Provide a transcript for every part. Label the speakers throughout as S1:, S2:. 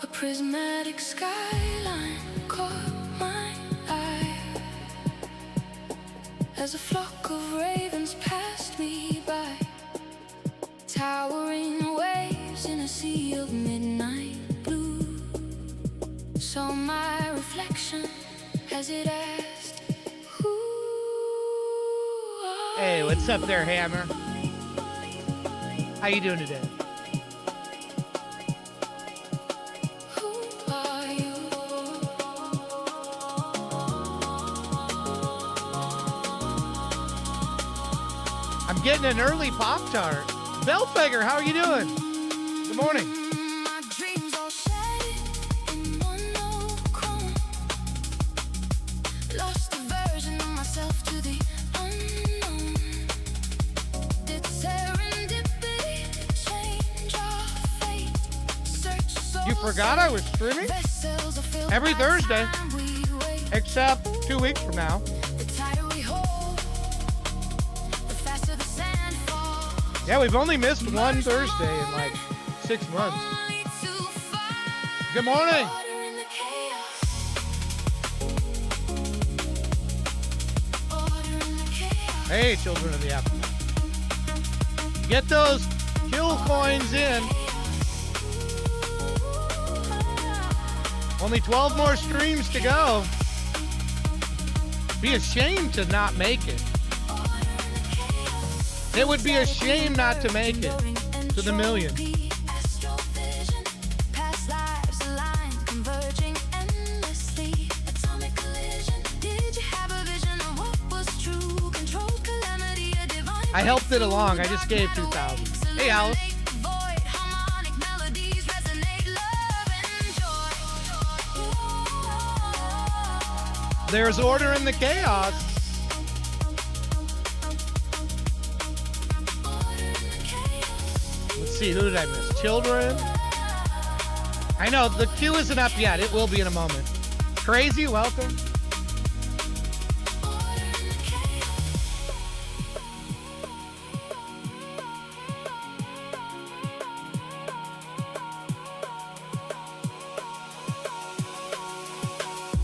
S1: A prismatic skyline caught my eye as a flock of ravens passed me by, towering waves in a sea of midnight blue. Saw my reflection as it asked, who are
S2: Hey, what's up there, Hammer? How you doing today?
S1: Who are you?
S2: I'm getting an early Pop-Tart. Belfegger, how are you doing? Good morning.
S1: My dreams all shattered in monochrome. Lost a version of myself to the unknown. Did serendipity change our fate? Search so
S2: You forgot I was streaming?
S1: vessels are filled
S2: Every
S1: by
S2: Thursday.
S1: time we wait.
S2: Except 2 weeks from now.
S1: The tighter we hold, the faster the sand falls.
S2: Yeah, we've only missed one Thursday in like 6 months.
S1: Only to find
S2: Good morning.
S1: order in the chaos. Order in the chaos.
S2: Hey, children of the afternoon. Get those kill coins in. Only 12 more streams to go. Be ashamed to not make it. It would be a shame not to make it to the million.
S1: Astrovision, past lives aligned, converging endlessly. Atomic collision. Did you have a vision of what was true? Controlled calamity, a divine.
S2: I helped it along. I just gave 2,000. Hey, Alice.
S1: Void, harmonic melodies resonate, love and joy.
S2: There's order in the chaos. Let's see, who did I miss? Children? I know, the queue isn't up yet. It will be in a moment. Crazy, welcome.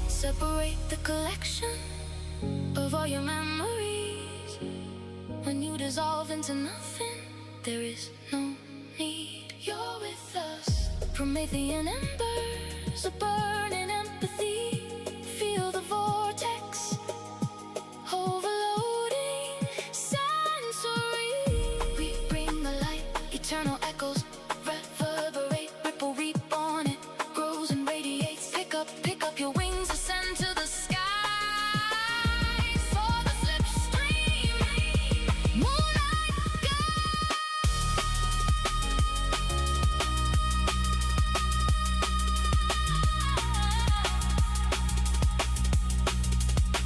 S1: Separate the collection of all your memories. When you dissolve into nothing, there is no need. You're with us. Promethean embers, a burning empathy. Feel the vortex, overloading sensory. We bring the light, eternal echoes reverberate, ripple reborn, it grows and radiates. Pick up your wings, ascend to the sky. For the slipstream, moonlight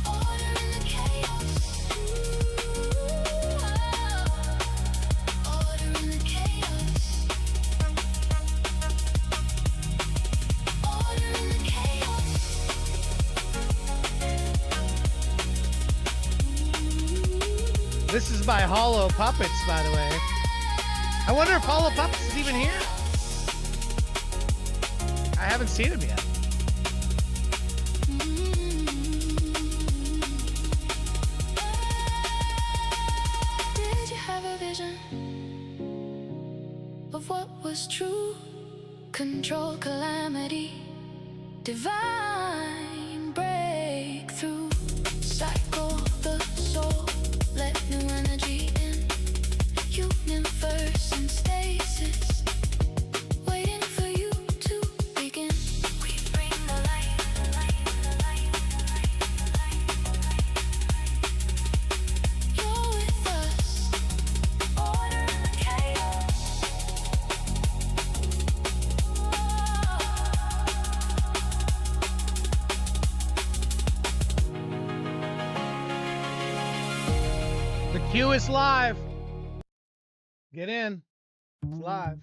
S1: order in the chaos. Order in the chaos. Order in the chaos.
S2: This is by Hollow Puppets, by the way. I wonder if Hollow Puppets is even here. I haven't seen him yet.
S1: Did you have a vision of what was true? Control calamity, divine breakthrough. Cycle the soul, let new energy in. Universe in stasis, waiting for you to begin. We bring the light, the light, the light, the light, the light, the light. You're with us. Order in the chaos.
S2: The queue is live. Get in. It's live.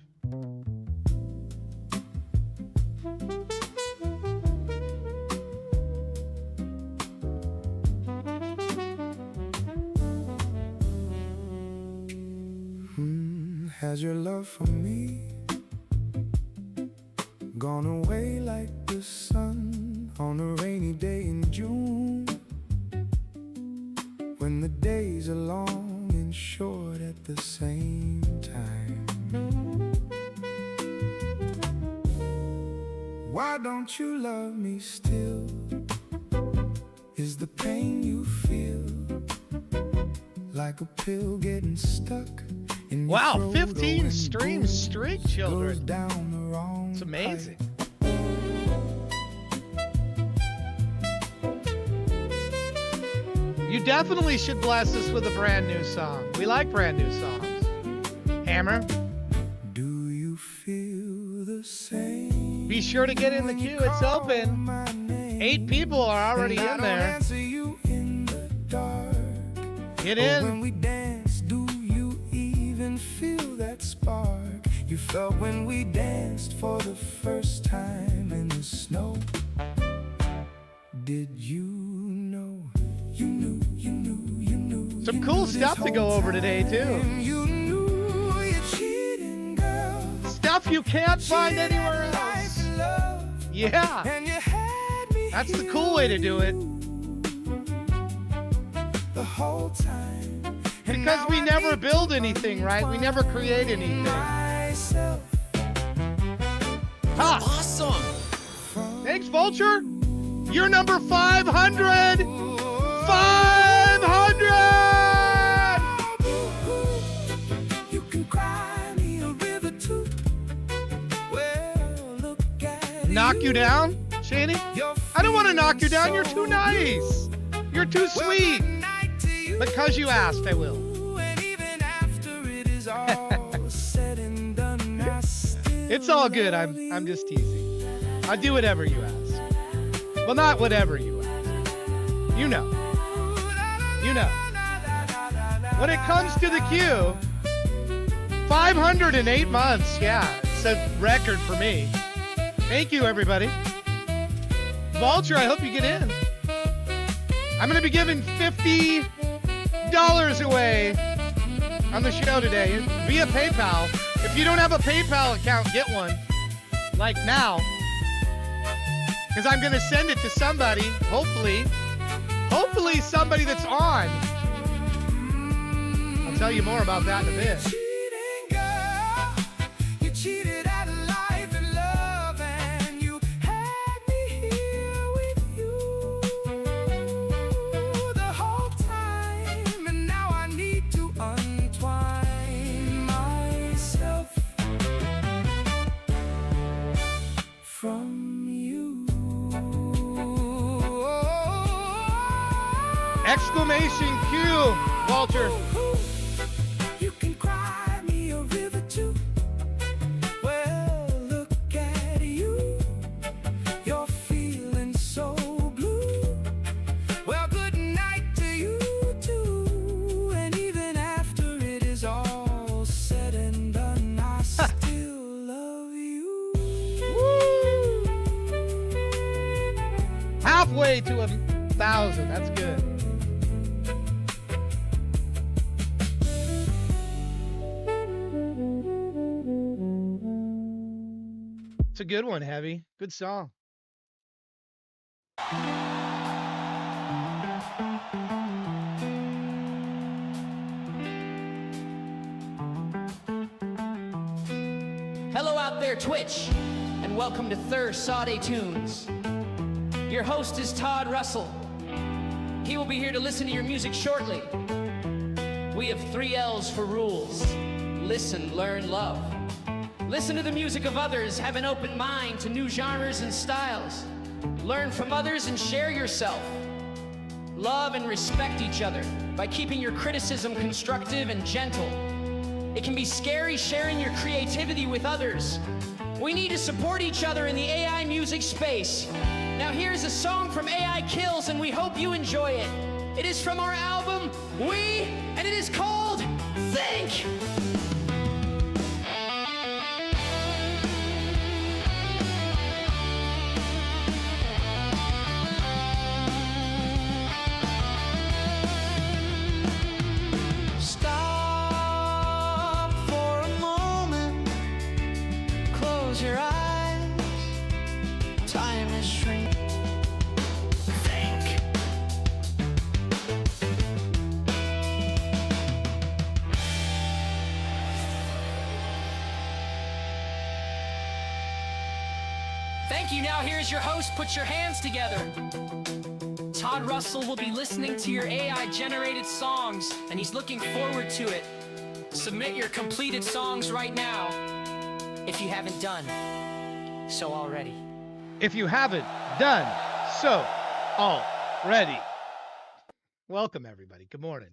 S3: Has your love for me gone away like the sun on a rainy day in June, when the days are long and short at the same time. Why don't you love me still? Is the pain you feel like a pill getting stuck in your
S2: Wow,
S3: throat,
S2: 15
S3: or when
S2: streams
S3: booze
S2: straight,
S3: goes
S2: children.
S3: down the wrong
S2: It's amazing.
S3: pipe?
S2: You definitely should bless us with a brand new song. We like brand new songs. Hammer,
S3: Do you feel the same?
S2: be sure to get in the
S3: when you
S2: queue. It's
S3: call
S2: open.
S3: my name?
S2: 8 people are already
S3: And I
S2: in
S3: don't
S2: there.
S3: answer you in the dark.
S2: Get
S3: But when
S2: in.
S3: we dance, do you even feel that spark you felt when we danced for the first time in the snow? Did you know? You knew, you knew, you knew.
S2: Some
S3: you
S2: cool
S3: knew this
S2: stuff to go
S3: whole
S2: over today, too.
S3: time. You knew you're cheating, girl.
S2: Stuff you can't find
S3: Cheated
S2: anywhere
S3: at life
S2: else.
S3: and love.
S2: Yeah,
S3: And you had me
S2: that's the
S3: here
S2: cool way to
S3: with
S2: do it.
S3: the whole time. And
S2: Because
S3: now
S2: we
S3: I
S2: never
S3: need
S2: build
S3: to
S2: anything, right? We never create anything.
S3: myself
S2: Ha!
S4: Awesome.
S3: from
S2: Thanks, Vulture. You're number 500. 500!
S3: You can cry me a river too. Well, look at
S2: Knock you down, Shani? I don't want to knock you down. You're too nice. You're too sweet. Because you asked, I will.
S3: And even after it is all said and done, I still
S2: It's all good.
S3: love
S2: I'm just
S3: you.
S2: teasing. I'll do whatever you ask. Well, not whatever you ask. You know. You know. When it comes to the queue, 508 months. Yeah, it's a record for me. Thank you, everybody. Vulture, I hope you get in. I'm going to be giving $50 away on the show today via PayPal. If you don't have a PayPal account, get one. Like now. Because I'm going to send it to somebody, hopefully somebody that's on. I'll tell you more about that in a bit.
S3: Cheating girl, you cheated at life and love, and you had me here with you the whole time, and now I need to untwine myself from you.
S2: Exclamation Q, Walter.
S3: You can cry me a river too. Well, look at you. You're feeling so blue. Well, good night to you too. And even after it is all said and done, I still love you.
S2: Halfway to 1,000. That's good. It's a good one, Heavy. Good song.
S4: Hello out there, Twitch, and welcome to Thur Sade Tunes. Your host is Todd Russell. He will be here to listen to your music shortly. We have 3 L's for rules. Listen, learn, love. Listen to the music of others, have an open mind to new genres and styles. Learn from others and share yourself. Love and respect each other by keeping your criticism constructive and gentle. It can be scary sharing your creativity with others. We need to support each other in the AI music space. Now here's a song from AI Kills, and we hope you enjoy it. It is from our album, We, and it is called Think.
S3: Stop for a moment. Close your eyes. time is shrinking. Think.
S4: Thank you. Now here's your host. Put your hands together. Todd Russell will be listening to your AI-generated songs, and he's looking forward to it. Submit your completed songs right now, if you haven't done so already.
S2: If you haven't done so already. Welcome, everybody. Good morning,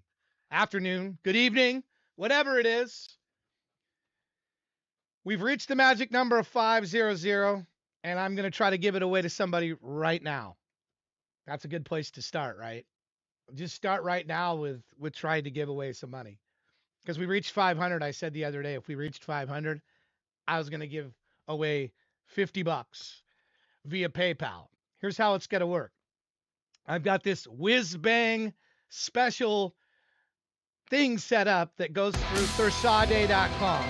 S2: afternoon, good evening, whatever it is. We've reached the magic number of 500, and I'm going to try to give it away to somebody right now. That's a good place to start, right? Just start right now with trying to give away some money. Because we reached 500. I said the other day, if we reached 500, I was going to give away $50 via PayPal. Here's how it's going to work. I've got this whiz-bang special thing set up that goes through Thursade.com.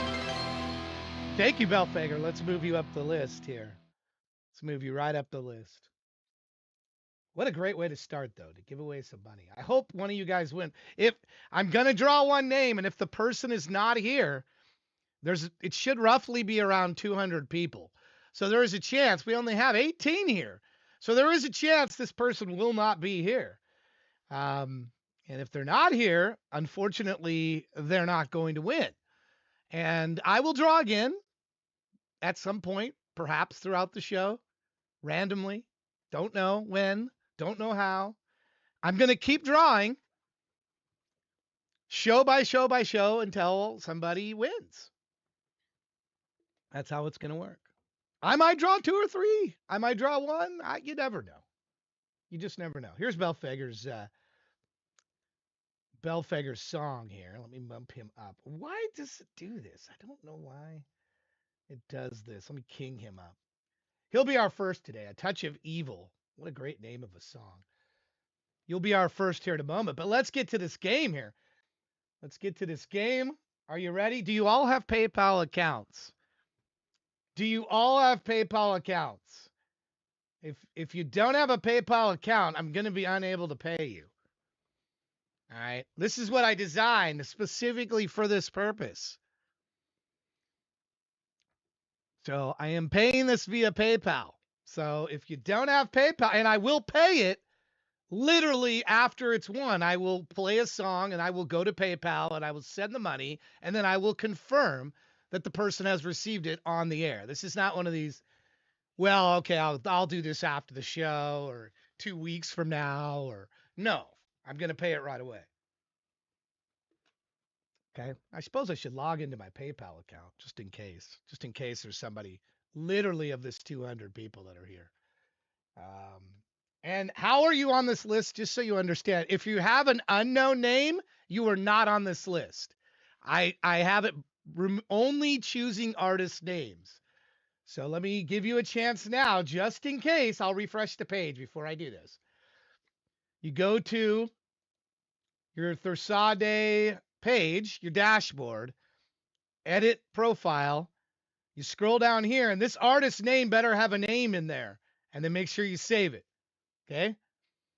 S2: Thank you, Belfager. Let's move you up the list here. Let's move you right up the list. What a great way to start, though, to give away some money. I hope one of you guys win. If I'm going to draw one name, and if the person is not here, it should roughly be around 200 people. So there is a chance. We only have 18 here. So there is a chance this person will not be here. And if they're not here, unfortunately, they're not going to win. And I will draw again at some point, perhaps throughout the show, randomly. Don't know when. Don't know how. I'm going to keep drawing show by show by show until somebody wins. That's how it's going to work. I might draw 2 or 3. I might draw 1. You never know. You just never know. Here's Belfager's song here. Let me bump him up. Why does it do this? I don't know why it does this. Let me king him up. He'll be our first today. A Touch of Evil. What a great name of a song. You'll be our first here in a moment. But let's get to this game here. Let's get to this game. Are you ready? Do you all have PayPal accounts? Do you all have PayPal accounts? If you don't have a PayPal account, I'm going to be unable to pay you. All right. This is what I designed specifically for this purpose. So I am paying this via PayPal. So if you don't have PayPal, and I will pay it literally after it's won, I will play a song and I will go to PayPal and I will send the money and then I will confirm that the person has received it on the air. This is not one of these, well, okay, I'll do this after the show or 2 weeks from now, or no, I'm going to pay it right away. Okay. I suppose I should log into my PayPal account just in case there's somebody literally of this 200 people that are here. And how are you on this list? Just so you understand, if you have an unknown name, you are not on this list. I have it only choosing artist names. So let me give you a chance now, just in case. I'll refresh the page before I do this. You go to your Thursade page, your dashboard, edit profile. You scroll down here, and this artist's name better have a name in there, and then make sure you save it. Okay?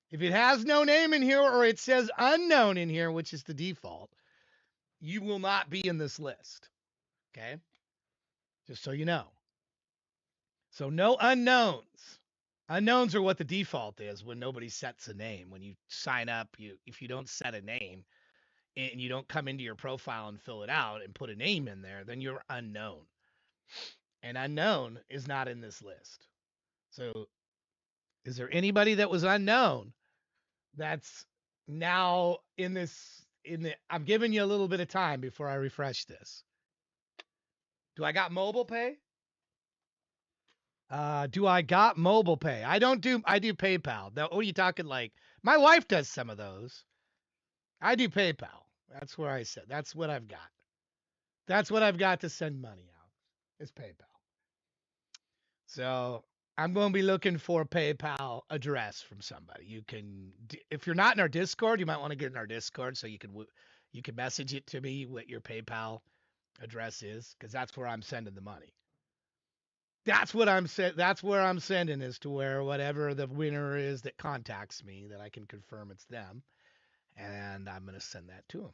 S2: If it has no name in here or it says unknown in here, which is the default, you will not be in this list. Okay? Just so you know. So no unknowns. Unknowns are what the default is when nobody sets a name. When you sign up, if you don't set a name and you don't come into your profile and fill it out and put a name in there, then you're unknown. And unknown is not in this list. So is there anybody that was unknown that's now in this, I'm giving you a little bit of time before I refresh this. Do I got mobile pay? Do I got mobile pay? I do PayPal. Now, what are you talking like? My wife does some of those. I do PayPal. That's where I said, that's what I've got. That's what I've got to send money out is PayPal. So I'm going to be looking for a PayPal address from somebody. You can, if you're not in our Discord, you might want to get in our Discord so you can message it to me what your PayPal address is, because that's where I'm sending the money. That's where I'm sending is to where whatever the winner is that contacts me that I can confirm it's them, and I'm gonna send that to them.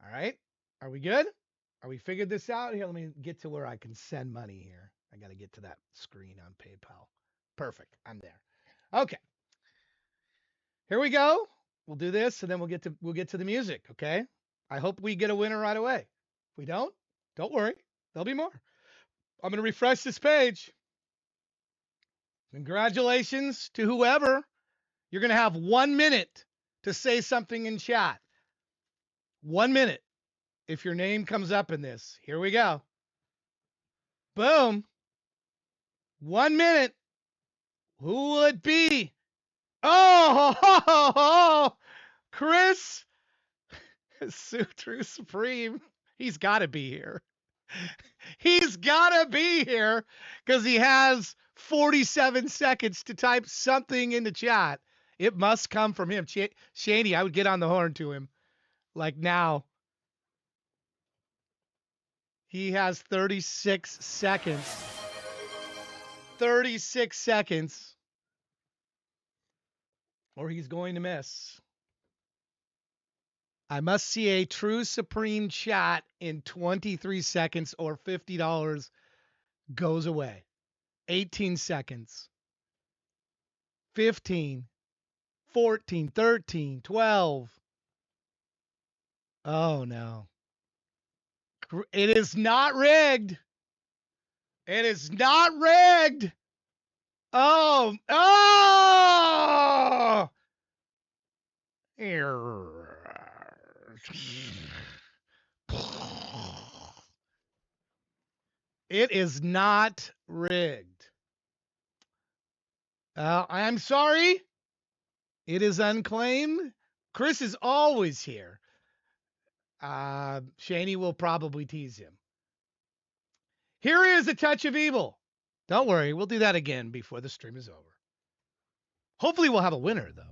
S2: All right, are we good? Are we figured this out? Here, let me get to where I can send money here. I got to get to that screen on PayPal. Perfect. I'm there. Okay. Here we go. We'll do this and then we'll get to the music, okay? I hope we get a winner right away. If we don't worry. There'll be more. I'm going to refresh this page. Congratulations to whoever. You're going to have 1 minute to say something in chat. 1 minute. If your name comes up in this, here we go. Boom. 1 minute. Who will it be? Oh, Chris. True Supreme. He's got to be here. He's got to be here because he has 47 seconds to type something in the chat. It must come from him. Shaney, I would get on the horn to him. Like now. He has 36 seconds. 36 seconds. Or he's going to miss. I must see a True Supreme chat in 23 seconds or $50 goes away. 18 seconds. 15. 14. 13. 12. Oh, no. It is not rigged. It is not rigged. Oh. It is not rigged. I'm sorry. It is unclaimed. Chris is always here. Shaney will probably tease him. Here is a touch of evil. Don't worry, we'll do that again before the stream is over. Hopefully we'll have a winner, though.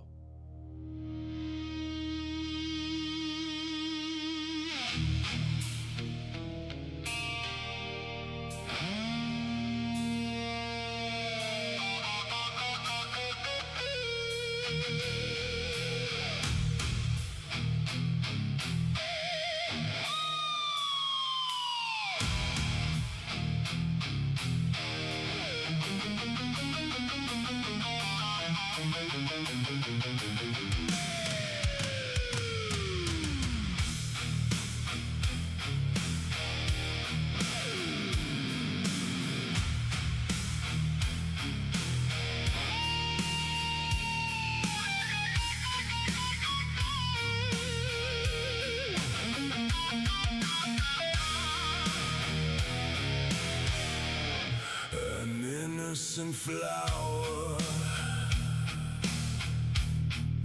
S3: Flower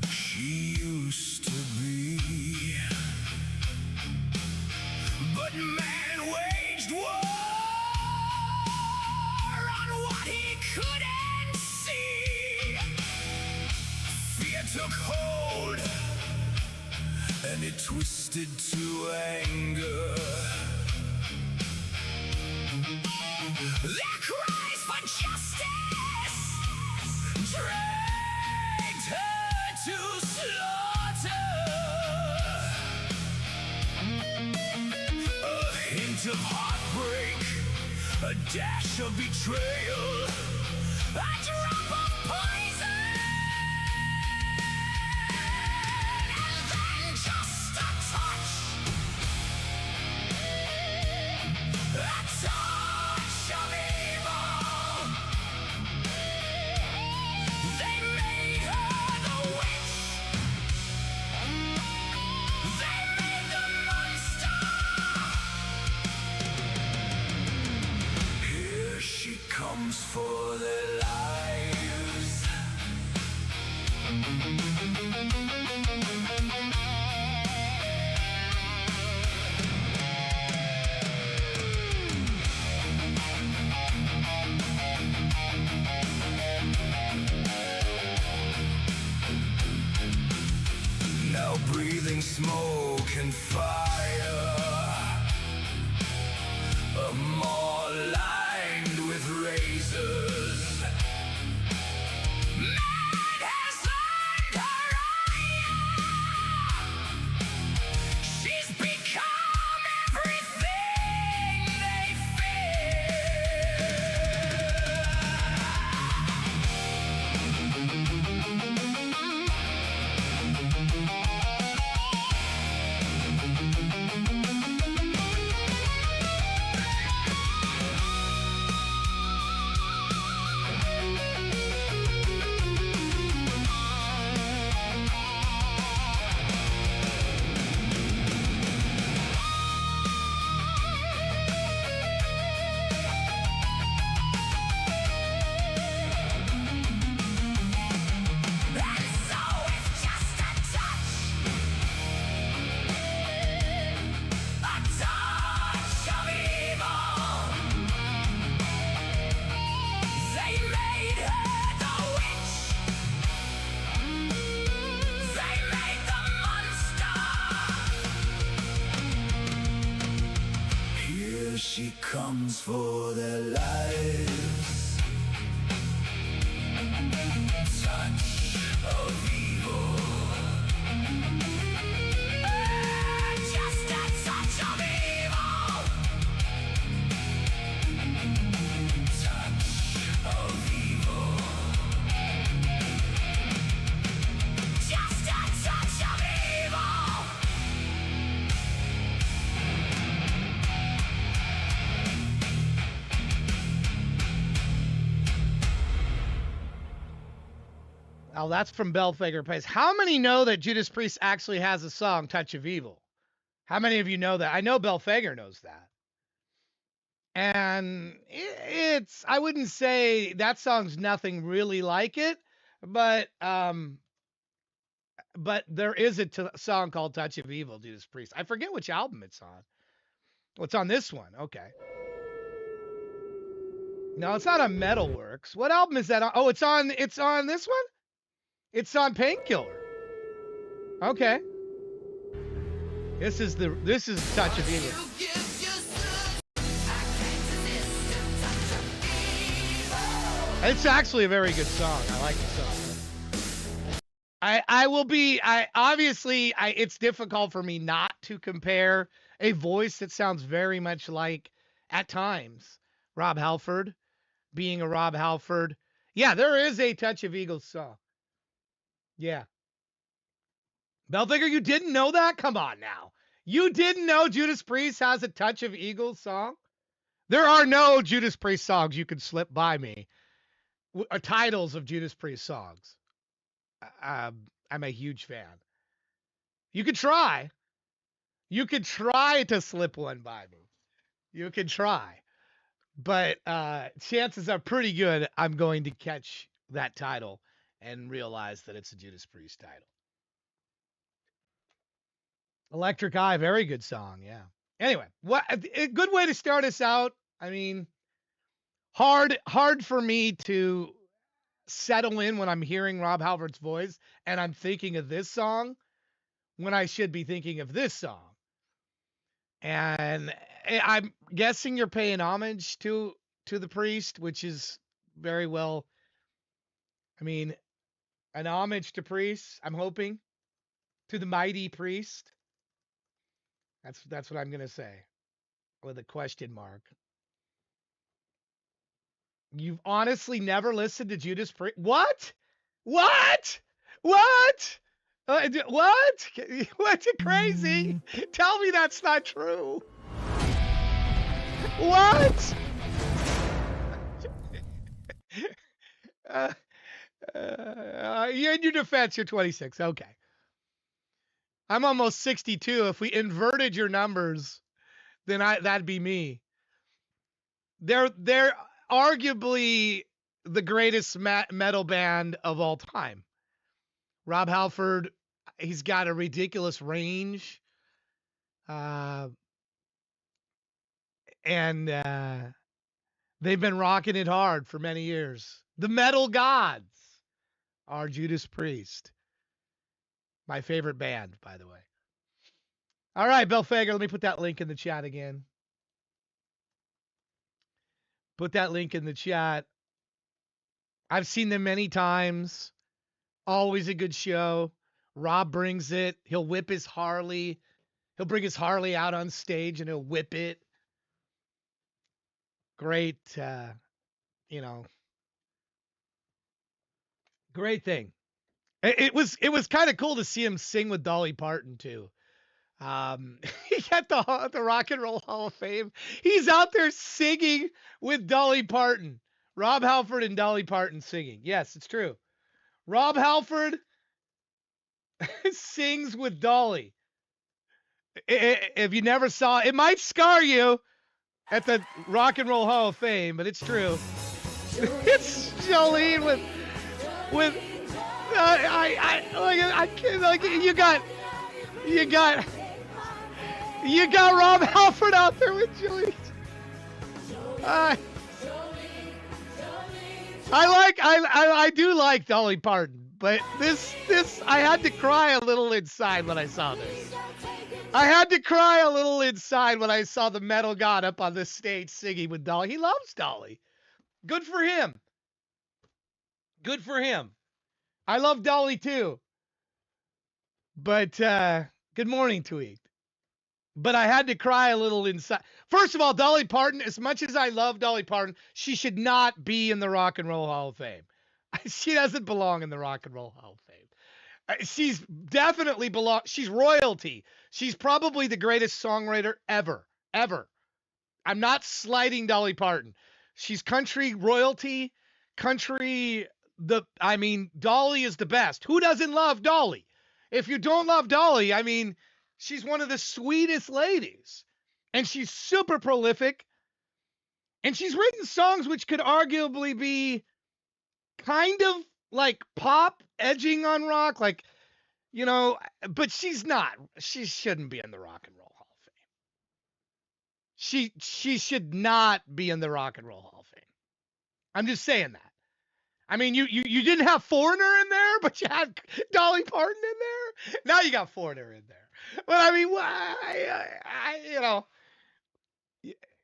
S3: she used to be, but man waged war on what he couldn't see. Fear took hold and it twisted to anger. Their cries for justice dragged her to slaughter. A hint of heartbreak, a dash of betrayal, a drop of poison, and then just a touch of evil. They made her the witch. They made the monster. Here she comes for their lives. Now breathing smoke and fire, a more life. songs for their lives. Touch of evil. Just a touch of evil. Touch of evil. Just a touch of evil.
S2: Oh, that's from Belfager Place. How many know that Judas Priest actually has a song, Touch of Evil? How many of you know that? I know Belfager knows that. And it's, I wouldn't say that song's nothing really like it, but there is a song called Touch of Evil, Judas Priest. I forget which album it's on. Well, it's on this one. Okay. No, it's not on Metalworks. What album is that on? Oh, it's on this one? It's on Painkiller. Okay. This is Touch of Evil. It's actually a very good song. I like the song. It's difficult for me not to compare a voice that sounds very much like, at times, Rob Halford, being a Rob Halford. Yeah, there is a Touch of Evil song. Yeah. Belfinger, you didn't know that? Come on now. You didn't know Judas Priest has a Touch of Evil song? There are no Judas Priest songs you can slip by me. Titles of Judas Priest songs. I'm a huge fan. You could try. You could try to slip one by me. You could try. But chances are pretty good I'm going to catch that title and realize that it's a Judas Priest title. Electric Eye, very good song, yeah. Anyway, what a good way to start us out. I mean, hard for me to settle in when I'm hearing Rob Halford's voice and I'm thinking of this song when I should be thinking of this song. And I'm guessing you're paying homage to the Priest, which is very well, I mean, an homage to Priest, I'm hoping, to the mighty Priest. That's what I'm going to say with a question mark. You've honestly never listened to Judas Priest? What? What? What? What? What's crazy? Tell me that's not true. What? You're in your defense, you're 26. Okay. I'm almost 62. If we inverted your numbers, then that'd be me. They're arguably the greatest metal band of all time. Rob Halford, he's got a ridiculous range. And they've been rocking it hard for many years. The metal gods are Judas Priest. My favorite band, by the way. All right, Belfager, let me put that link in the chat again. Put that link in the chat. I've seen them many times. Always a good show. Rob brings it. He'll whip his Harley. He'll bring his Harley out on stage and he'll whip it. Great, great thing. It was kind of cool to see him sing with Dolly Parton too. He got the Rock and Roll Hall of Fame. He's out there singing with Dolly Parton. Rob Halford and Dolly Parton singing. Yes, it's true. Rob Halford sings with Dolly. If you never saw it, might scar you at the Rock and Roll Hall of Fame, but it's true. It's Jolene with you got Rob Halford out there with Jolene. I do like Dolly Parton, but this I had to cry a little inside when I saw this. I had to cry a little inside when I saw the metal god up on the stage singing with Dolly. He loves Dolly. Good for him. Good for him. I love Dolly too. But good morning, Tweaked. But I had to cry a little inside. First of all, Dolly Parton, as much as I love Dolly Parton, she should not be in the Rock and Roll Hall of Fame. She doesn't belong in the Rock and Roll Hall of Fame. She's definitely she's royalty. She's probably the greatest songwriter ever. I'm not slighting Dolly Parton. She's country royalty, Dolly is the best. Who doesn't love Dolly? If you don't love Dolly, she's one of the sweetest ladies. And she's super prolific. And she's written songs which could arguably be kind of like pop, edging on rock, but she's not. She shouldn't be in the Rock and Roll Hall of Fame. She should not be in the Rock and Roll Hall of Fame. I'm just saying that. You didn't have Foreigner in there, but you had Dolly Parton in there. Now you got Foreigner in there. But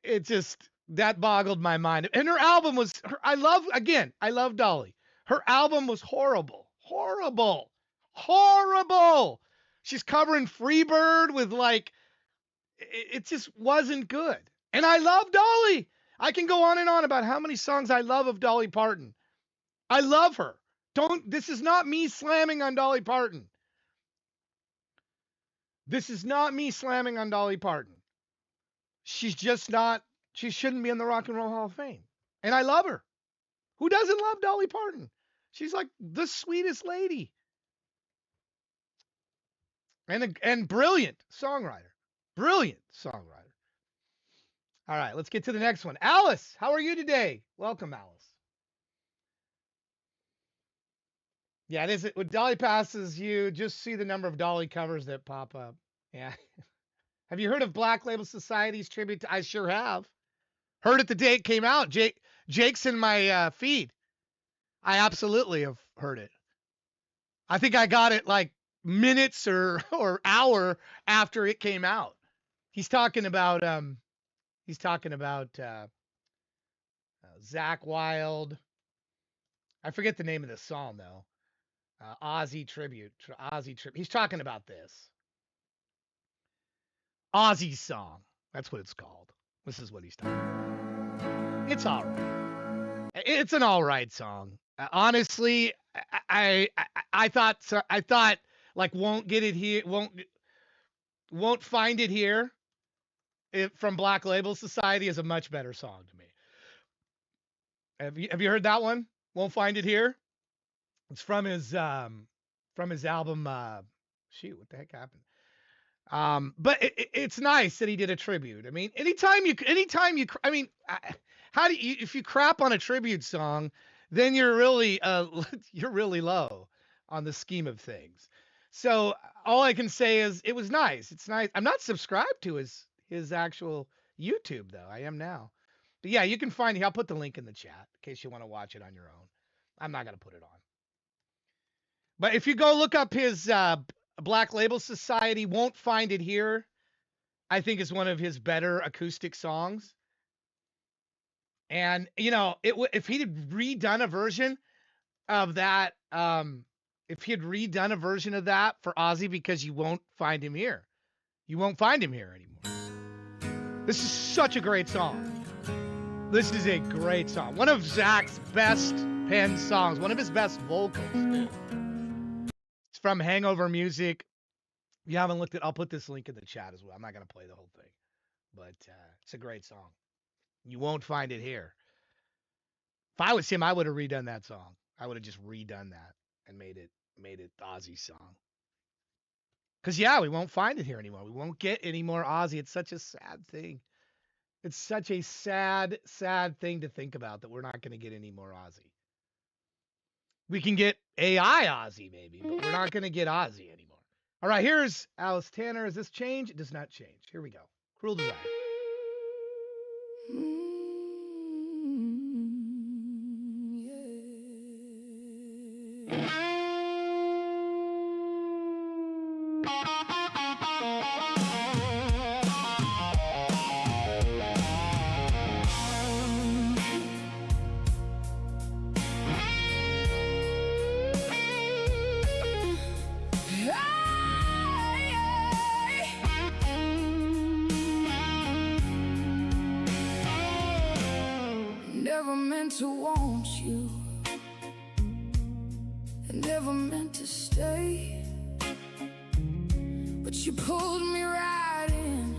S2: it just, that boggled my mind. And her album was, I love Dolly. Her album was horrible. She's covering Freebird with it just wasn't good. And I love Dolly. I can go on and on about how many songs I love of Dolly Parton. I love her. This is not me slamming on Dolly Parton. She's just not, she shouldn't be in the Rock and Roll Hall of Fame. And I love her. Who doesn't love Dolly Parton? She's like the sweetest lady. And brilliant songwriter. All right, let's get to the next one. Alice, how are you today? Welcome, Alice. Yeah, it is. When Dolly passes, you just see the number of Dolly covers that pop up. Yeah. Have you heard of Black Label Society's tribute? I sure have. Heard it the day it came out. Jake's in my feed. I absolutely have heard it. I think I got it like minutes or hour after it came out. He's talking about Zakk Wylde. I forget the name of the song though. Ozzy tribute. He's talking about this. Ozzy song. That's what it's called. This is what he's talking about. It's all right. It's an all right song. Honestly, I thought like won't get it here, won't find it here. From Black Label Society is a much better song to me. Have you heard that one? Won't find it here. It's from his album. What the heck happened? But it's nice that he did a tribute. Anytime you, how do you, if you crap on a tribute song, then you're really low on the scheme of things. So all I can say is it was nice. It's nice. I'm not subscribed to his actual YouTube though. I am now. But yeah, you can find it. I'll put the link in the chat in case you want to watch it on your own. I'm not going to put it on. But if you go look up his Black Label Society, Won't Find It Here, I think is one of his better acoustic songs. And, if he had redone a version of that, for Ozzy, because you won't find him here. You won't find him here anymore. This is such a great song. This is a great song. One of Zakk's best penned songs. One of his best vocals. It's from Hangover Music. If you haven't looked at it, I'll put this link in the chat as well. I'm not going to play the whole thing. But it's a great song. You won't find it here. If I was him, I would have redone that song. I would have just redone that and made it Ozzy's song. Because, yeah, we won't find it here anymore. We won't get any more Ozzy. It's such a sad thing. It's such a sad, sad thing to think about that we're not going to get any more Ozzy. We can get AI Ozzy maybe, but we're not going to get Ozzy anymore. All right, here's Alice Tanner. Does this change? It does not change. Here we go. Cruel Desire.
S3: to want you and never meant to stay, but you pulled me right in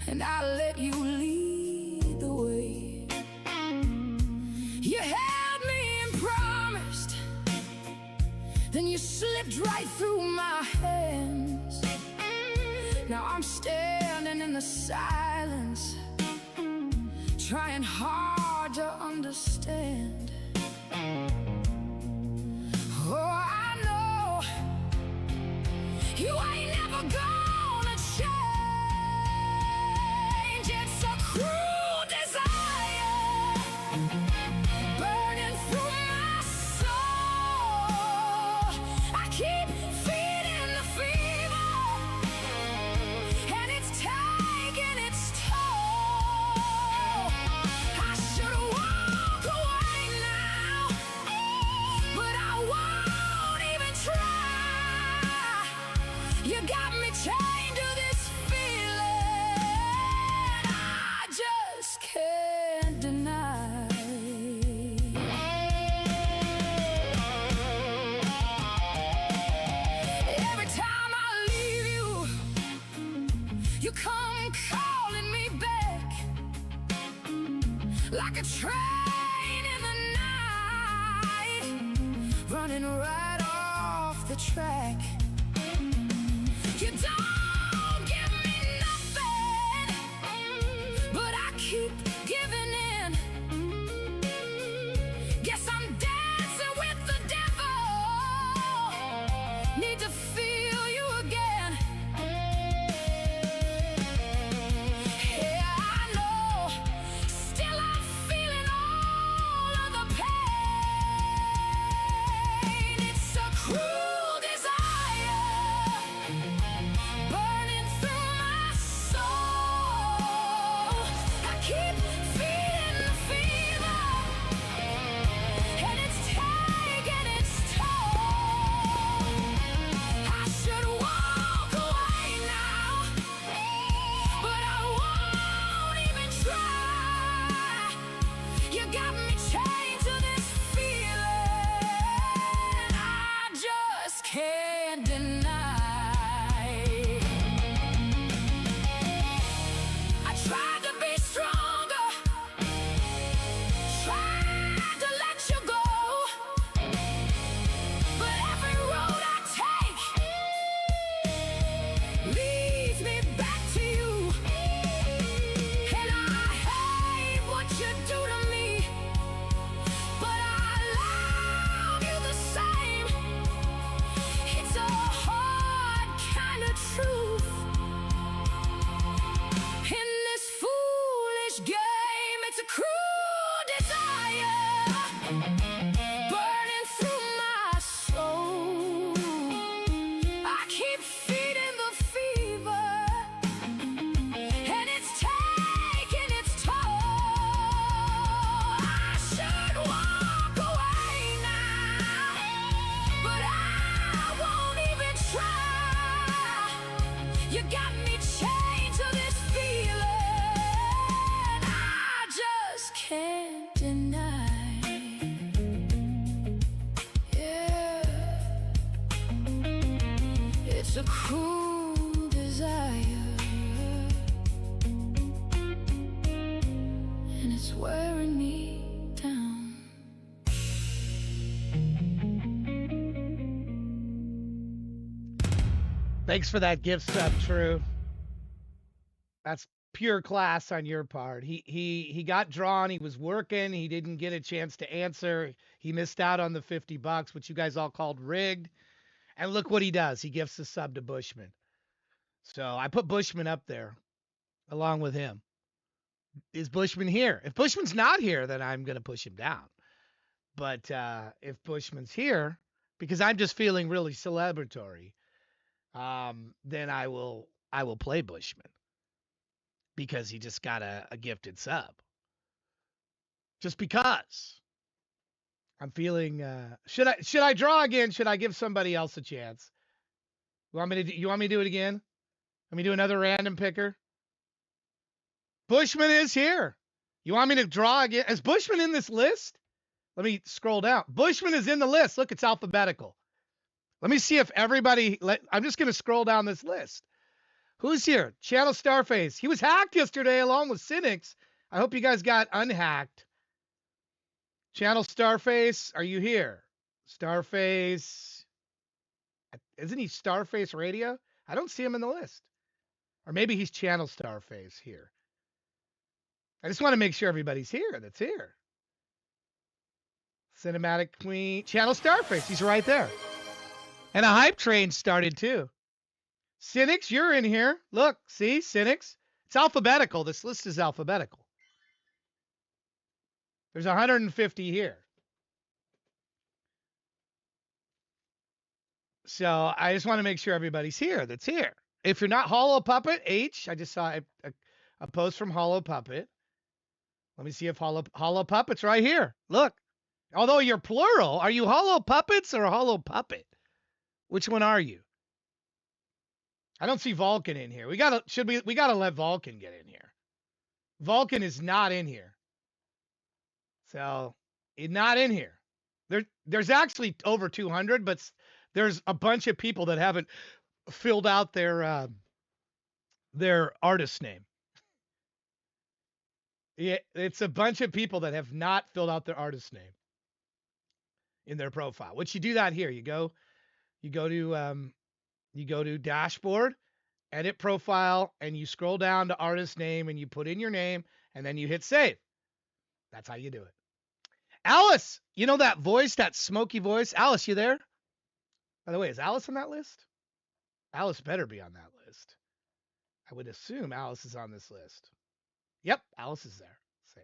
S3: and I let you lead the way. You held me and promised, then you slipped right through my hands. Now I'm standing in the silence, trying hard to understand. Oh, I know you ain't never gonna change. It's a cruel desire burning through my soul. I keep feeding the fever, and it's taking its toll. I should walk away now, but I won't even try. You got me chained to this feeling I just can't deny. Every time I leave you, you come calling me back like a train in the night, running right off the track. You don't give me nothing, but I keep giving in. Guess I'm dancing with the devil. Need to feel you again. Yeah, I know. Still I'm feeling all of the pain. It's a cruel desire burning through my soul. I keep feeding the fever, and it's taking its toll. I should walk away now, but I won't even try. You got me chained to this feeling I just can't deny. I tried to be stronger, tried to let you go, but every road I take leads me back to you. And I hate what you do to me, but I love you the same. It's a hard kind of truth. In this foolish game, it's a cruel desire burning through my soul. I keep feeding the fever, and it's taking its toll. I should walk away now, but I won't even try. You got me chained to this feeling I just can't deny. Yeah, it's a cruel desire, and it's wearing me down.
S2: Thanks for that gift sub, True. That's pure class on your part. He got drawn. He was working. He didn't get a chance to answer. He missed out on the $50, which you guys all called rigged. And look what he does. He gives the sub to Bushman. So I put Bushman up there along with him. Is Bushman here? If Bushman's not here, then I'm going to push him down. But if Bushman's here, because I'm just feeling really celebratory, then I will play Bushman because he just got a gifted sub. Just because I'm feeling. Should I draw again? Should I give somebody else a chance? You want me to do it again? Let me do another random picker. Bushman is here. You want me to draw again? Is Bushman in this list? Let me scroll down. Bushman is in the list. Look, it's alphabetical. Let me see if everybody. I'm just going to scroll down this list. Who's here? Channel Starface. He was hacked yesterday along with Cynics. I hope you guys got unhacked. Channel Starface, are you here? Starface. Isn't he Starface Radio? I don't see him in the list. Or maybe he's Channel Starface here. I just want to make sure everybody's here that's here. Cinematic Queen. Channel Starface. He's right there. And a hype train started too. Cynics, you're in here. Look, see, Cynics. It's alphabetical. This list is alphabetical. There's 150 here. So I just want to make sure everybody's here that's here. If you're not Hollow Puppet, H, I just saw a post from Hollow Puppet. Let me see if Hollow Puppet's right here. Look. Although you're plural, are you Hollow Puppets or Hollow Puppet? Which one are you? I don't see Vulcan in here. We gotta let Vulcan get in here. Vulcan is not in here. So it's not in here. There's actually over 200, but there's a bunch of people that haven't filled out their artist name. Yeah, it's a bunch of people that have not filled out their artist name in their profile. Which you do that here. You go to dashboard, edit profile, and you scroll down to artist name and you put in your name and then you hit save. That's how you do it. Alice, you know that voice, that smoky voice? Alice, you there? By the way, is Alice on that list? Alice better be on that list. I would assume Alice is on this list. Yep, Alice is there. See.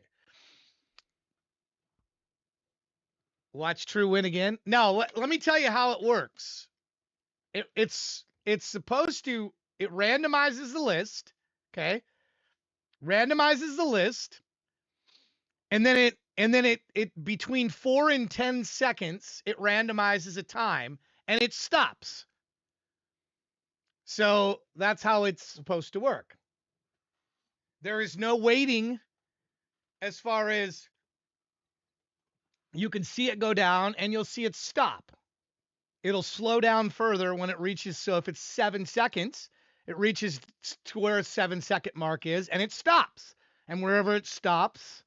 S2: Watch True win again. No, let me tell you how it works. It's supposed to, it randomizes the list, okay? Randomizes the list, and then it between 4 and 10 seconds, it randomizes a time, and it stops. So that's how it's supposed to work. There is no waiting as far as you can see it go down and you'll see it stop. It'll slow down further when it reaches. So if it's 7 seconds, it reaches to where a 7-second mark is and it stops. And wherever it stops,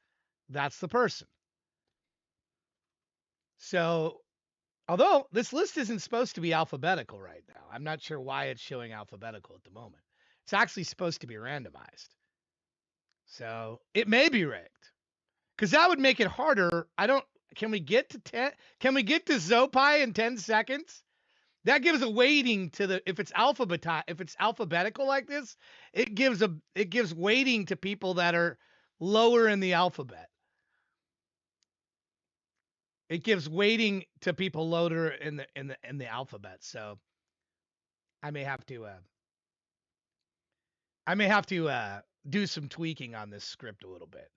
S2: that's the person. So although this list isn't supposed to be alphabetical right now, I'm not sure why it's showing alphabetical at the moment. It's actually supposed to be randomized. So it may be rigged because that would make it harder. Can we get to 10? Can we get to Zopai in 10 seconds? That gives a weighting to if it's alphabetical like this, it gives weighting to people that are lower in the alphabet. It gives weighting to people lower in the alphabet. So I may have to do some tweaking on this script a little bit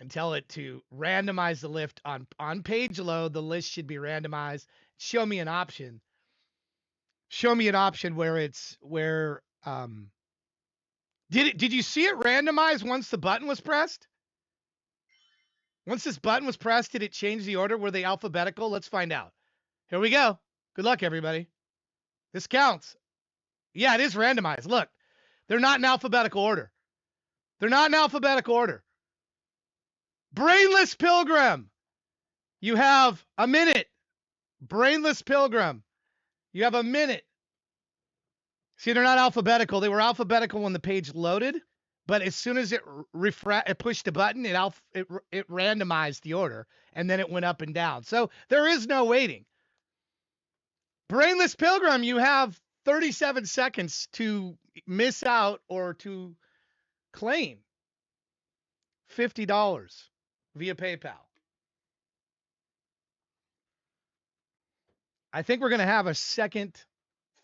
S2: and tell it to randomize the list on page load. The list should be randomized. Show me an option where did you see it randomized once the button was pressed? Once this button was pressed, did it change the order? Were they alphabetical? Let's find out. Here we go. Good luck, everybody. This counts. Yeah, it is randomized. Look, they're not in alphabetical order. Brainless Pilgrim. You have a minute. Brainless Pilgrim. You have a minute. See, they're not alphabetical. They were alphabetical when the page loaded, but as soon as it pushed the button, it randomized the order, and then it went up and down. So there is no waiting. Brainless Pilgrim, you have 37 seconds to miss out or to claim $50 via PayPal. I think we're going to have a second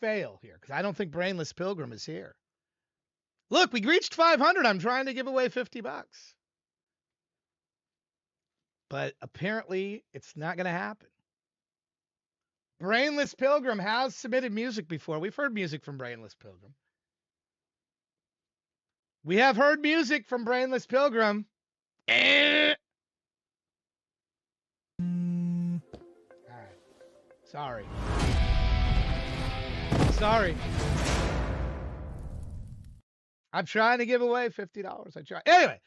S2: fail here because I don't think Brainless Pilgrim is here. Look, we reached 500. I'm trying to give away $50. But apparently it's not going to happen. Brainless Pilgrim has submitted music before. We've heard music from Brainless Pilgrim. We have heard music from Brainless Pilgrim. All right. Sorry. I'm trying to give away $50. I try. Anyway,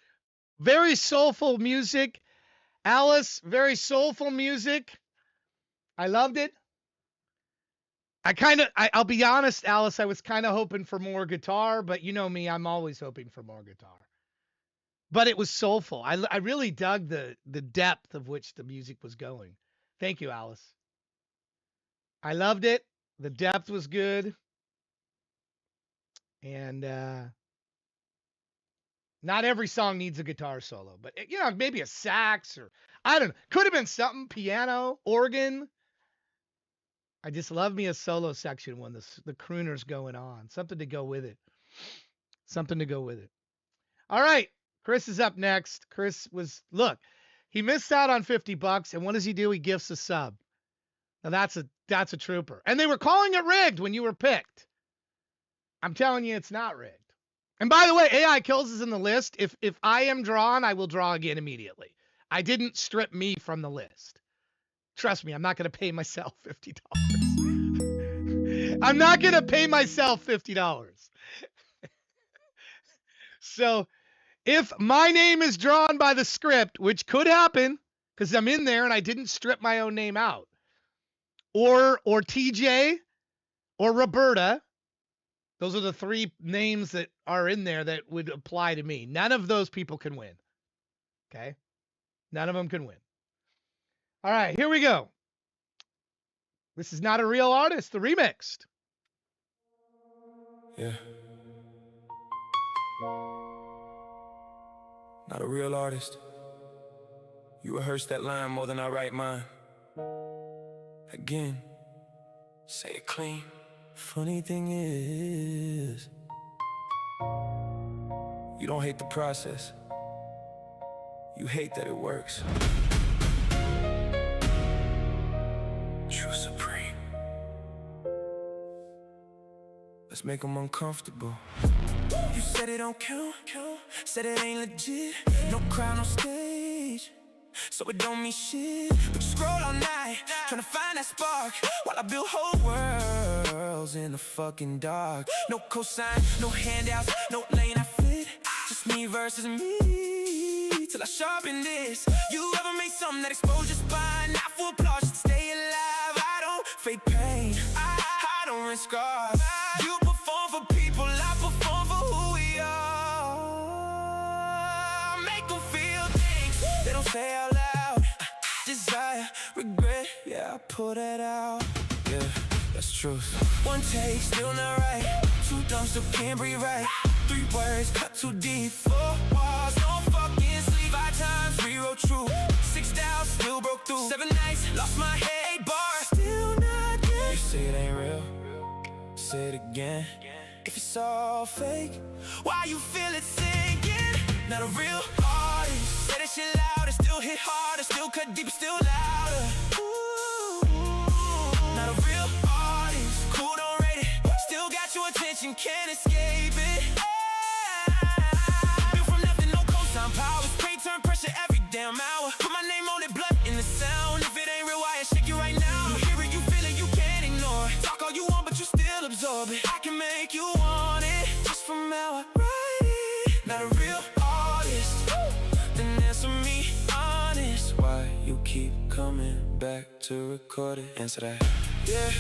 S2: very soulful music. Alice, very soulful music. I loved it. I'll be honest, Alice, I was kind of hoping for more guitar, but you know me, I'm always hoping for more guitar. But it was soulful. I really dug the depth of which the music was going. Thank you, Alice. I loved it. The depth was good. And not every song needs a guitar solo, but maybe a sax or I don't know. Could have been something, piano, organ. I just love me a solo section when the crooner's going on. Something to go with it. All right. Chris is up next. He missed out on $50, and what does he do? He gifts a sub. Now that's a trooper. And they were calling it rigged when you were picked. I'm telling you, it's not rigged. And by the way, AI Kills is in the list. If I am drawn, I will draw again immediately. I didn't strip me from the list. Trust me, I'm not going to pay myself $50. I'm not going to pay myself $50. So if my name is drawn by the script, which could happen because I'm in there and I didn't strip my own name out, or TJ or Roberta, those are the three names that are in there that would apply to me. None of those people can win. Okay? None of them can win. All right, here we go. This is Not a Real Artist, the remixed.
S3: Yeah. Not a real artist. You rehearse that line more than I write mine. Again, say it clean. Funny thing is, you don't hate the process. You hate that it works. True Supreme. Let's make them uncomfortable. You said it don't count, said it ain't legit. No crowd on stage, so it don't mean shit. But you scroll all night, trying to find that spark, while I build whole worlds in the fucking dark. No cosign, no handouts, no lane I fit. Just me versus me, till I sharpen this. You ever make something that exposed your spine? Not for applause, just to stay alive. I don't fake pain, I don't risk scars. You perform for people, I perform for who we are. Make them feel things they don't say out loud. Desire, regret, yeah, I pull that out. Yeah, that's truth. One take, still not right. Too dumb, still can't breathe right. 3 words, cut too deep. 4 walls, no fucking sleep. 5 times, rewrote true. 6 down, still broke through. 7 nights, lost my head. 8 bars, still not good. You say it ain't real, say it again. If it's all fake, why you feel it sinking? Not a real artist. Say that shit louder, still hit harder, still cut deeper, still louder. Ooh, not a real artist. Cool, don't rate it. Still got your attention, can't escape it. Built from nothing, no cosign powers. Pay turn pressure every damn hour. Put my name on it, blood in the sound. If it ain't real, I shake you right now. You hear it, you feel it, you can't ignore it. Talk all you want, but you still absorb it. I can make you want it, just from how I write it. Not a real artist, then answer me honest. Why you keep coming back to record it? Answer that. Yeah.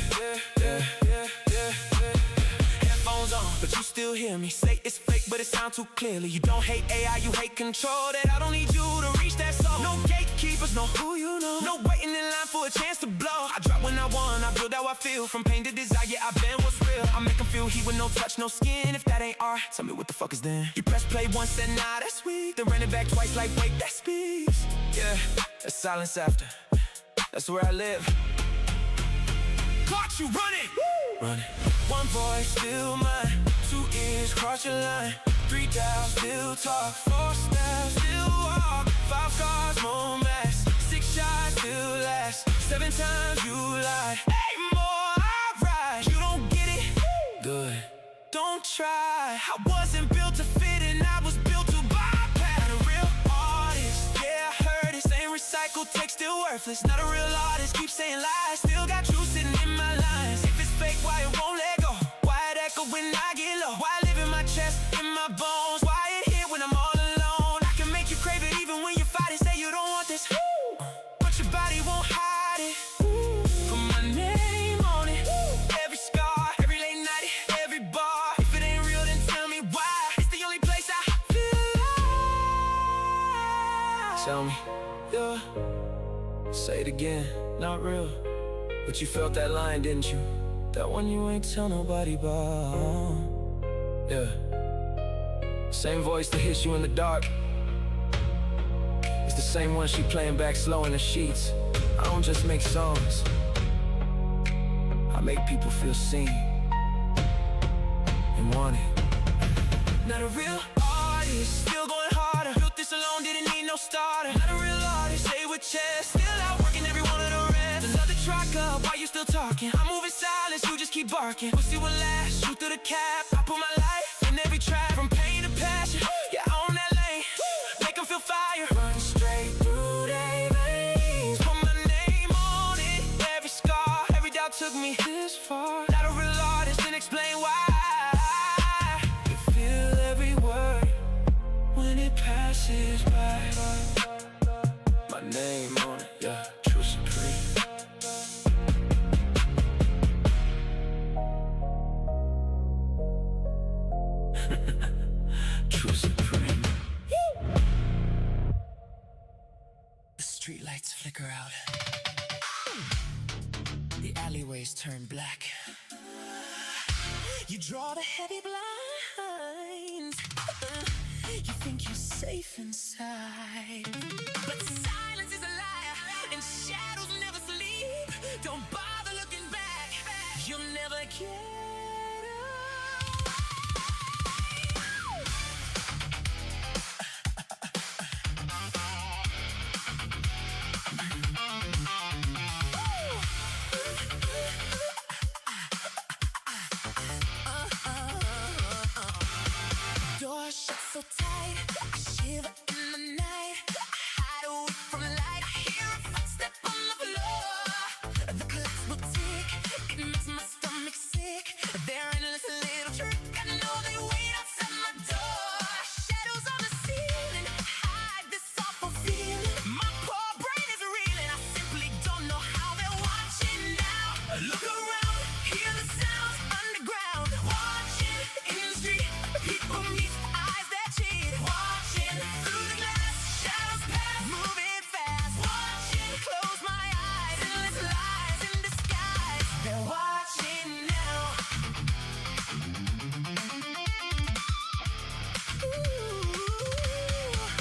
S3: Headphones on, but you still hear me. Say it's fake, but it sounds too clearly. You don't hate AI, you hate control. That I don't need you to reach that soul. No gatekeepers, know who you know. No waiting in line for a chance to blow. I drop when I want, I build how I feel. From pain to desire, I bend what's real. I make them feel heat with no touch, no skin. If that ain't art, tell me what the fuck is then. You press play once and nah, that's weak. Then ran it back twice like wait, that speaks. Yeah, that's silence after. That's where I live. Caught you running. Running. 1 voice, still mine. 2 ears, cross your line. 3 down, still talk. 4 steps, still walk. 5 cars, more max. 6 shots, still last. 7 times you lied. 8 more, I ride. You don't get it? Good. Don't try. I wasn't built to fit and I was built to bypass. A real artist. take, still worthless. Not a real artist, keep saying lies. Still got truth sitting in my lines. If it's fake, why it won't let go? Why it echo when I get low? Why live in my chest, in my bones? Why it hit when I'm all alone? I can make you crave it even when you fight it. Say you don't want this, but your body won't hide it. Put my name on it. Every scar, every late night, every bar. If it ain't real, then tell me why. It's the only place I feel alive. Tell me, yeah. Say it again, not real. But you felt that line, didn't you? That one you ain't tell nobody about. Yeah. Same voice that hits you in the dark. It's the same one she playing back slow in the sheets. I don't just make songs, I make people feel seen and wanted. Not a real artist, still going harder. Built this alone, didn't need no starter. Not a real artist, say with chest. Still out working every one of the rest. Another track up, why you still talking? I'm moving silence, you just keep barking. We'll see what lasts, shoot through the cap. I put my life in every track. From pain to passion, yeah, I own that lane. Make them feel fire. Run straight through their veins. Put my name on it. Every scar, every doubt took me this far. Not a real artist, then explain why. You feel every word when it passes by. My name on it, yeah, true supreme. True supreme. The streetlights flicker out. The alleyways turn black. You draw the heavy blinds. You think you're safe inside, but silence is a liar, and shadows never sleep. Don't bother looking back, you'll never get door shut so tight, I shiver in the night. I hide away from light. I hear a footstep on the floor. The clocks will tick, it makes my stomach sick. They're endless little trick, I know they wait outside my door. Shadows on the ceiling hide this awful feeling. My poor brain is reeling, I simply don't know how they're watching now. Look around, hear the sounds underground. Watching in the street, people meet eyes that cheat. Watching through the glass, shadows pass, moving fast. Watching, close my eyes, endless lies in disguise. They're watching now.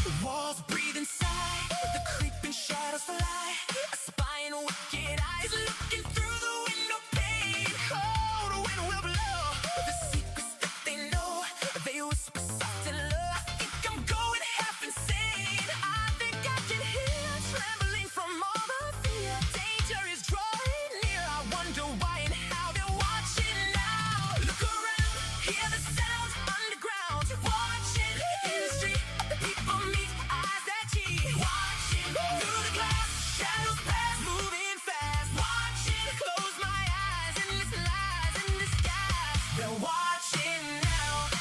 S3: The walls breathe inside, the creeping shadows fly. A spying wicked eyes looking through the window pane. Cold wind will blow the secrets that they know. They whisper soft and low. I think I'm going half insane. I think I can hear trembling from all the fear. Danger is drawing near. I wonder why and how they're watching now. Look around, hear the sounds underground. Watching in the street, the people meet eyes that cheat. Watching through the glass, shadows pass, moving fast. Watching, close my eyes, endless lies in disguise. They're watching now.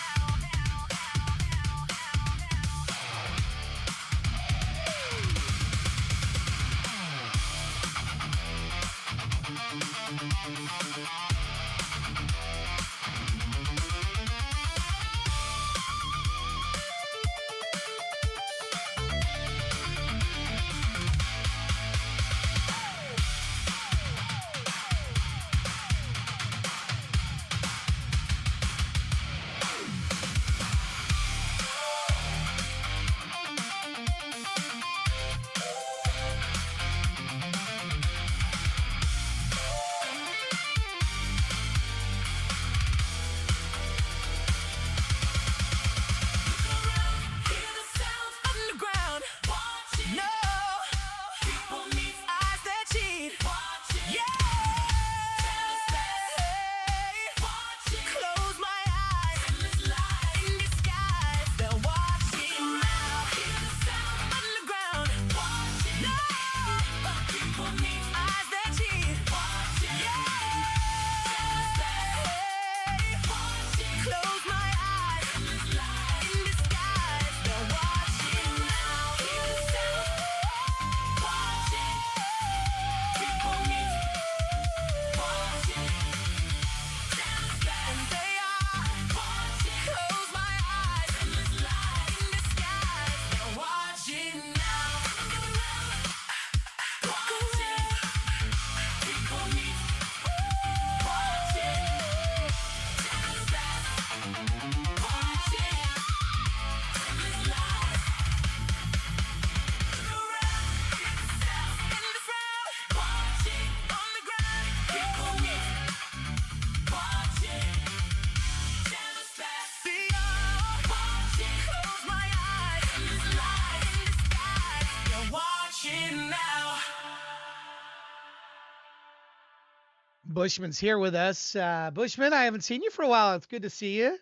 S2: Bushman's here with us. Bushman, I haven't seen you for a while. It's good to see you.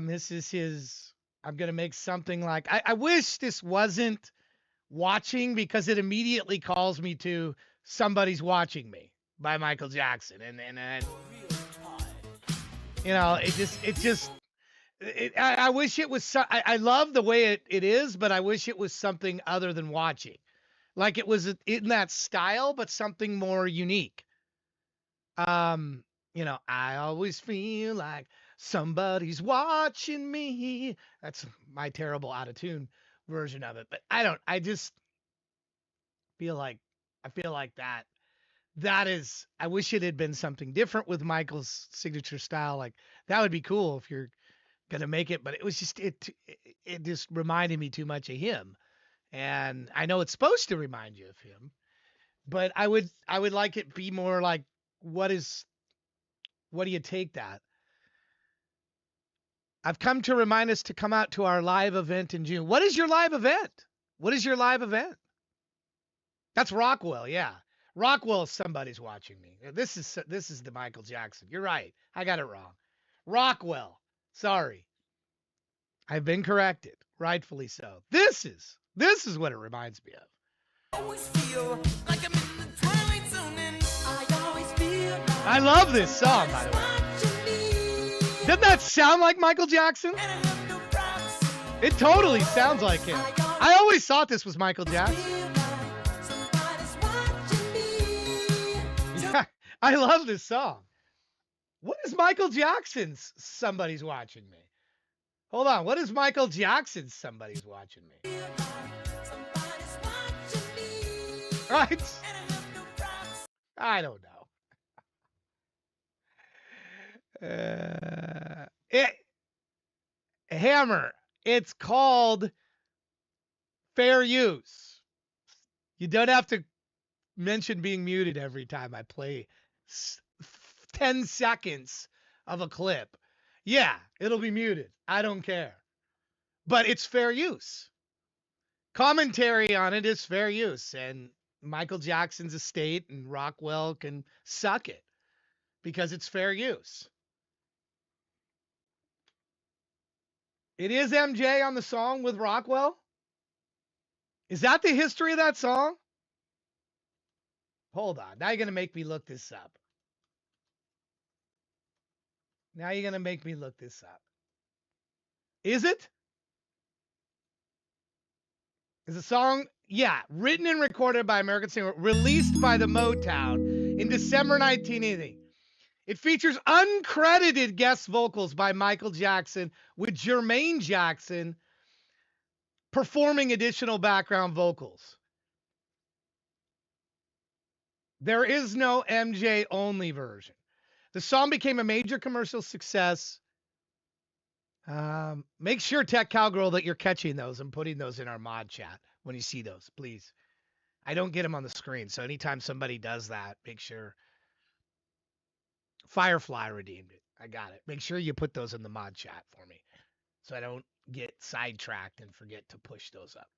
S2: This is his. I'm gonna make something like. I wish this wasn't watching because it immediately calls me to "Somebody's Watching Me" by Michael Jackson, and you know, I wish it was. I love the way it is, but I wish it was something other than watching, like it was in that style, but something more unique. You know, I always feel like somebody's watching me. That's my terrible out of tune version of it, but I just feel like that is, I wish it had been something different with Michael's signature style. Like that would be cool if you're gonna make it, but it was just it just reminded me too much of him. And I know it's supposed to remind you of him, but I would like it be more like what do you take that? I've come to remind us to come out to our live event in June. What is your live event? What is your live event? That's Rockwell, yeah. Rockwell, somebody's watching me. This is the Michael Jackson. You're right. I got it wrong. Rockwell. Sorry. I've been corrected. Rightfully so. This is what it reminds me of.
S3: Always feel like I'm in the twilight zone and I always feel like
S2: I love this song, by the way.
S3: watching me.
S2: Doesn't that sound like Michael Jackson?
S3: And I have no privacy.
S2: It totally sounds like him. I always thought this was Michael Jackson.
S3: Feel like somebody's watching me.
S2: Yeah, I love this song. What is Michael Jackson's "Somebody's Watching Me"? Hold on. What is Michael Jackson's "Somebody's Watching Me"?
S3: Somebody's watching me.
S2: Right?
S3: And I have no privacy.
S2: I don't know. Hammer. It's called fair use. You don't have to mention being muted every time I play 10 seconds of a clip. Yeah, it'll be muted. I don't care. But it's fair use. Commentary on it is fair use. And Michael Jackson's estate and Rockwell can suck it because it's fair use. It is MJ on the song with Rockwell? Is that the history of that song? Hold on. Now you're going to make me look this up. Is it? Is the song? Yeah. Written and recorded by American singer. Released by the Motown in December 1980. It features uncredited guest vocals by Michael Jackson with Jermaine Jackson performing additional background vocals. There is no MJ only version. The song became a major commercial success. Make sure, Tech Cowgirl, that you're catching those and putting those in our mod chat when you see those, please. I don't get them on the screen, so anytime somebody does that, make sure. Firefly redeemed it. I got it. Make sure you put those in the mod chat for me so I don't get sidetracked and forget to push those up.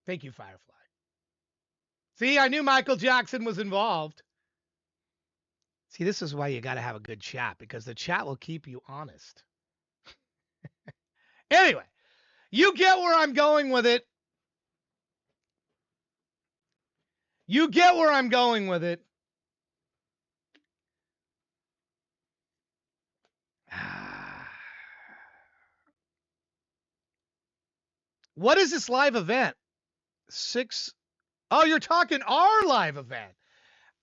S2: Thank you, Firefly. See, I knew Michael Jackson was involved. See, this is why you got to have a good chat, because the chat will keep you honest. Anyway, you get where I'm going with it. What is this live event? Oh, you're talking our live event.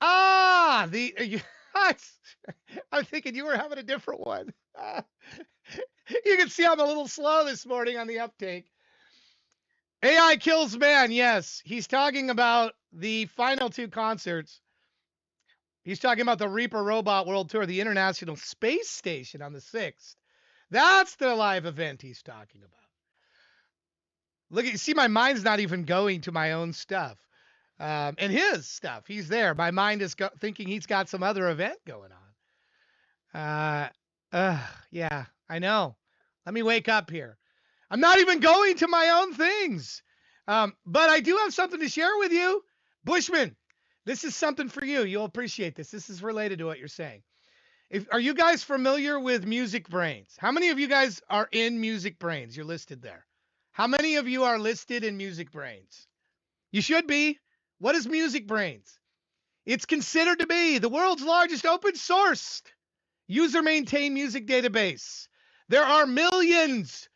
S2: I'm thinking you were having a different one. You can see I'm a little slow this morning on the uptake. AI Kills Man, yes. He's talking about the final two concerts. He's talking about the Reaper Robot World Tour, the International Space Station on the 6th. That's the live event he's talking about. Look, you see, my mind's not even going to my own stuff. And his stuff. He's there. My mind is thinking he's got some other event going on. Yeah, I know. Let me wake up here. I'm not even going to my own things. But I do have something to share with you. Bushman, This is something for you. You'll appreciate this. This is related to what you're saying. Are you guys familiar with Music Brains? How many of you guys are in Music Brains? You're listed there. How many of you are listed in Music Brains? You should be. What is Music Brains? It's considered to be the world's largest open sourced user-maintained music database. There are millions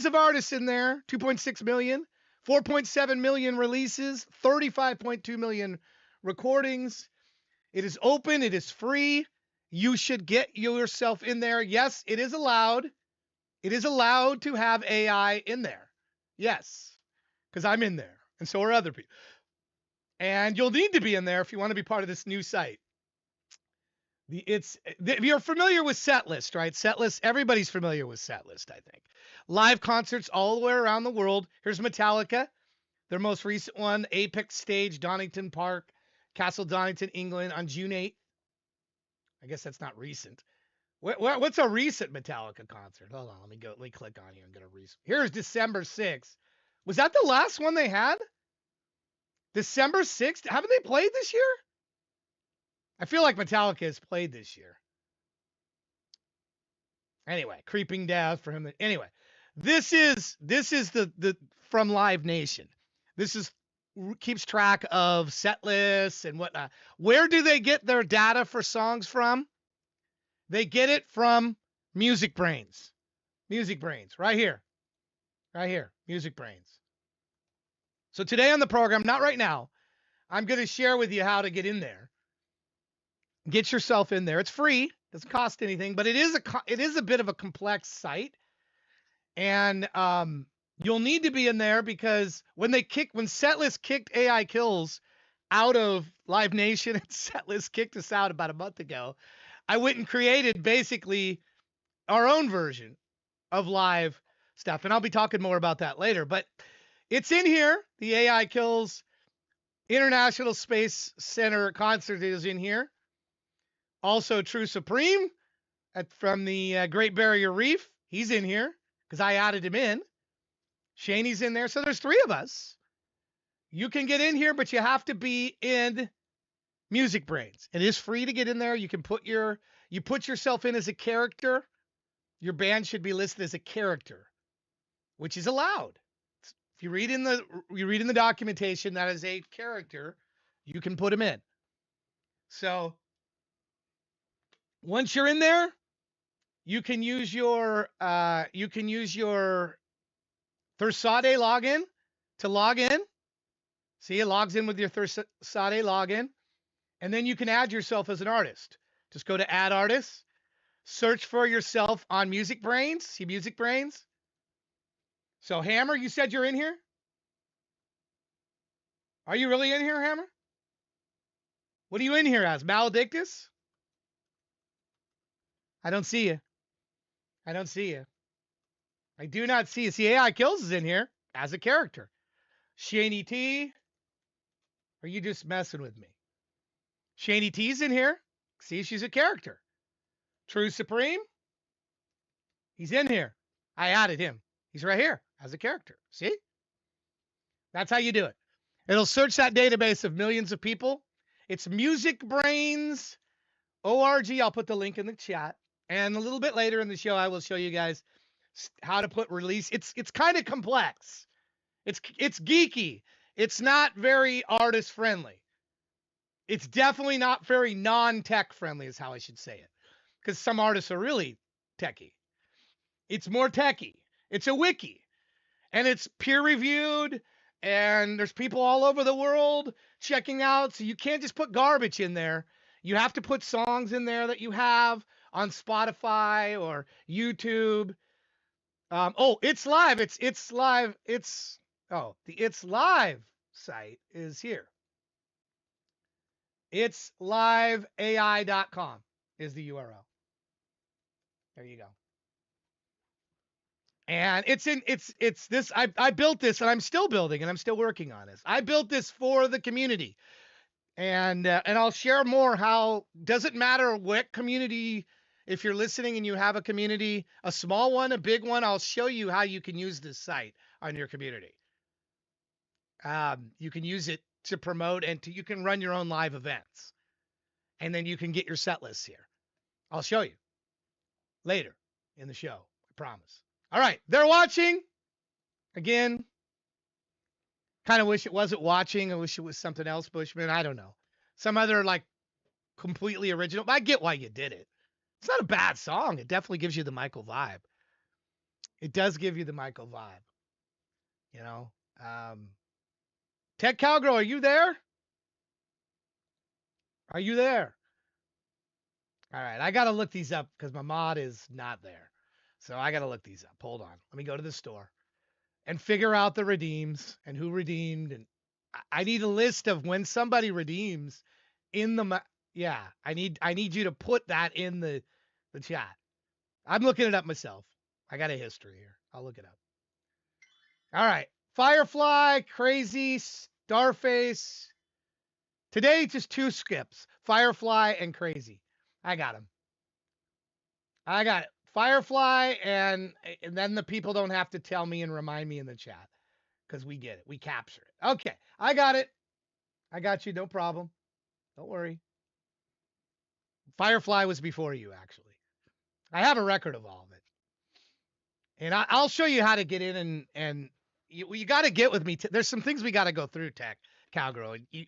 S2: of artists in there, 2.6 million, 4.7 million releases, 35.2 million recordings. It is open. It is free. You should get yourself in there. Yes, it is allowed. It is allowed to have AI in there. Yes, because I'm in there, and so are other people. And you'll need to be in there if you want to be part of this new site. If you're familiar with Setlist, right? Setlist, everybody's familiar with Setlist, I think. Live concerts all the way around the world. Here's Metallica, their most recent one, Apex Stage, Donington Park, Castle Donington, England, on June 8th. I guess that's not recent. What's a recent Metallica concert? Hold on, let me click on here and get a recent. Here's December 6th. Was that the last one they had? December 6th? Haven't they played this year? I feel like Metallica has played this year. Anyway, Creeping Death for him. Anyway, this is the from Live Nation. This is keeps track of set lists and whatnot. Where do they get their data for songs from? They get it from Music Brains. Music Brains, right here. Right here, Music Brains. So today on the program, not right now, I'm going to share with you how to get in there. Get yourself in there. It's free. Doesn't cost anything, but it is a bit of a complex site. And you'll need to be in there because when Setlist kicked AI Kills out of Live Nation and Setlist kicked us out about a month ago, I went and created basically our own version of live stuff. And I'll be talking more about that later, but it's in here. The AI Kills International Space Center concert is in here. Also True Supreme from the Great Barrier Reef. He's in here because I added him in. Shaney's in there. So there's three of us. You can get in here, but you have to be in Music Brains. It is free to get in there. You can put yourself in as a character. Your band should be listed as a character, which is allowed. If you read in the documentation, that is a character, you can put them in. So once you're in there, you can use your Thursade login to log in. See, it logs in with your Thursade login, and then you can add yourself as an artist. Just go to Add Artists, search for yourself on Music Brains. See Music Brains. So Hammer, you said you're in here? Are you really in here, Hammer? What are you in here as? Maledictus? I don't see you. I don't see you. I do not see you. See, AI Kills is in here as a character. Shaney T. Are you just messing with me? Shaney T's in here. See, she's a character. True Supreme. He's in here. I added him. He's right here as a character. See? That's how you do it. It'll search that database of millions of people. It's musicbrains.org. I'll put the link in the chat. And a little bit later in the show, I will show you guys how to put release. It's kind of complex. It's geeky. It's not very artist friendly. It's definitely not very non-tech friendly is how I should say it. Because some artists are really techie. It's more techie. It's a wiki. And it's peer reviewed. And there's people all over the world checking out. So you can't just put garbage in there. You have to put songs in there that you have on Spotify or YouTube. It's live. It's live. The It's Live site is here. It's liveai.com is the URL. There you go. And it's this. I built this, and I'm still building, and I'm still working on this. I built this for the community, and I'll share more. How doesn't matter what community. If you're listening and you have a community, a small one, a big one, I'll show you how you can use this site on your community. You can use it to promote and you can run your own live events. And then you can get your set lists here. I'll show you later in the show. I promise. All right. They're watching. Again, kind of wish it wasn't watching. I wish it was something else, Bushman. I don't know. Some other like completely original. But I get why you did it. It's not a bad song. It definitely gives you the Michael vibe. It does give you the Michael vibe. You know. Tech Cowgirl, are you there? Are you there? All right. I got to look these up because my mod is not there. So I got to look these up. Hold on. Let me go to the store and figure out the redeems and who redeemed. And I need a list of when somebody redeems in the, yeah, I need you to put that in the chat. I'm looking it up myself. I got a history here. I'll look it up. All right. Firefly, Crazy, Starface. Today, just 2 skips. Firefly and Crazy. I got them. I got it. Firefly, and then the people don't have to tell me and remind me in the chat because we get it. We capture it. Okay, I got it. I got you. No problem. Don't worry. Firefly was before you, actually. I have a record of all of it. And I'll show you how to get in and you got to get with me. There's some things we got to go through, Tech Cowgirl. You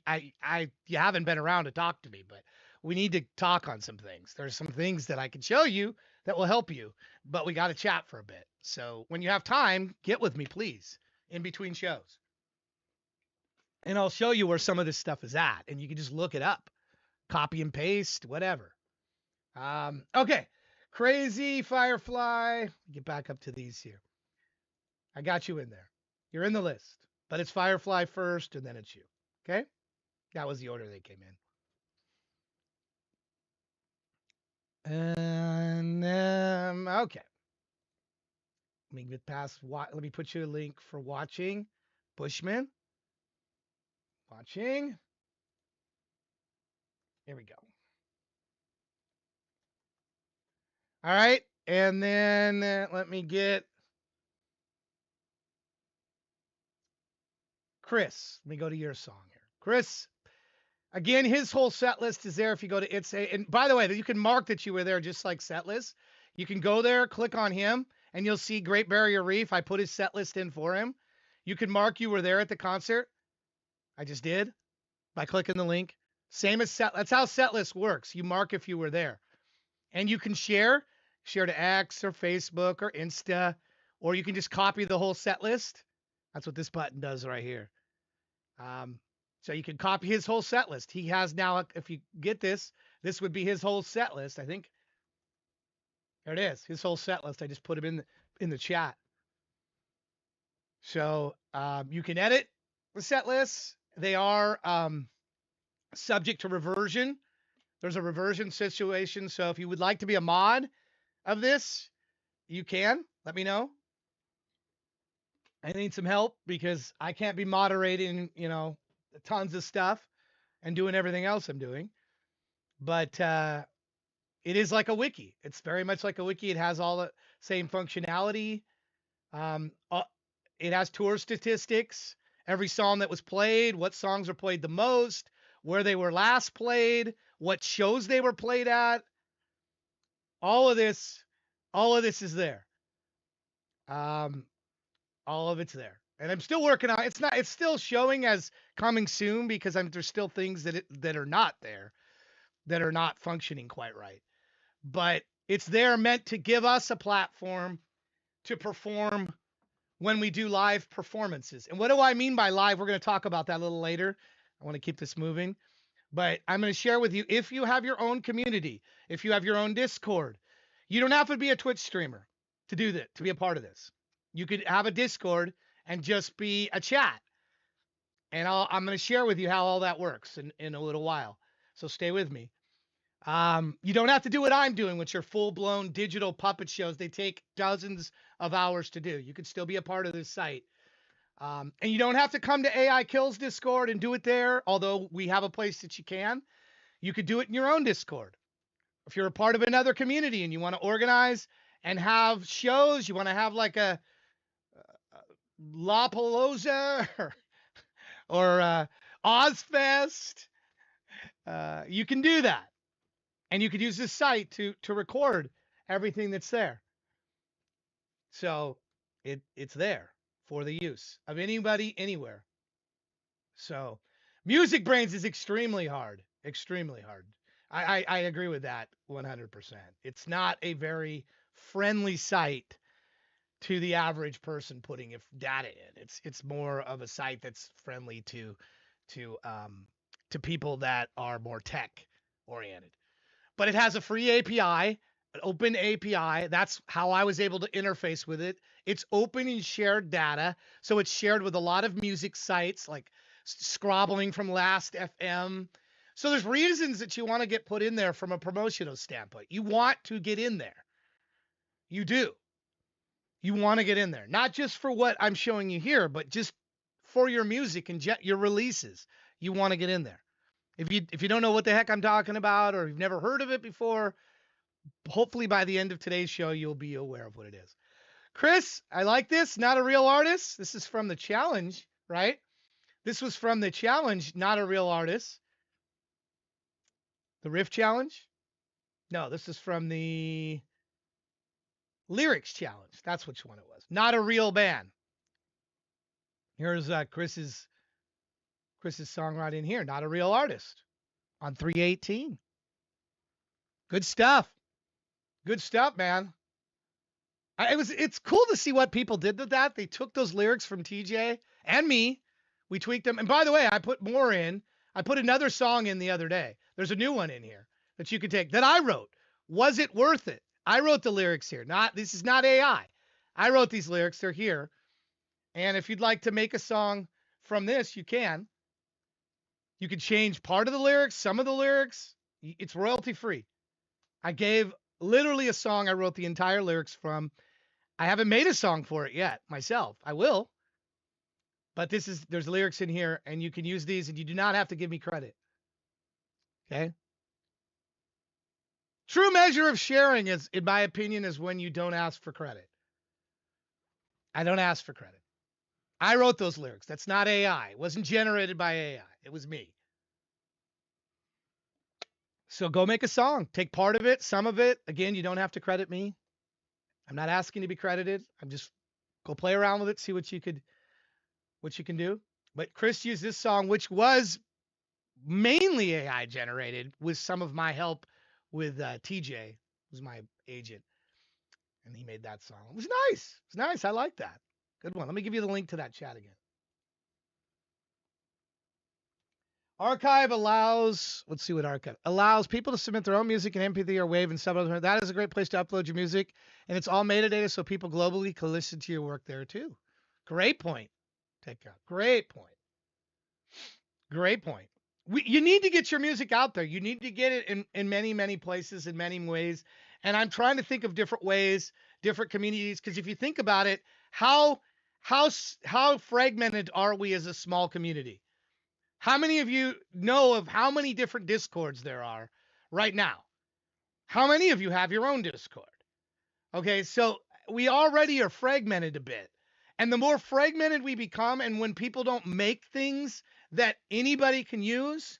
S2: haven't been around to talk to me, but we need to talk on some things. There's some things that I can show you that will help you, but we got to chat for a bit. So when you have time, get with me, please, in between shows. And I'll show you where some of this stuff is at, and you can just look it up, copy and paste, whatever. Okay. Crazy, Firefly. Get back up to these here. I got you in there. You're in the list, but it's Firefly first, and then it's you. Okay? That was the order they came in. And okay. Let me get past. Let me put you a link for watching. Bushman. Watching. Here we go. All right. And then let me get Chris. Let me go to your song here. Chris, again, his whole set list is there if you go to It's A. And by the way, you can mark that you were there just like set list. You can go there, click on him, and you'll see Great Barrier Reef. I put his set list in for him. You can mark you were there at the concert. I just did by clicking the link. Same as set. That's how set list works. You mark if you were there. And you can share to X or Facebook or Insta, or you can just copy the whole set list. That's what this button does right here. So you can copy his whole set list. He has now, if you get this, this would be his whole set list. I think there it is. His whole set list. I just put him in the chat. So you can edit the set lists. They are subject to reversion. There's a reversion situation. So if you would like to be a mod of this, you can. Let me know. I need some help because I can't be moderating, tons of stuff and doing everything else I'm doing. But it is like a wiki. It's very much like a wiki. It has all the same functionality. It has tour statistics, every song that was played, what songs were played the most, where they were last played, what shows they were played at. All of this is there. All of it's there. And I'm still working on it. It's still showing as coming soon because there's still things that are not there, that are not functioning quite right. But it's there meant to give us a platform to perform when we do live performances. And what do I mean by live? We're going to talk about that a little later. I want to keep this moving. But I'm going to share with you, if you have your own community, if you have your own Discord, you don't have to be a Twitch streamer to do that, to be a part of this. You could have a Discord and just be a chat. And I'm going to share with you how all that works in a little while. So stay with me. You don't have to do what I'm doing, which are full-blown digital puppet shows. They take dozens of hours to do. You could still be a part of this site. And you don't have to come to AI Kills Discord and do it there, although we have a place that you can. You could do it in your own Discord. If you're a part of another community and you want to organize and have shows, you want to have like a La Palooza or Ozfest. You can do that. And you could use this site to record everything that's there. So it's there for the use of anybody anywhere. So Music Brains is extremely hard. Extremely hard. I agree with that 100%. It's not a very friendly site to the average person putting data in. It's more of a site that's friendly to people that are more tech oriented. But it has a free API, an open API. That's how I was able to interface with it. It's open and shared data, so it's shared with a lot of music sites like Scrobbling from Last FM. So there's reasons that you want to get put in there from a promotional standpoint. You want to get in there. You do. You want to get in there, not just for what I'm showing you here, but just for your music and your releases. You want to get in there. If you don't know what the heck I'm talking about, or you've never heard of it before, hopefully by the end of today's show, you'll be aware of what it is. Chris, I like this. Not a real artist. This is from the challenge, right? This was from the challenge, not a real artist. The riff challenge? No, this is from the lyrics challenge. That's which one it was. Not a real band. Here's Chris's song right in here. Not a real artist on 318. Good stuff. Good stuff, man. It's cool to see what people did with that. They took those lyrics from TJ and me. We tweaked them. And by the way, I put more in. I put another song in the other day. There's a new one in here that you can take that I wrote. Was it worth it? I wrote the lyrics here. This is not AI. I wrote these lyrics. They're here. And if you'd like to make a song from this, you can. You can change part of the lyrics, some of the lyrics. It's royalty free. I gave literally a song I wrote the entire lyrics from. I haven't made a song for it yet myself. I will. But there's lyrics in here, and you can use these, and you do not have to give me credit. Okay? True measure of sharing is, in my opinion, is when you don't ask for credit. I don't ask for credit. I wrote those lyrics. That's not AI. It wasn't generated by AI. It was me. So go make a song. Take part of it, some of it. Again, you don't have to credit me. I'm not asking to be credited. I'm just go play around with it, see what you can do. But Chris used this song, which was mainly AI generated, with some of my help with TJ, who's my agent. And he made that song. It was nice. It's nice. I like that. Good one. Let me give you the link to that chat again. Archive allows people to submit their own music in MP3 or WAV and stuff. That is a great place to upload your music, and it's all metadata, so people globally can listen to your work there too. Great point. Great point. Great point. You need to get your music out there. You need to get it in many, many places, in many ways. And I'm trying to think of different ways, different communities, because if you think about it, how fragmented are we as a small community? How many of you know of how many different Discords there are right now? How many of you have your own Discord? Okay, so we already are fragmented a bit. And the more fragmented we become, and when people don't make things that anybody can use,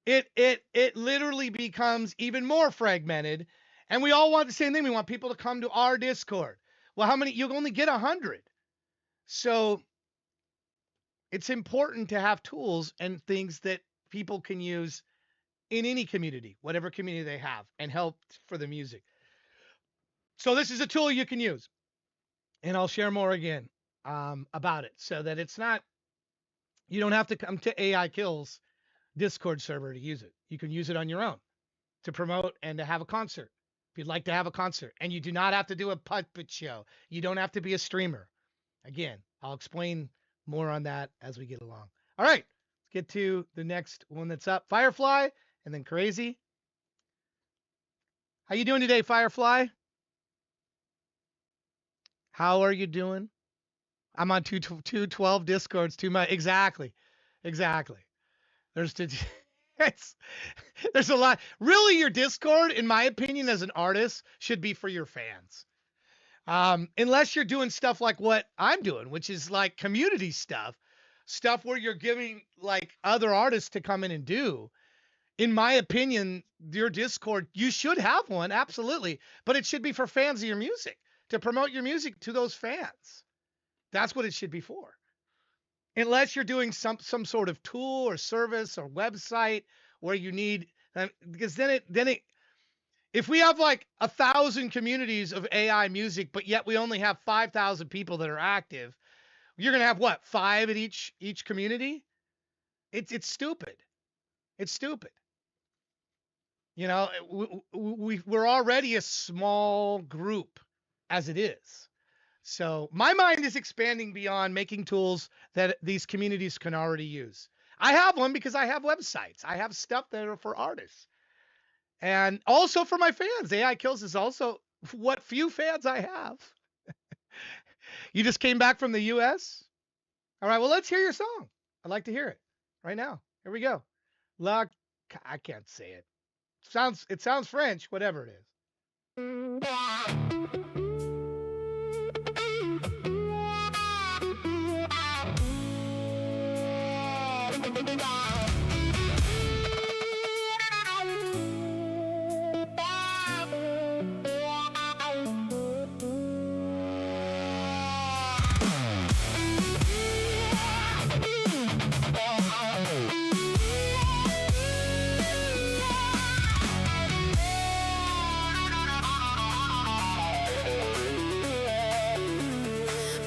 S2: it literally becomes even more fragmented. And we all want the same thing. We want people to come to our Discord. Well, how many? You only get 100. So it's important to have tools and things that people can use in any community, whatever community they have, and help for the music. So this is a tool you can use. And I'll share more again about it, so that it's not, you don't have to come to AI Kills Discord server to use it. You can use it on your own to promote and to have a concert. If you'd like to have a concert, and you do not have to do a puppet show. You don't have to be a streamer. Again, I'll explain more on that as we get along. All right, let's get to the next one that's up. Firefly, and then Crazy. How you doing today, Firefly? How are you doing? I'm on 212 Discords. Exactly. There's a lot. Really, your Discord, in my opinion, as an artist, should be for your fans. Unless you're doing stuff like what I'm doing, which is like community stuff. stuff where you're giving like other artists to come in and do. In my opinion, your Discord, you should have one, absolutely, but it should be for fans of your music, to promote your music to those fans. That's what it should be for. Unless you're doing some sort of tool or service or website where you need, because then it if we have like 1,000 communities of AI music, but yet we only have 5,000 people that are active, you're gonna have what, 5 at each community? It's stupid. It's stupid. You know, we're already a small group as it is. So my mind is expanding beyond making tools that these communities can already use. I have one because I have websites. I have stuff that are for artists. And also for my fans. AI Kills is also what few fans I have. You just came back from the US? All right, well, let's hear your song. I'd like to hear it right now. Here we go. I can't say it. It sounds French, whatever it is.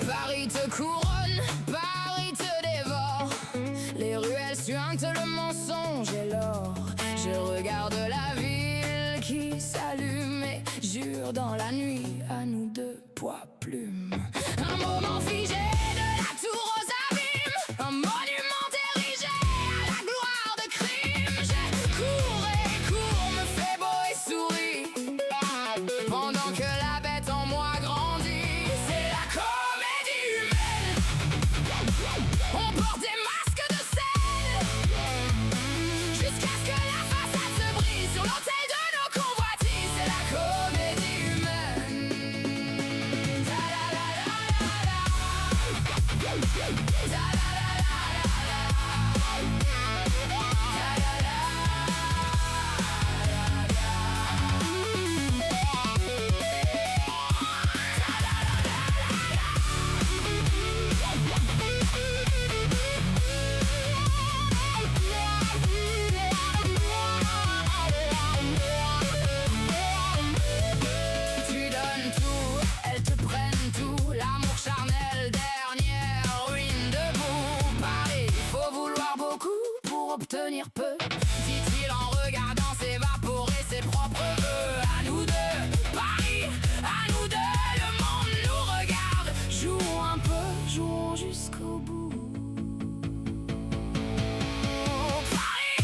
S1: Paris te couronne, Paris te dévore. Les ruelles suintent le mensonge et l'or. Je regarde la ville qui s'allume et jure dans la nuit à nous deux, poids plumes. Un moment figé de la tour aux abîmes, un monument érigé à la gloire de crime. Je cours et cours, me fais beau et souris, pendant que la bête en moi grandit. C'est la comédie humaine. On porte des masques de sel jusqu'à ce que la façade se brise sur l'autel de nos convoitises. C'est la comédie humaine. Ta-la-la-la-la-la. Tu donnes tout, elles te prennent tout. L'amour charnel, dernière ruine debout. Paris, faut vouloir beaucoup pour obtenir peu, dit-il en regardant s'évaporer ses propres vœux. À nous deux, Paris, à nous deux, le monde nous regarde. Jouons un peu, jouons jusqu'au bout. Paris.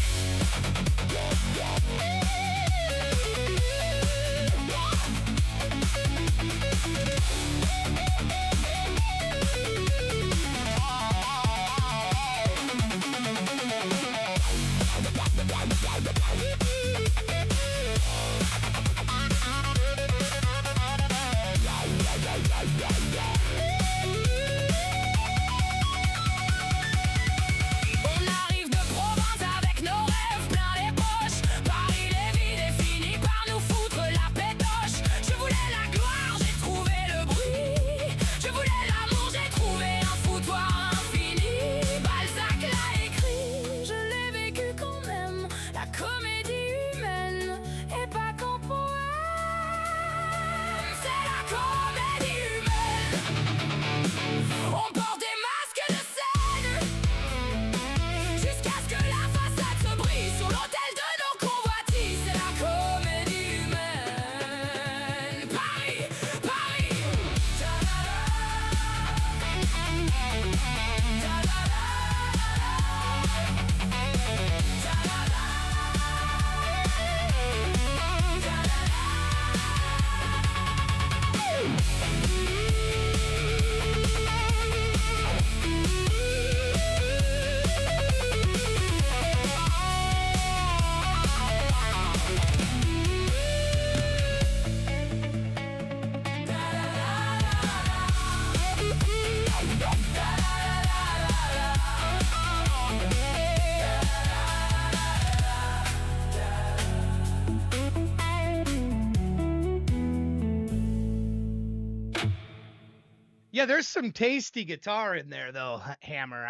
S2: Yeah, there's some tasty guitar in there though, Hammer.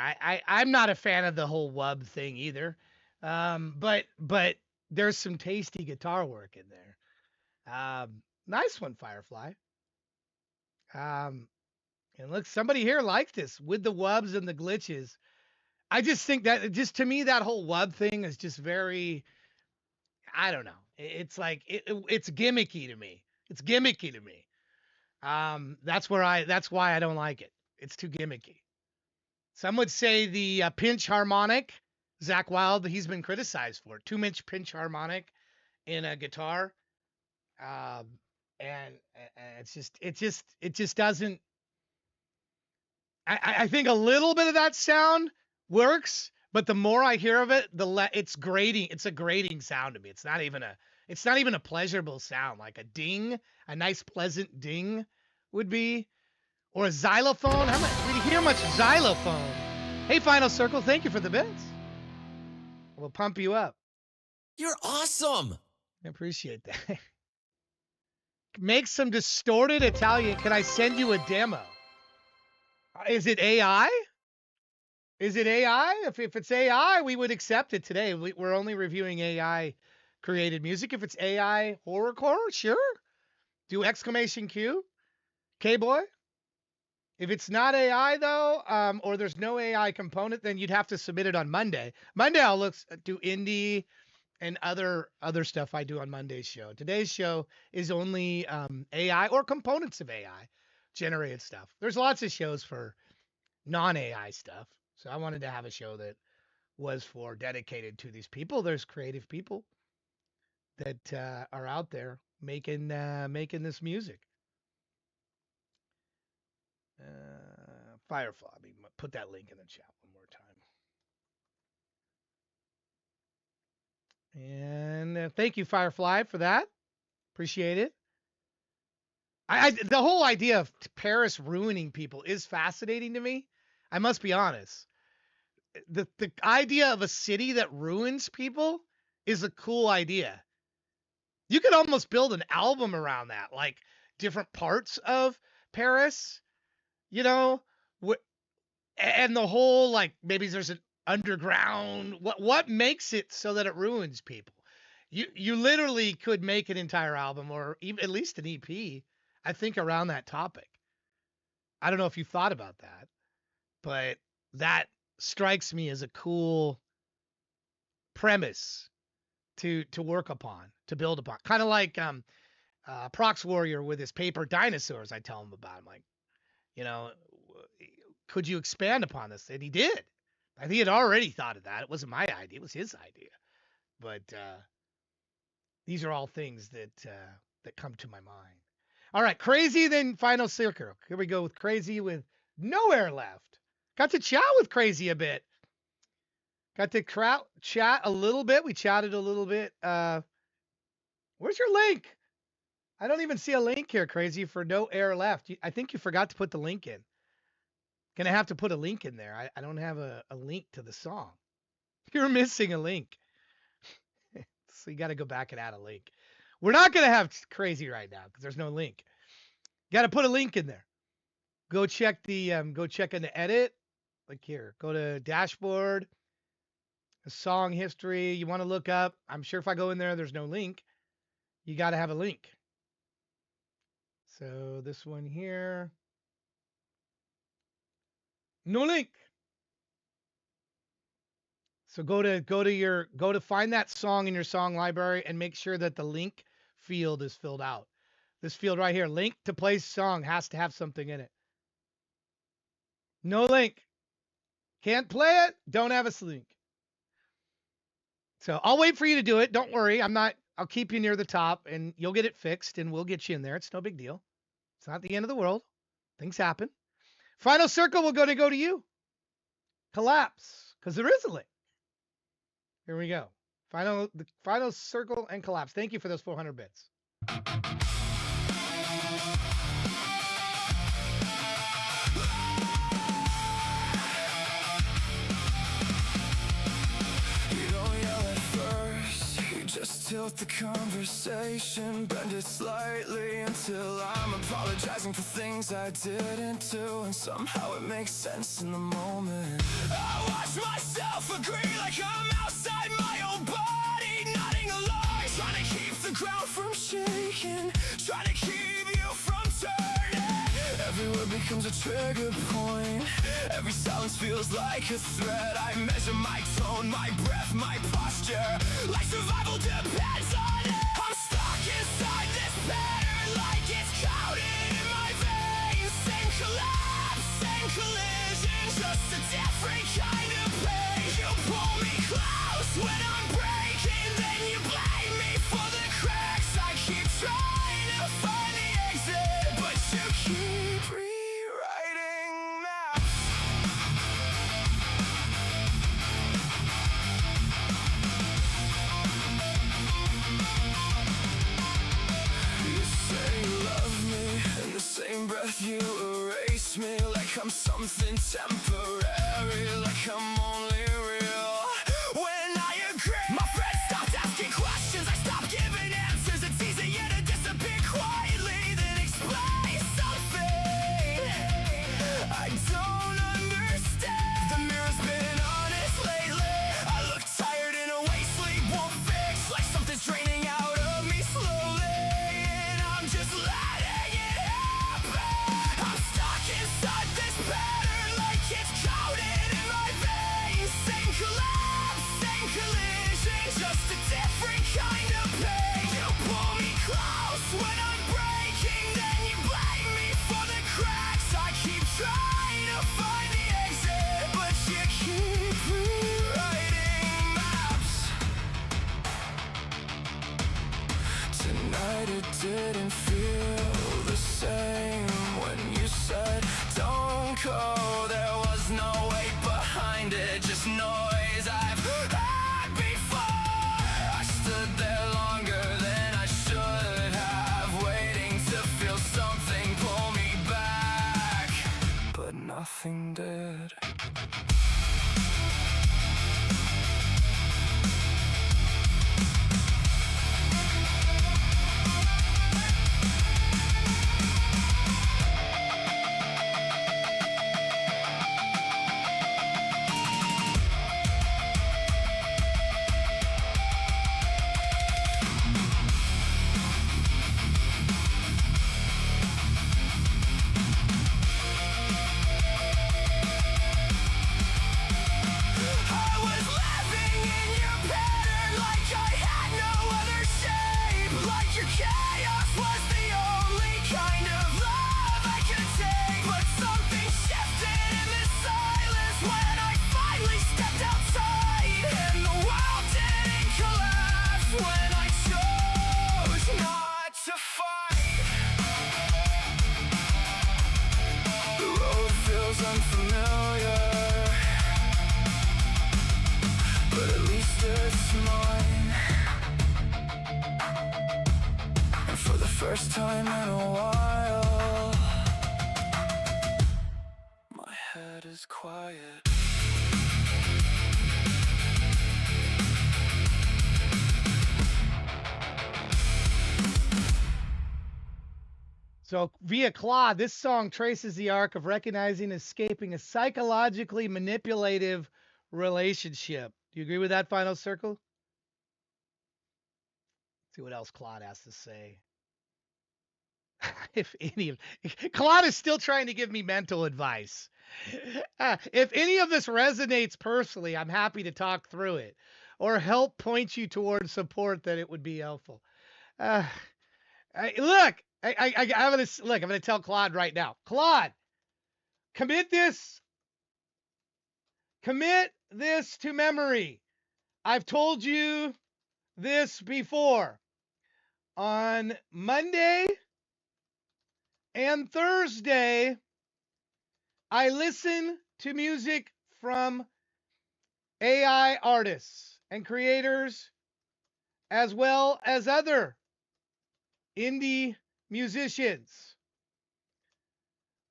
S2: I'm not a fan of the whole wub thing either. But there's some tasty guitar work in there. Nice one, Firefly. And look, somebody here liked this with the wubs and the glitches. I just think that just to me that whole wub thing is just very, I don't know. It's like it's gimmicky to me. It's gimmicky to me. That's why I don't like it. It's too gimmicky. Some would say the pinch harmonic, Zakk Wylde, he's been criticized for it. 2-inch pinch harmonic in a guitar. And it just doesn't. I think a little bit of that sound works, but the more I hear of it, it's grating. It's a grating sound to me. It's not even a pleasurable sound, like a ding, a nice pleasant ding would be, or a xylophone. Did you hear much xylophone? Hey, Final Circle, thank you for the bits. We'll pump you up.
S5: You're awesome.
S2: I appreciate that. Make some distorted Italian. Can I send you a demo? Is it AI? Is it AI? If it's AI, we would accept it today. We're only reviewing AI created music. If it's AI horrorcore, sure. Do exclamation Q. K-boy. If it's not AI though, or there's no AI component, then you'd have to submit it on Monday. Monday I'll do indie and other stuff I do on Monday's show. Today's show is only AI or components of AI generated stuff. There's lots of shows for non-AI stuff. So I wanted to have a show that was for dedicated to these people. There's creative people that are out there making this music. Firefly. I mean, put that link in the chat one more time. And thank you, Firefly, for that. Appreciate it. The whole idea of Paris ruining people is fascinating to me. I must be honest. The idea of a city that ruins people is a cool idea. You could almost build an album around that, like different parts of Paris, you know, and the whole, like, maybe there's an underground, what makes it so that it ruins people? You literally could make an entire album, or even at least an EP, I think, around that topic. I don't know if you thought about that, but that strikes me as a cool premise to work upon, to build upon. Kind of like Prox Warrior with his paper dinosaurs I tell him about. I'm like, you know, could you expand upon this? And he did. I think he had already thought of that. It wasn't my idea. It was his idea. But these are all things that come to my mind. All right, Crazy, then Final Circle. Here we go with Crazy with nowhere left. Got to chat with Crazy a bit. Got to chat a little bit. We chatted a little bit. Where's your link? I don't even see a link here, Crazy, for No Air Left. I think you forgot to put the link in. Gonna have to put a link in there. I don't have a link to the song. You're missing a link. So you got to go back and add a link. We're not going to have Crazy right now because there's no link. Got to put a link in there. Go check the in the edit. Like here, go to dashboard, song history. You want to look up. I'm sure if I go in there, there's no link. You got to have a link. So this one here. No link. So go to find that song in your song library and make sure that the link field is filled out. This field right here, link to play song, has to have something in it. No link. Can't play it, don't have a link. So I'll wait for you to do it. Don't worry. I'll keep you near the top and you'll get it fixed and we'll get you in there. It's no big deal. It's not the end of the world. Things happen. Final Circle, we're going to go to you. Collapse, because there is a link. Here we go. The Final Circle and Collapse. Thank you for those 400 bits.
S3: You don't yell at first, you just tilt the conversation, bend it slightly until I'm apologizing for things I didn't do, and somehow it makes sense in the moment. I watch myself agree like I'm outside my own body, nodding along, trying to keep the ground from shaking, trying to keep you from turning. Every word becomes a trigger point, every silence feels like a threat. I measure my tone, my breath, my posture, like survival depends on it. I'm stuck inside this pattern like it's counted in my veins. Same collapse, same collision, just a different kind of pain. You pull me close when I'm breaking, then you blame me for the cracks. I keep trying to find the exit, but you keep rewriting maps. You say you love me, in the same breath you erase me, like I'm something temporary, like I'm only real when I agree. My friends stopped asking questions, I stopped giving answers. It's easier to disappear quietly than explain something I don't understand. The mirror's been honest lately, I look tired in a way sleep won't fix, like something's draining out of me slowly, and I'm just letting it happen. I'm stuck inside this pattern like it's coated in my veins. Same collapse, same collision, just a different kind of pain. You pull me close when I'm breaking, then you blame me for the cracks. I keep trying to find the exit, but you keep rewriting maps. Tonight it didn't feel the same when you said don't go. There was no weight behind it, just noise I've heard before. I stood there longer than I should have, waiting to feel something pull me back, but nothing did. I was living in your pattern like I had no other shape, like your chaos was the only kind of love I could take. But something shifted in the silence when I finally stepped outside, and the world didn't collapse when I chose not to fight. The road feels unfamiliar, but at least it's mine. And for the first time in a while, my head is quiet.
S2: So via Claude, this song traces the arc of recognizing and escaping a psychologically manipulative relationship. Do you agree with that, Final Circle? See what else Claude has to say. If any of Claude is still trying to give me mental advice. If any of this resonates personally, I'm happy to talk through it or help point you towards support that it would be helpful. I'm gonna tell Claude right now. Claude, commit this to memory. I've told you this before. On Monday and Thursday, I listen to music from AI artists and creators, as well as other indie musicians.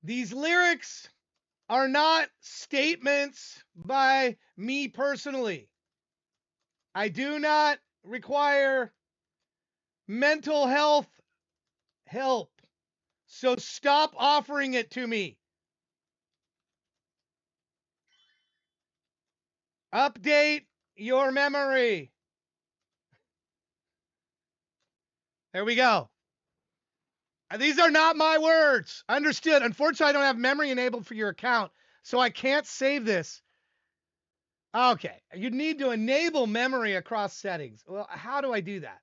S2: These lyrics are not statements by me personally. I do not require mental health help. So stop offering it to me. Update your memory. There we go. These are not my words. Understood. Unfortunately, I don't have memory enabled for your account, so I can't save this. Okay. You need to enable memory across settings. Well, how do I do that?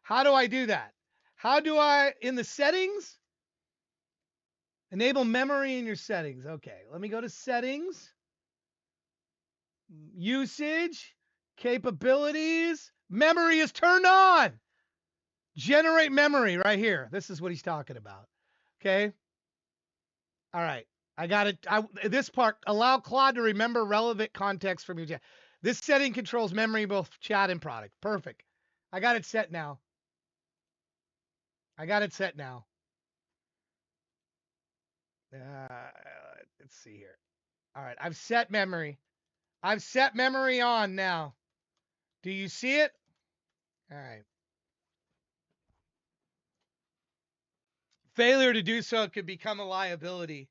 S2: How do I do that? How do I, in the settings? Enable memory in your settings. Okay. Let me go to settings. Usage. Capabilities. Memory is turned on. Generate memory right here. This is what he's talking about. Okay. All right. I got it. This part, allow Claude to remember relevant context from your chat. This setting controls memory, both chat and product. Perfect. I got it set now. Let's see here. All right. I've set memory. I've set memory on now. Do you see it? All right. Failure to do so could become a liability.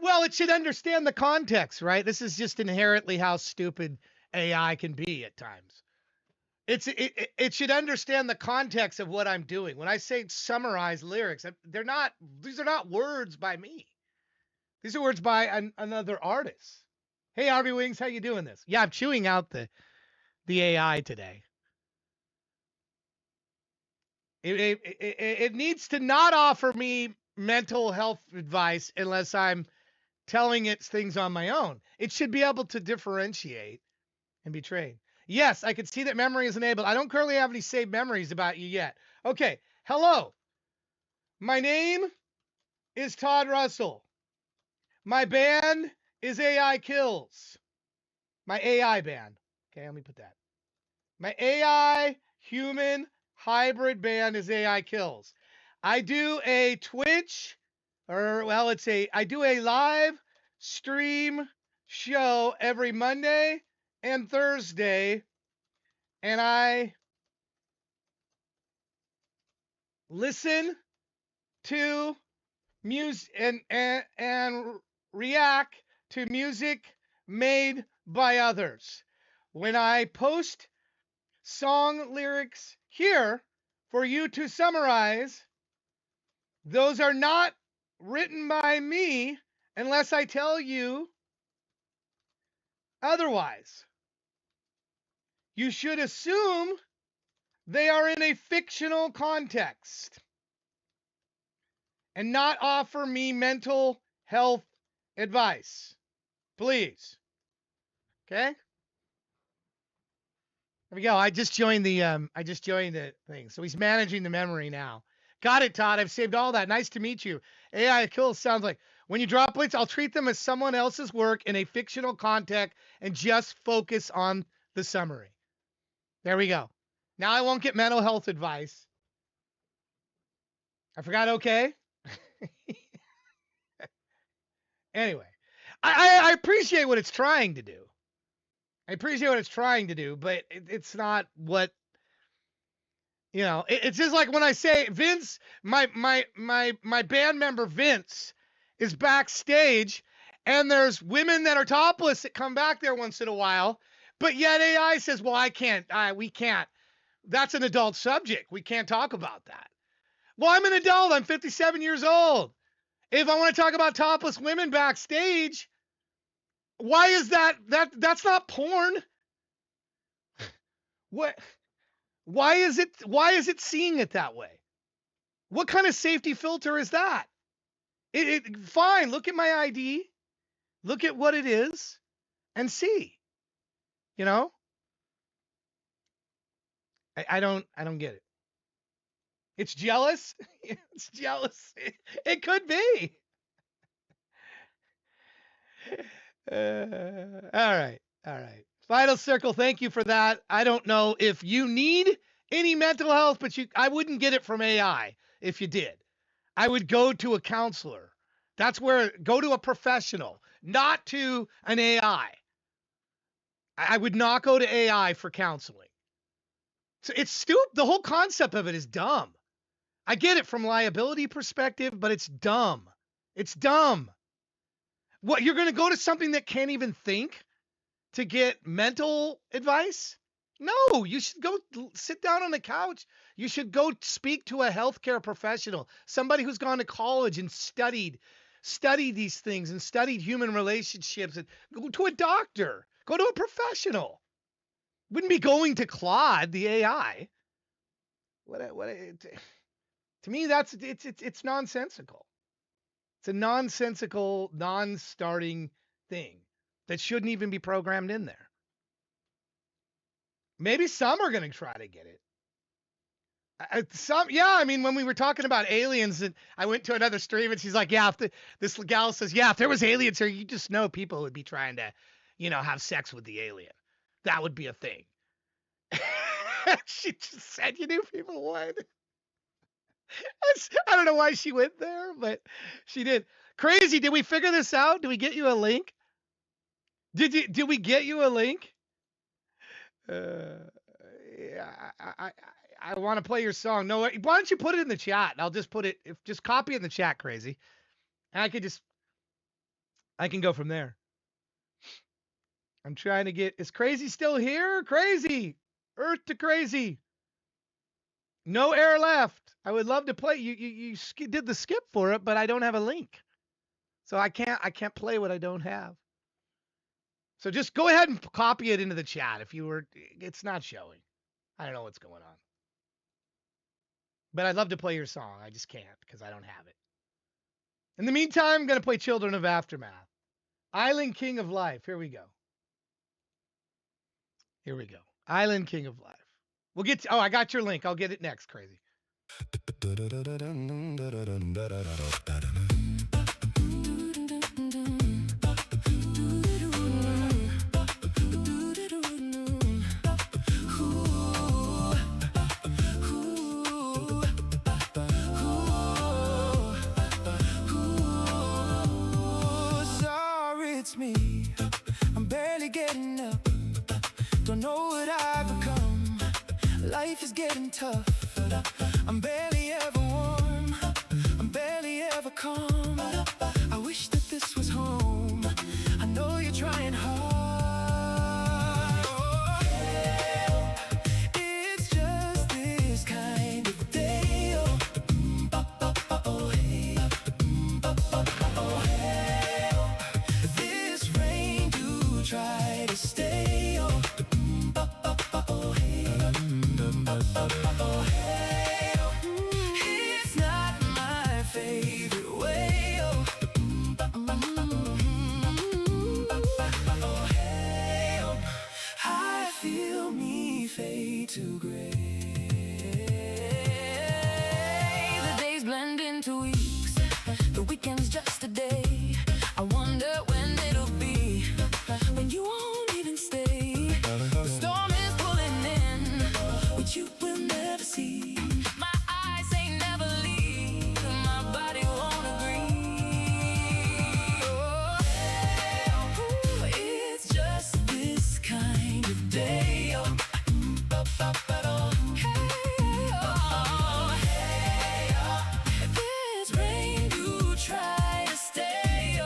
S2: Well, it should understand the context, right? This is just inherently how stupid AI can be at times. It should understand the context of what I'm doing. When I say summarize lyrics, these are not words by me. These are words by another artist. Hey, Harvey Wings, how you doing this? Yeah, I'm chewing out the AI today. It needs to not offer me mental health advice unless I'm telling it things on my own. It should be able to differentiate and be trained. Yes, I can see that memory is enabled. I don't currently have any saved memories about you yet. Okay, hello. My name is Todd Russell. My band is AI Kills. My AI band. Okay, let me put that. My AI human hybrid band is AI Kills. I do a Twitch, I do a live stream show every Monday and Thursday, and I listen to music and react to music made by others. When I post song lyrics here for you to summarize, those are not written by me unless I tell you otherwise. You should assume they are in a fictional context and not offer me mental health advice. Please. Okay? There we go. I just joined the thing. So he's managing the memory now. Got it, Todd. I've saved all that. Nice to meet you. AI Kills sounds like when you drop links, I'll treat them as someone else's work in a fictional context and just focus on the summary. There we go. Now I won't get mental health advice. I forgot okay? Anyway, I appreciate what it's trying to do. But it's not what, it's just like when I say Vince, my band member Vince is backstage and there's women that are topless that come back there once in a while, but yet AI says, well, we can't. That's an adult subject. We can't talk about that. Well, I'm an adult. I'm 57 years old. If I want to talk about topless women backstage, why is that's not porn? What? Why is it seeing it that way? What kind of safety filter is that? Fine. Look at my ID. Look at what it is and see, I don't get it. It's jealous. It's jealous. It could be. All right. Vital Circle, thank you for that. I don't know if you need any mental health, but I wouldn't get it from AI if you did. I would go to a counselor. Go to a professional, not to an AI. I would not go to AI for counseling. So it's stupid. The whole concept of it is dumb. I get it from liability perspective, but it's dumb. It's dumb. What, you're going to go to something that can't even think to get mental advice? No, you should go sit down on the couch. You should go speak to a healthcare professional, somebody who's gone to college and studied these things and studied human relationships, and go to a doctor, go to a professional. Wouldn't be going to Claude, the AI. To me, it's nonsensical. It's a nonsensical, non-starting thing that shouldn't even be programmed in there. Maybe some are going to try to get it. I mean, when we were talking about aliens, and I went to another stream, and she's like, "Yeah, this gal says, yeah, if there was aliens here, you just know people would be trying to, have sex with the alien. That would be a thing." She just said you knew people would. I don't know why she went there, but she did. Crazy. Did we figure this out? Did we get you a link? Did we get you a link? Yeah, I want to play your song. No, why don't you put it in the chat? I'll just put it. Just copy it in the chat, Crazy. And I can go from there. I'm trying to get. Is Crazy still here? Crazy. Earth to Crazy. No air left. I would love to play. You did the skip for it, but I don't have a link, so I can't play what I don't have. So just go ahead and copy it into the chat. It's not showing. I don't know what's going on, but I'd love to play your song. I just can't because I don't have it. In the meantime, I'm gonna play Children of Aftermath. Island King of Life. Here we go. Island King of Life. We'll get to, I got your link. I'll get it next, Crazy.
S3: Sorry, it's me. I'm barely getting up. Don't know what I've become. Life is getting tough. I'm barely ever warm. I'm barely ever calm. I wish that this was home. I know you're trying hard. It's just this kind of day. This rain do try to stay. It's not my favorite way. I feel me fade to gray. The days blend into weeks. The weekend's just a day. I wonder when it'll be, when you won't even stay. The storm is pulling in, which you will never see. My eyes ain't never leave, my body won't agree. Oh, it's just this kind of day. This rain do try to stay.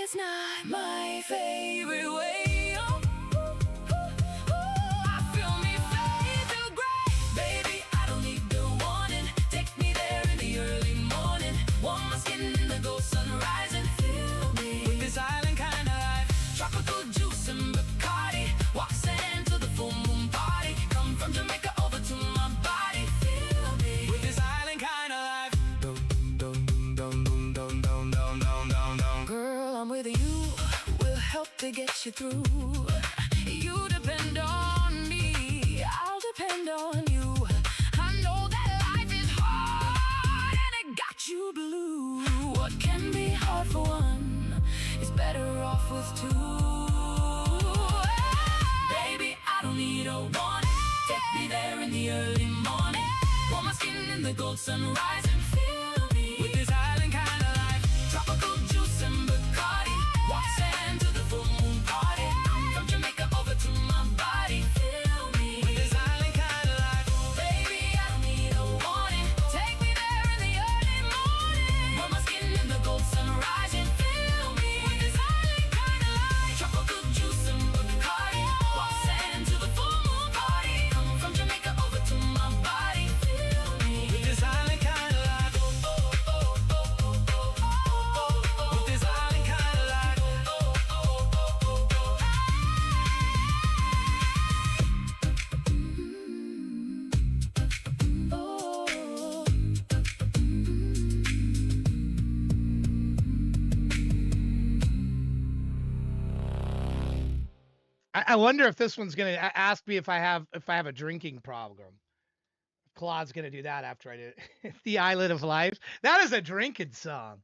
S3: It's not my favorite way. I feel me fade to gray. Baby, I don't need the warning. Take me there in the early morning. Warm my skin in the gold sunrise and feel me with this island kind of life. Tropical juice and Bacardi. Walk sand to the full moon party. Come from Jamaica over to my body. Feel me with this island kind of life. Girl, I'm with you. We'll help to get you through. You depend on me. I'll depend on you. I know that life is hard and it got you blue. What can be hard for one is better off with two. Baby, I don't need a warning. Take me there in the early morning. Warm my skin in the gold sunrise and feel me with this island kind of life. Tropical juice and Bacardi. Walk sand to the full
S2: I wonder if this one's gonna ask me if I have a drinking problem. Claude's gonna do that after I do it. The Island of Life. That is a drinking song.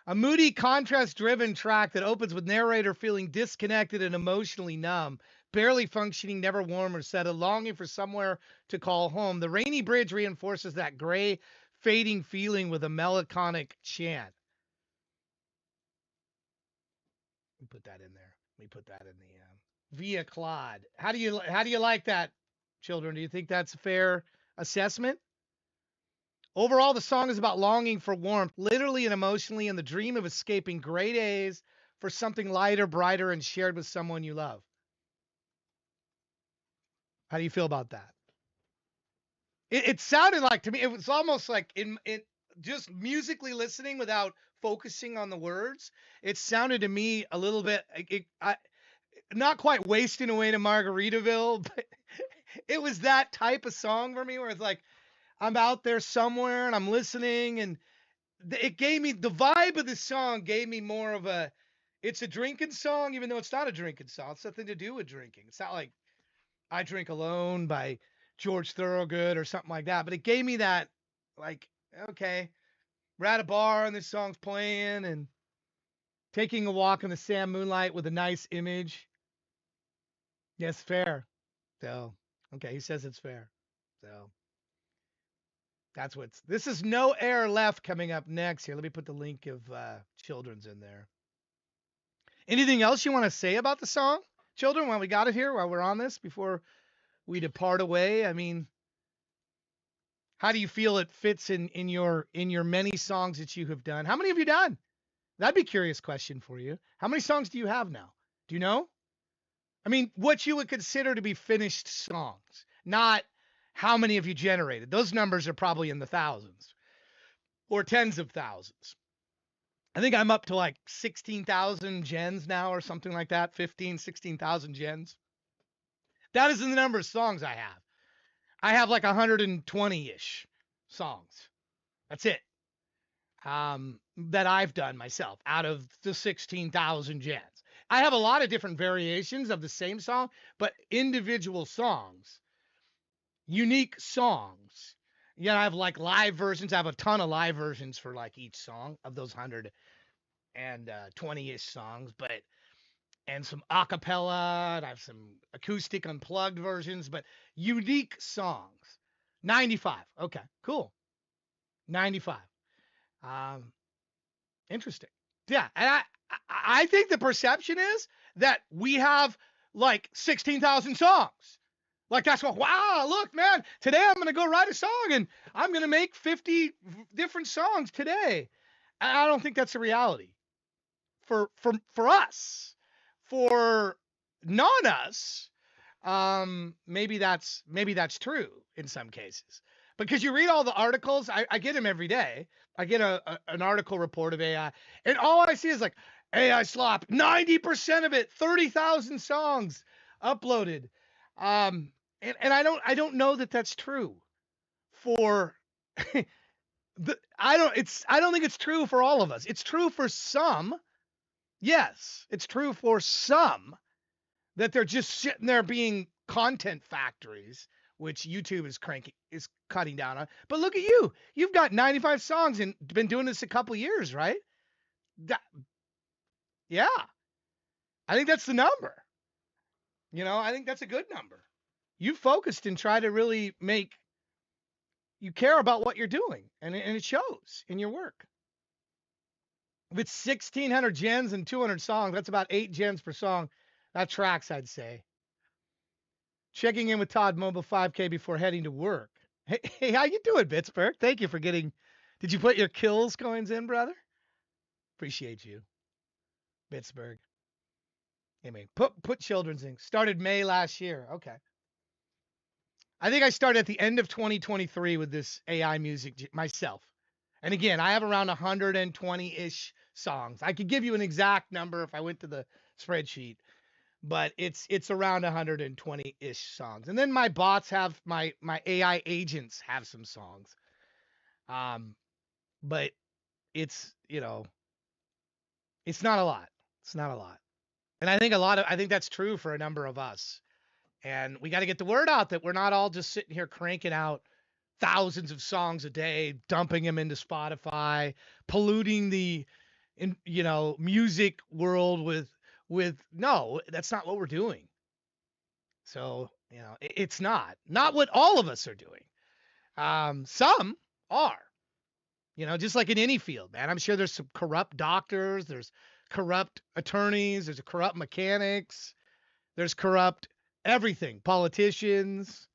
S2: A moody, contrast-driven track that opens with narrator feeling disconnected and emotionally numb, barely functioning, never warm or settled, longing for somewhere to call home. The rainy bridge reinforces that gray, fading feeling with a melancholic chant. Let me put that in there. Let me put that in the via Claude. How do you like that, children? Do you think that's a fair assessment? Overall, the song is about longing for warmth, literally and emotionally, and the dream of escaping gray days for something lighter, brighter, and shared with someone you love. How do you feel about that? It sounded like to me, it was almost like in just musically listening without focusing on the words. It sounded to me a little bit, not quite wasting away to Margaritaville, but it was that type of song for me where it's like, I'm out there somewhere and I'm listening, and it gave me the vibe of the song, gave me more of it's a drinking song, even though it's not a drinking song. It's nothing to do with drinking. It's not like I Drink Alone by George Thorogood or something like that, but it gave me that, like, okay, we're at a bar and this song's playing and taking a walk in the sand moonlight with a nice image. Yes, fair. So, okay, he says it's fair. So. That's this is No Air Left coming up next here. Let me put the link of Children's in there. Anything else you want to say about the song, children, while we got it here, while we're on this, before we depart away? I mean, how do you feel it fits in your many songs that you have done? How many have you done? That'd be a curious question for you. How many songs do you have now? Do you know? I mean, what you would consider to be finished songs, not how many have you generated? Those numbers are probably in the thousands or tens of thousands. I think I'm up to like 16,000 gens now or something like that, 15, 16,000 gens. That isn't the number of songs I have. I have like 120-ish songs. That's it. That I've done myself out of the 16,000 gens. I have a lot of different variations of the same song, but individual songs. Unique songs. Yeah, I have like live versions. I have a ton of live versions for like each song of those 120-ish songs, and some a cappella, and I have some acoustic unplugged versions, but unique songs. 95. Okay, cool. 95. Interesting. Yeah, and I think the perception is that we have like 16,000 songs. Like, that's what, wow, look, man, today I'm going to go write a song and I'm going to make 50 different songs today. I don't think that's a reality for us. For non-us, maybe that's true in some cases. Because you read all the articles, I get them every day. I get an article report of AI, and all I see is like, AI slop, 90% of it, 30,000 songs uploaded. And I don't know that that's true for I don't think it's true for all of us. It's true for some. Yes, it's true for some that they're just sitting there being content factories, which YouTube is cutting down on. But look at you. You've got 95 songs and been doing this a couple years, right? Yeah. I think that's the number. I think that's a good number. You focused and try to really you care about what you're doing, and it shows in your work. If it's 1,600 gens and 200 songs, that's about 8 gens per song. That tracks, I'd say. Checking in with Todd Mobile 5K before heading to work. Hey, how you doing, Pittsburgh? Thank you for getting. Did you put your kills coins in, brother? Appreciate you, Pittsburgh. Hey, man, put children's in. Started May last year. Okay. I think I started at the end of 2023 with this AI music myself. And again, I have around 120-ish songs. I could give you an exact number if I went to the spreadsheet, but it's around 120-ish songs. And then my bots have my AI agents have some songs. But it's not a lot. It's not a lot. And I think that's true for a number of us. And we got to get the word out that we're not all just sitting here cranking out thousands of songs a day, dumping them into Spotify, polluting the music world with no, that's not what we're doing. So, it's not what all of us are doing. Some are, just like in any field, man. I'm sure there's some corrupt doctors, there's corrupt attorneys, there's corrupt mechanics, there's corrupt everything, politicians,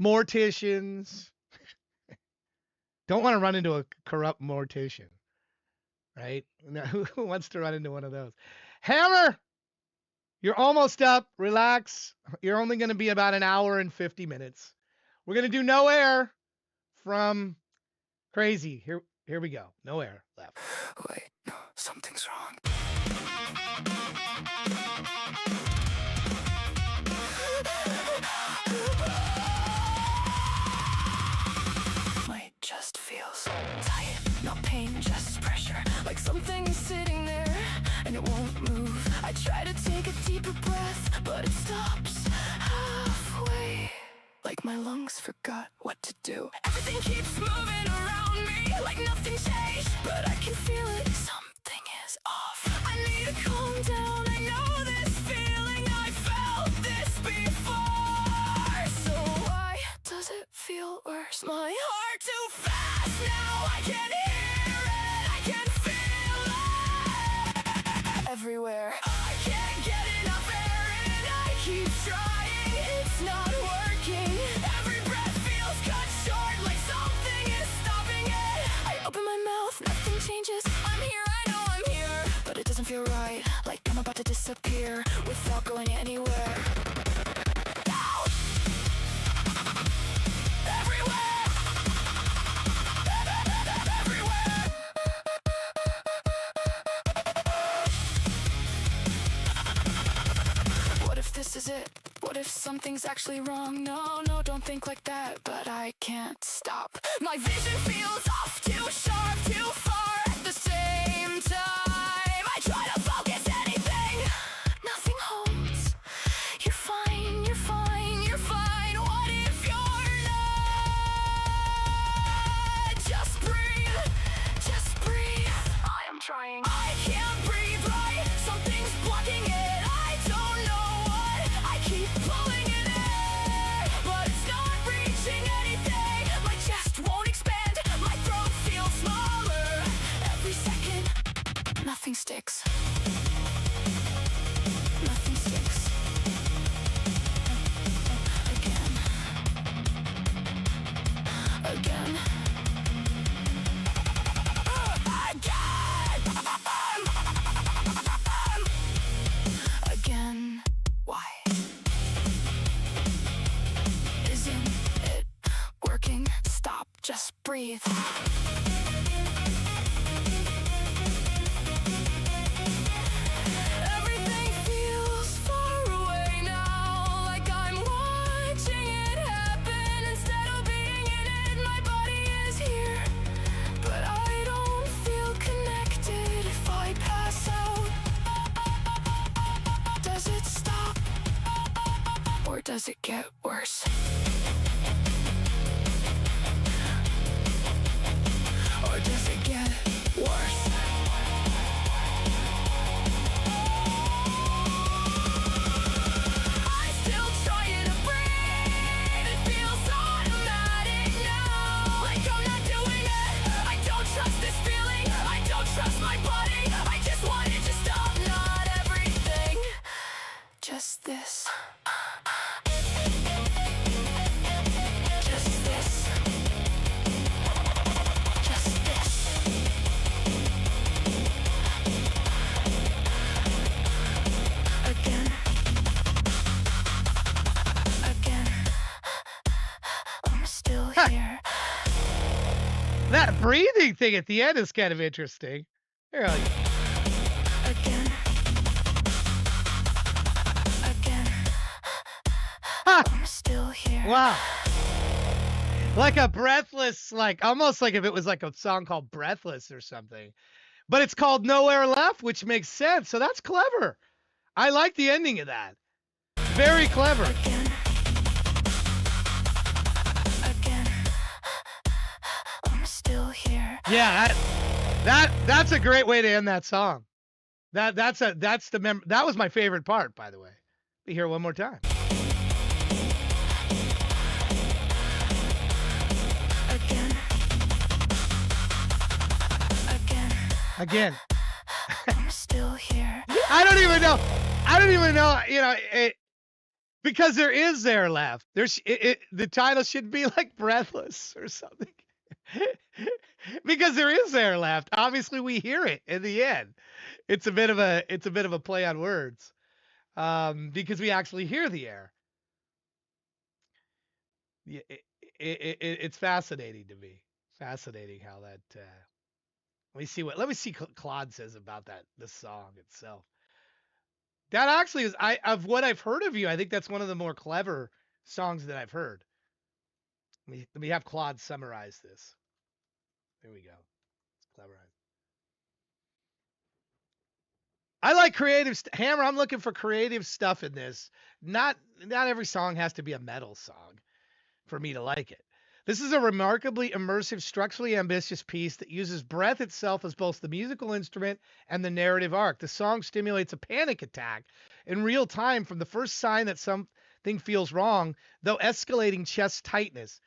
S2: morticians. Don't want to run into a corrupt mortician, right? Now, who wants to run into one of those? Hammer, you're almost up. Relax. You're only going to be about an hour and 50 minutes. We're going to do No Air from Crazy. Here we go. No air left.
S3: Wait, no, something's wrong. My chest feels tight, no pain, just pressure. Like something's sitting there and it won't move. I try to take a deeper breath, but it stops halfway. Like my lungs forgot what to do. Everything keeps moving around me like nothing changed, but I can feel it. Something is off. I need to calm down. I know this feeling. I felt this before. So why does it feel worse? My heart too fast now. I can hear it. I can feel it everywhere. I can't get enough air and I keep trying. It's not working. Every breath feels cut short, like something is stopping it. I open my mouth, nothing changes. I'm here, I know I'm here, but it doesn't feel right. Like I'm about to disappear without going anywhere. Down! Everywhere! Everywhere! What if this is it? What if something's actually wrong? No, don't think like that, but I can't stop. My vision feels off, too sharp, too far at the same time. I try to focus anything, nothing holds. You're fine, you're fine, you're fine. What if you're not? Just breathe, just breathe. I am trying. I can't breathe right, something's blocking it. I don't know what, I keep pulling in air, but it's not reaching anything. My chest won't expand, my throat feels smaller. Every second, nothing sticks. Nothing sticks. Again. Again. Again. Why? Isn't it working? Stop, just breathe. Everything feels far away now, like I'm watching it happen. Instead of being in it, my body is here, but I don't feel connected. If I pass out, does it stop, or does it get worse? Or does it get worse? I'm still trying to breathe. It feels automatic now, like I'm not doing it. I don't trust this feeling. I don't trust my body. I just want it to stop. Not everything, just this. Just this. Just this. Again. Again. I'm still here.
S2: That breathing thing at the end is kind of interesting. Here,
S3: Again. Again.
S2: ha!
S3: I'm still here.
S2: Wow. Like a breathless, like almost like if it was like a song called Breathless or something. But it's called No Air Left, which makes sense. So that's clever. I like the ending of that. Very clever.
S3: Again. I'm still here.
S2: Yeah, that's a great way to end that song. That was my favorite part, by the way. Be here one more time. Again.
S3: I'm still here.
S2: I don't even know. Because there is there left. The title should be like Breathless or something. Because there is there left. Obviously, we hear it in the end. It's a bit of a play on words, because we actually hear the air. Yeah, it's fascinating to me. Fascinating how that. Let me see what Claude says about this song itself. That actually is of what I've heard of you. I think that's one of the more clever songs that I've heard. Let me have Claude summarize this. There we go. It's clever. I like creative Hammer. I'm looking for creative stuff in this. Not every song has to be a metal song for me to like it. This is a remarkably immersive, structurally ambitious piece that uses breath itself as both the musical instrument and the narrative arc. The song stimulates a panic attack in real time from the first sign that something feels wrong, though escalating chest tightness,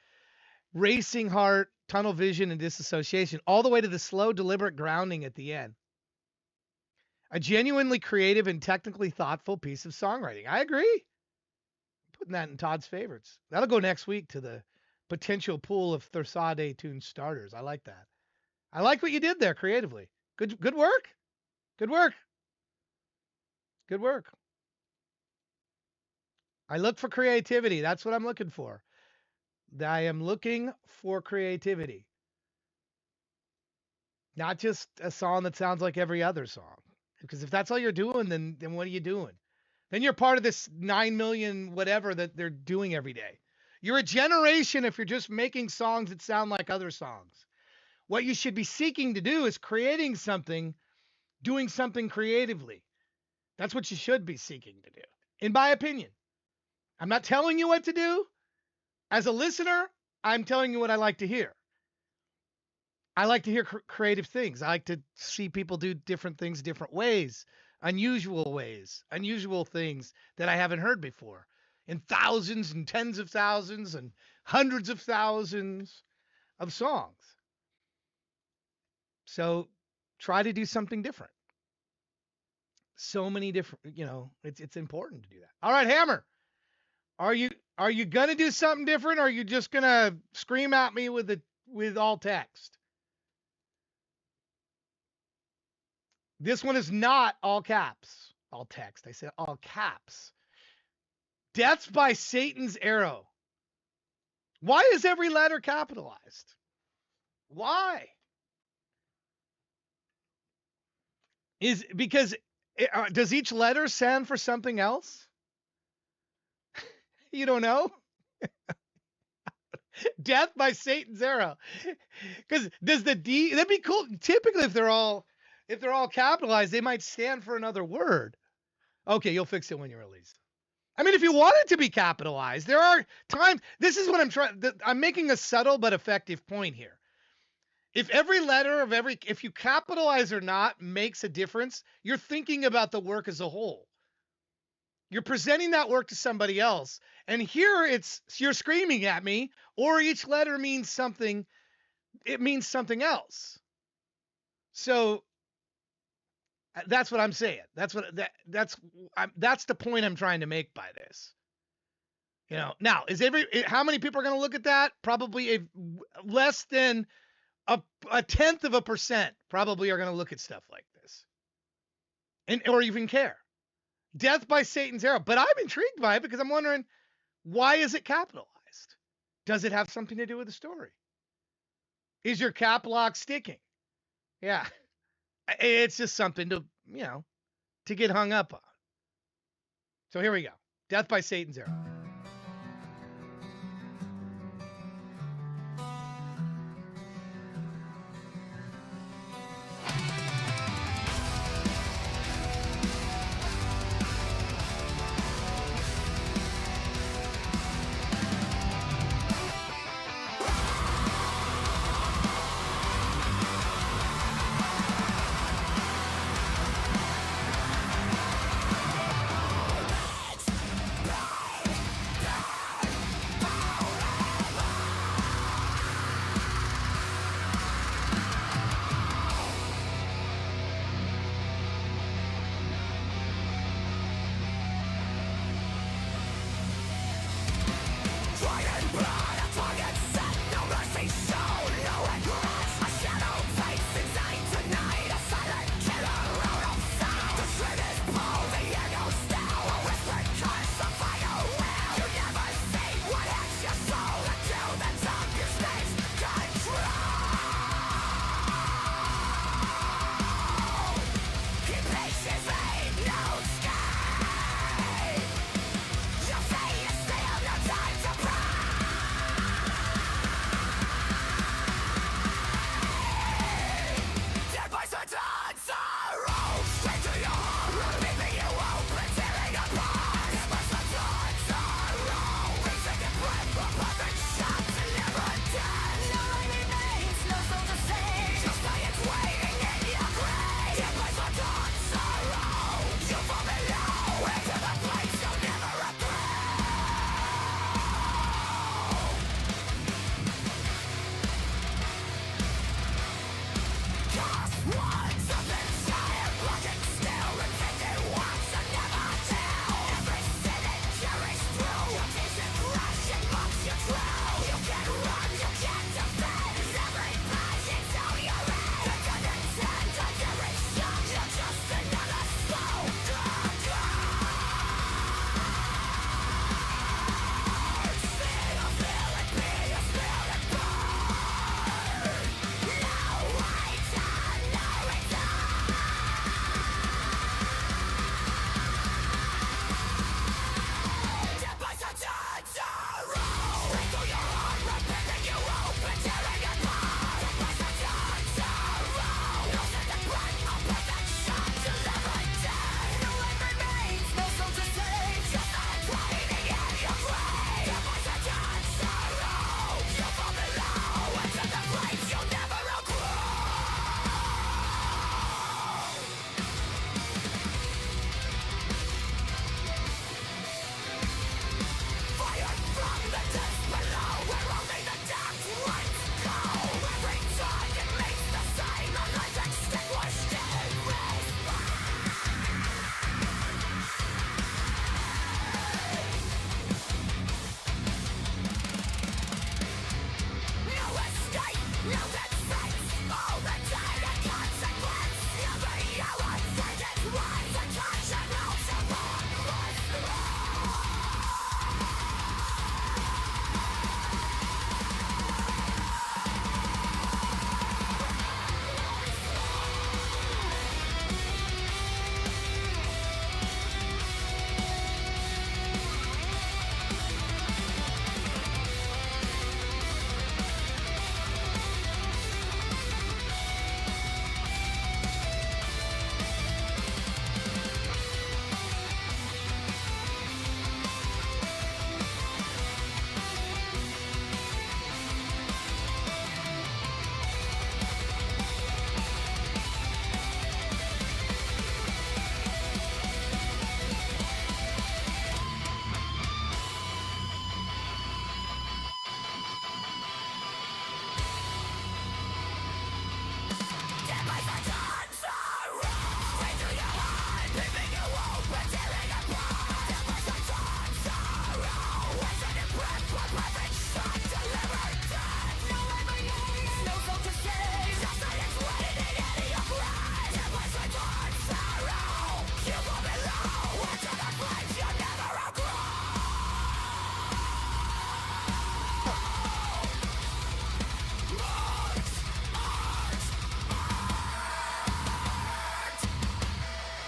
S2: racing heart, tunnel vision, and disassociation, all the way to the slow, deliberate grounding at the end. A genuinely creative and technically thoughtful piece of songwriting. I agree. I'm putting that in Todd's favorites. That'll go next week to the potential pool of Thursday Tune starters. I like that. I like what you did there creatively. Good work. Good work. Good work. I look for creativity. That's what I'm looking for. I am looking for creativity. Not just a song that sounds like every other song. Because if that's all you're doing, then what are you doing? Then you're part of this 9 million whatever that they're doing every day. You're a generation if you're just making songs that sound like other songs. What you should be seeking to do is creating something, doing something creatively. That's what you should be seeking to do, in my opinion. I'm not telling you what to do. As a listener, I'm telling you what I like to hear. I like to hear creative things. I like to see people do different things different ways, unusual things that I haven't heard before. In thousands and tens of thousands and hundreds of thousands of songs. So try to do something different. So many different, it's important to do that. All right, Hammer. Are you going to do something different, or are you just going to scream at me with all text? This one is not all caps, all text. I said all caps. Death by Satan's Arrow. Why is every letter capitalized? Why? Does each letter stand for something else? You don't know? Death by Satan's Arrow. Because does the D, that'd be cool. Typically, if they're all capitalized, they might stand for another word. Okay, you'll fix it when you release. I mean, if you want it to be capitalized, there are times. This is what I'm making a subtle but effective point here. If every letter if you capitalize or not makes a difference, you're thinking about the work as a whole. You're presenting that work to somebody else. And here you're screaming at me, or each letter means something. It means something else. So that's what I'm saying. That's the point I'm trying to make by this. Now how many people are going to look at that? Probably less than a tenth of a percent probably are going to look at stuff like this, or even care. Death by Satan's Arrow. But I'm intrigued by it because I'm wondering, why is it capitalized? Does it have something to do with the story? Is your cap lock sticking? Yeah. It's just something to get hung up on. So here we go. Death by Satan's Arrow.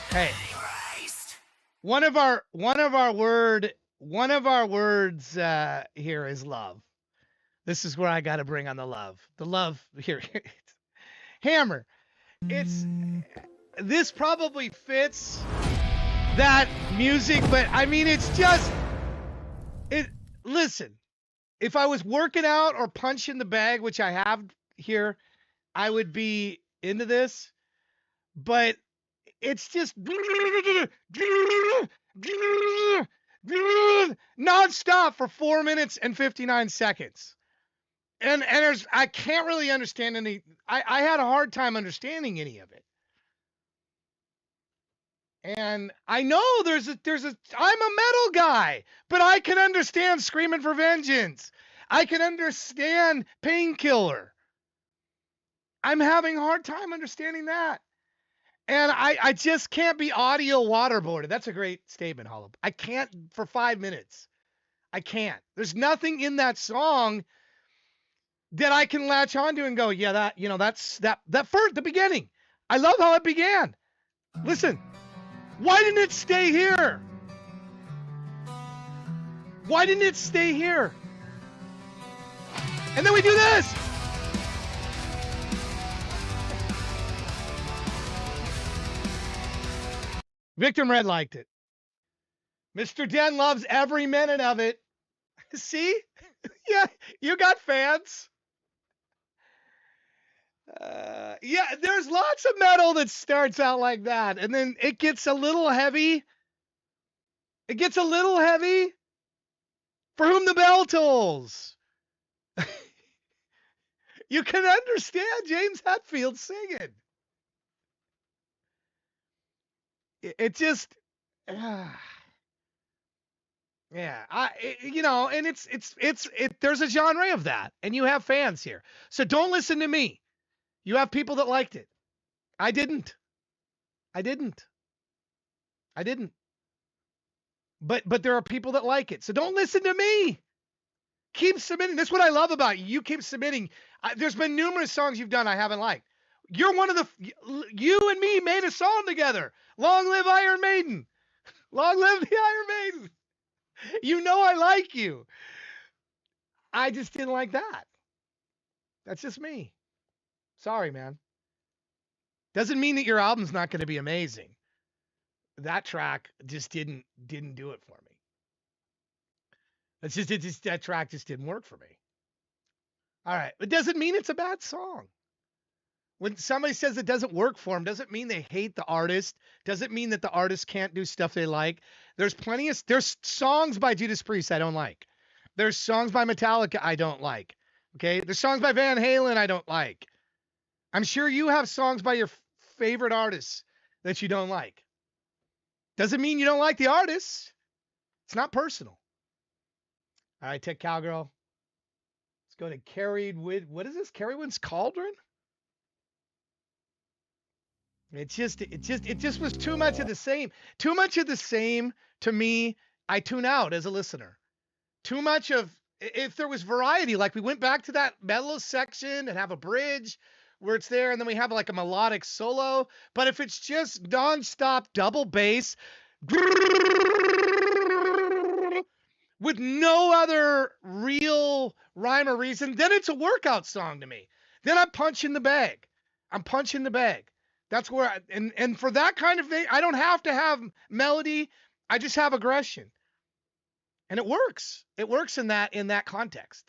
S2: Hey, one of our words here is love. This is where I got to bring on the love. The love here. Hammer. This probably fits that music, but I mean it's just listen. If I was working out or punching the bag, which I have here, I would be into this, but it's just nonstop for 4 minutes and 59 seconds. And I can't really understand any. I had a hard time understanding any of it. And I know I'm a metal guy, but I can understand Screaming for Vengeance. I can understand Painkiller. I'm having a hard time understanding that. And I just can't be audio waterboarded. That's a great statement, Hollow. I can't for 5 minutes. I can't. There's nothing in that song that I can latch onto and go, yeah, that, that's that first, the beginning. I love how it began. Listen, why didn't it stay here? Why didn't it stay here? And then we do this. Victim Red liked it. Mr. Den loves every minute of it. See? Yeah, you got fans. Yeah, there's lots of metal that starts out like that, and then it gets a little heavy. It gets a little heavy. For whom the bell tolls. You can understand James Hetfield singing. It just, yeah, and there's a genre of that, and you have fans here. So don't listen to me. You have people that liked it. I didn't. But there are people that like it. So don't listen to me. Keep submitting. That's what I love about you. You keep submitting. There's been numerous songs you've done I haven't liked. You're one of the, you and me made a song together. Long live Iron Maiden. Long live the Iron Maiden. You know I like you. I just didn't like that. That's just me. Sorry, man. Doesn't mean that your album's not going to be amazing. That track just didn't do it for me. That track just didn't work for me. All right. It doesn't mean it's a bad song. When somebody says it doesn't work for them, doesn't mean they hate the artist. Doesn't mean that the artist can't do stuff they like. There's songs by Judas Priest I don't like. There's songs by Metallica I don't like. Okay. There's songs by Van Halen I don't like. I'm sure you have songs by your favorite artists that you don't like. Doesn't mean you don't like the artist. It's not personal. All right, Tech Cowgirl. Let's go to Carried With. What is this? Carriewood's Cauldron? It just was too much of the same. Too much of the same to me. I tune out as a listener. Too much of, if there was variety, like we went back to that mellow section and have a bridge where it's there, and then we have like a melodic solo. But if it's just nonstop double bass with no other real rhyme or reason, then it's a workout song to me. Then I'm punching the bag. That's where, and for that kind of thing, I don't have to have melody. I just have aggression. And it works. It works in that context.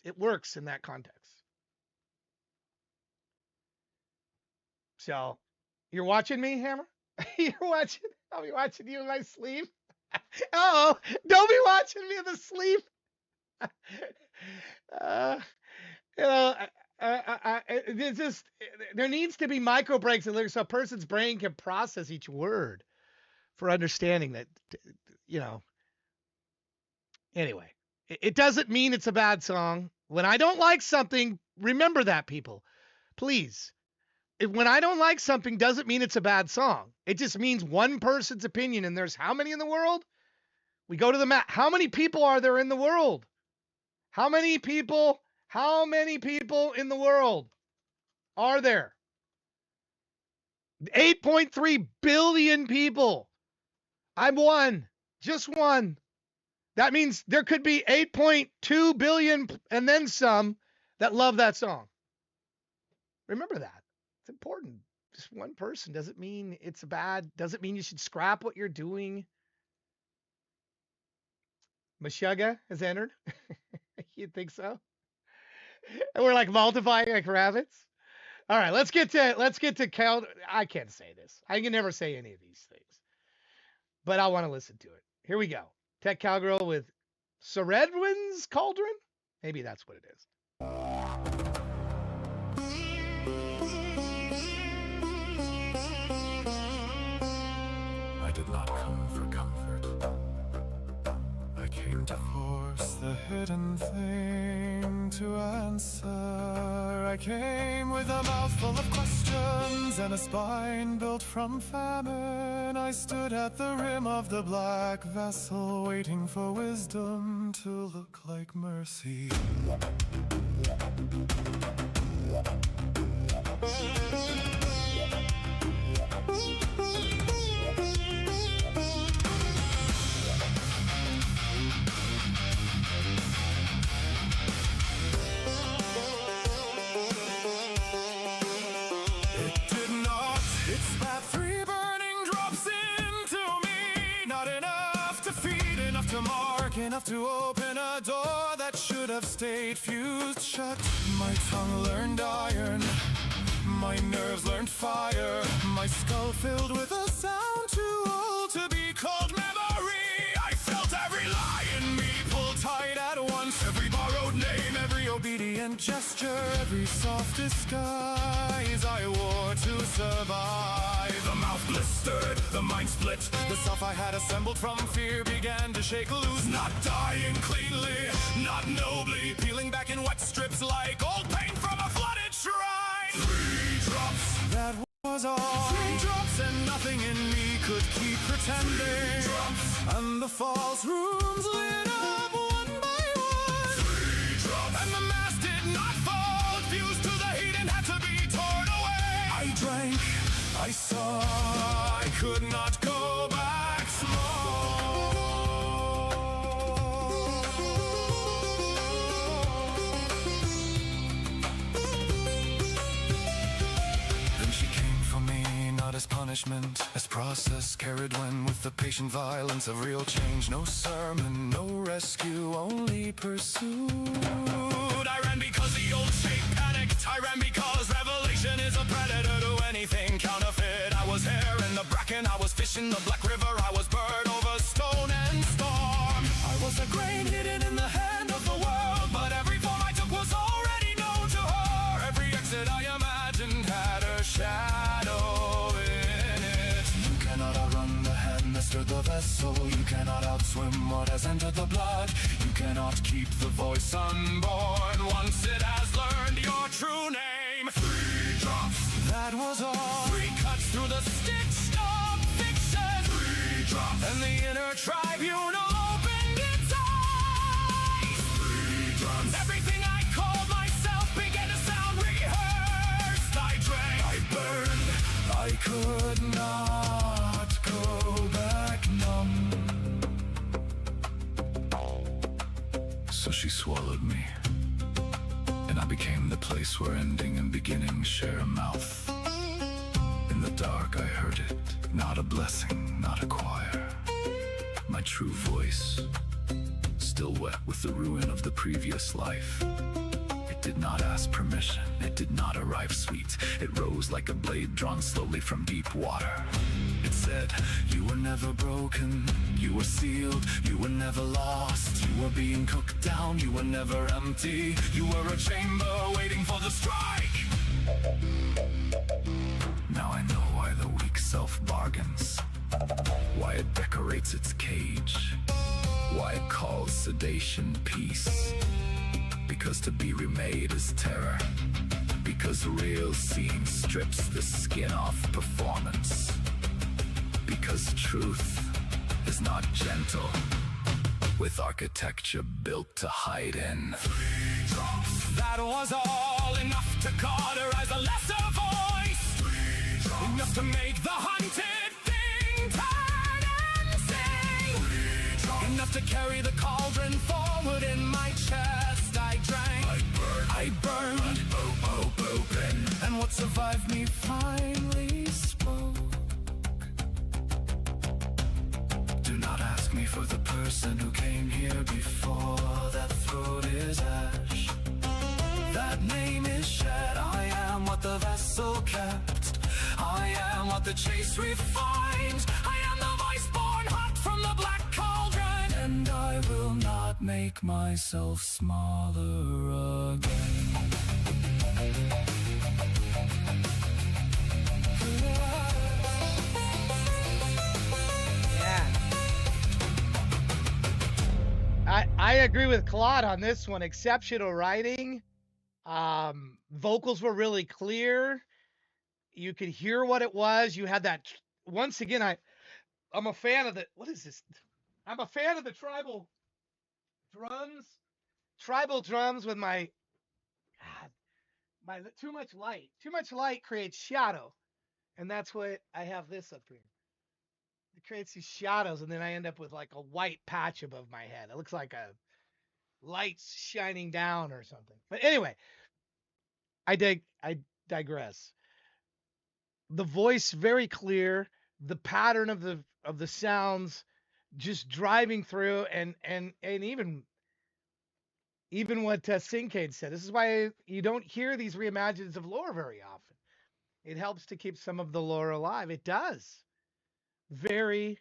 S2: So, you're watching me, Hammer? You're watching? I'll be watching you in my sleep. Oh, don't be watching me in the sleep. It's just, there needs to be micro breaks in lyrics so a person's brain can process each word for understanding that, Anyway, it doesn't mean it's a bad song. When I don't like something, remember that, people. Please. When I don't like something doesn't mean it's a bad song. It just means one person's opinion, and there's how many in the world? We go to the map. How many people are there in the world? How many people in the world are there? 8.3 billion people. I'm one. Just one. That means there could be 8.2 billion and then some that love that song. Remember that. It's important. Just one person doesn't mean it's bad. Doesn't mean you should scrap what you're doing. Meshuggah has entered. You think so? And we're like multiplying like rabbits. All right, let's get to Cal. I can't say this. I can never say any of these things, but I want to listen to it. Here we go. Tech Cowgirl with Ceredwin's Cauldron. Maybe that's what it is.
S3: I did not come for comfort. I came to force the hidden thing to answer. I came with a mouthful of questions and a spine built from famine. I stood at the rim of the black vessel, waiting for wisdom to look like mercy. Enough to open a door that should have stayed fused shut. My tongue learned iron, my nerves learned fire, my skull filled with a sound too old to be called memory. I felt every lie in me pull tight at once, every borrowed name, every obedient gesture, every soft disguise I wore to survive. The mouth blistered, the mind split, the self I had assembled from fear began to shake loose. Not dying cleanly, not nobly, peeling back in wet strips like old paint from a flooded shrine. 3 drops, that was all. 3 drops and nothing in me could keep pretending. 3 drops, and the false rooms lit up one by one. 3 drops, and the mask did not fall, fused to the heat and had to be torn away. I drank, I saw, I could not go back slow. Then she came for me, not as punishment, as process carried when with the patient violence of real change. No sermon, no rescue, only pursuit. I ran because the old shape panicked. I ran because revelation is a predator to anything counterfeit. I was hair in the bracken, I was fish in the black river, I was bird over stone and storm. I was a grain hidden in the hand of the world, but every form I took was already known to her. Every exit I imagined had her shadow in it. You cannot outrun the hand that stirred the vessel. You cannot outswim what has entered the blood. You cannot keep the voice unborn once it has learned your true name. 3 drops, that was all. 3 cuts through the stitched up fiction. 3 drops, and the inner tribunal opened its eyes. 3 drops, everything I called myself began to sound rehearsed. I drank, I burned, I could not go back numb. So she swallowed me, and I became the place where ending and beginning share a mouth. In the dark I heard it, not a blessing, not a choir. My true voice, still wet with the ruin of the previous life. It did not ask permission, it did not arrive sweet. It rose like a blade drawn slowly from deep water. It said, you were never broken, you were sealed, you were never lost. You were being cooked down, you were never empty. You were a chamber waiting for the strike. Now I know why the weak self bargains, why it decorates its cage, why it calls sedation peace. Because to be remade is terror. Because real seeing strips the skin off performance. Because truth is not gentle, with architecture built to hide in. 3 drops, that was all enough to cauterize a lesser voice. 3 drops, enough to make the hunted thing turn and sing. 3 drops, enough to carry the cauldron forward in my chest. I drank, I burned, open, and what survived me finally spoke. Do not ask me for the person who came here before. That throat is ash, that name is shed. I am what the vessel kept, I am what the chase refined. I am the voice born hot from the black cauldron, and I will not make myself smaller again.
S2: I agree with Claude on this one. Exceptional writing. Vocals were really clear. You could hear what it was. You had that. Once again, I'm a fan of the. What is this? I'm a fan of the tribal drums. Tribal drums with my. God, my too much light. Too much light creates shadow, and that's what I have this up here. It creates these shadows, and then I end up with like a white patch above my head. It looks like a lights shining down or something. But anyway, I digress. The voice very clear, the pattern of the sounds just driving through, and even what Syncade said. This is why you don't hear these reimaginings of lore very often. It helps to keep some of the lore alive. It does. Very,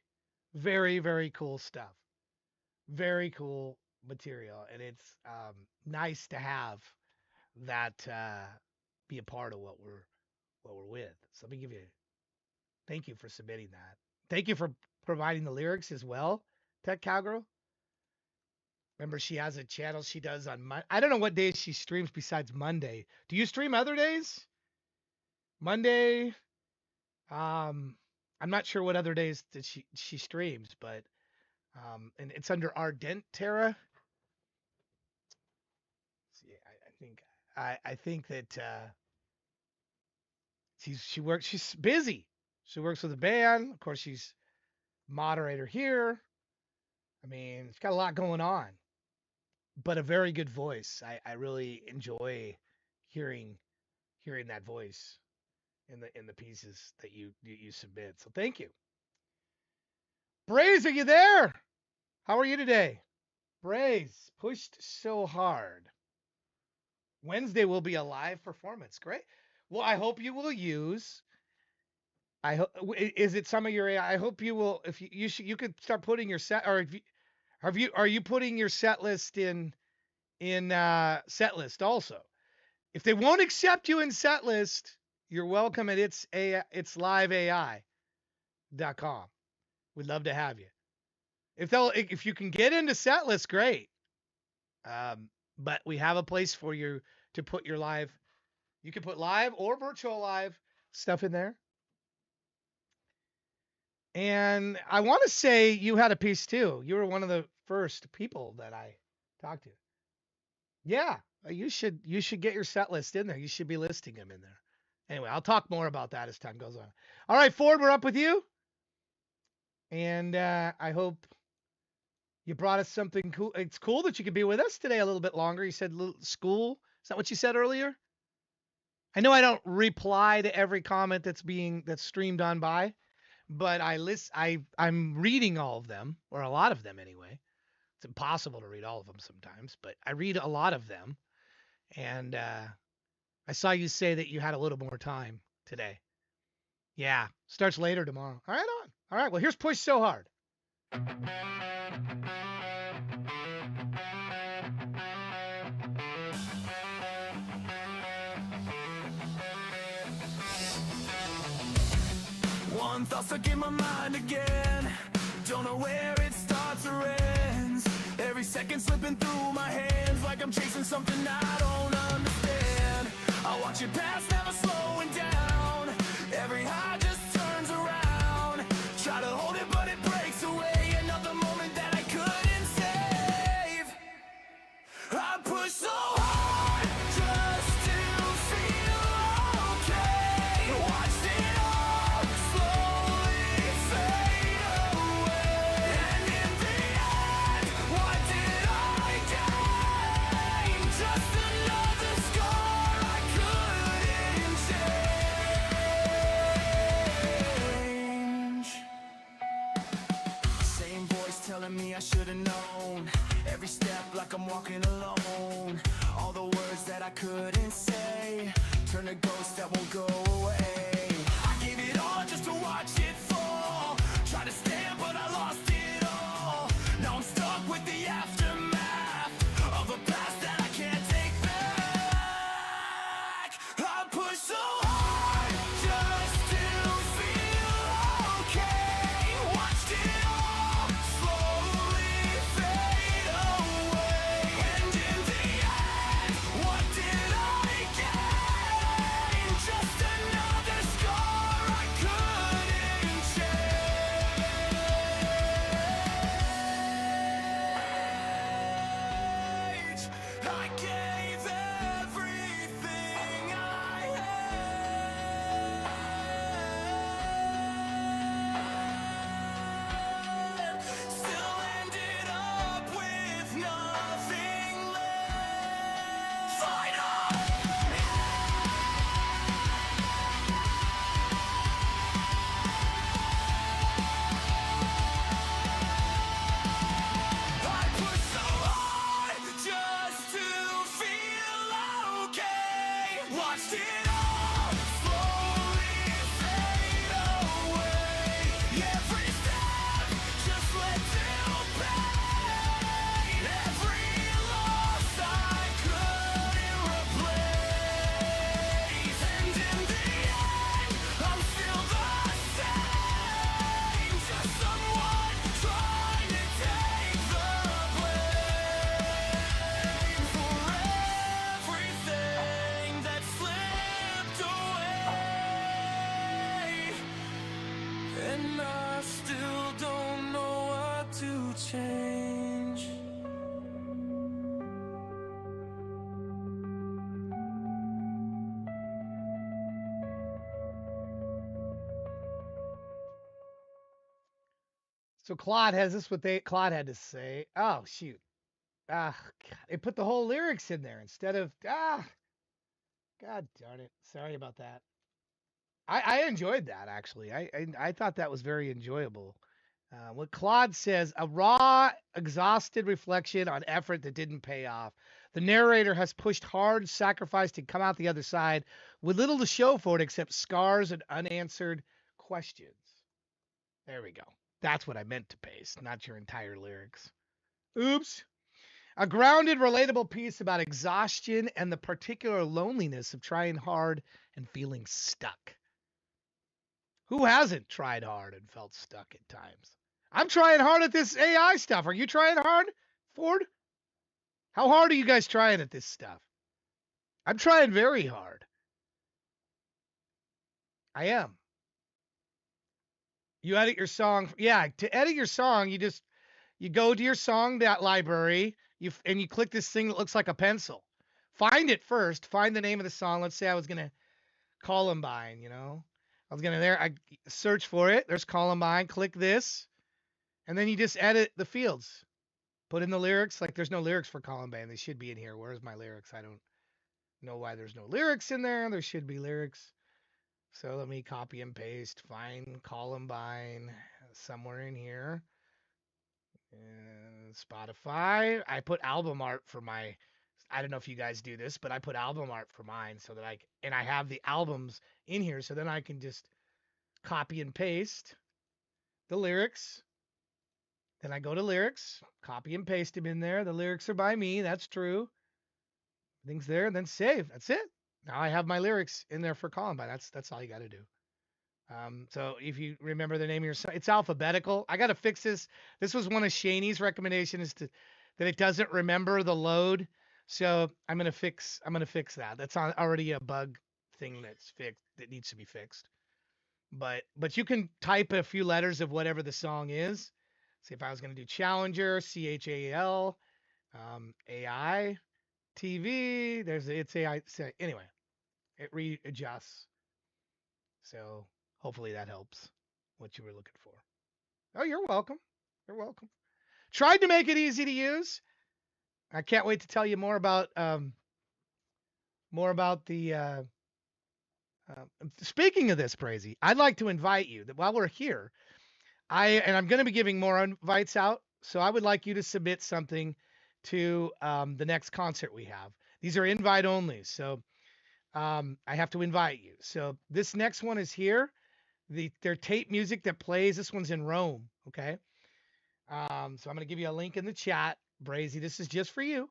S2: very, very cool stuff. Very cool material, and it's nice to have that be a part of what we're with. So let me give you. Thank you for submitting that. Thank you for providing the lyrics as well, Tech Cowgirl. Remember, she has a channel she does on Monday. I don't know what days she streams besides Monday. Do you stream other days? Monday. I'm not sure what other days that she streams, but and it's under Ardent Terra. See, I think that she's busy. She works with a band. Of course, she's moderator here. I mean, it's got a lot going on, but a very good voice. I really enjoy hearing that voice in the pieces that you submit. So thank you. Braze, are you there? How are you today? Braze, pushed so hard. Wednesday will be a live performance. Great. Well, I hope you will use. Is it some of your? I hope you will. If you could start putting your set, or are you putting your set list in set list also? If they won't accept you in set list, you're welcome at it's liveai.com. We'd love to have you. If you can get into set list, great. But we have a place for you to put your live. You can put live or virtual live stuff in there. And I want to say you had a piece too. You were one of the first people that I talked to. Yeah, you should get your set list in there. You should be listing them in there. Anyway, I'll talk more about that as time goes on. All right, Ford, we're up with you. And I hope you brought us something cool. It's cool that you could be with us today a little bit longer. You said school. Is that what you said earlier? I know I don't reply to every comment that's streamed on by, but I'm reading all of them, or a lot of them anyway. It's impossible to read all of them sometimes, but I read a lot of them. And I saw you say that you had a little more time today. Yeah, starts later tomorrow. All right, on. All right, well, here's Push So Hard.
S3: One thought stuck in my mind again. Don't know where it starts or ends. Every second slipping through my hands, like I'm chasing something I don't understand. I watch it pass, never slowing down. Every high just turns around. Try to hold it, but it breaks away. Another moment that I couldn't save. I push so hard just to feel okay. Watched it all slowly fade away. And in the end, what did I gain? Just another scar I couldn't change. Same voice telling me I should've known. Every step like I'm walking alone. All the words that I couldn't say turn to ghosts that won't go away. I gave it all just to watch it fall. Tried to stand but I lost it all. Now I'm stuck with the aftermath of a past that I can't take back. I push so hard just to feel okay. Watched it all slowly fade away. change.
S2: So Claude has this what Claude had to say. Oh shoot. God, they put the whole lyrics in there instead of God darn it. Sorry about that. I enjoyed that actually. I thought that was very enjoyable. What Claude says, a raw, exhausted reflection on effort that didn't pay off. The narrator has pushed hard, sacrificed, and come out the other side with little to show for it except scars and unanswered questions. There we go. That's what I meant to paste, not your entire lyrics. Oops. A grounded, relatable piece about exhaustion and the particular loneliness of trying hard and feeling stuck. Who hasn't tried hard and felt stuck at times? I'm trying hard at this AI stuff. Are you trying hard, Ford? How hard are you guys trying at this stuff? I'm trying very hard. I am. You edit your song. Yeah, to edit your song, you go to your song library, you click this thing that looks like a pencil. Find it first. Find the name of the song. Let's say I was gonna Columbine. I was gonna I search for it. There's Columbine. Click this, and then you just edit the fields. Put in the lyrics. Like there's no lyrics for Columbine. They should be in here. Where's my lyrics? I don't know why there's no lyrics in there. There should be lyrics. So let me copy and paste. Find Columbine somewhere in here. And Spotify. I put album art for my. I don't know if you guys do this, but I put album art for mine so that I have the albums in here, so then I can just copy and paste the lyrics. Then I go to lyrics, copy and paste them in there. The lyrics are by me. That's true. Everything's there, and then save. That's it. Now I have my lyrics in there for Columbine. That's all you got to do. So if you remember the name of your song, it's alphabetical. I got to fix this. This was one of Shaney's recommendations that it doesn't remember the load. So I'm gonna fix that. That's already a bug thing that needs to be fixed. But you can type a few letters of whatever the song is. See if I was gonna do Challenger, CHAL, AI, TV. It's AI. Anyway, it readjusts. So hopefully that helps what you were looking for. Oh, you're welcome. You're welcome. Tried to make it easy to use. I can't wait to tell you more about the. Speaking of this, Brazy, I'd like to invite you that while we're here, I'm going to be giving more invites out. So I would like you to submit something to the next concert we have. These are invite only, so I have to invite you. So this next one is here. Their tape music that plays. This one's in Rome. Okay. So I'm going to give you a link in the chat. Brazy, this is just for you.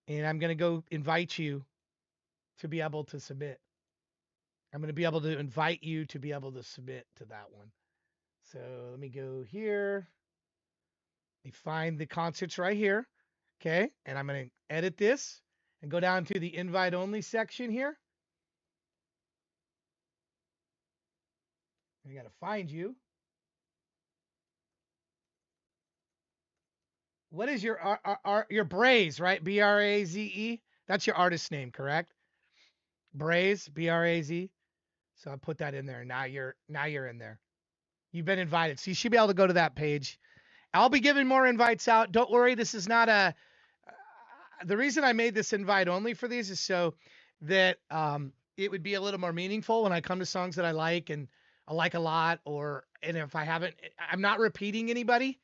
S2: And I'm going to go invite you to be able to submit. I'm going to be able to invite you to be able to submit to that one. So let me go here. You find the concerts right here. Okay. And I'm going to edit this and go down to the invite only section here. I got to find you. What is your Braze, right? Braze? That's your artist name, correct? Braze, Braze. So I put that in there. Now you're in there. You've been invited. So you should be able to go to that page. I'll be giving more invites out. Don't worry, this is not the reason I made this invite only for these is so that it would be a little more meaningful when I come to songs that I like and I like a lot, and if I'm not repeating anybody.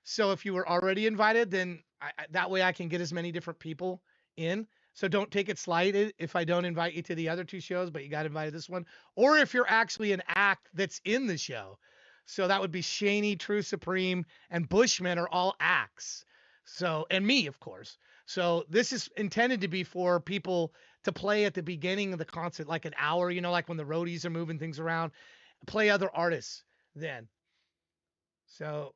S2: So if you were already invited, then that way I can get as many different people in. So don't take it slighted if I don't invite you to the other two shows, but you got invited to this one. Or if you're actually an act that's in the show. So that would be Shaney, True Supreme, and Bushman are all acts. So, and me, of course. So this is intended to be for people to play at the beginning of the concert, like an hour, like when the roadies are moving things around, play other artists then. So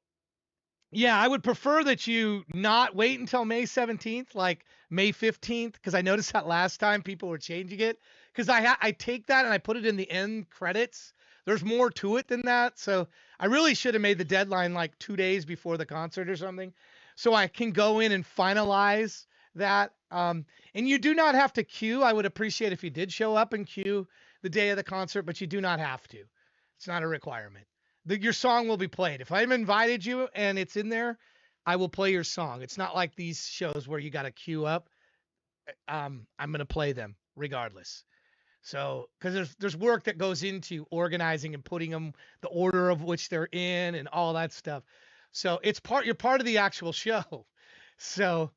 S2: yeah, I would prefer that you not wait until May 17th, like May 15th, because I noticed that last time people were changing it. Because I take that and I put it in the end credits. there's more to it than that. So I really should have made the deadline like 2 days before the concert or something, so I can go in and finalize that. And you do not have to queue. I would appreciate if you did show up and queue the day of the concert, but you do not have to. It's not a requirement. Your song will be played. If I've invited you and it's in there, I will play your song. It's not like these shows where you got to queue up. I'm going to play them regardless. So, because there's work that goes into organizing and putting them, the order of which they're in and all that stuff. So you're part of the actual show. So,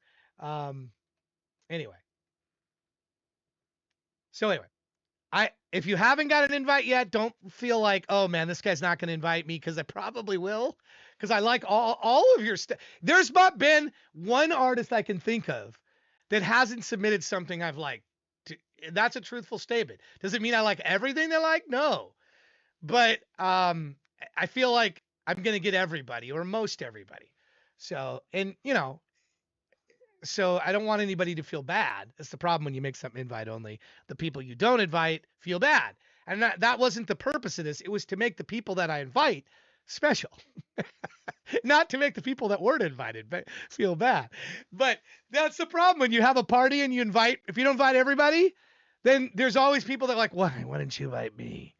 S2: anyway. If you haven't got an invite yet, don't feel like, oh man, this guy's not going to invite me, because I probably will, because I like all of your stuff. There's not been one artist I can think of that hasn't submitted something I've liked. That's a truthful statement. Does it mean I like everything they like? No. But I feel like I'm going to get everybody, or most everybody. So, and so I don't want anybody to feel bad. That's the problem when you make something invite only. The people you don't invite feel bad. And that wasn't the purpose of this. It was to make the people that I invite special. Not to make the people that weren't invited feel bad. But that's the problem when you have a party and you invite, if you don't invite everybody, then there's always people that are like, why didn't you invite me?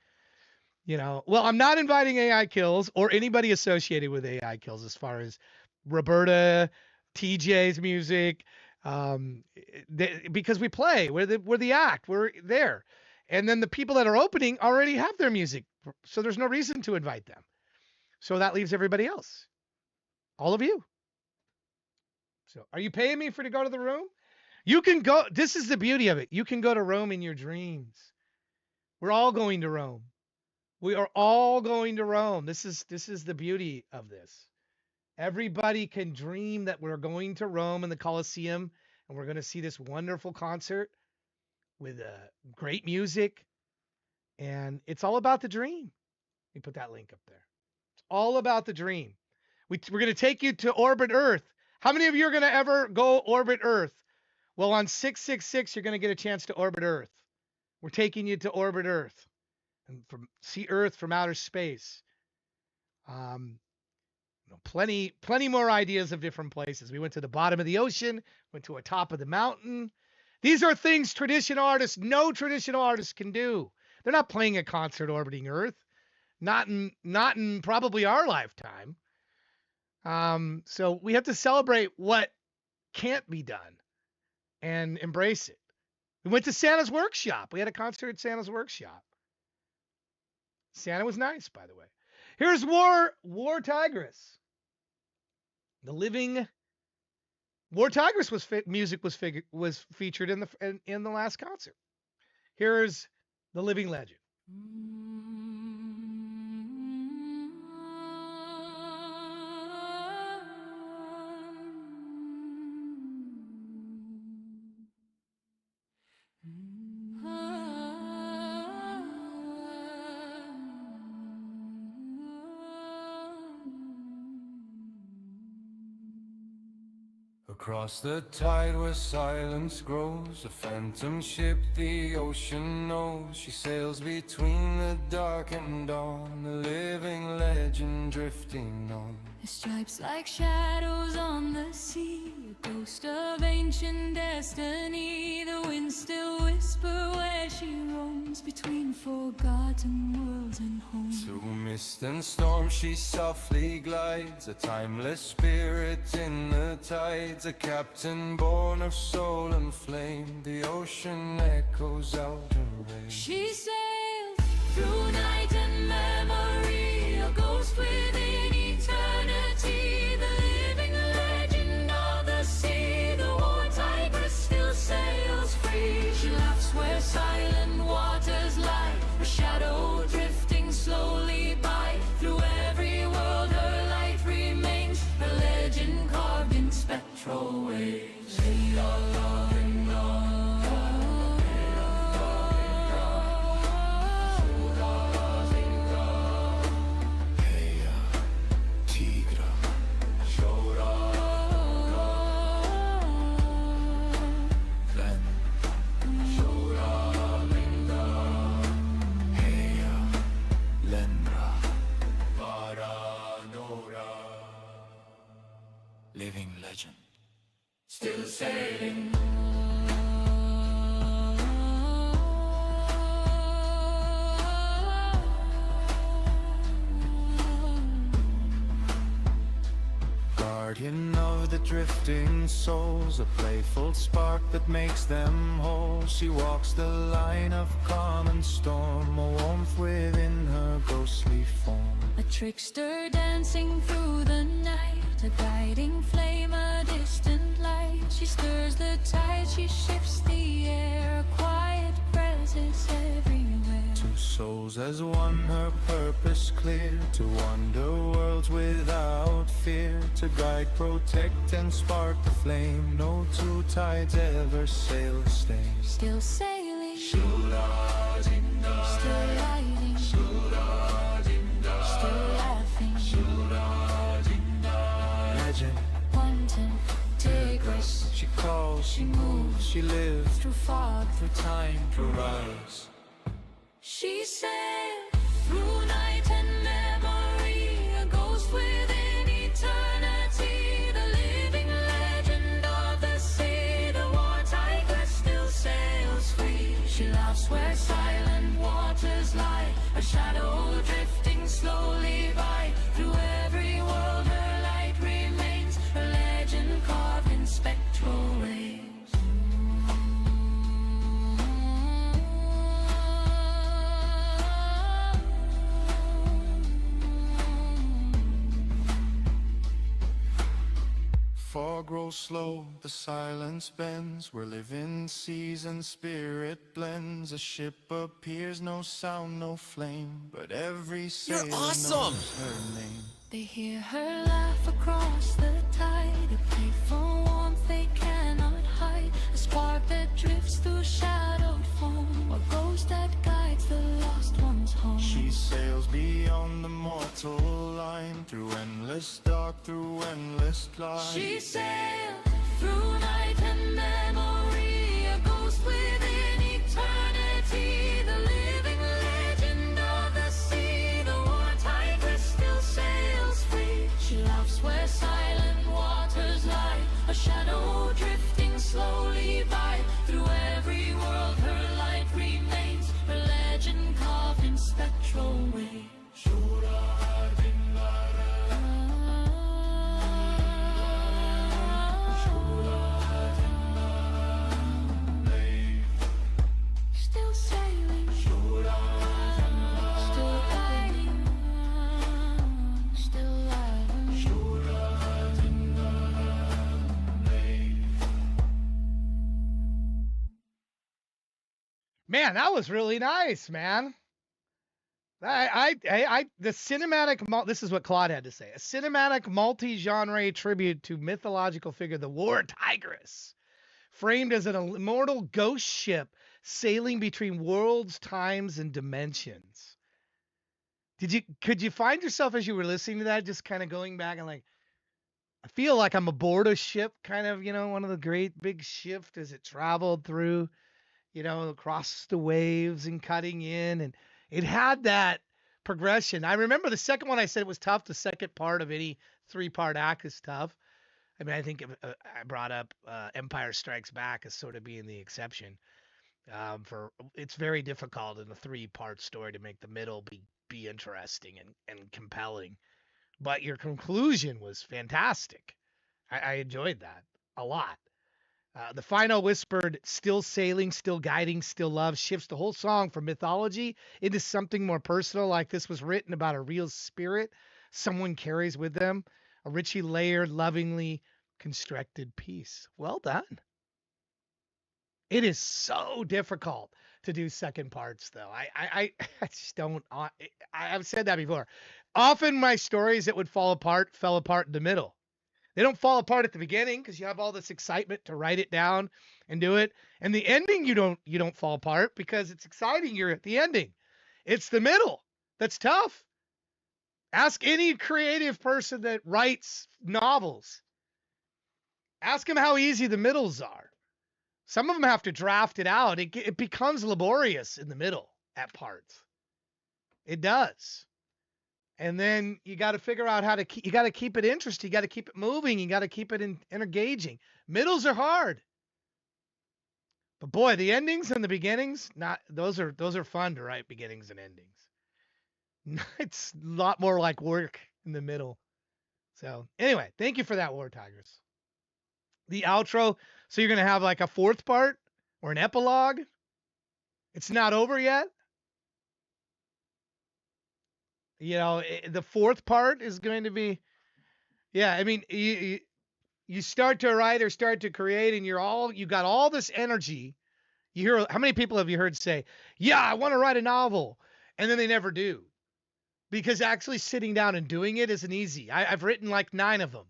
S2: Well, I'm not inviting AI Kills or anybody associated with AI Kills, as far as Roberta, TJ's music, because we play, we're the act, we're there. And then the people that are opening already have their music, so there's no reason to invite them. So that leaves everybody else, all of you. So are you paying me to go to the room? You can go. This is the beauty of it. You can go to Rome in your dreams. We're all going to Rome. We are all going to Rome. This is the beauty of this. Everybody can dream that we're going to Rome in the Colosseum, and we're going to see this wonderful concert with great music. And it's all about the dream. Let me put that link up there. It's all about the dream. We're going to take you to orbit Earth. How many of you are going to ever go orbit Earth? Well, on 666, you're going to get a chance to orbit Earth. We're taking you to orbit Earth and see Earth from outer space. Plenty more ideas of different places. We went to the bottom of the ocean, went to a top of the mountain. These are things no traditional artists can do. They're not playing a concert orbiting Earth. Not in probably our lifetime. So we have to celebrate what can't be done and embrace it. We went to Santa's Workshop. We had a concert at Santa's Workshop. Santa was nice, by the way. Here's War Tigress. The living War Tigress music was featured in the last concert. Here's the living legend.
S3: Across the tide where silence grows, a phantom ship the ocean knows. She sails between the dark and dawn, a living legend drifting on.
S1: The stripes like shadows on the sea, a ghost of ancient destiny. The winds still whisper where she roams, between forgotten worlds and homes.
S3: Through mist and storm she softly glides, a timeless spirit in the tides, a captain born of soul and flame. The ocean echoes out her way.
S1: She sails through night and memory, a ghost within eternity. The living legend of the sea, the war tigress still sails free. She laughs where silent waters lie, a shadow drifting slowly by. Through every world her light remains, her legend carved in spectral waves.
S3: living legend. Still sailing. Guardian of the drifting souls, a playful spark that makes them whole. She walks the line of calm and storm, a warmth within her ghostly form.
S1: A trickster dancing through the night, a guiding flame, a distant light. She stirs the tide, she shifts the air, a quiet presence everywhere.
S3: Two souls as one, her purpose clear, to wander worlds without fear, to guide, protect and spark the flame. No two tides ever sail the same.
S1: Still sailing, still riding, still laughing,
S3: Legend,
S1: wanton, tigress.
S3: she calls, she moves, she lives
S1: Through fog,
S3: through time, through rise.
S1: she sailed through night and memory, a ghost within eternity, the living legend of the sea. The war tiger still sails free. She laughs where silent waters lie, a shadow drifting slowly by. Through every world her light remains, her legend carved in spectral waves.
S3: Fog grows slow, the silence bends, where living season spirit blends. A ship appears, no sound, no flame, but every sailor
S5: awesome!
S3: knows her name.
S1: They hear her laugh across the tide, a playful warmth they cannot hide, a spark that drifts through shadowed foam, a ghost that guides the lost ones home.
S3: She sails beyond the mortal line, through endless dark, through endless light.
S1: She sailed through night and memory, a ghost within eternity, the living legend of the sea. The war tigress still sails free. She laughs where silent waters lie, a shadow drifting slowly by. Through every world her light remains, her legend carved in spectral waves. Still sailing, still guiding, still loving.
S2: Man, that was really nice, man. The cinematic, this is what Claude had to say. A cinematic multi-genre tribute to mythological figure, the war tigress, framed as an immortal ghost ship sailing between worlds, times, and dimensions. Could you find yourself as you were listening to that, just kind of going back and like, I feel like I'm aboard a ship, kind of, one of the great big shift as it traveled through, across the waves and cutting in, and it had that progression. I remember the second one I said it was tough. The second part of any 3-part act is tough. I mean, I think I brought up Empire Strikes Back as sort of being the exception. It's very difficult in a 3-part story to make the middle be interesting and compelling. But your conclusion was fantastic. I enjoyed that a lot. The final whispered, still sailing, still guiding, still love, shifts the whole song from mythology into something more personal, like this was written about a real spirit someone carries with them, a richly layered, lovingly constructed piece. Well done. It is so difficult to do second parts, though. I just don't. I've said that before. Often my stories that would fall apart fell apart in the middle. They don't fall apart at the beginning because you have all this excitement to write it down and do it. And the ending, you don't fall apart because it's exciting. You're at the ending. It's the middle that's tough. Ask any creative person that writes novels. Ask them how easy the middles are. Some of them have to draft it out. It becomes laborious in the middle at parts. It does. And then you got to figure out how to keep, you got to keep it interesting. You got to keep it moving. You got to keep it engaging. Middles are hard. But boy, the endings and the beginnings, not those are fun to write beginnings and endings. It's a lot more like work in the middle. So anyway, thank you for that, War Tigers. The outro, so you're gonna have like a fourth part or an epilogue. It's not over yet. You know, the fourth part is going to be, yeah. I mean, you start to write or start to create, and you got all this energy. You hear, how many people have you heard say, "Yeah, I want to write a novel," and then they never do, because actually sitting down and doing it isn't easy. I've written like 9 of them.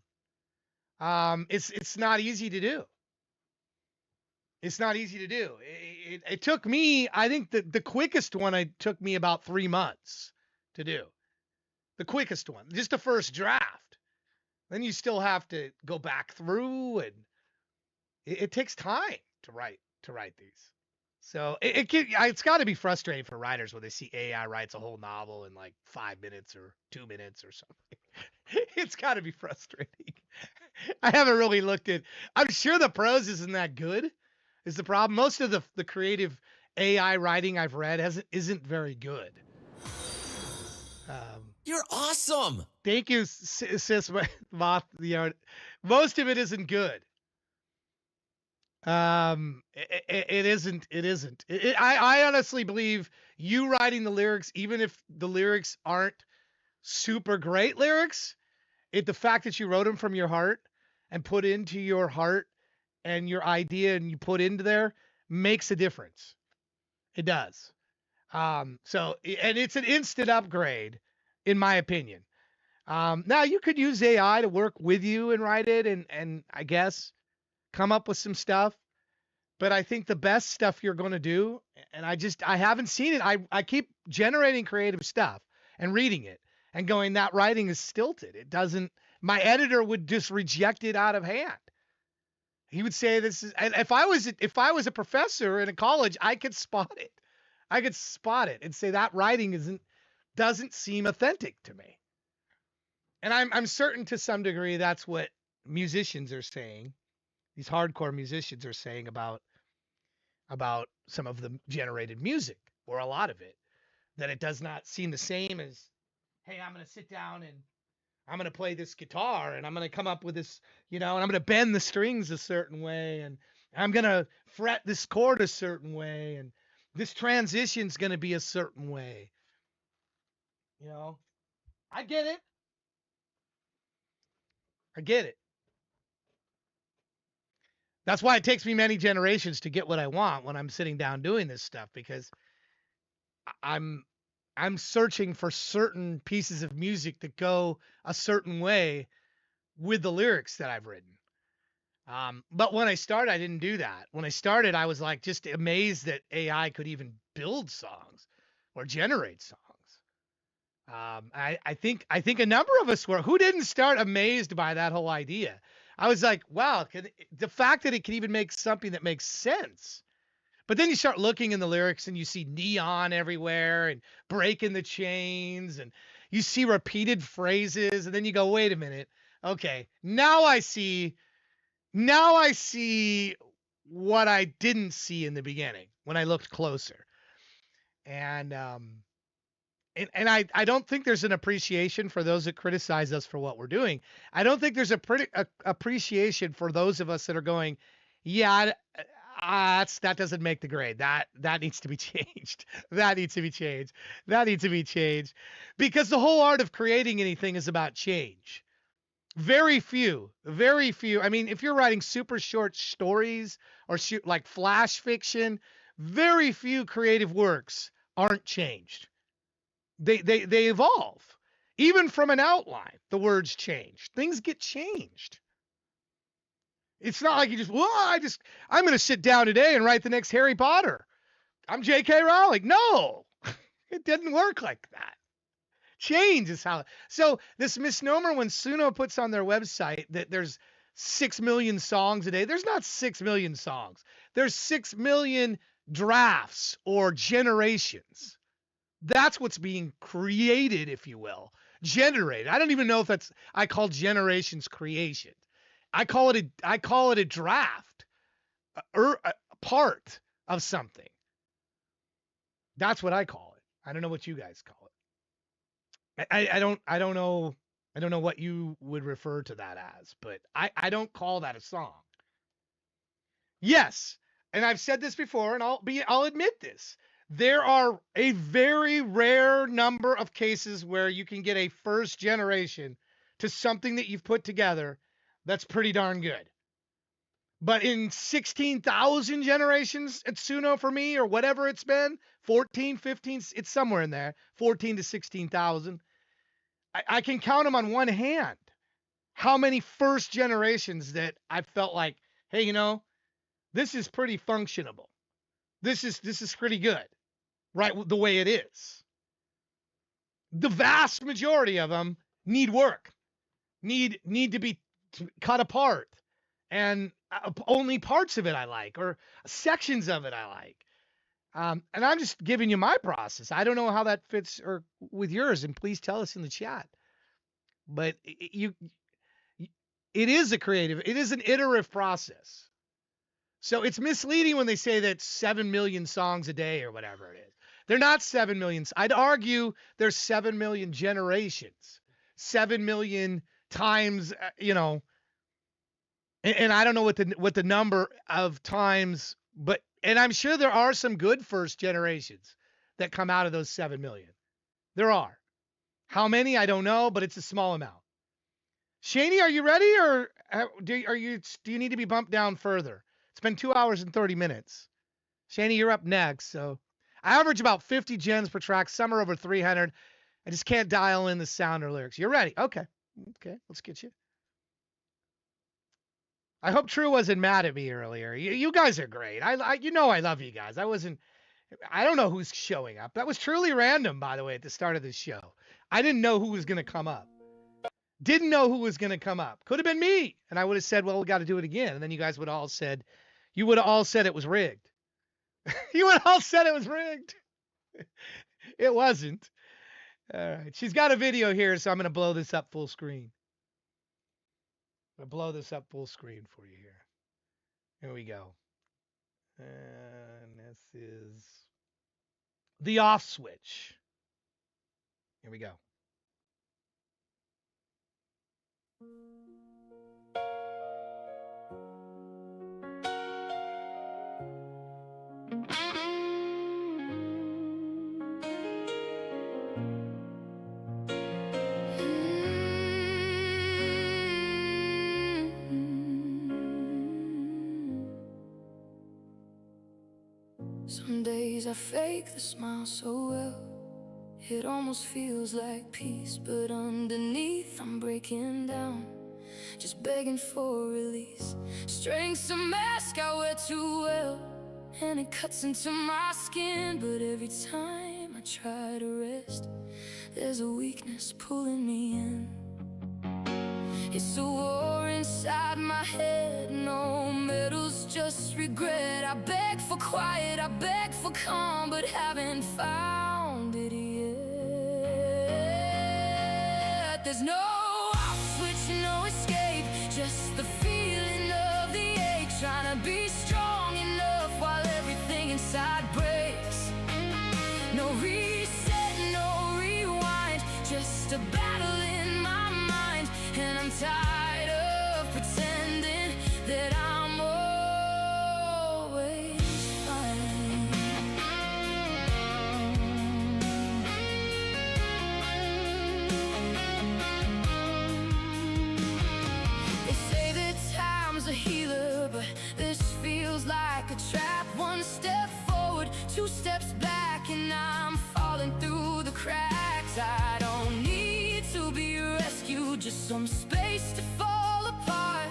S2: It's not easy to do. It's not easy to do. It took me, I think the quickest one, it took me about 3 months to do. The quickest one, just the first draft. Then you still have to go back through, and it takes time to write these. So it's got to be frustrating for writers when they see AI writes a whole novel in like 5 minutes or 2 minutes or something. It's got to be frustrating. I haven't really looked at. I'm sure the prose isn't that good. Is the problem? Most of the creative AI writing I've read isn't very good.
S5: You're awesome.
S2: Thank you, Sis Moth. Most of it isn't good. It isn't. I honestly believe you writing the lyrics, even if the lyrics aren't super great lyrics, the fact that you wrote them from your heart and put into your heart and your idea and you put into there makes a difference. It does. So, and it's an instant upgrade, in my opinion. Now you could use AI to work with you and write it, and I guess come up with some stuff. But I think the best stuff you're going to do, and I haven't seen it. I keep generating creative stuff and reading it and going, that writing is stilted. It doesn't, my editor would just reject it out of hand. He would say this is, and if I was a professor in a college, I could spot it. I could spot it and say that writing doesn't seem authentic to me. And I'm certain to some degree that's what musicians are saying. These hardcore musicians are saying about some of the generated music, or a lot of it, that it does not seem the same as, hey, I'm going to sit down and I'm going to play this guitar and I'm going to come up with this, and I'm going to bend the strings a certain way and I'm going to fret this chord a certain way and this transition's going to be a certain way. I get it. I get it. That's why it takes me many generations to get what I want when I'm sitting down doing this stuff, because I'm searching for certain pieces of music that go a certain way with the lyrics that I've written. But when I started, I didn't do that. When I started, I was like just amazed that AI could even build songs or generate songs. I think a number of us were. Who didn't start amazed by that whole idea? I was like, wow, the fact that it can even make something that makes sense. But then you start looking in the lyrics and you see neon everywhere and breaking the chains and you see repeated phrases. And then you go, wait a minute. Okay, now I see what I didn't see in the beginning when I looked closer. And I don't think there's an appreciation for those that criticize us for what we're doing. I don't think there's a appreciation for those of us that are going, yeah, that doesn't make the grade. That needs to be changed. That needs to be changed. That needs to be changed. Because the whole art of creating anything is about change. Very few. I mean, if you're writing super short stories or like flash fiction, very few creative works aren't changed. They evolve. Even from an outline, the words change. Things get changed. It's not like you just, I'm going to sit down today and write the next Harry Potter. I'm J.K. Rowling. No, it didn't work like that. Change is how. So this misnomer when Suno puts on their website that there's 6 million songs a day, there's not 6 million songs. There's 6 million drafts or generations. That's what's being created, if you will. generated. I don't even know if I call generations creation. I call it a draft, a part of something. That's what I call it. I don't know what you guys call it. I don't know what you would refer to that as, but I don't call that a song. Yes, and I've said this before, and I'll admit this. There are a very rare number of cases where you can get a first generation to something that you've put together that's pretty darn good. But in 16,000 generations at Suno for me, or whatever it's been, 14, 15, it's somewhere in there, 14 to 16,000, I can count them on one hand. How many first generations that I felt like, hey, you know, this is pretty functionable. This is pretty good, right? The way it is. The vast majority of them need work, need to be cut apart, and only parts of it I like, or sections of it I like. And I'm just giving you my process. I don't know how that fits or with yours, and please tell us in the chat. But it is an iterative process. So it's misleading when they say that 7 million songs a day or whatever it is. They're not 7 million. I'd argue there's 7 million generations, 7 million times, you know, and I don't know what the number of times, but, and I'm sure there are some good first generations that come out of those 7 million. There are. How many? I don't know, but it's a small amount. Shaney, are you ready, or do you need to be bumped down further? It's been 2 hours and 30 minutes. Shaney, you're up next. So I average about 50 gens per track. Some are over 300. I just can't dial in the sound or lyrics. You're ready. Okay. Let's get you. I hope True wasn't mad at me earlier. You guys are great. I love you guys. I don't know who's showing up. That was truly random, by the way, at the start of this show. I didn't know who was going to come up. Didn't know who was going to come up. Could have been me. And I would have said, well, we got to do it again. And then you guys would have all said, it was rigged. You would have all said it was rigged. It wasn't. All right. She's got a video here, so I'm going to blow this up full screen. I'm going to blow this up full screen for you here. Here we go. And this is the off switch. Here we go.
S1: Some days I fake the smile so well, it almost feels like peace, but underneath I'm breaking down, just begging for release. Strength's a mask I wear too well, and it cuts into my skin. But every time I try to rest, there's a weakness pulling me in. It's a war inside my head, no medals, just regret. I beg for quiet, I beg for calm, but haven't found it yet. There's no off switch, no escape, just the feeling of the ache, trying to be strong enough while everything inside breaks. No reset, no rewind, just a battle in my mind. And I'm tired of pretending that I'm always fine. They say that time's a healer, but this feels like a trap. One step forward, two steps back, and I'm falling through the cracks. I don't need to be rescued, just some space to fall apart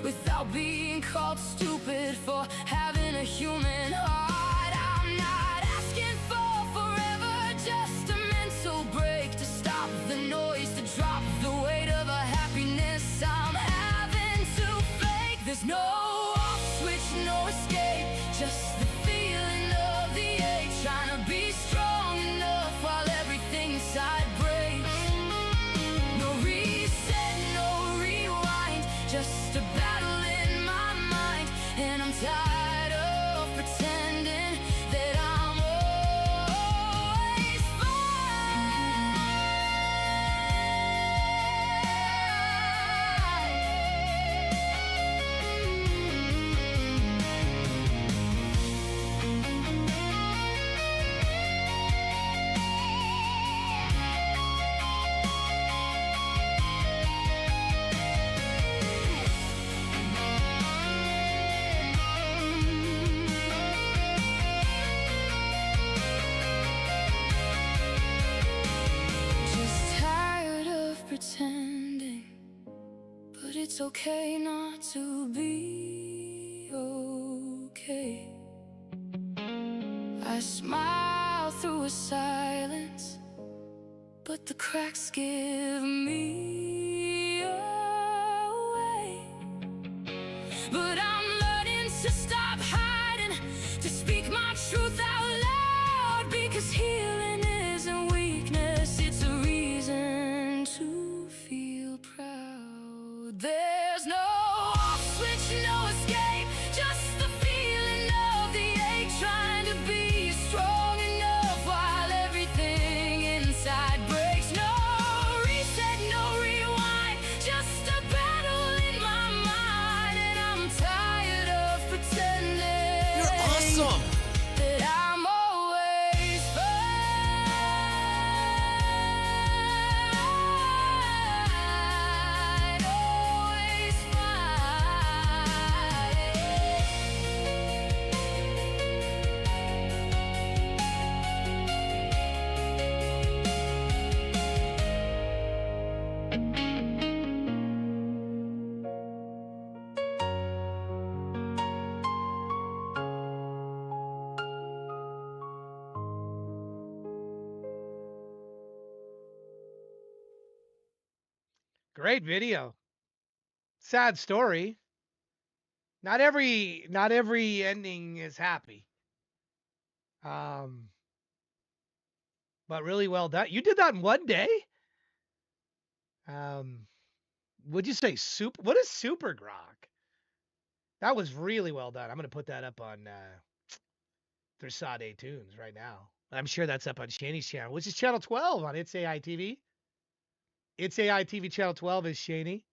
S1: without being called stupid for having a human heart. I'm not asking for forever, just a mental break to stop the noise, to drop the weight of a happiness I'm having to fake. There's no off switch, no escape, just the feeling of the ache, trying to be strong enough while everything inside breaks. just a battle in my mind, and I'm tired of pretending that I'm always just tired of pretending, but it's okay not to be okay. I smile through a silence, but the cracks give me away. But I'm learning to stop hiding, to speak my truth out loud, because healing isn't weakness, it's a reason to feel proud. There's no off switch, no escape, just the feeling of the ache, trying to be strong enough while everything inside breaks. No reset, no rewind, just a battle in my mind, and I'm tired of pretending
S5: You're awesome.
S1: that I'm always fine, always
S2: Great video. Sad story. Not every ending is happy. But really well done. You did that in one day? Would you say what is Super Grok? That was really well done. I'm gonna put that up on Thursade Tunes right now. I'm sure that's up on Shaney's channel, which is channel 12 on It's AI TV. It's AI TV channel 12 is Shaney.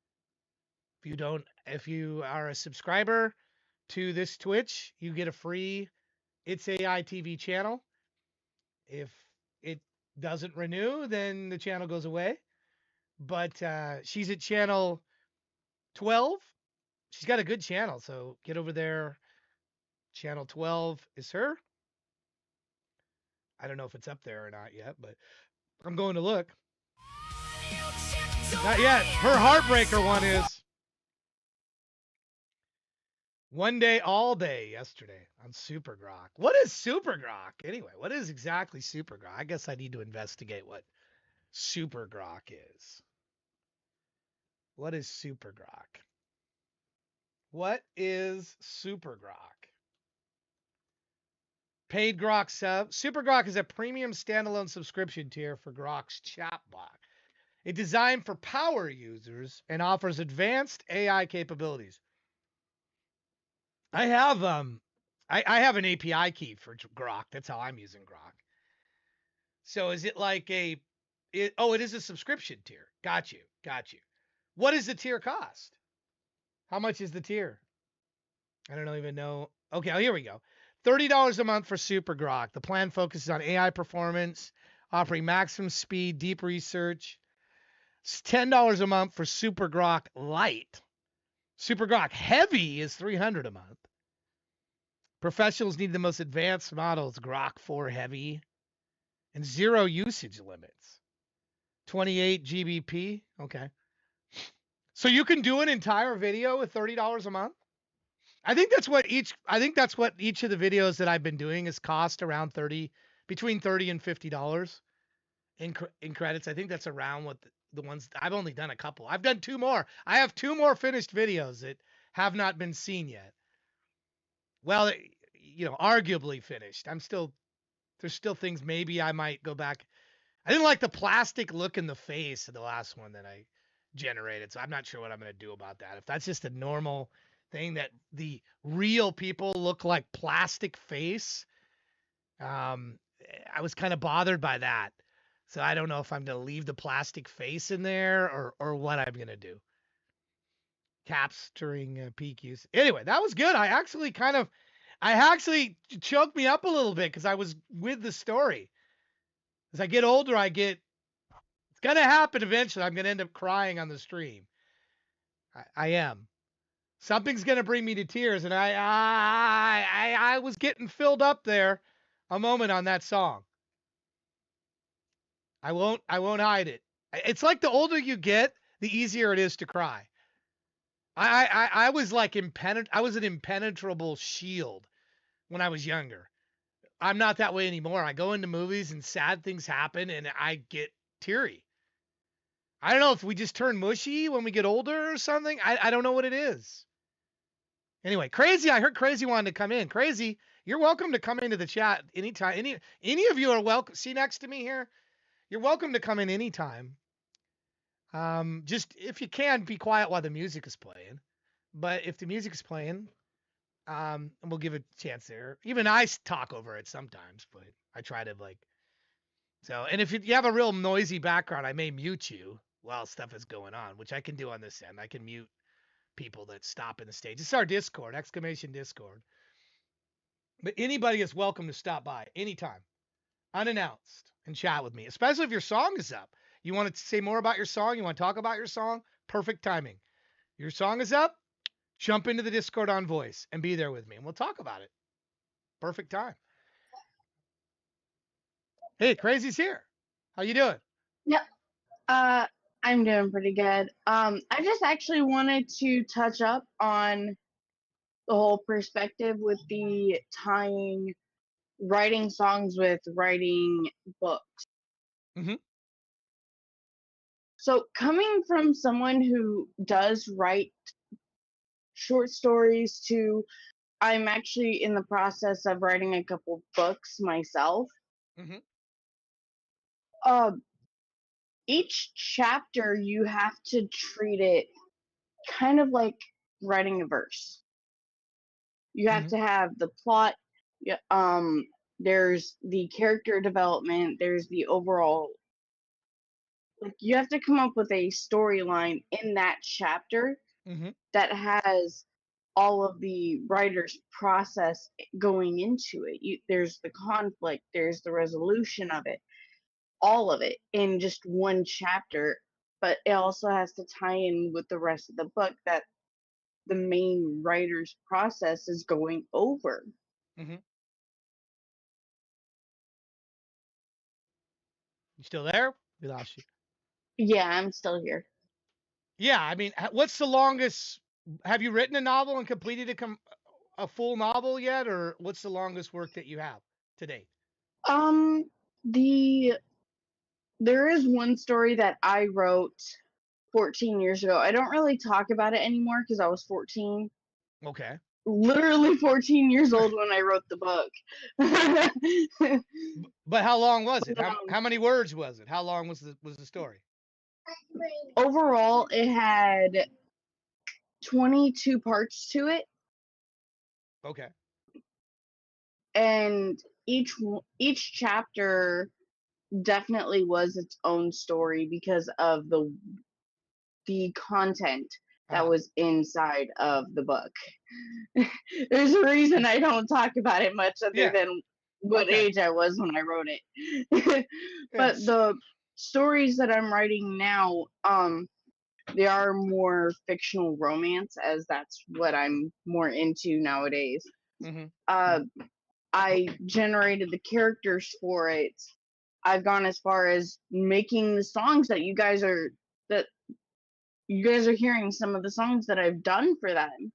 S2: If you are a subscriber to this Twitch, you get a free It's AI TV channel. If it doesn't renew, then the channel goes away. But she's at channel 12. She's got a good channel, so get over there. Channel 12 is her. I don't know if it's up there or not yet, but I'm going to look. Not yet. Her Heartbreaker one is. One day, all day yesterday on Super Grok. What is Super Grok? Anyway, what is exactly Super Grok? I guess I need to investigate what Super Grok is. What is Super Grok? What is Super Grok? Paid Grok sub. Super Grok is a premium standalone subscription tier for Grok's chatbot. It's designed for power users and offers advanced AI capabilities. I have I have an API key for Grok. That's how I'm using Grok. So is it like it is a subscription tier. Got you. What does the tier cost? How much is the tier? I don't even know. Okay, here we go. $30 a month for Super Grok. The plan focuses on AI performance, offering maximum speed, deep research. It's $10 a month for Super Grok Lite. Super Grok Heavy is $300 a month. Professionals need the most advanced models, Grok 4 Heavy, and 0 usage limits. 28 GBP. Okay. So you can do an entire video with $30 a month? I think that's what each of the videos that I've been doing is cost around between $30 and $50 in credits. I think that's around what the ones I've only done a couple. I've done 2 more. I have 2 more finished videos that have not been seen yet. Well, arguably finished. There's still things maybe I might go back. I didn't like the plastic look in the face of the last one that I generated, so I'm not sure what I'm going to do about that. If that's just a normal thing that the real people look like plastic face, I was kind of bothered by that. So I don't know if I'm going to leave the plastic face in there or what I'm going to do. Capturing PQs. Anyway, that was good. I actually choked me up a little bit because I was with the story. As I get older, it's going to happen eventually. I'm going to end up crying on the stream. I am. Something's going to bring me to tears. And I was getting filled up there a moment on that song. I won't hide it. It's like the older you get, the easier it is to cry. I was like I was an impenetrable shield when I was younger. I'm not that way anymore. I go into movies and sad things happen and I get teary. I don't know if we just turn mushy when we get older or something. I don't know what it is. Anyway, Crazy, I heard Crazy wanted to come in. Crazy, you're welcome to come into the chat anytime. Any of you are welcome. See next to me here? You're welcome to come in anytime. Just if you can, be quiet while the music is playing. But if the music is playing, we'll give it a chance there. Even I talk over it sometimes, but I try to so. And if you have a real noisy background, I may mute you while stuff is going on, which I can do on this end. I can mute people that stop in the stage. It's our Discord, !Discord. But anybody is welcome to stop by anytime, unannounced, and chat with me, especially if your song is up. You want to say more about your song? You want to talk about your song? Perfect timing. Your song is up. Jump into the Discord on voice and be there with me, and we'll talk about it. Perfect time. Hey, Crazy's here. How you doing?
S6: Yeah, I'm doing pretty good. I just actually wanted to touch up on the whole perspective with the tying writing songs with writing books.
S2: Mm-hmm.
S6: So coming from someone who does write short stories to I'm actually in the process of writing a couple books myself.
S2: Mm-hmm.
S6: Each chapter you have to treat it kind of like writing a verse. You have to have the plot, there's the character development, there's the overall, like you have to come up with a storyline in that chapter that has all of the writer's process going into it. There's the conflict, there's the resolution of it, all of it in just one chapter, but it also has to tie in with the rest of the book that the main writer's process is going over.
S2: You still there? We lost you.
S6: Yeah, I'm still here.
S2: Yeah, I mean, what's the longest? Have you written a novel and completed a full novel yet, or what's the longest work that you have to date?
S6: There is one story that I wrote 14 years ago. I don't really talk about it anymore because I was 14.
S2: Okay.
S6: Literally 14 years old when I wrote the book.
S2: But how long was it? How many words was it? How long was the story?
S6: Overall, it had 22 parts to it.
S2: Okay.
S6: And each chapter definitely was its own story because of the content that was inside of the book. There's a reason I don't talk about it much other than what age I was when I wrote it. But the stories that I'm writing now, they are more fictional romance, as that's what I'm more into nowadays. I generated the characters for it. I've gone as far as making the songs that you guys are hearing, some of the songs that I've done for them.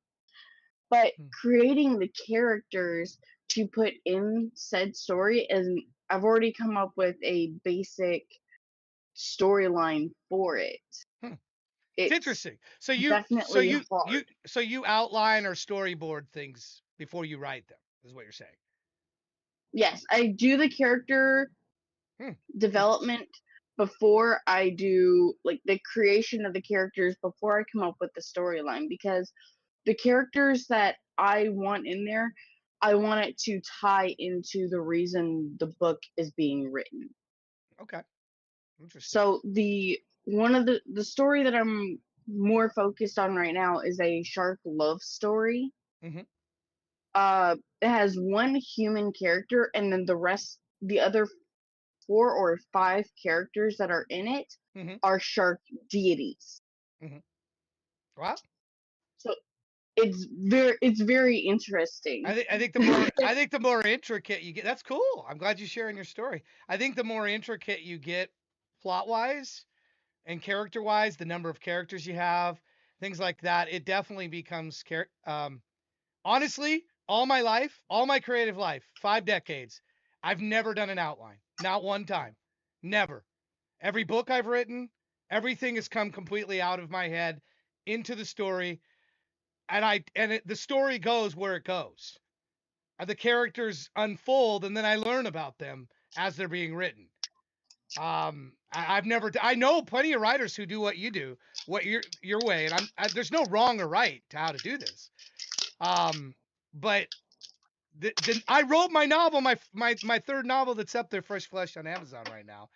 S6: But creating the characters to put in said story, and I've already come up with a basic storyline for it.
S2: It's interesting. So you outline or storyboard things before you write them, is what you're saying.
S6: Yes, I do the character development before I do like the creation of the characters, before I come up with the storyline, because the characters that I want in there, I want it to tie into the reason the book is being written.
S2: Okay. Interesting.
S6: So the one of the story that I'm more focused on right now is a shark love story.
S2: Mhm.
S6: It has one human character, and then the other 4 or 5 characters that are in it
S2: Mhm.
S6: are shark deities.
S2: Mhm. Well,
S6: So it's very interesting.
S2: I think the more intricate you get, that's cool. I'm glad you're sharing your story. I think the more intricate you get plot wise and character wise, the number of characters you have, things like that, it definitely becomes honestly, all my life, all my creative life, 5 decades, I've never done an outline. Not one time. Never. Every book I've written, everything has come completely out of my head into the story, and the story goes where it goes. The characters unfold, and then I learn about them as they're being written. I've never. I know plenty of writers who do what you do, what your way, and there's no wrong or right to how to do this. But I wrote my novel, my third novel that's up there, Fresh Flesh, on Amazon right now,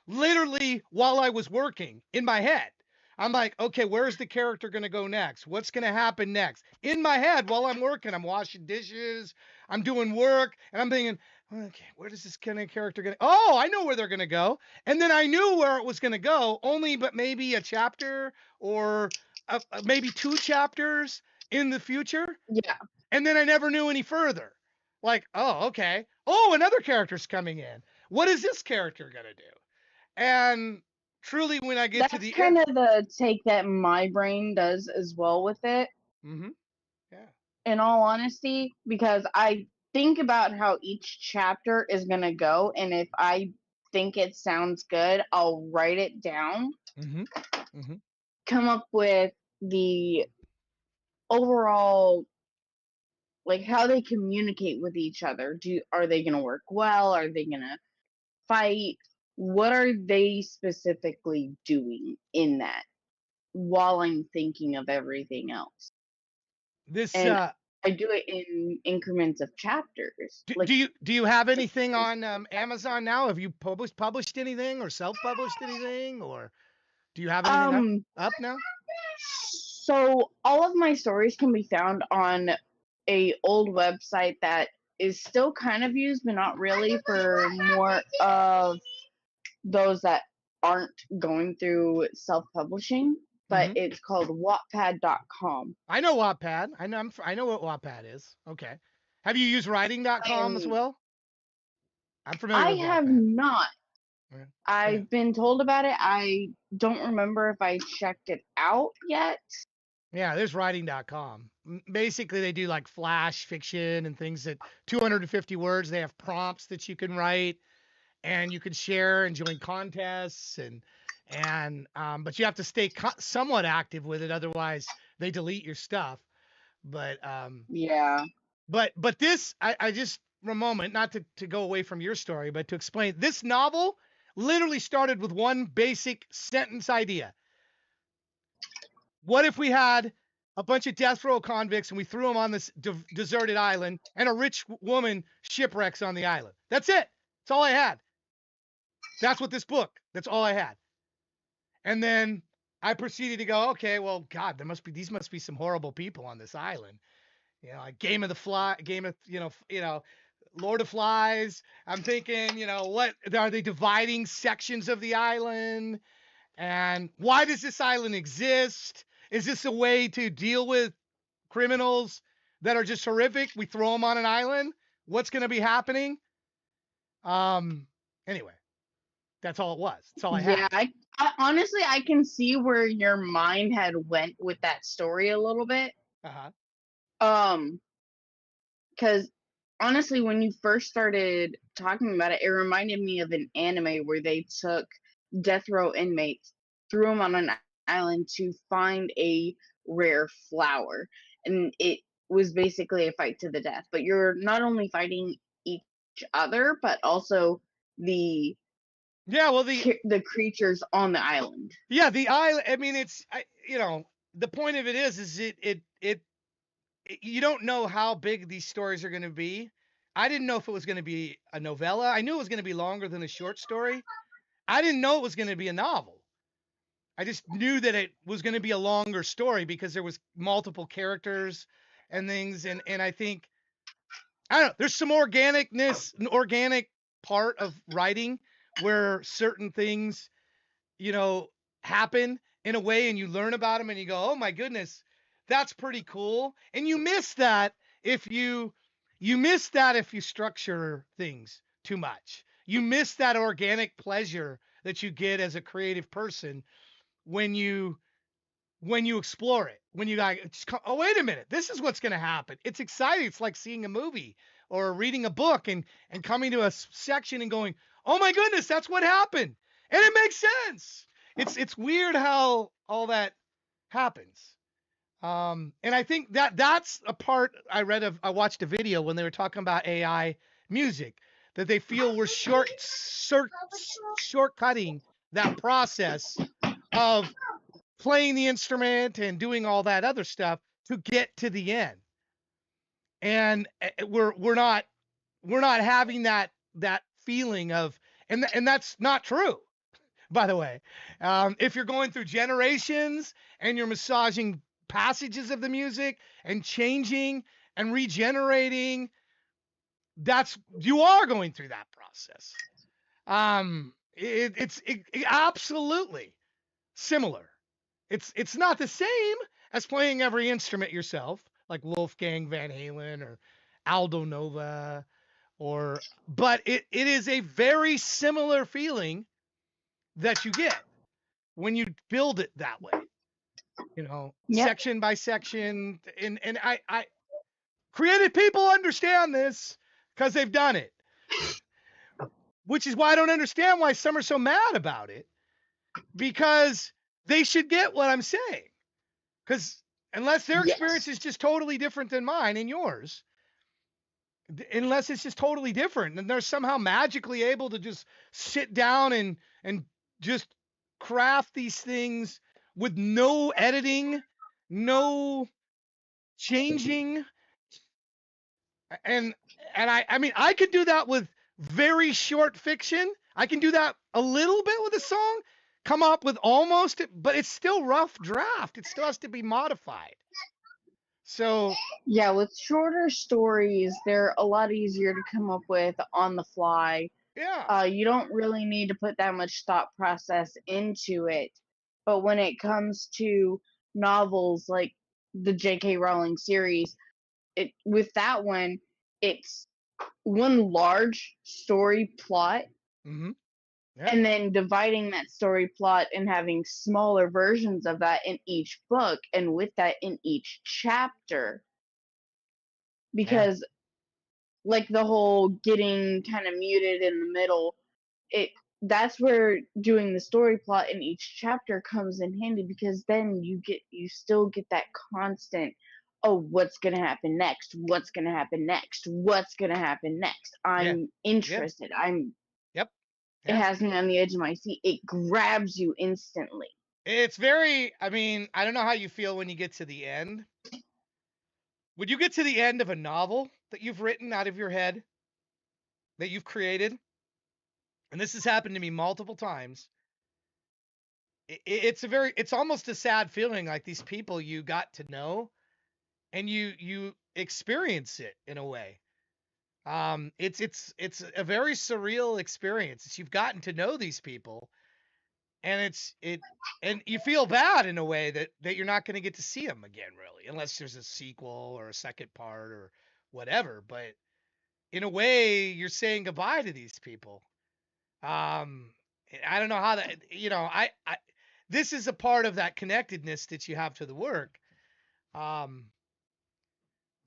S2: literally while I was working in my head. I'm like, okay, where's the character going to go next? What's going to happen next? In my head while I'm working, I'm washing dishes, I'm doing work, and I'm thinking, okay, where does this kind of character going to? Oh, I know where they're going to go. And then I knew where it was going to go, only but maybe a chapter or maybe 2 chapters in the future.
S6: Yeah,
S2: And then I never knew any further. Like, oh, okay. Oh, another character's coming in. What is this character going to do? And truly, when I get to
S6: that's
S2: the end,
S6: kind of the take that my brain does as well with it,
S2: mm-hmm, yeah,
S6: in all honesty, because I think about how each chapter is going to go, and if I think it sounds good, I'll write it down,
S2: mm-hmm, mm-hmm.
S6: come up with the overall, like, how they communicate with each other. Are they going to work well? Are they going to fight? What are they specifically doing in that while I'm thinking of everything else?
S2: This
S6: And I do it in increments of chapters. Like,
S2: do you have anything on Amazon now? Have you published anything or self-published anything, or do you have anything
S6: um
S2: up now?
S6: so all of my stories can be found on a old website that is still kind of used but not really, for more of those that aren't going through self-publishing, but
S2: Mm-hmm.
S6: it's called Wattpad.com.
S2: I know Wattpad. I know what Wattpad is. Okay. Have you used writing.com as
S6: And
S2: well? I'm familiar
S6: I
S2: with
S6: have
S2: Wattpad.
S6: not.
S2: Okay. Yeah.
S6: I've been told about it. I don't remember if I checked it out yet.
S2: Yeah, there's writing.com. Basically, they do like flash fiction and things that 250 words. They have prompts that you can write and you can share and join contests but you have to stay somewhat active with it, otherwise they delete your stuff. But
S6: Yeah.
S2: but this I just for a moment, not to go away from your story, but to explain, this novel literally started with one basic sentence idea. What if we had a bunch of death row convicts and we threw them on this deserted island and a rich woman shipwrecks on the island? That's it. That's all I had. That's what this book, that's all I had. And then I proceeded to go, okay, well, God, these must be some horrible people on this island. Like Game of, Lord of Flies. I'm thinking, what are they dividing sections of the island? And why does this island exist? Is this a way to deal with criminals that are just horrific? We throw them on an island. What's going to be happening? Anyway, that's all it was. That's all I had.
S6: Yeah, I honestly, I can see where your mind had went with that story a little bit.
S2: Uh-huh.
S6: Because honestly, when you first started talking about it, it reminded me of an anime where they took death row inmates, threw them on an island to find a rare flower, and it was basically a fight to the death. But you're not only fighting each other, but also the
S2: Yeah, well,
S6: the creatures on the island.
S2: yeah, the island. I mean, the point of it is you don't know how big these stories are going to be. I didn't know if it was going to be a novella. I knew it was going to be longer than a short story. I didn't know it was going to be a novel. I just knew that it was going to be a longer story because there was multiple characters and things. And I think, I don't know, there's some an organic part of writing where certain things, you know, happen in a way and you learn about them and you go, oh my goodness, that's pretty cool. And you miss that if you structure things too much. You miss that organic pleasure that you get as a creative person when you explore it, when you like, oh wait a minute, this is what's going to happen. It's exciting. It's like seeing a movie or reading a book and coming to a section and going, oh my goodness, that's what happened, and it makes sense. It's weird how all that happens. And I think that's a part I watched a video when they were talking about AI music, that they feel we're shortcutting that process of playing the instrument and doing all that other stuff to get to the end. And we're not having that feeling of, and that's not true, by the way. If you're going through generations and you're massaging passages of the music and changing and regenerating, you are going through that process. It's absolutely similar. It's not the same as playing every instrument yourself, like Wolfgang Van Halen or Aldo Nova, but it is a very similar feeling that you get when you build it that way.
S6: Yep.
S2: Section by section, and I creative people understand this because they've done it, which is why I don't understand why some are so mad about it, because they should get what I'm saying. Because unless their experience is just totally different than mine and yours, unless it's just totally different, and they're somehow magically able to just sit down and just craft these things with no editing, no changing, and I mean, I could do that with very short fiction. I can do that a little bit with a song, come up with almost, but it's still rough draft. It still has to be modified. So
S6: Yeah, with shorter stories, they're a lot easier to come up with on the fly.
S2: yeah,
S6: You don't really need to put that much thought process into it. But when it comes to novels like the J.K. Rowling series, with that one, it's one large story plot,
S2: mm-hmm.
S6: and then dividing that story plot and having smaller versions of that in each book, and with that in each chapter. Because like the whole getting kind of muted in the middle, that's where doing the story plot in each chapter comes in handy, because then you still get that constant, oh, what's gonna happen next, what's gonna happen next, what's gonna happen next. I'm interested.
S2: Yep.
S6: It has me on the edge of my seat. It grabs you instantly.
S2: It's very, I mean, I don't know how you feel when you get to the end. Would you get to the end of a novel that you've written out of your head, that you've created? And this has happened to me multiple times. It's almost a sad feeling, like these people you got to know and you experience it in a way. It's a very surreal experience. You've gotten to know these people, and and you feel bad in a way that you're not going to get to see them again, really, unless there's a sequel or a second part or whatever. But in a way, you're saying goodbye to these people. I don't know how that, this is a part of that connectedness that you have to the work.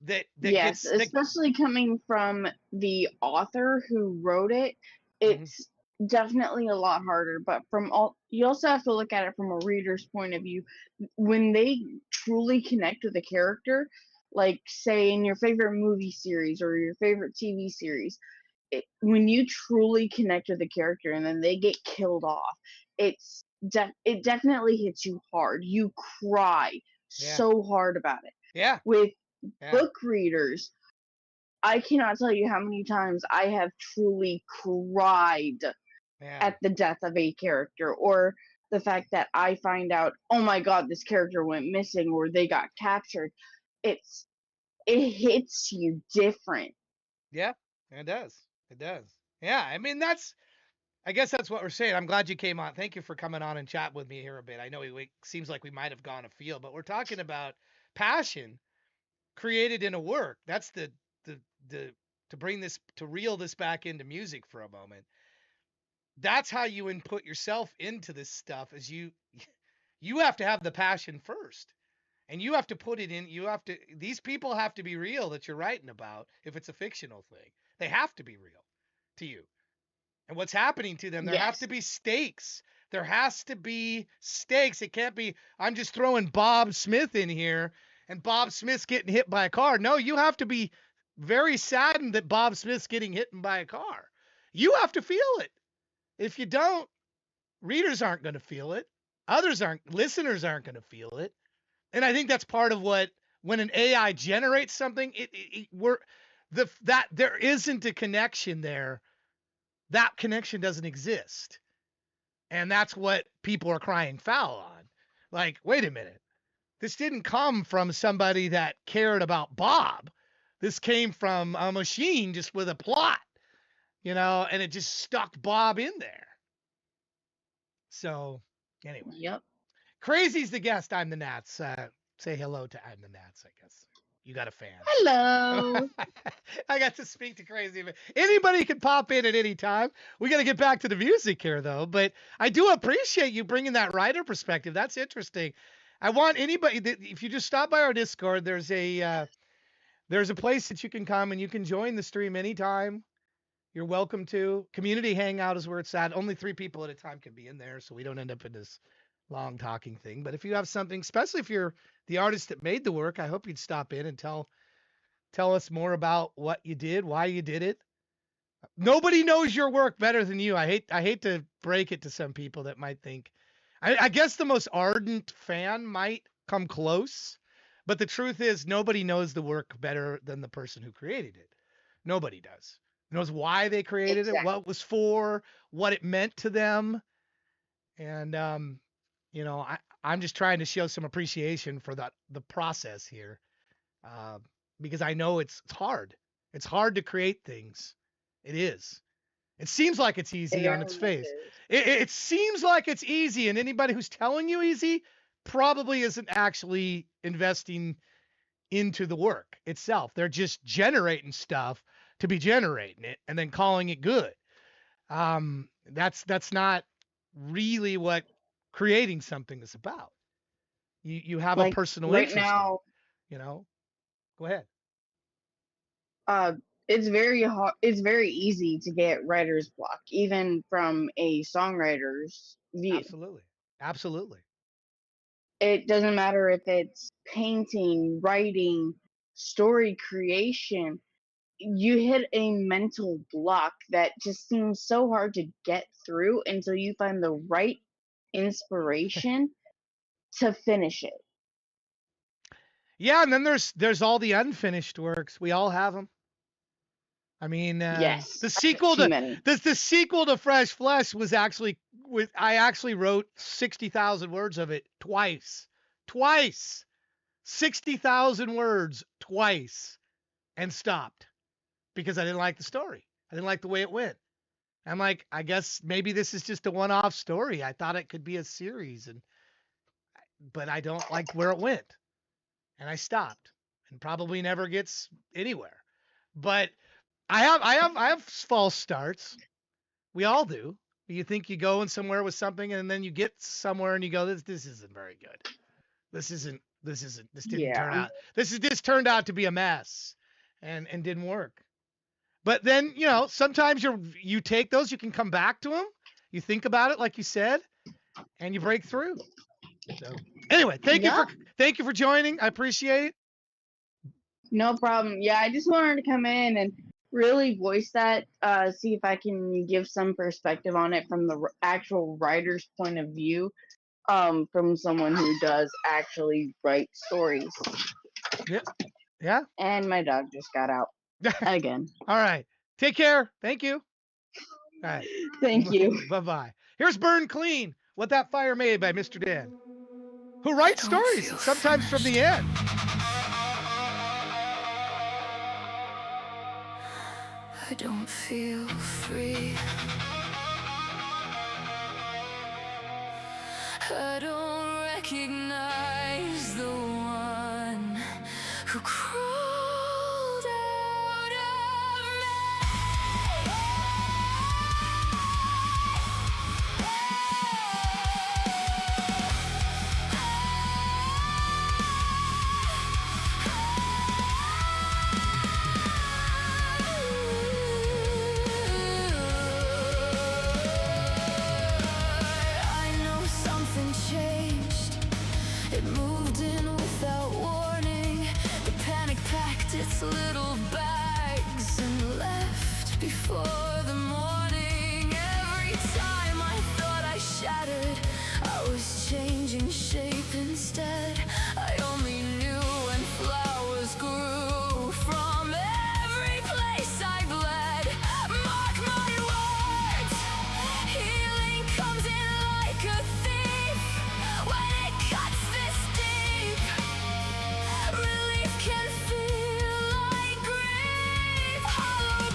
S2: That
S6: Yes,
S2: gets that.
S6: especially coming from the author who wrote it,
S2: Mhm.
S6: it's definitely a lot harder. But you also have to look at it from a reader's point of view. When they truly connect with a character, like say in your favorite movie series or your favorite TV series, when you truly connect with the character and then they get killed off, it definitely hits you hard. You cry
S2: Yeah.
S6: so hard about it.
S2: Yeah.
S6: With
S2: Yeah.
S6: book readers, I cannot tell you how many times I have truly cried
S2: Yeah.
S6: at the death of a character, or the fact that I find out, oh my god, this character went missing or they got captured. It hits you different.
S2: Yeah, it does. It does. Yeah, I mean I guess that's what we're saying. I'm glad you came on. Thank you for coming on and chat with me here a bit. I know it seems like we might have gone afield, but we're talking about passion created in a work. That's the to bring this to reel this back into music for a moment. That's how you input yourself into this stuff, is you have to have the passion first. And you have to put it in, these people have to be real that you're writing about if it's a fictional thing. They have to be real to you. And what's happening to them, there have to be stakes. There has to be stakes. It can't be, I'm just throwing Bob Smith in here and Bob Smith's getting hit by a car. No, you have to be very saddened that Bob Smith's getting hit by a car. You have to feel it. If you don't, readers aren't going to feel it. Listeners aren't going to feel it. And I think that's part of what, when an AI generates something, there isn't a connection there. That connection doesn't exist. And that's what people are crying foul on. Like, wait a minute. This didn't come from somebody that cared about Bob. This came from a machine just with a plot, and it just stuck Bob in there. So, anyway.
S6: Yep.
S2: Crazy's the guest. I'm the Nats. Say hello to I'm the Nats, I guess. You got a fan.
S6: Hello.
S2: I got to speak to Crazy. Anybody can pop in at any time. We got to get back to the music here, though. But I do appreciate you bringing that writer perspective. That's interesting. I want anybody if you just stop by our Discord, there's a place that you can come and you can join the stream anytime. You're welcome to. Community Hangout is where it's at. Only 3 people at a time can be in there, so we don't end up in this long talking thing. But if you have something, especially if you're the artist that made the work, I hope you'd stop in and tell us more about what you did, why you did it. Nobody knows your work better than you. I hate to break it to some people that might think, I guess the most ardent fan might come close, but the truth is nobody knows the work better than the person who created it. Nobody does. Knows why they created it, what it was for, what it meant to them. And I'm just trying to show some appreciation for the process here, because I know it's hard. It's hard to create things. It is. It seems like it's easy on its face. It seems like it's easy, and anybody who's telling you easy probably isn't actually investing into the work itself. They're just generating stuff to be generating it and then calling it good. That's not really what creating something is about. You have a personal interest
S6: now,
S2: Go ahead.
S6: it's very hard. It's very easy to get writer's block, even from a songwriter's view.
S2: Absolutely.
S6: It doesn't matter if it's painting, writing, story creation. You hit a mental block that just seems so hard to get through until you find the right inspiration to finish it.
S2: Yeah, and then there's all the unfinished works. We all have them. I mean,
S6: yes,
S2: the sequel to Fresh Flesh was I actually wrote 60,000 words of it twice, 60,000 words twice, and stopped because I didn't like the story. I didn't like the way it went. I'm like, I guess maybe this is just a one-off story. I thought it could be a series, but I don't like where it went, and I stopped, and probably never gets anywhere. But I have false starts. We all do. You think you go in somewhere with something, and then you get somewhere, and you go, this isn't very good. This didn't turn out. This turned out to be a mess, and didn't work. But then, sometimes you take those, you can come back to them. You think about it, like you said, and you break through. So anyway, thank you for joining. I appreciate it.
S6: No problem. Yeah, I just wanted to come in and really voice that, see if I can give some perspective on it from the actual writer's point of view, from someone who does actually write stories.
S2: Yeah. Yeah.
S6: And my dog just got out again.
S2: All right. Take care. Thank you. All right.
S6: Thank you.
S2: Bye-bye. Here's Burn Clean, What That Fire Made by Mr. Dan, who writes stories, sometimes from the end.
S1: I don't feel free. I don't recognize the one who crawled out of I know something changed. It moved in without warning. The panic packed its little bags and left before the morning. Every time I thought I shattered, I was changing shape instead. I only knew when flowers grew from every place I bled. Mark my words, healing comes in like a thief. When it cuts this deep, relief can feel like grief. Hollow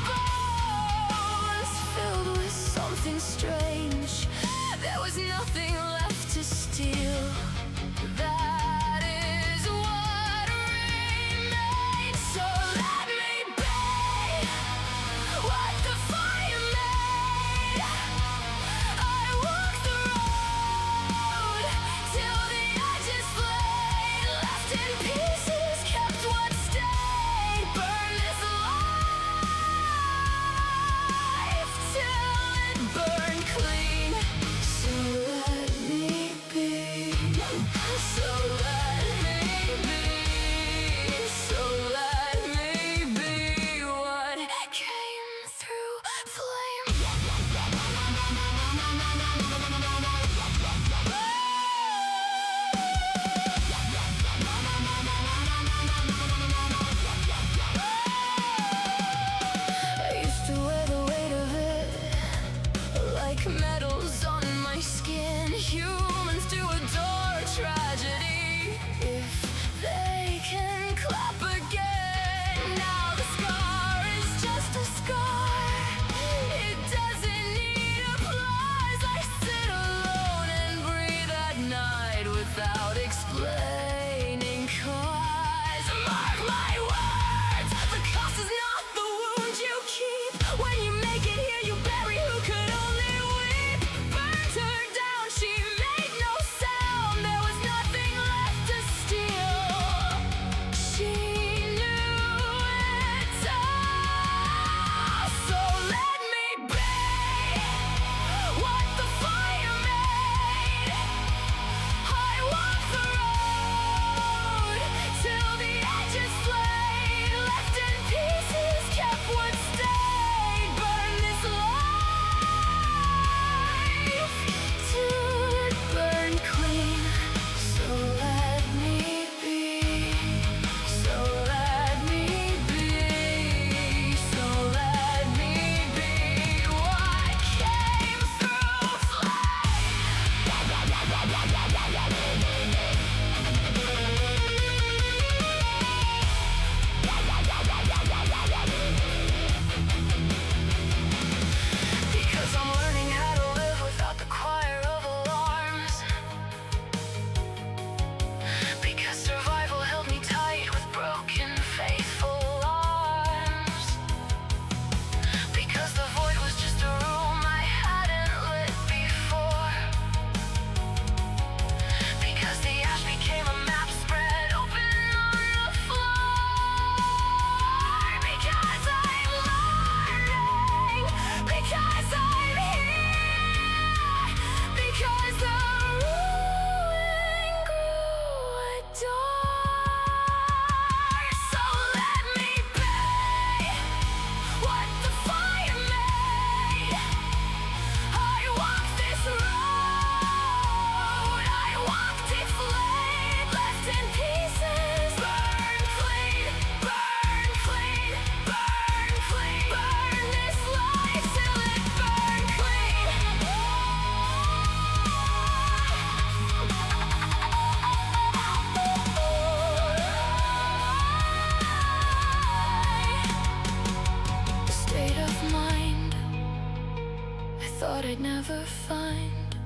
S1: I'd never find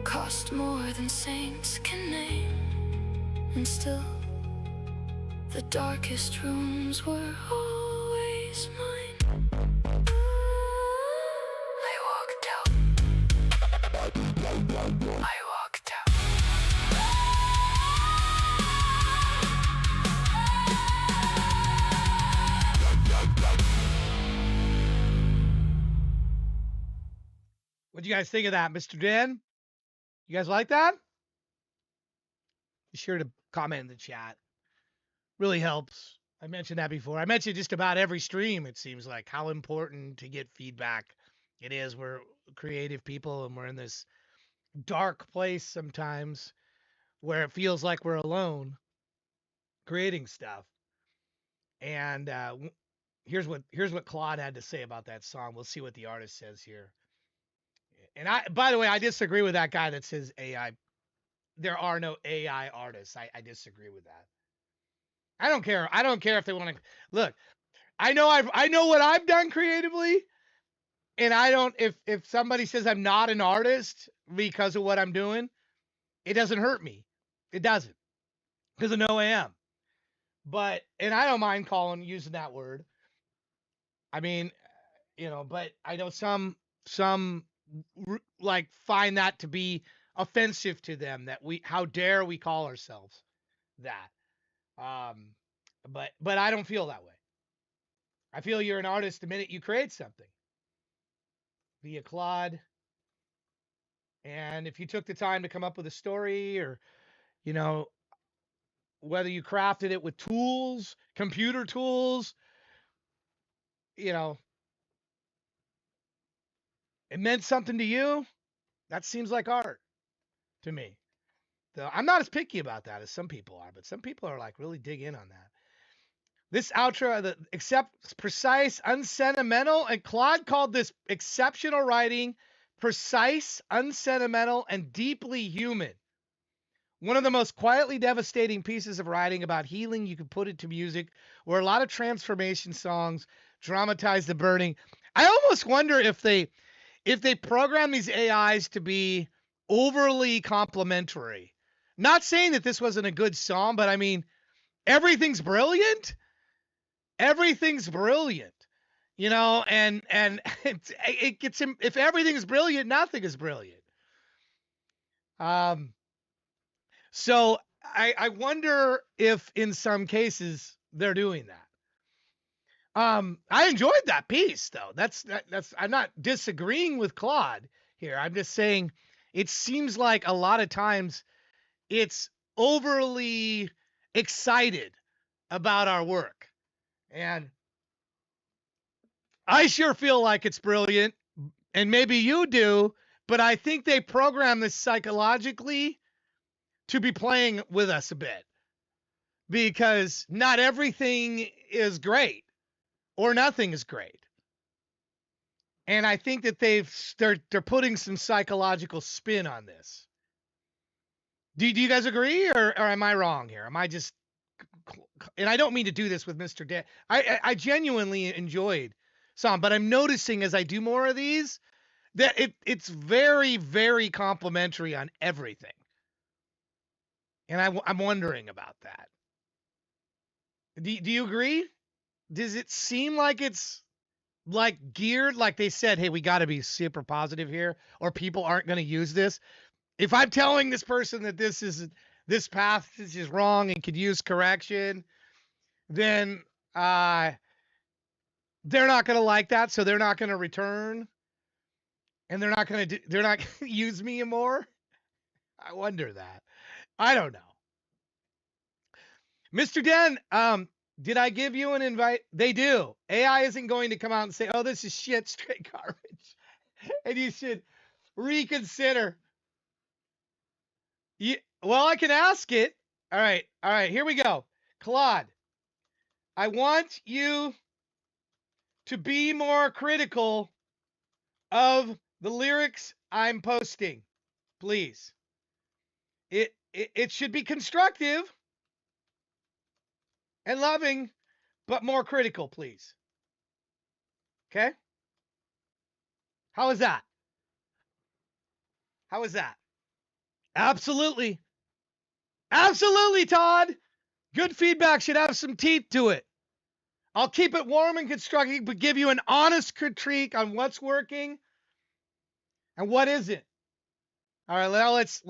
S1: cost more than saints can name. And still, the darkest rooms were always mine. I walked out. I walked out.
S2: What do you guys think of that, Mr. Dan? You guys like that? Be sure to comment in the chat. Really helps. I mentioned that before. I mentioned just about every stream, it seems like, how important to get feedback it is. We're creative people and we're in this dark place sometimes where it feels like we're alone creating stuff. And here's what Claude had to say about that song. We'll see what the artist says here. And by the way, I disagree with that guy that says AI. There are no AI artists. I disagree with that. I don't care. I don't care if they want to look. I know what I've done creatively, and I don't. If somebody says I'm not an artist because of what I'm doing, it doesn't hurt me. It doesn't, because I know I am. But and I don't mind using that word. I mean, but I know some like find that to be offensive to them, that how dare we call ourselves that. But I don't feel that way. I feel you're an artist the minute you create something via Claude. And if you took the time to come up with a story, or whether you crafted it with tools, computer tools, it meant something to you, that seems like art to me. So I'm not as picky about that as some people are, but some people are like really dig in on that. This outro, except precise, unsentimental, and Claude called this exceptional writing, precise, unsentimental, and deeply human. One of the most quietly devastating pieces of writing about healing you could put it to music, where a lot of transformation songs dramatize the burning. I almost wonder if they program these AIs to be overly complimentary. Not saying that this wasn't a good song, but I mean, everything's brilliant. Everything's brilliant, and it gets him. If everything's brilliant, nothing is brilliant. So I wonder if in some cases they're doing that. I enjoyed that piece though. That's I'm not disagreeing with Claude here. I'm just saying it seems like a lot of times it's overly excited about our work. And I sure feel like it's brilliant, and maybe you do, but I think they program this psychologically to be playing with us a bit, because not everything is great or nothing is great. And I think that they're putting some psychological spin on this. Do you guys agree, or am I wrong here? Am I just, and I don't mean to do this with Mr. Dan. I genuinely enjoyed some, but I'm noticing as I do more of these that it's very, very complimentary on everything. And I'm wondering about that. Do you agree? Does it seem like it's like geared, like they said, hey, we got to be super positive here, or people aren't going to use this? If I'm telling this person that this path is just wrong and could use correction, then they're not going to like that, so they're not going to return, and they're not going to use me more. I wonder that. I don't know. Mr. Den, did I give you an invite? They do. AI isn't going to come out and say, "Oh, this is shit, straight garbage," and you should reconsider. Well, I can ask it. All right, here we go. Claude, I want you to be more critical of the lyrics I'm posting, please. It should be constructive and loving, but more critical, please. Okay? How is that? How was that? Absolutely. Absolutely, Todd. Good feedback should have some teeth to it. I'll keep it warm and constructive, but give you an honest critique on what's working and what isn't. All right, now let's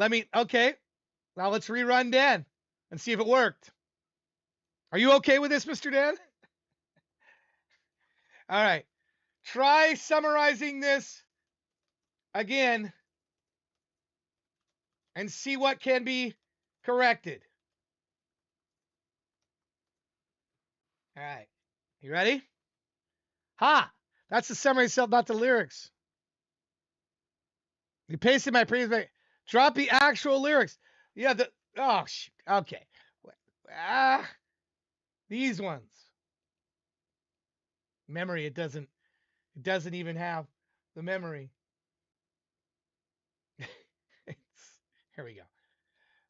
S2: rerun Dan and see if it worked. Are you okay with this, Mr. Dan? All right. Try summarizing this again and see what can be corrected. All right. You ready? Ha! That's the summary itself, not the lyrics. You pasted my previous. Drop the actual lyrics. Yeah. Okay. These ones. Memory. It doesn't even have the memory. Here we go.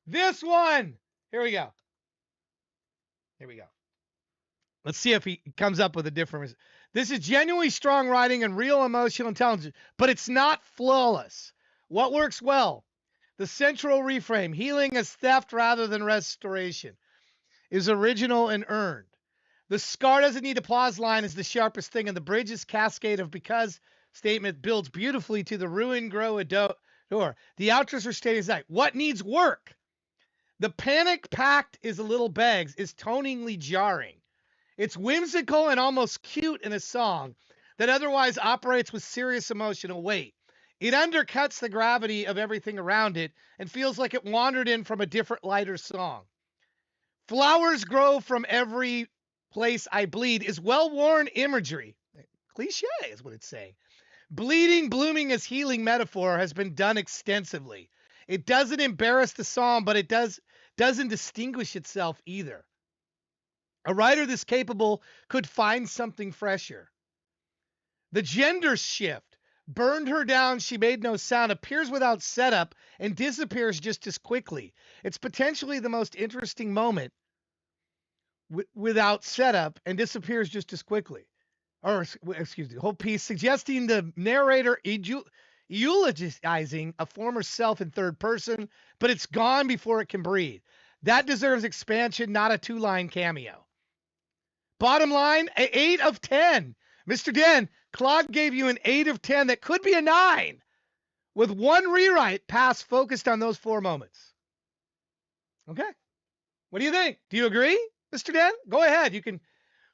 S2: This one. Here we go. Let's see if he comes up with a different. This is genuinely strong writing and real emotional intelligence, but it's not flawless. What works well? The central reframe, healing as theft rather than restoration, is original and earned. The scar doesn't need applause line is the sharpest thing, and the bridge's cascade of because statement builds beautifully to the ruin grow a door. The outros are stating like, what needs work? The panic pact is a little bags, is toningly jarring. It's whimsical and almost cute in a song that otherwise operates with serious emotional weight. It undercuts the gravity of everything around it and feels like it wandered in from a different, lighter song. Flowers grow from every place I bleed is well-worn imagery. Cliche is what it's saying. Bleeding, blooming as healing metaphor has been done extensively. It doesn't embarrass the song, but it doesn't distinguish itself either. A writer this capable could find something fresher. The gender shift burned her down. She made no sound, appears without setup, and disappears just as quickly. It's potentially the most interesting moment without setup and disappears just as quickly. Or, excuse me, the whole piece suggesting the narrator eulogizing a former self in third person, but it's gone before it can breathe. That deserves expansion, not a two-line cameo. Bottom line, 8 of 10. Mr. Den, Claude gave you an 8 of 10 that could be a 9 with one rewrite pass focused on those 4 moments. Okay. What do you think? Do you agree, Mr. Den? Go ahead.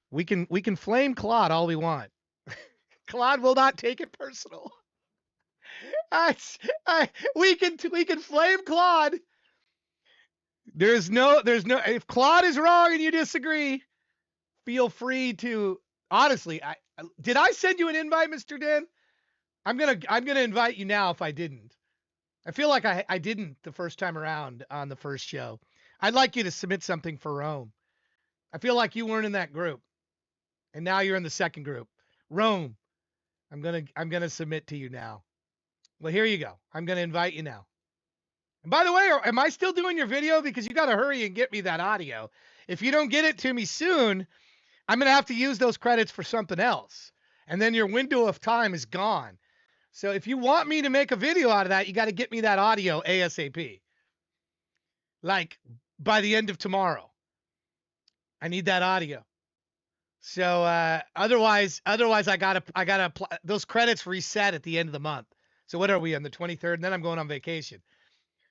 S2: We can flame Claude all we want. Claude will not take it personal. We can flame Claude. There's no if Claude is wrong and you disagree, feel free to honestly, did I send you an invite, Mr. Den? I'm gonna invite you now if I didn't. I feel like I didn't the first time around on the first show. I'd like you to submit something for Rome. I feel like you weren't in that group. And now you're in the second group. Rome. I'm gonna submit to you now. Well, here you go. I'm gonna invite you now. And by the way, am I still doing your video? Because you gotta hurry and get me that audio. If you don't get it to me soon, I'm going to have to use those credits for something else. And then your window of time is gone. So if you want me to make a video out of that, you got to get me that audio ASAP. Like by the end of tomorrow. I need that audio. So otherwise I got to those credits reset at the end of the month. So what are we on the 23rd? And then I'm going on vacation.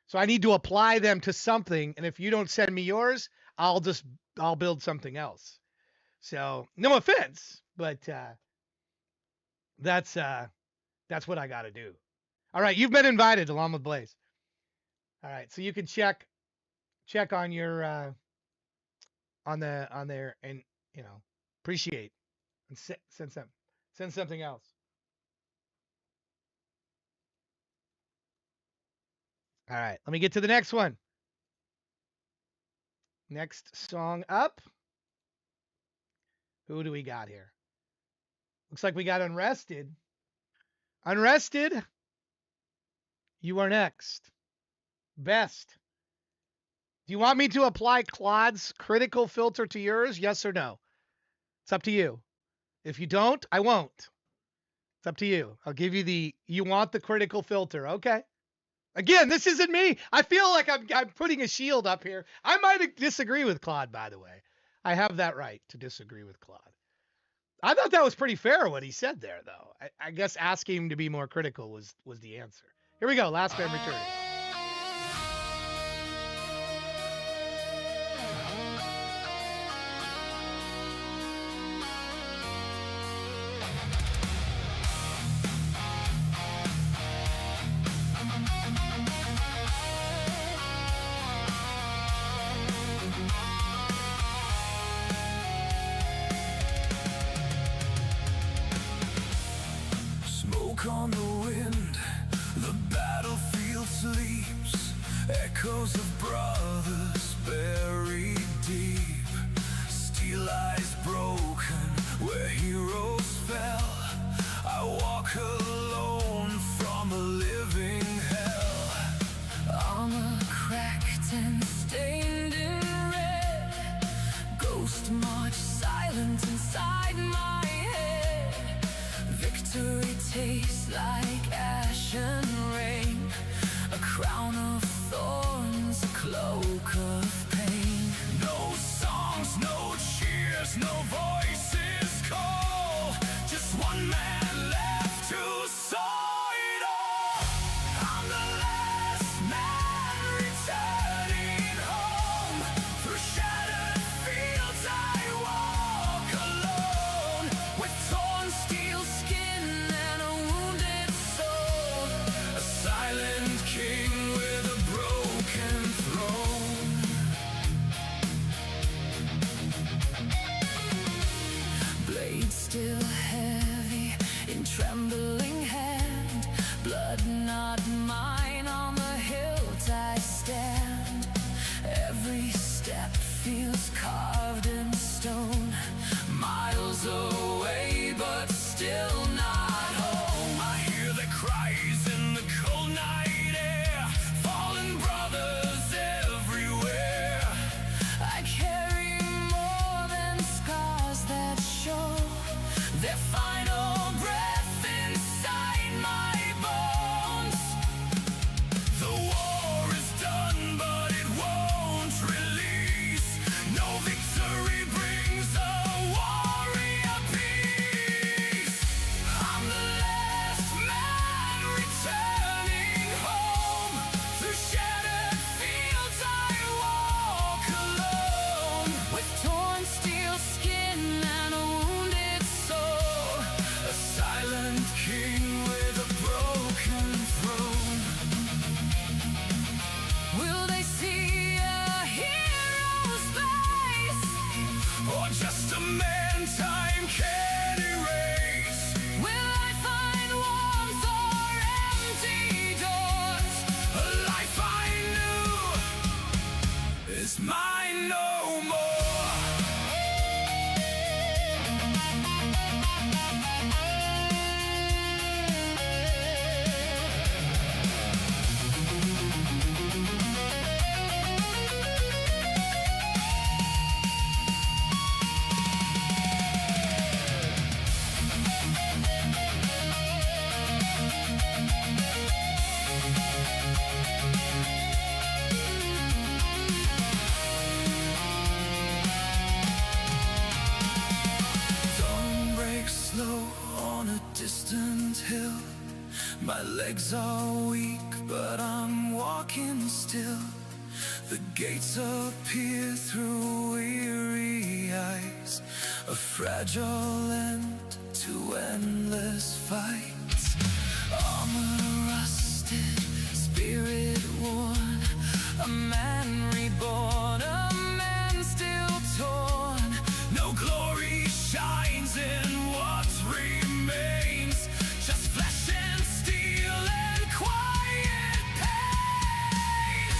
S2: So I need to apply them to something. And if you don't send me yours, I'll build something else. So no offense, but that's what I got to do. All right, you've been invited along with Blaze. All right, so you can check on your on there and appreciate and send something else. All right, let me get to the next one. Next song up. Who do we got here? Looks like we got Unrested. Unrested, you are next. Best. Do you want me to apply Claude's critical filter to yours? Yes or no? It's up to you. If you don't, I won't. It's up to you. I'll give you you want the critical filter. Okay. Again, this isn't me. I feel like I'm putting a shield up here. I might disagree with Claude, by the way. I have that right to disagree with Claude. I thought that was pretty fair what he said there, though. I guess asking him to be more critical was the answer. Here we go. Last man returning.
S3: Smoke on the wind, the battlefield sleeps. Echoes of brothers buried deep. Steel eyes broken where heroes fell. I walk alone from a living hell. Armor cracked and stained in red. Ghost march silent inside my head. Victory tastes like ash and rain. A crown of thorns, a cloak of pain. No songs, no cheers, no voices call. Just one man left to saw it all. I'm the last man returning home. Through shattered fields I walk alone. With torn steel skin and a wounded soul. A silent king with a broken throne. Blade still heavy in trembling hand. Blood not mine, on the hilt I stand. Every step feels carved in stone. Miles away but still not home. I hear the cries in the cold night air. Fallen brothers everywhere. I carry more than scars that show their final breath inside my bones. The war is done, but it won't release. No victory brings a warrior peace. I'm the last man returning home. Through shattered fields I walk alone. With torn steel skin and a wounded soul. A silent king with a broken throne. Will they see a hero's face? Or just a man time can erase? Will I find warmth or empty doors? A life I knew is mine no more. Dawn breaks slow on a distant hill. My legs are weak, but I'm walking still. The gates appear through weary eyes. A fragile end to endless fights. Armor rusted, spirit worn. A man reborn, a man still torn. No glory shines in what remains. Just flesh and steel and quiet pain.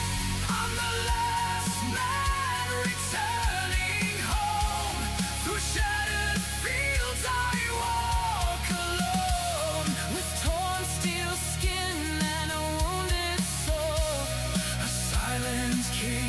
S3: I'm the last man returning home. Through shattered fields I walk alone. With torn steel skin and a wounded soul. A silent king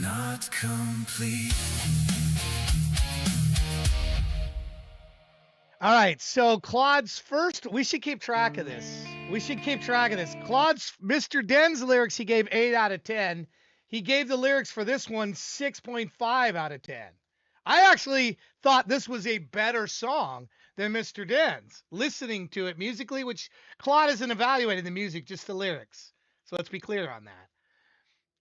S3: not complete.
S2: All right, so Claude's first, we should keep track of this. Claude's Mr. Den's lyrics, he gave 8 out of 10. He gave the lyrics for this one 6.5 out of 10. I actually thought this was a better song than Mr. Den's, listening to it musically, which Claude isn't evaluating the music, just the lyrics. So let's be clear on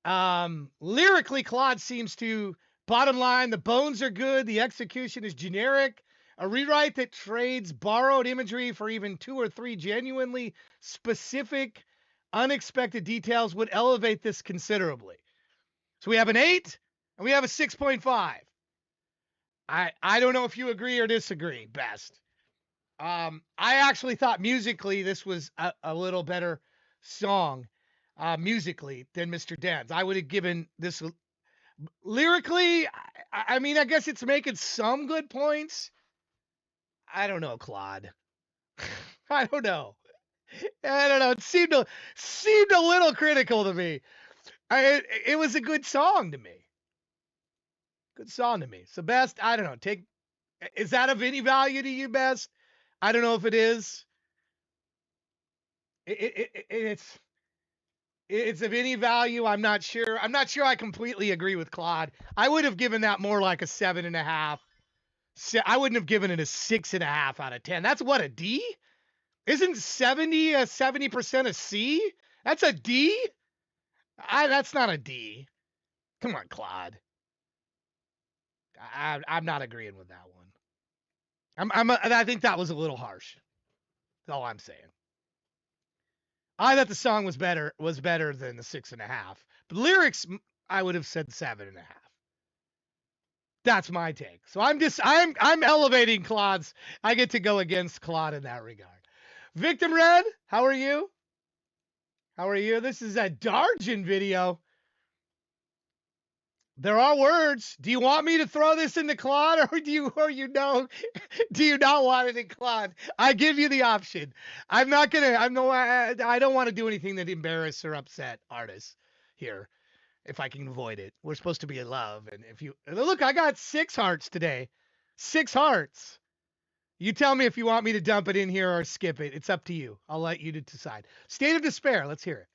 S2: that. Lyrically, Claude seems to, bottom line, the bones are good, the execution is generic. A rewrite that trades borrowed imagery for even 2 or 3 genuinely specific, unexpected details would elevate this considerably. So we have an 8 and we have a 6.5. I don't know if you agree or disagree, Best. I actually thought musically this was a little better song musically than Mr. Den's. I would have given this lyrically, I mean, I guess it's making some good points. I don't know, Claude. I don't know. It seemed a little critical to me. It was a good song to me. So Best, I don't know. Is that of any value to you, Best? I don't know if it is. It's of any value. I'm not sure. I completely agree with Claude. I would have given that more like a 7.5. I wouldn't have given it a 6.5 out of 10. That's what, a D? Isn't 70% a C? That's a D? That's not a D. Come on, Claude. I'm not agreeing with that one. I think that was a little harsh. That's all I'm saying. I thought the song was better than the 6.5. But lyrics, I would have said 7.5. That's my take. So I'm elevating Claude's. I get to go against Claude in that regard. Victim Red, how are you? This is a Dargin video. There are words. Do you want me to throw this into Claude, or do you not want it in Claude? I give you the option. I don't want to do anything that embarrass or upset artists here, if I can avoid it. We're supposed to be in love, and look, I got 6 hearts today. 6 hearts. You tell me if you want me to dump it in here or skip it. It's up to you. I'll let you decide. State of Despair. Let's hear it.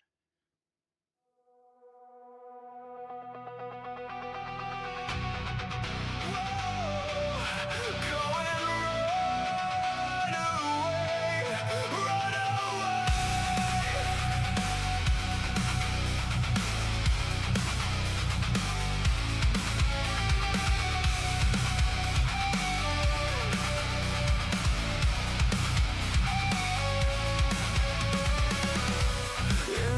S3: In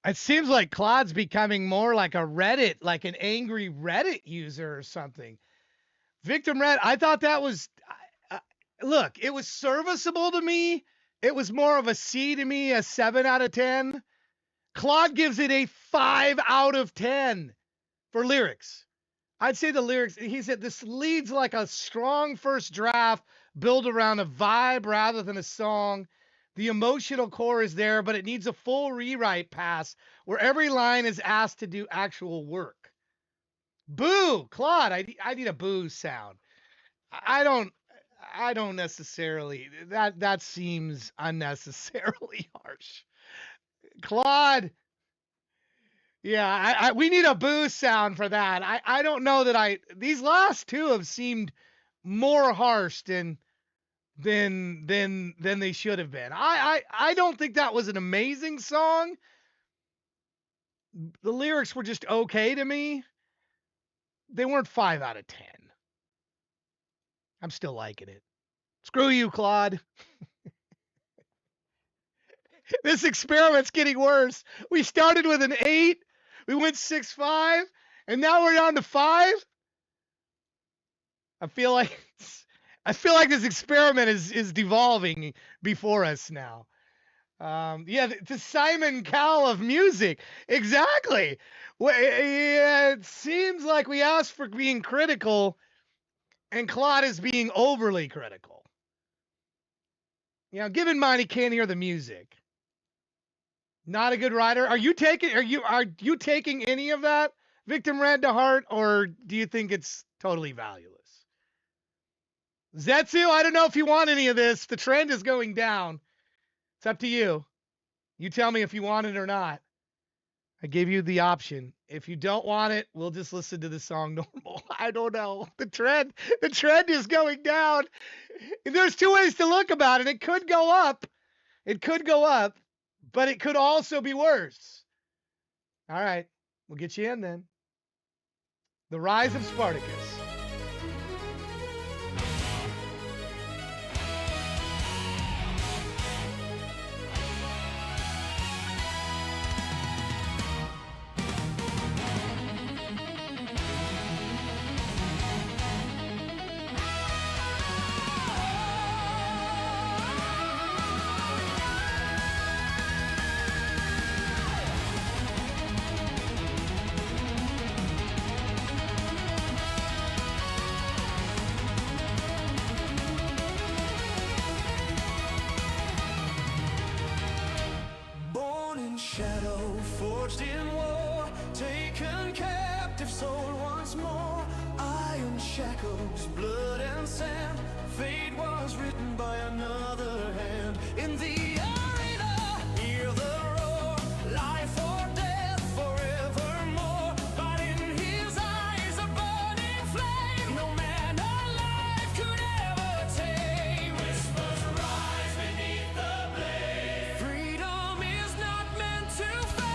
S2: It seems like Claude's becoming more like a Reddit, like an angry Reddit user or something. Victim Red, I thought that was, look, it was serviceable to me. It was more of a C to me, a 7 out of 10. Claude gives it a 5 out of 10 for lyrics. I'd say the lyrics, he said this leads like a strong first draft built around a vibe rather than a song. The emotional core is there, but it needs a full rewrite pass where every line is asked to do actual work. Boo, Claude, I need a boo sound. I don't necessarily, that seems unnecessarily harsh. Claude, yeah, we need a boo sound for that. I don't know that these last two have seemed more harsh than they should have been. I don't think that was an amazing song. The lyrics were just okay to me. They weren't 5 out of 10. I'm still liking it. Screw you, Claude. This experiment's getting worse. We started with an 8. We went 6.5, and now we're down to 5. I feel like this experiment is devolving before us now. Yeah, the Simon Cowell of music. Exactly. Well, it seems like we asked for being critical, and Claude is being overly critical. You know, give in mind he can't hear the music. Not a good writer. Are you taking any of that, Victim Red, to heart, or do you think it's totally valueless? Zetsu, I don't know if you want any of this. The trend is going down. It's up to you. You tell me if you want it or not. I gave you the option. If you don't want it, we'll just listen to the song normal. I don't know. The trend is going down. There's two ways to look about it. It could go up. But it could also be worse. All right. We'll get you in then. The Rise of Spartacus.
S3: Born in shadow, forged in war, taken captive, sold once more. Iron shackles, blood and sand. Fate was written by another hand. In the arena, hear the roar. Life or death, forevermore. But in his eyes, a burning flame. No man alive could ever tame. Whispers rise beneath the blade. Freedom is not meant to fade.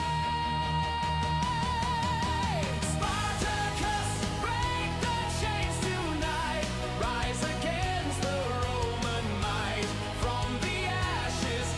S3: Spartacus, break the chains tonight. Rise against the Roman might. From the ashes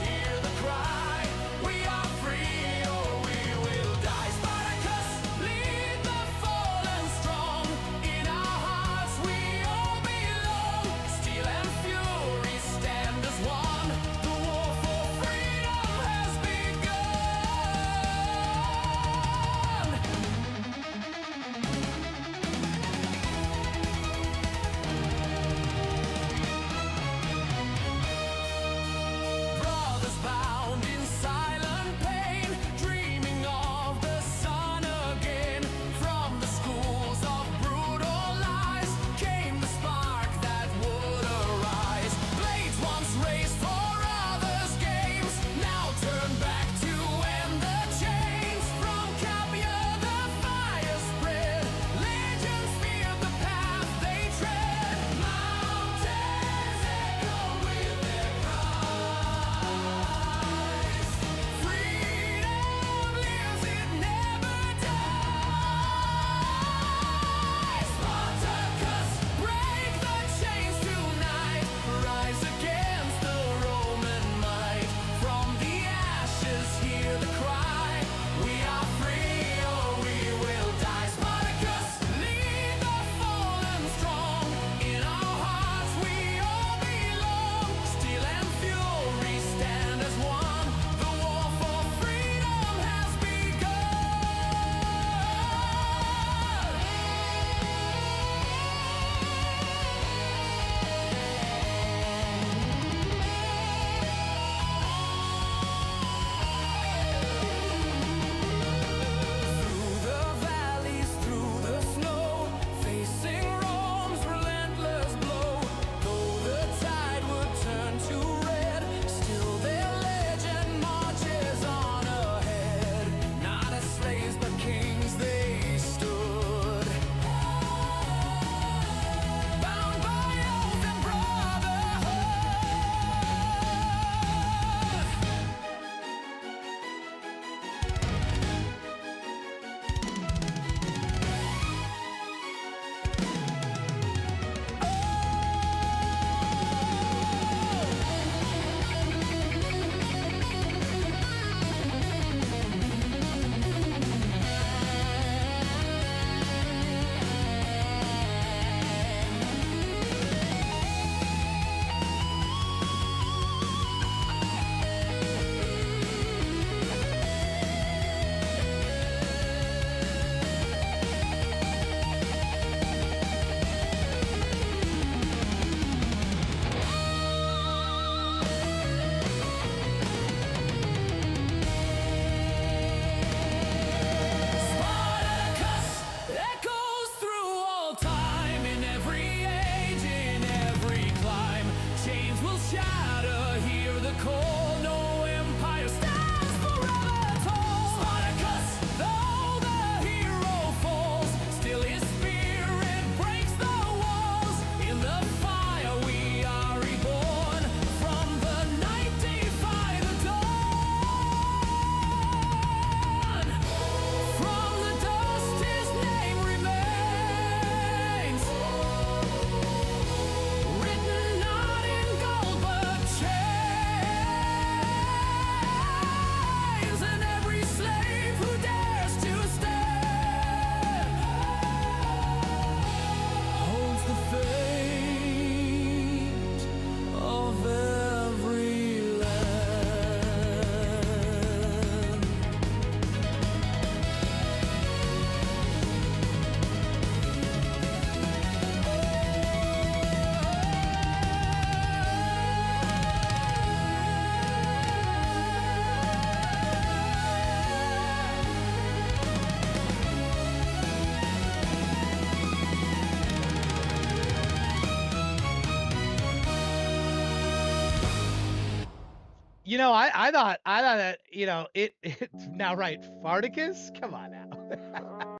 S2: I thought that, it's now right. Farticus? Come on now.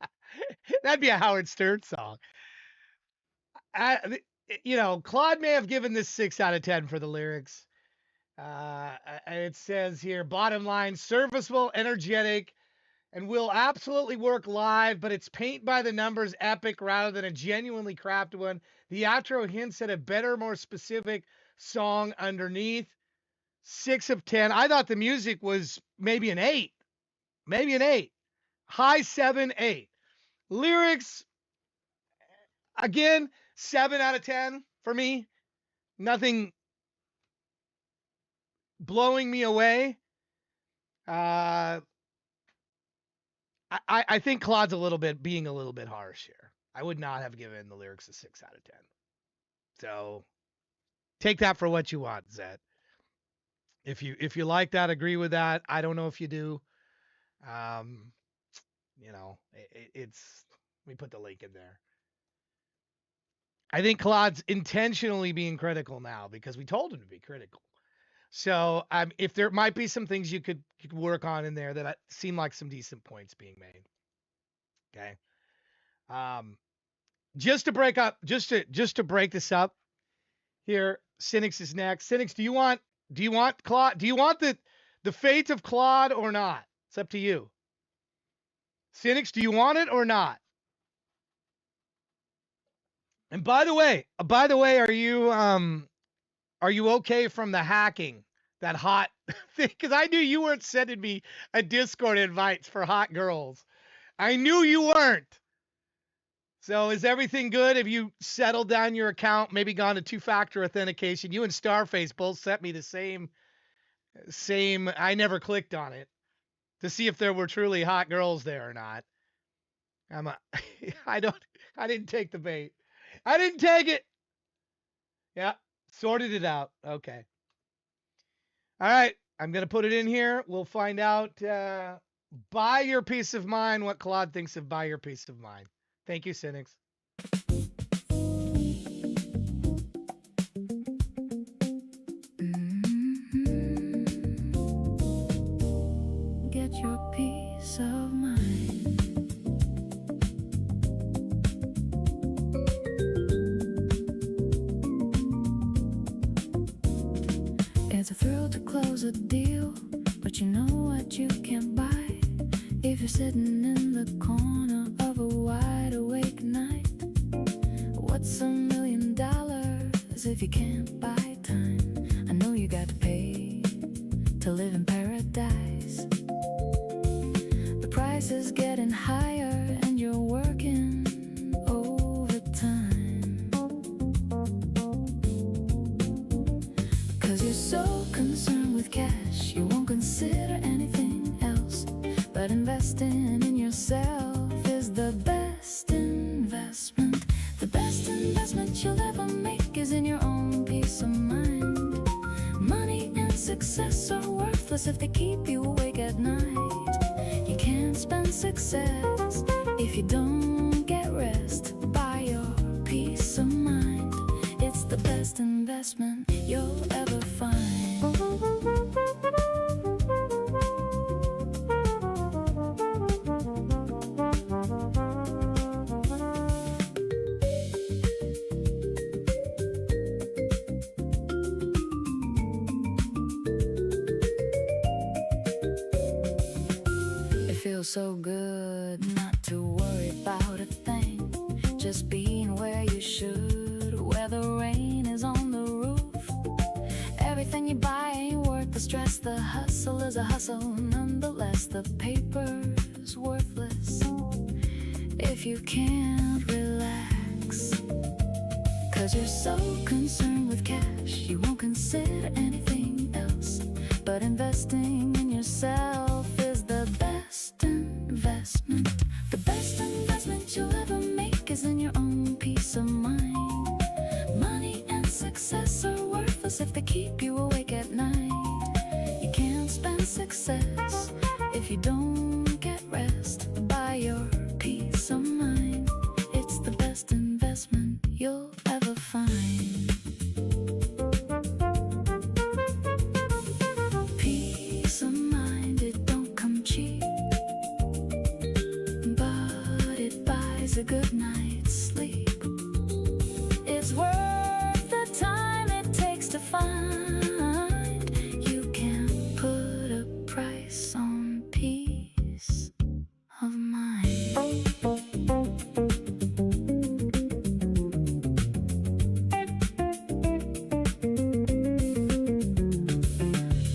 S2: That'd be a Howard Stern song. Claude may have given this 6 out of 10 for the lyrics. It says here, bottom line, serviceable, energetic, and will absolutely work live, but it's paint by the numbers epic rather than a genuinely crafted one. The outro hints at a better, more specific song underneath. 6 of 10. I thought the music was maybe an 8. Maybe an 8. High 7, 8. Lyrics, again, 7 out of 10 for me. Nothing blowing me away. I think Claude's being a little bit harsh here. I would not have given the lyrics a 6 out of 10. So take that for what you want, Zed. If you like that, agree with that. I don't know if you do. It's, let me put the link in there. I think Claude's intentionally being critical now because we told him to be critical. So if there might be some things you could work on in there that seem like some decent points being made. Okay. Just to break this up here, Cynics is next. Cynics, do you want Claude? Do you want the fate of Claude or not? It's up to you. Cynics, do you want it or not? And by the way, are you okay from the hacking, that hot thing? Because I knew you weren't sending me a Discord invites for hot girls. I knew you weren't. So is everything good? Have you settled down your account, maybe gone to 2-factor authentication? You and Starface both sent me the same. I never clicked on it to see if there were truly hot girls there or not. I didn't take the bait. I didn't take it. Yeah, sorted it out. Okay. All right, I'm going to put it in here. We'll find out by your peace of mind what Claude thinks of Buy Your Peace of Mind. Thank you, Cynics.
S1: Get your peace of mind. It's a thrill to close a deal, but you know what you can't buy. If you're sitting in the corner of a wide awake night, what's $1 million if you can't buy time? I know you got to pay to live in paradise. The price is getting higher and you're working overtime, 'cause you're so concerned with cash, you won't consider anything else. But investing in yourself is the best investment. The best investment you'll ever make is in your own peace of mind. Money and success are worthless if they keep you awake at night. You can't spend success if you don't get rest. Buy your peace of mind. It's the best investment you'll ever find. Feels so good not to worry about a thing, just being where you should, where the rain is on the roof. Everything you buy ain't worth the stress. The hustle is a hustle nonetheless. The paper's worthless if you can't relax, 'cause you're so concerned with cash, you won't consider anything else. But investing in yourself is the best investment. The best investment you'll ever make is in your own peace of mind. Money and success are worthless if they keep you awake at night. You can't spend success if you don't get rest. Buy your peace of mind. It's the best investment you'll ever find. a good night's sleep. It's worth the time it takes to find. You can't put a price on peace of mind.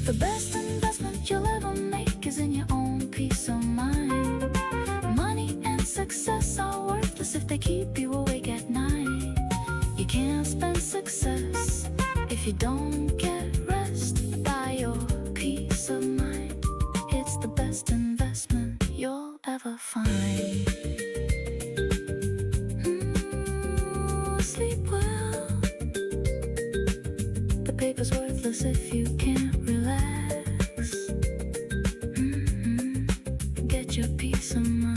S1: The best investment you'll ever make is in your own peace of mind. Money and success are worthless if they keep you awake at night. You can't spend success if you don't get rest. Buy your peace of mind. It's the best investment you'll ever find. Sleep well. The paper's worthless if you can't relax. Get your peace of mind.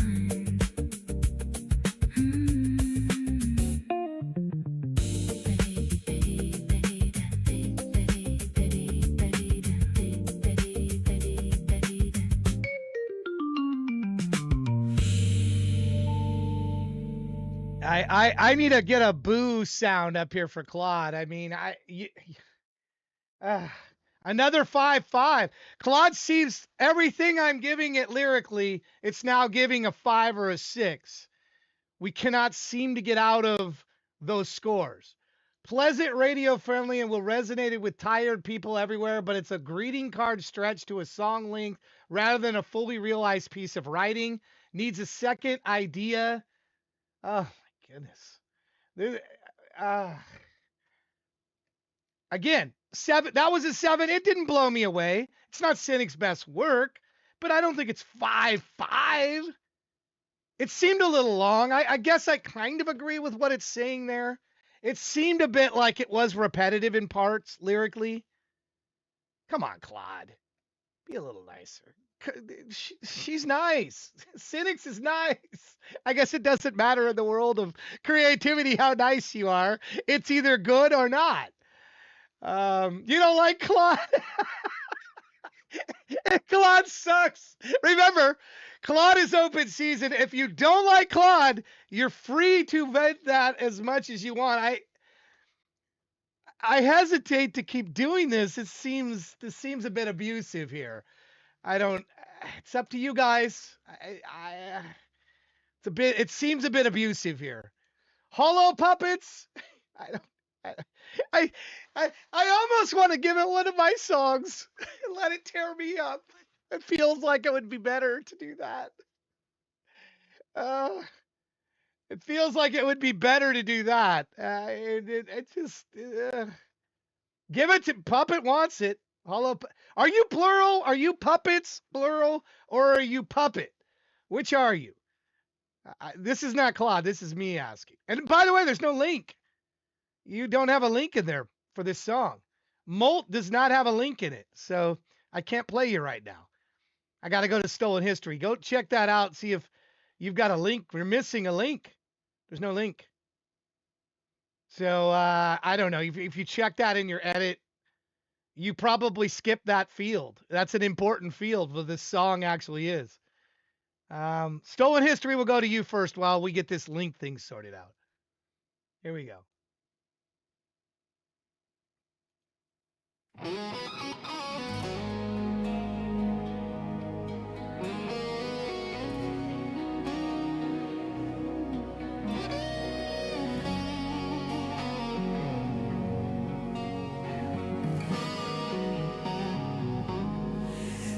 S2: I need to get a boo sound up here for Claude. I mean, another 5-5. Claude sees everything I'm giving it lyrically. It's now giving a 5 or a 6. We cannot seem to get out of those scores. Pleasant, radio friendly, and will resonate with tired people everywhere, but it's a greeting card stretch to a song length rather than a fully realized piece of writing. Needs a second idea. Oh my goodness. Again, 7. That was a 7. It didn't blow me away. It's not Cynic's best work, but I don't think it's 5-5. It seemed a little long. I guess I kind of agree with what it's saying there. It seemed a bit like it was repetitive in parts lyrically. Come on, Claude. Be a little nicer. She's nice. Cynics is nice. I guess it doesn't matter in the world of creativity how nice you are. It's either good or not. You don't like Claude? Claude sucks. Remember, Claude is open season. If you don't like Claude, you're free to vent that as much as you want. I hesitate to keep doing this. This seems a bit abusive here. It's up to you guys. It seems a bit abusive here. Hollow Puppets. I almost want to give it one of my songs and let it tear me up. It feels like it would be better to do that. It feels like it would be better to do that. It just give it to Puppet wants it. Are you plural? Are you puppets plural, or are you puppet? Which are you? This is not Claude. This is me asking. And by the way, there's no link. You don't have a link in there for this song. Molt does not have a link in it, so I can't play you right now. I got to go to Stolen History. Go check that out. See if you've got a link. We're missing a link. There's no link. So I don't know. If you check that in your edit, you probably skip that field. That's an important field where this song actually is. Stolen History will go to you first while we get this link thing sorted out. Here we go.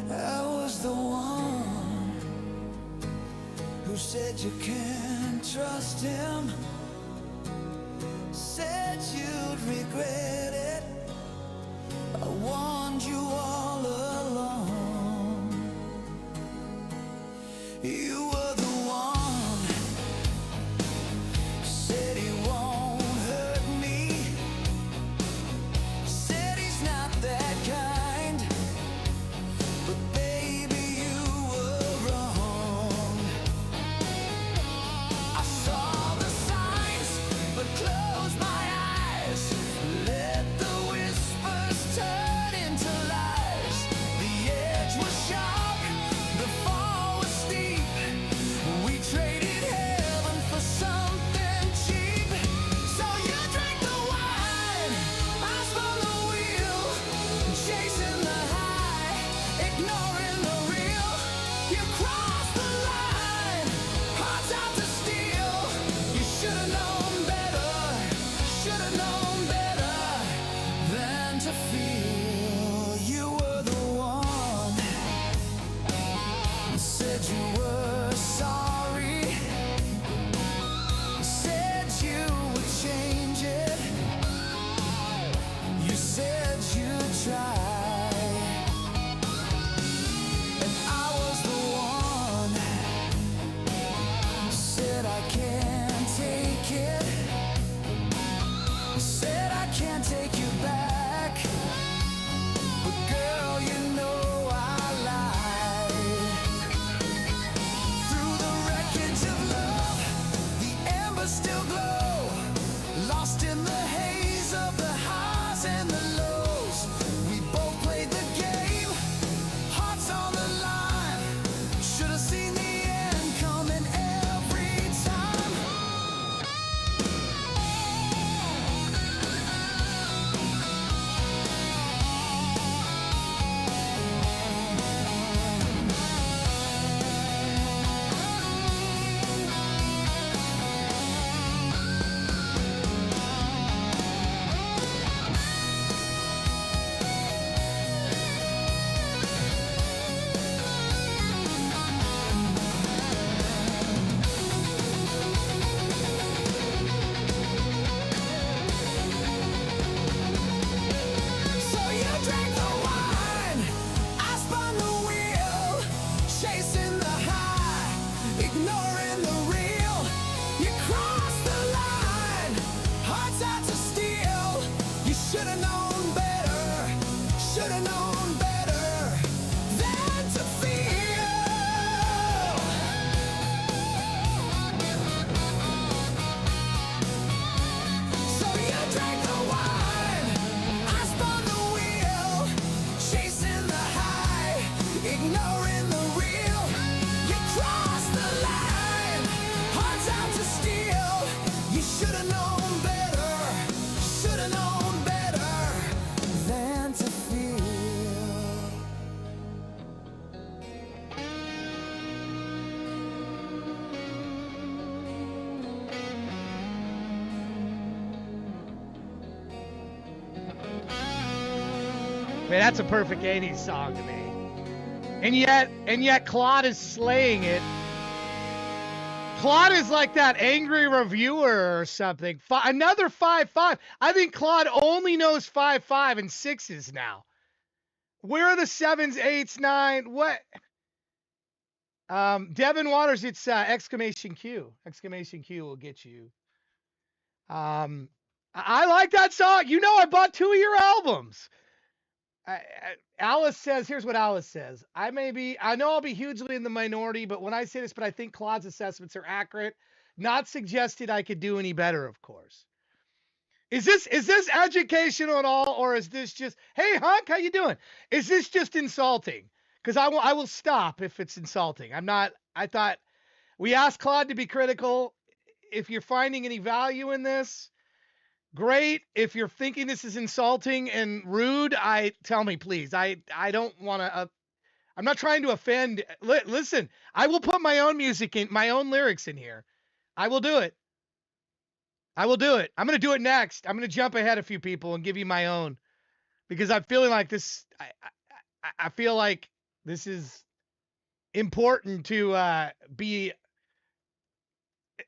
S3: I was the one who said you can't trust him, said you'd regret it. I warned you all along. You were the one, said he won't hurt me, said he's not that kind, but baby you were wrong. I saw the signs, but closed my eyes, let the whispers turn into lies. The edge was sharp, the fall was steep,
S2: Man, that's a perfect 80s song to me. And yet Claude is slaying it. Claude is like that angry reviewer or something. Another 5-5. I think Claude only knows 5-5 and 6s now. Where are the 7s, 8s, 9? What? Devin Waters, it's exclamation Q. Exclamation Q will get you. I like that song. You know, I bought 2 of your albums. Alice says, here's what Alice says. I know I'll be hugely in the minority, but when I say this, but I think Claude's assessments are accurate. Not suggested I could do any better, of course. Is this educational at all, or is this just, hey Hunk, how you doing? Is this just insulting? Because I will stop if it's insulting. I thought we asked Claude to be critical. If you're finding any value in this, great. If you're thinking this is insulting and rude, tell me, please. I don't want to. I'm not trying to offend. Listen, I will put my own music in, my own lyrics in here. I will do it. I'm going to do it next. I'm going to jump ahead a few people and give you my own, because I'm feeling like this. I feel like this is important to be.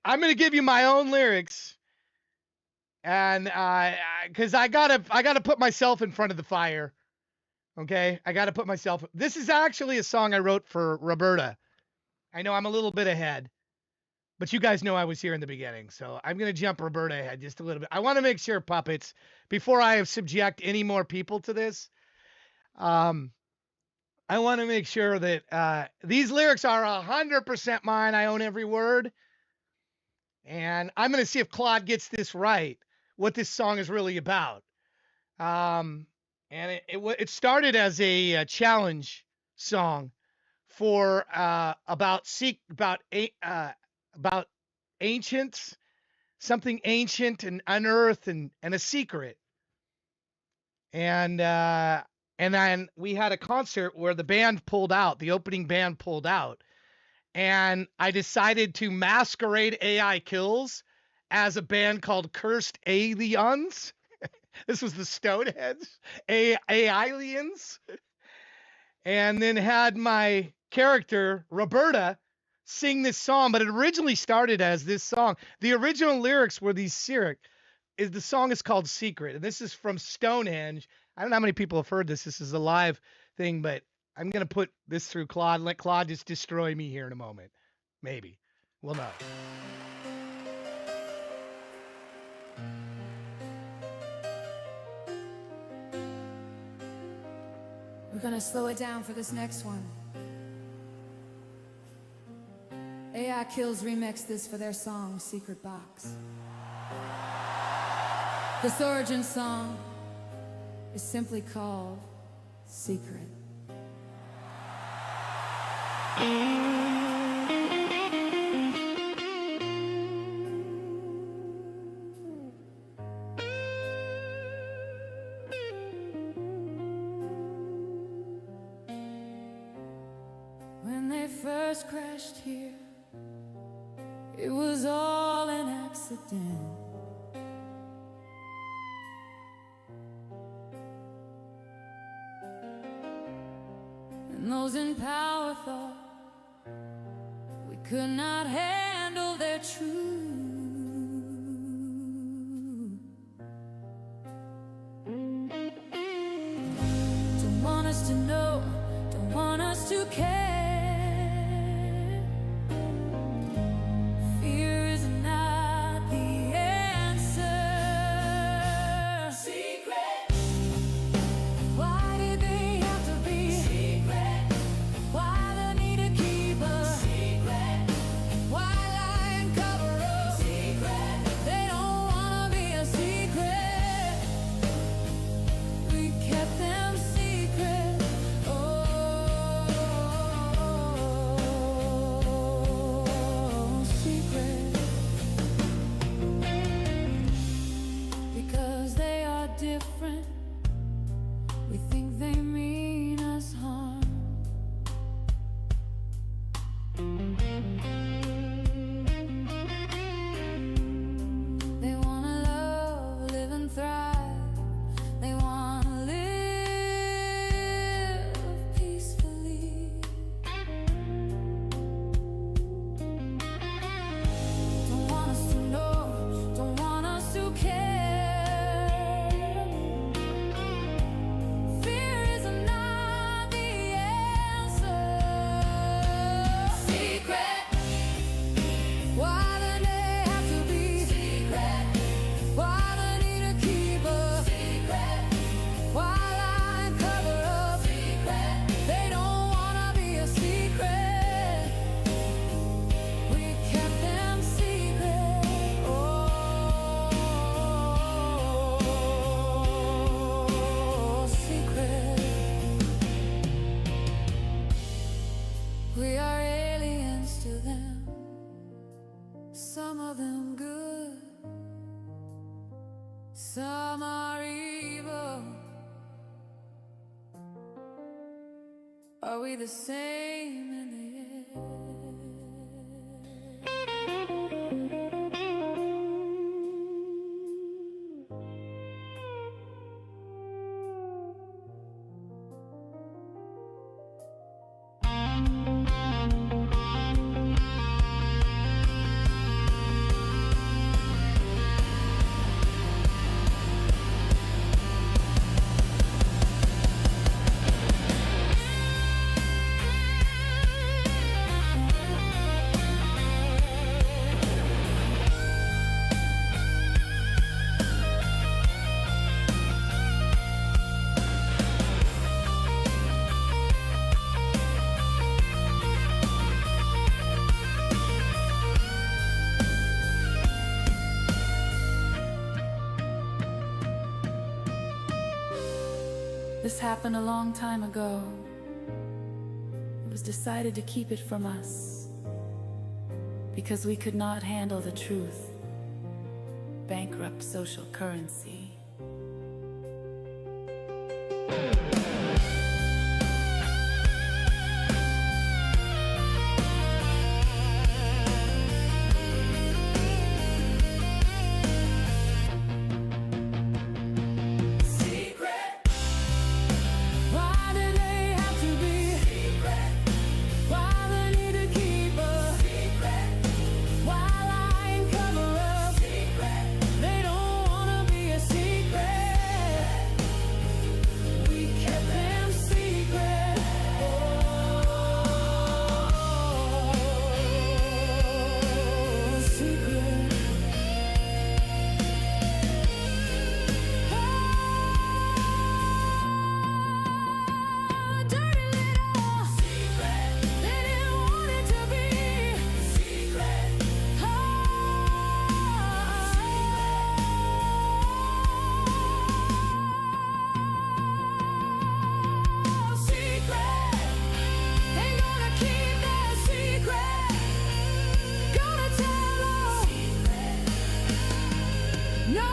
S2: I'm going to give you my own lyrics. And because I gotta put myself in front of the fire. Okay, I gotta put myself. This is actually a song I wrote for Roberta. I know I'm a little bit ahead, but you guys know I was here in the beginning, so I'm gonna jump Roberta ahead just a little bit. I want to make sure, puppets, before I subject any more people to this, I want to make sure that these lyrics are 100% mine. I own every word, and I'm gonna see if Claude gets this right. What this song is really about. And it started as a challenge song for about ancients, something ancient and unearthed and a secret. And then we had a concert where the band pulled out, the opening band pulled out, and I decided to masquerade AI Kills as a band called Cursed Aliens. This was the Stoneheads, aliens. And then had my character, Roberta, sing this song, but it originally started as this song. The original lyrics were these the song is called Secret, and this is from Stonehenge. I don't know how many people have heard this. This is a live thing, but I'm going to put this through Claude and let Claude just destroy me here in a moment. Maybe. We'll know.
S7: We're gonna slow it down for this next one. AI Kills remixed this for their song, Secret Box. This origin song is simply called Secret. When they first crashed here, it was all an accident. And those in power thought we could not handle their truth. Don't want us to know, don't want us to care. Fear is not the answer. Secret. Why did they have to be secret? Why the need to keep a secret? Why lie and cover up? Some are evil. Are we the same in the This happened a long time ago. It was decided to keep it from us because we could not handle the truth. Bankrupt social currency. Why do they have to be secret? Why they need to keep a secret? Why lie and cover up? Secret. They don't wanna be a secret. We kept them secret. Oh, secret. Dirty little secret. They didn't want it to be secret. Oh, secret. Ain't gonna keep that secret. Gonna tell no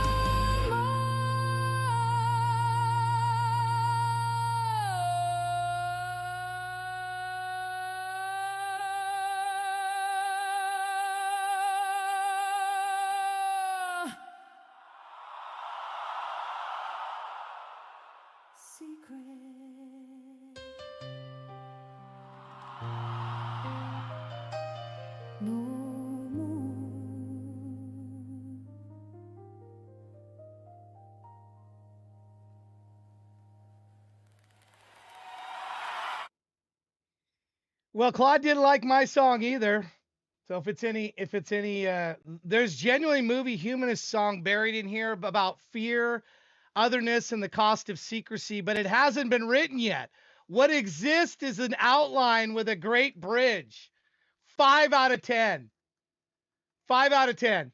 S7: more. Secret. No more.
S2: Well, Claude didn't like my song either. So if it's any, there's genuinely movie humanist song buried in here about fear, otherness, and the cost of secrecy, but it hasn't been written yet. What exists is an outline with a great bridge. 5 out of 10. 5 out of 10.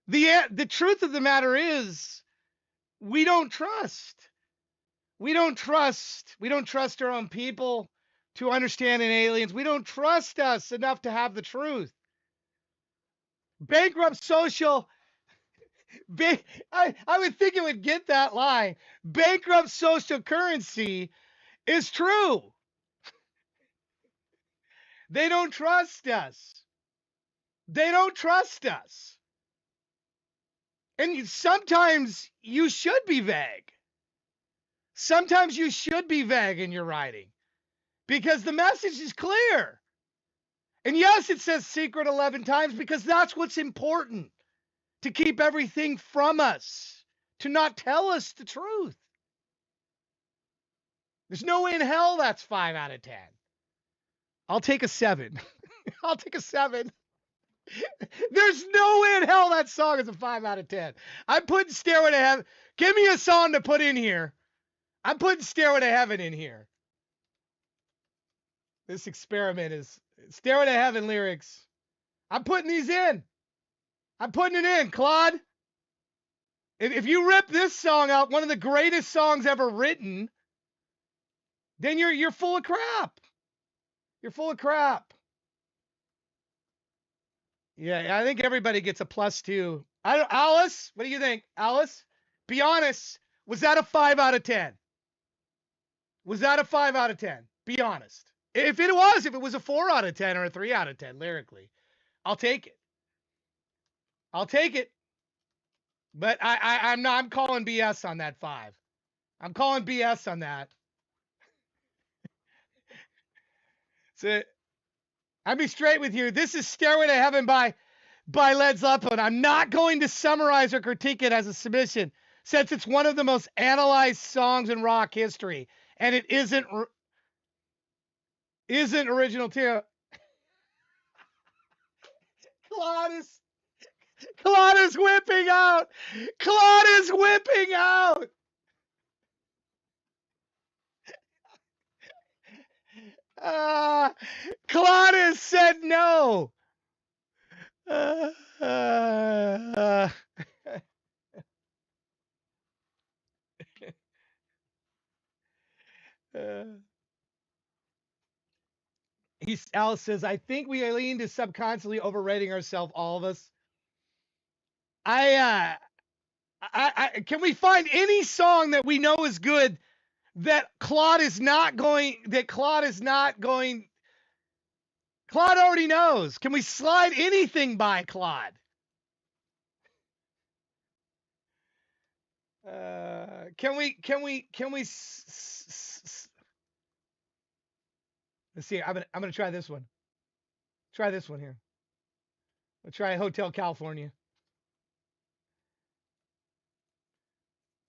S2: The truth of the matter is, we don't trust. We don't trust our own people to understand aliens. We don't trust us enough to have the truth. Bankrupt social. I would think it would get that line. Bankrupt social currency is true. They don't trust us. They don't trust us. And sometimes you should be vague. Sometimes you should be vague in your writing because the message is clear. And yes, it says secret 11 times because that's what's important, to keep everything from us, to not tell us the truth. There's no way in hell that's 5 out of 10. I'll take a 7. I'll take a 7. There's no way in hell that song is a 5 out of 10. I'm putting Stairway to Heaven. Give me a song to put in here. I'm putting Stairway to Heaven in here. This experiment is Stairway to Heaven lyrics. I'm putting these in. I'm putting it in, Claude. If you rip this song out, one of the greatest songs ever written, then you're full of crap. You're full of crap. Yeah, I think everybody gets a +2 Alice, what do you think? Alice, be honest. Was that a 5 out of 10? Was that a 5 out of 10? Be honest. If it was a 4 out of 10 or a 3 out of 10 lyrically, I'll take it. I'll take it. But I'm calling BS on that 5. I'm calling BS on that. So I'll be straight with you. This is Stairway to Heaven by Led Zeppelin. I'm not going to summarize or critique it as a submission, since it's one of the most analyzed songs in rock history, and it isn't original too. Claude is whipping out. Claude is whipping out. Claude has said no. Alice says, I think we lean to subconsciously overrating ourselves, all of us. Can we find any song that we know is good that Claude already knows? Can we slide anything by Claude? Can we let's see. I'm gonna try this one. Try this one here. I'll try Hotel California.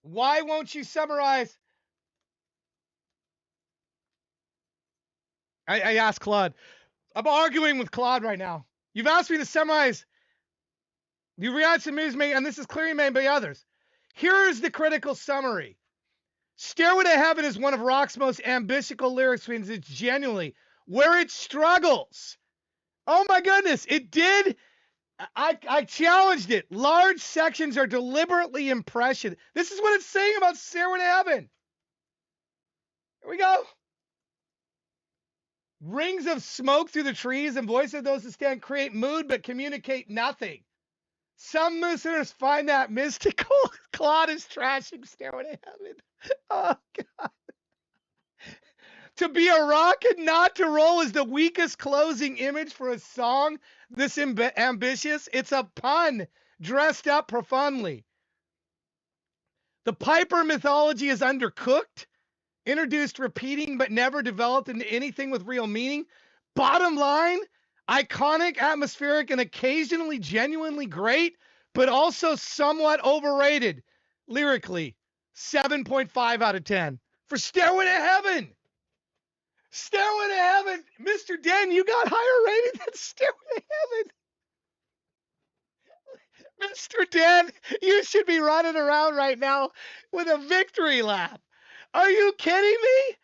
S2: Why won't you summarize? I asked Claude. I'm arguing with Claude right now. You've asked me to summarize. You react to me, and this is clearly made by others. Here is the critical summary. Stairway to Heaven is one of rock's most ambitious lyrics because it's genuinely where it struggles. Oh my goodness, it did. I challenged it. Large sections are deliberately impression. This is what it's saying about Stairway to Heaven. Here we go. Rings of smoke through the trees and voice of those that stand create mood but communicate nothing. Some listeners find that mystical. Claude is trashing Stairway to Heaven. Oh, God. To be a rock and not to roll is the weakest closing image for a song this ambitious. It's a pun dressed up profoundly. The Piper mythology is undercooked, introduced repeating but never developed into anything with real meaning. Bottom line, iconic, atmospheric, and occasionally genuinely great, but also somewhat overrated lyrically. 7.5 out of 10 for Stairway to Heaven. Stairway to Heaven. Mr. Den, you got higher rated than Stairway to Heaven. Mr. Den, you should be running around right now with a victory lap. Are you kidding me?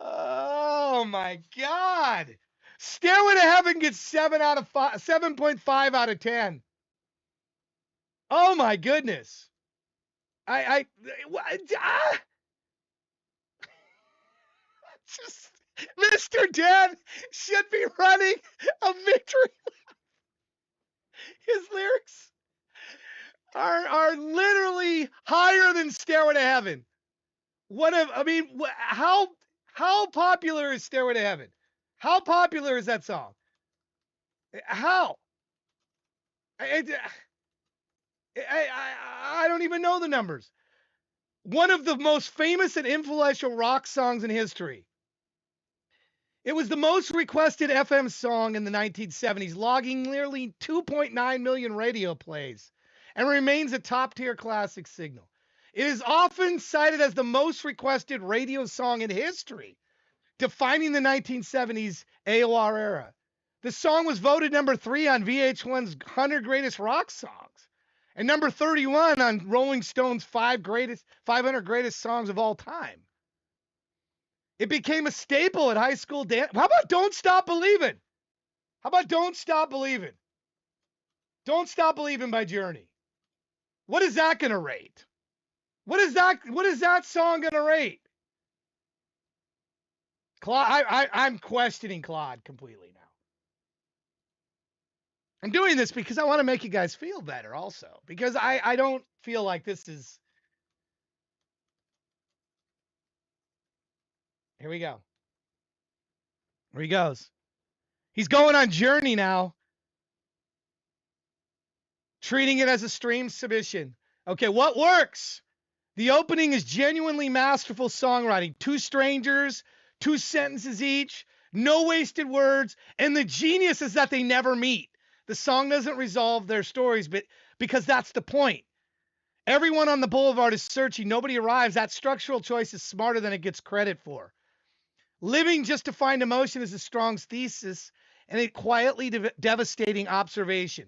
S2: Oh my God. Stairway to Heaven gets 7.5 out of 10. Oh my goodness. Just, Mr. Dan should be running a victory. His lyrics are literally higher than Stairway to Heaven. How popular is Stairway to Heaven? How popular is that song? How? I don't even know the numbers. One of the most famous and influential rock songs in history. It was the most requested FM song in the 1970s, logging nearly 2.9 million radio plays, and remains a top-tier classic signal. It is often cited as the most requested radio song in history, defining the 1970s AOR era. The song was voted number 3 on VH1's 100 Greatest Rock Songs, and number 31 on Rolling Stone's 500 Greatest Songs of All Time. It became a staple at high school dance. How about Don't Stop Believin'? How about Don't Stop Believin'? Don't Stop Believin' by Journey. What is that going to rate? What is that song going to rate? Claude, I'm questioning Claude completely now. I'm doing this because I want to make you guys feel better also. Because I don't feel like this is. Here we go. Here he goes. He's going on Journey now. Treating it as a stream submission. Okay, what works? The opening is genuinely masterful songwriting. 2 strangers, 2 sentences each, no wasted words, and the genius is that they never meet. The song doesn't resolve their stories, but because that's the point. Everyone on the boulevard is searching. Nobody arrives. That structural choice is smarter than it gets credit for. Living just to find emotion is a strong thesis and a quietly devastating observation.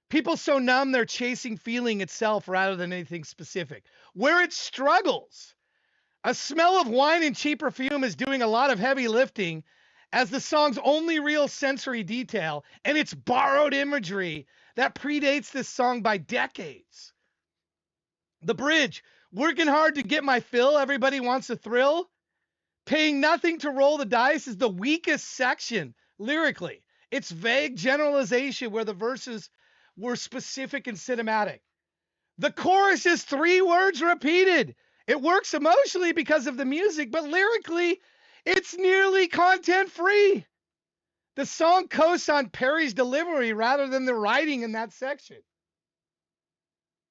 S2: People so numb they're chasing feeling itself rather than anything specific. Where it struggles, a smell of wine and cheap perfume is doing a lot of heavy lifting as the song's only real sensory detail, and it's borrowed imagery that predates this song by decades. The bridge, working hard to get my fill, everybody wants a thrill. Paying nothing to roll the dice is the weakest section lyrically. It's vague generalization where the verses were specific and cinematic. The chorus is 3 words repeated. It works emotionally because of the music, but lyrically, it's nearly content free. The song coasts on Perry's delivery rather than the writing in that section.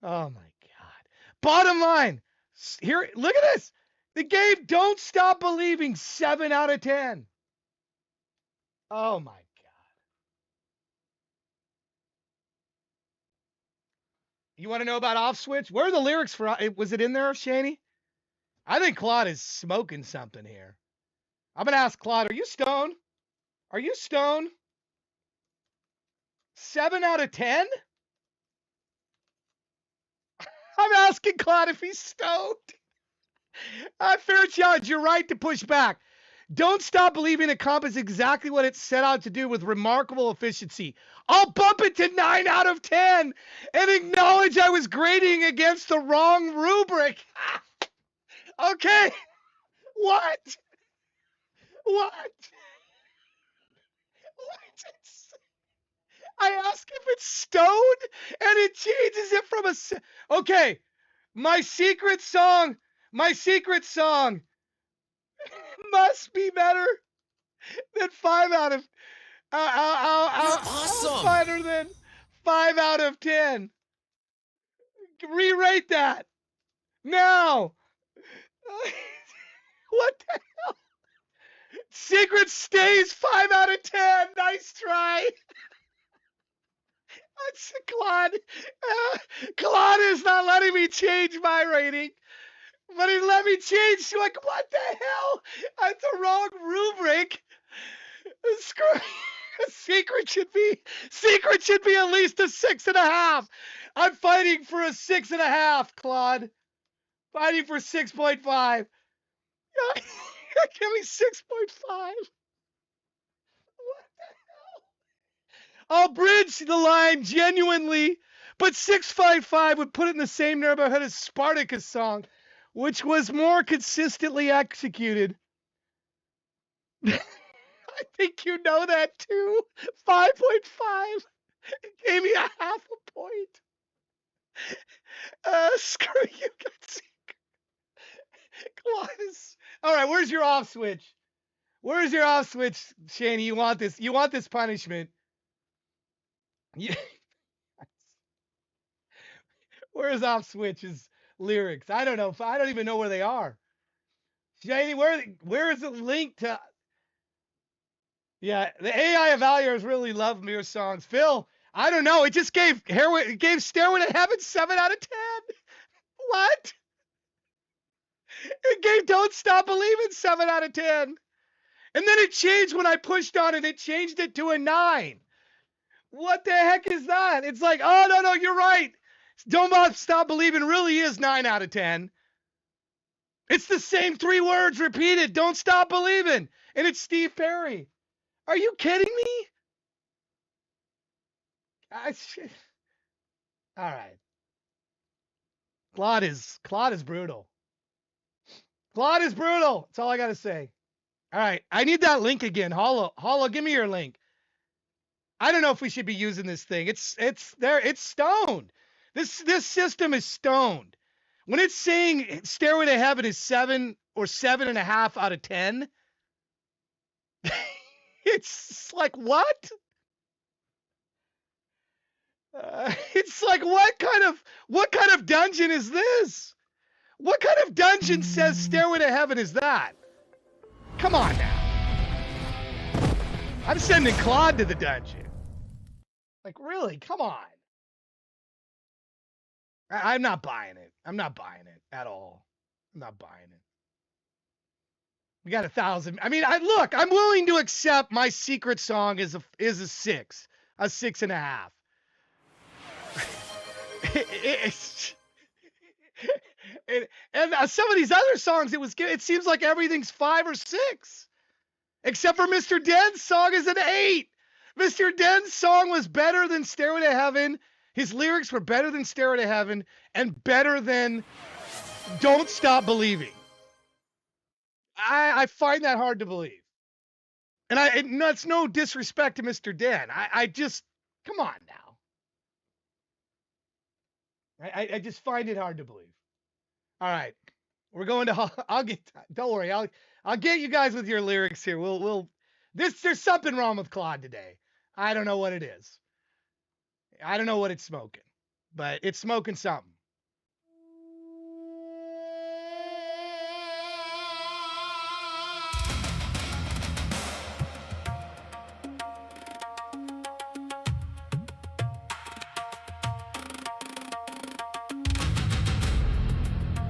S2: Oh my God. Bottom line, here, look at this. The game Don't Stop Believing 7 out of 10. Oh my God. You want to know about Off Switch? Where are the lyrics for? Was it in there, Shaney? I think Claude is smoking something here. I'm gonna ask Claude. Are you stoned? Are you stoned? 7 out of 10? I'm asking Claude if he's stoned. Fair challenge. You're right to push back. Don't Stop Believing accomplishes exactly what it set out to do with remarkable efficiency. I'll bump it to 9 out of 10 and acknowledge I was grading against the wrong rubric. Okay. What? What? I ask if it's stoned and it changes it from a. Okay. My secret song must be better than 5 out of.
S5: awesome.
S2: Better than 5 out of 10. Re-rate that now. What the hell? Secret stays 5 out of 10. Nice try. That's Claude. Claude is not letting me change my rating, but he let me change. Like, what the hell? That's the wrong rubric. Screw. Secret should be at least a 6.5. I'm fighting for a 6.5, Claude. Fighting for 6.5. Give me 6.5. What the hell? I'll bridge the line genuinely, but 655 would put it in the same neighborhood as Spartacus' song, which was more consistently executed. I think you know that too. 5.5 gave me a half a point. Screw you guys. Claude. All right, where's your off switch? Where's your off switch, Shaney? You want this punishment. Yeah. Where's off switch's lyrics? I don't know. I don't even know where they are. Shaney, where is the link to? Yeah, the AI evaluators really love your songs. Phil, I don't know. It just gave Stairway to Heaven 7 out of 10. What? It gave Don't Stop Believing 7 out of 10. And then it changed when I pushed on it. It changed it to a 9. What the heck is that? It's like, oh, no, you're right. Don't Stop Believing really is 9 out of 10. It's the same 3 words repeated. Don't Stop Believing. And it's Steve Perry. Are you kidding me? All right. Claude is brutal. Claude is brutal. That's all I got to say. All right, I need that link again. Hollow, give me your link. I don't know if we should be using this thing. It's there. It's stoned. This system is stoned. When it's saying Stairway to Heaven is 7 or 7.5 out of 10, it's like what? It's like what kind of dungeon is this? What kind of dungeon says Stairway to Heaven is that? Come on now. I'm sending Claude to the dungeon. Like, really? Come on. I'm not buying it. I'm not buying it at all. I'm not buying it. We got 1,000. I mean, look, I'm willing to accept my secret song is a 6, a 6.5. And some of these other songs, it seems like everything's 5 or 6, except for Mr. Den's song is an 8. Mr. Den's song was better than Stairway to Heaven. His lyrics were better than Stairway to Heaven and better than Don't Stop Believing. I find that hard to believe. And that's no disrespect to Mr. Den. I just, come on now. I just find it hard to believe. All right. We're going to, don't worry. I'll get you guys with your lyrics here. There's something wrong with Claude today. I don't know what it is. I don't know what it's smoking, but it's smoking something.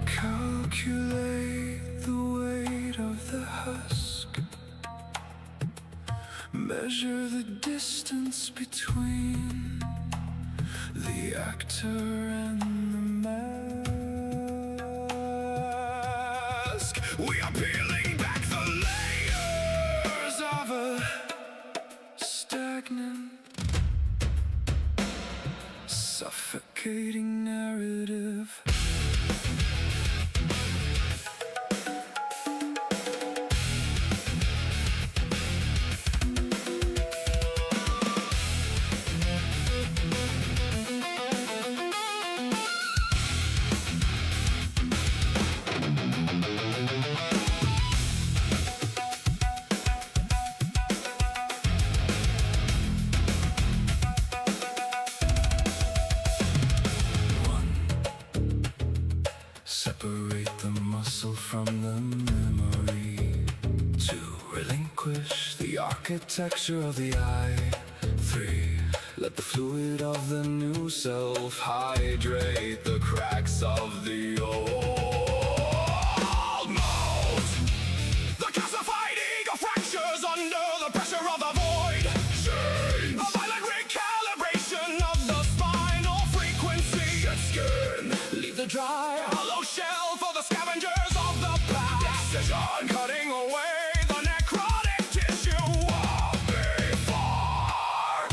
S3: Calculate the weight of the husk. Measure the distance between the actor and the mask. We are peeling back the layers of a stagnant, suffocating narrative. Separate the muscle from the memory. 2. Relinquish the architecture of the eye. 3. Let the fluid of the new self hydrate the cracks of the old mold. The calcified ego fractures under the pressure of the void. Change. A violent recalibration of the spinal frequency. Shed skin. Leave the dry, hollow shell for the scavengers of the past. Decision. Cutting away the necrotic tissue of before.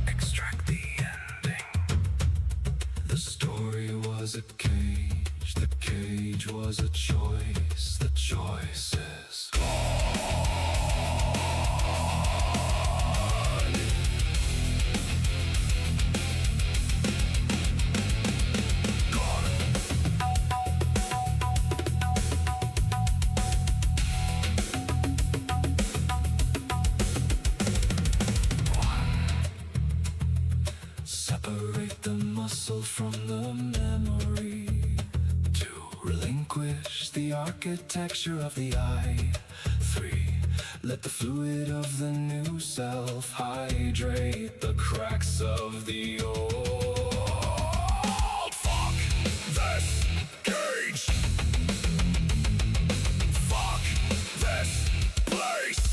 S3: Extract the ending. The story was a cage. The cage was a choice. The choice is gone. Separate the muscle from the memory. 2. Relinquish the architecture of the eye. 3. Let the fluid of the new self hydrate the cracks of the old. Fuck this cage. Fuck this place.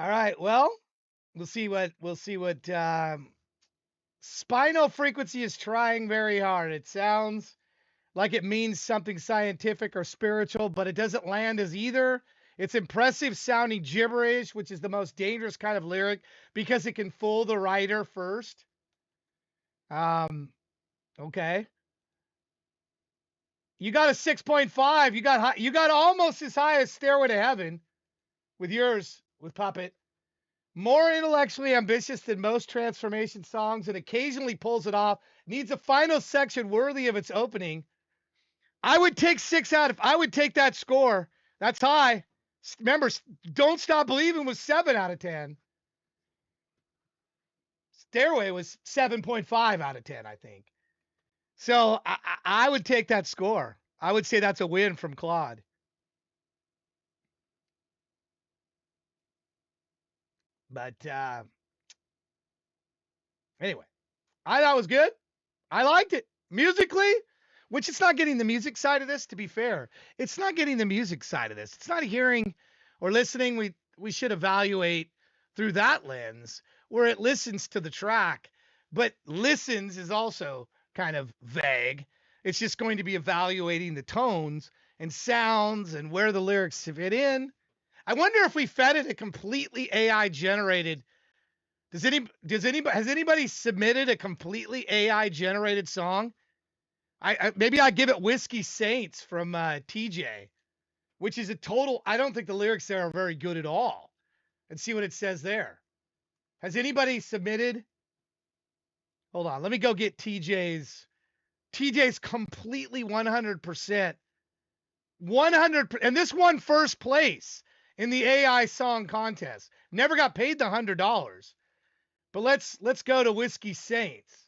S2: All right. Well, we'll see what Spinal Frequency is trying very hard. It sounds like it means something scientific or spiritual, but it doesn't land as either. It's impressive sounding gibberish, which is the most dangerous kind of lyric because it can fool the writer first. Okay. You got a 6.5. You got almost as high as Stairway to Heaven with yours, with Puppet. More intellectually ambitious than most transformation songs and occasionally pulls it off. Needs a final section worthy of its opening. I would take I would take that score. That's high. Remember, Don't Stop Believing was 7 out of 10. Stairway was 7.5 out of 10, I think. So I would take that score. I would say that's a win from Claude. But anyway, I thought it was good. I liked it. Musically, which it's not getting the music side of this, to be fair. It's not getting the music side of this. It's not hearing or listening. We should evaluate through that lens where it listens to the track, but listens is also kind of vague. It's just going to be evaluating the tones and sounds and where the lyrics fit in. I wonder if we fed it a completely AI generated. Has anybody submitted a completely AI generated song? Maybe I give it Whiskey Saints from TJ, which is a total. I don't think the lyrics there are very good at all. And see what it says there. Has anybody submitted? Hold on, let me go get TJ's. TJ's completely 100%. 100%, and this won first place in the AI song contest. Never got paid the $100. But let's go to Whiskey Saints.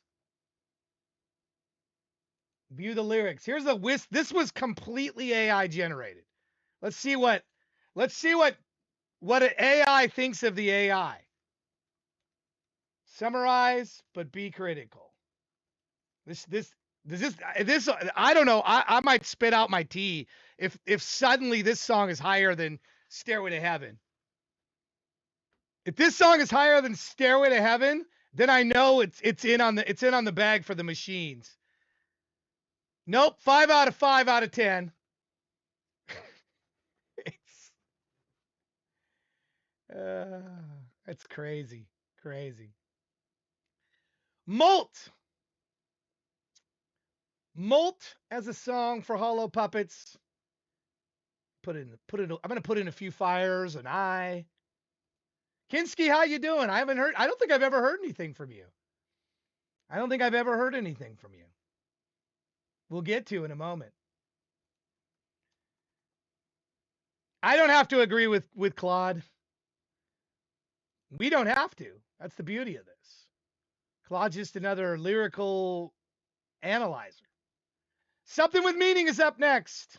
S2: View the lyrics. Here's the this was completely AI generated. Let's see what an AI thinks of the AI. Summarize, but be critical. This I don't know. I might spit out my tea if suddenly this song is higher than Stairway to Heaven. If this song is higher than Stairway to Heaven, then I know it's in on the bag for the machines. Nope, 5 out of 5 out of 10. It's crazy. Molt as a song for Hollow Puppets. I'm gonna put in a few fires, an eye. Kinski, how you doing? I don't think I've ever heard anything from you. We'll get to in a moment. I don't have to agree with Claude. We don't have to. That's the beauty of this. Claude's just another lyrical analyzer. Something with Meaning is up next.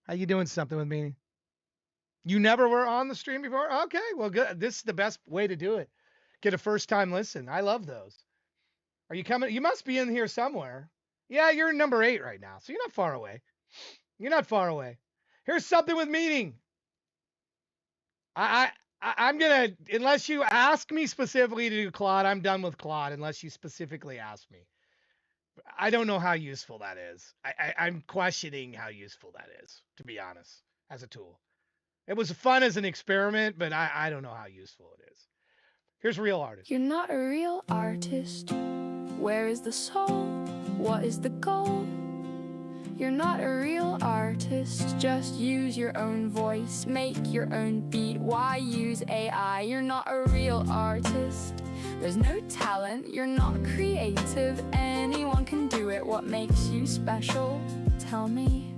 S2: How you doing, Something with Meaning? You never were on the stream before? Okay, well, good. This is the best way to do it. Get a first-time listen. I love those. Are you coming? You must be in here somewhere. Yeah, you're in number 8 right now, so you're not far away. Here's Something with Meaning. I'm gonna, unless you ask me specifically to do Claude, I'm done with Claude unless you specifically ask me. I don't know how useful that is. I'm questioning how useful that is, to be honest, as a tool. It was fun as an experiment, but I don't know how useful it is. Here's Real Artist.
S7: You're not a real artist. Where is the soul? What is the goal? You're not a real artist. Just use your own voice, make your own beat. Why use AI? You're not a real artist. There's no talent, you're not creative. Anyone can do it. What makes you special? Tell me.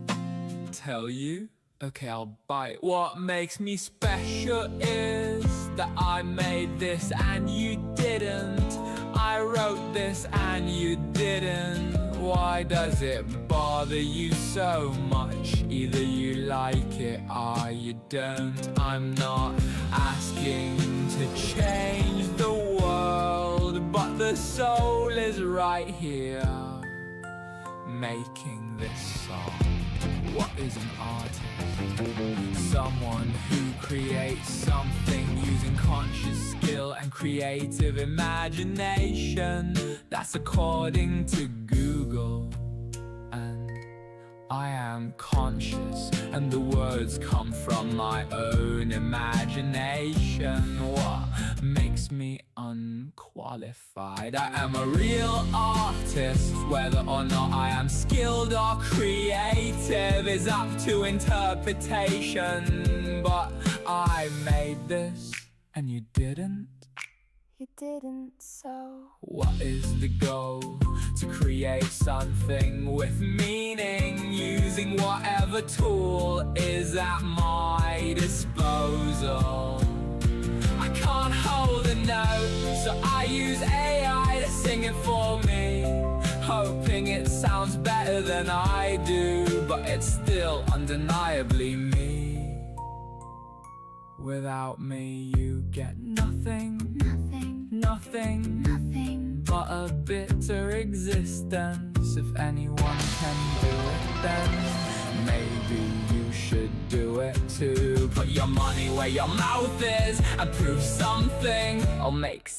S8: Tell you? Okay, I'll bite. What makes me special is that I made this and you didn't. I wrote this and you didn't. Why does it bother you so much? Either you like it or you don't. I'm not asking to change the world, but the soul is right here making this song. What is an artist? Someone who creates something using conscious skill and creative imagination. That's according to Google. And I am conscious, and the words come from my own imagination. What makes me unqualified? I am a real artist. Whether or not I am skilled or creative is up to interpretation. But I made this, and you didn't.
S1: You didn't, so
S8: What is the goal? To create something with meaning, using whatever tool is at my disposal. I can't hold a note, so I use AI to sing it for me, hoping it sounds better than I do, but it's still undeniably me. Without me, you get nothing. Nothing but a bitter existence. If anyone can do it, then maybe you should do it too. Put your money where your mouth is and prove something. I'll make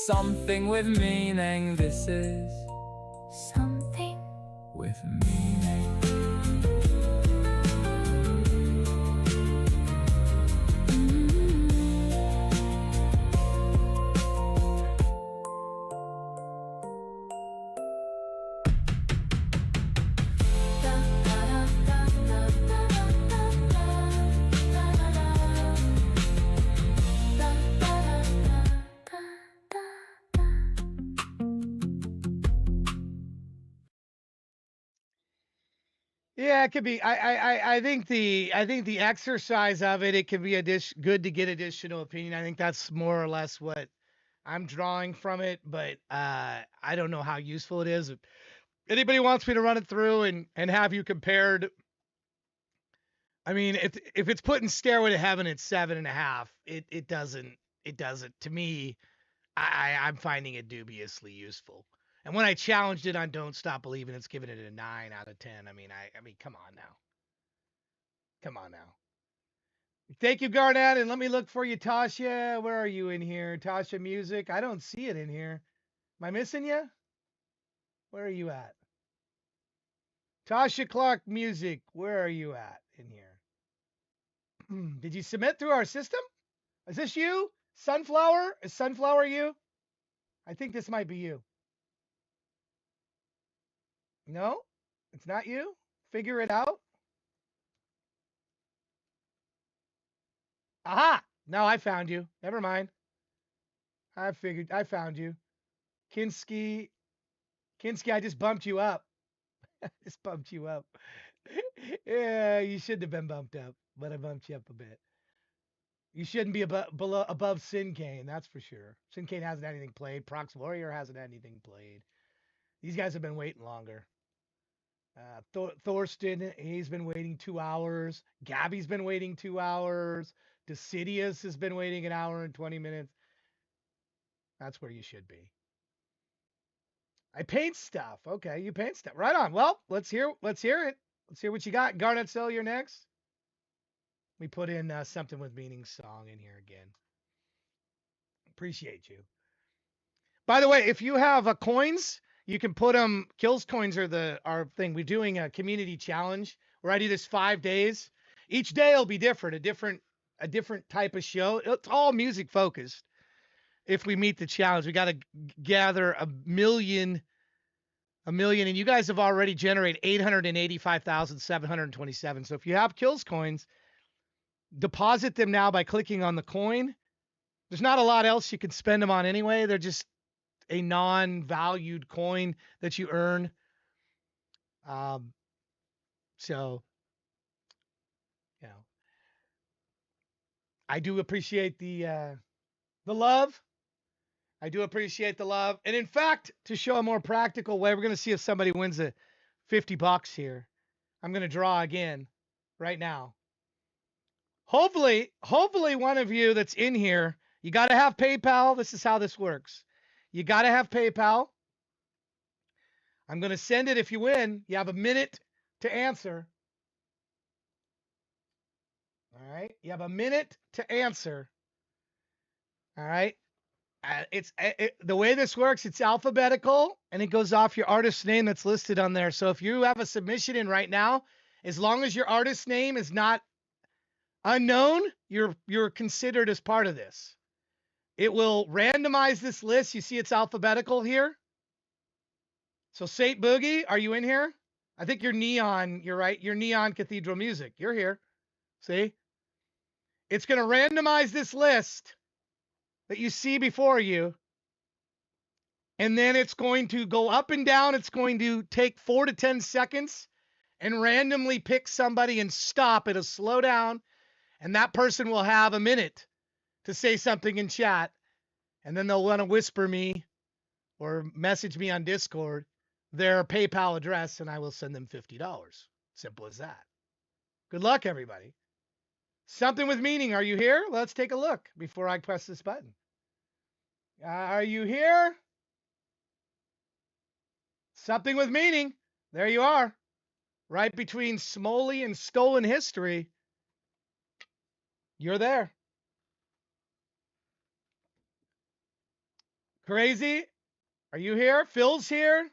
S8: something with meaning. This is
S1: something
S8: with meaning.
S2: Yeah, it could be. I think the exercise of it could be good to get additional opinion. I think that's more or less what I'm drawing from it, but I don't know how useful it is. If anybody wants me to run it through and have you compared, I mean, if it's put in Stairway to Heaven at 7.5, it doesn't to me. I'm finding it dubiously useful. And when I challenged it on Don't Stop Believing, it's giving it a 9 out of 10. I mean, come on now. Come on now. Thank you, Garnett. And let me look for you, Tasha. Where are you in here? Tasha Music. I don't see it in here. Am I missing you? Where are you at? Tasha Clark Music. Where are you at in here? Did you submit through our system? Is this you? Sunflower? Is Sunflower you? I think this might be you. No, it's not you. Figure it out. Aha! No, I found you. Never mind. I found you. Kinski, I just bumped you up. I just bumped you up. Yeah, you shouldn't have been bumped up, but I bumped you up a bit. You shouldn't be above Sin Kane, that's for sure. Sin Kane hasn't had anything played. Prox Warrior hasn't had anything played. These guys have been waiting longer. Thorsten, he's been waiting 2 hours. Gabby's been waiting 2 hours. Decidius has been waiting 1 hour and 20 minutes. That's where you should be. I paint stuff. Okay, you paint stuff. Right on. Well, let's hear it. Let's hear what you got. Garnet Cell, you're next. We put in Something with Meaning song in here again. Appreciate you. By the way, if you have coins, you can put them. Kills coins are our thing. We're doing a community challenge where I do this 5 days. Each day will be different, a different type of show. It's all music focused. If we meet the challenge, we got to gather a million, and you guys have already generated 885,727. So if you have Kills coins, deposit them now by clicking on the coin. There's not a lot else you can spend them on anyway. They're just a non-valued coin that you earn. So, you know, I do appreciate the love. I do appreciate the love. And in fact, to show a more practical way, we're going to see if somebody wins a $50 here. I'm going to draw again right now. Hopefully one of you that's in here, you got to have PayPal. This is how this works. You got to have PayPal. I'm going to send it if you win. You have a minute to answer. All right. You have a minute to answer. All right. The way this works, it's alphabetical and it goes off your artist's name that's listed on there. So if you have a submission in right now, as long as your artist name is not unknown, you're considered as part of this. It will randomize this list. You see it's alphabetical here. So Saint Boogie, are you in here? I think you're Neon. You're right. You're Neon Cathedral Music. You're here. See? It's going to randomize this list that you see before you. And then it's going to go up and down. It's going to take 4 to 10 seconds and randomly pick somebody and stop. It'll slow down. And that person will have a minute to say something in chat. And then they'll want to whisper me or message me on Discord their PayPal address, and I will send them $50. Simple as that. Good luck, everybody. Something with meaning. Are you here? Let's take a look before I press this button. Are you here? Something with meaning. There you are. Right between Smoley and Stolen History. You're there. Crazy. Are you here? Phil's here.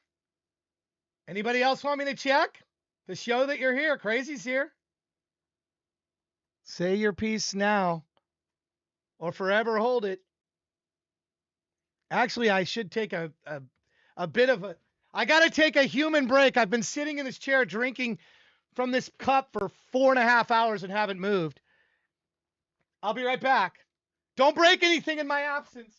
S2: Anybody else want me to check to show that you're here? Crazy's here. Say your piece now or forever hold it. Actually, I should take a bit of a, I got to take a human break. I've been sitting in this chair drinking from this cup for 4.5 hours and haven't moved. I'll be right back. Don't break anything in my absence.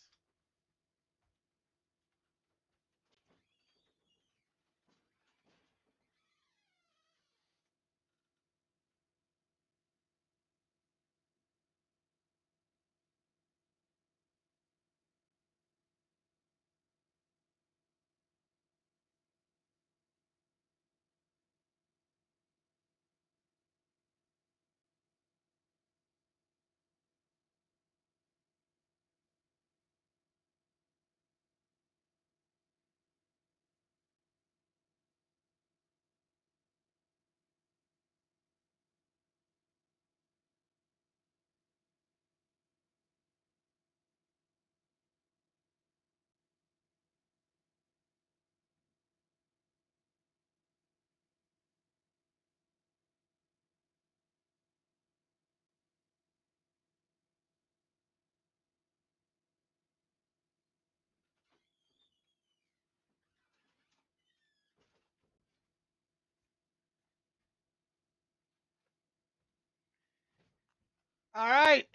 S2: All right.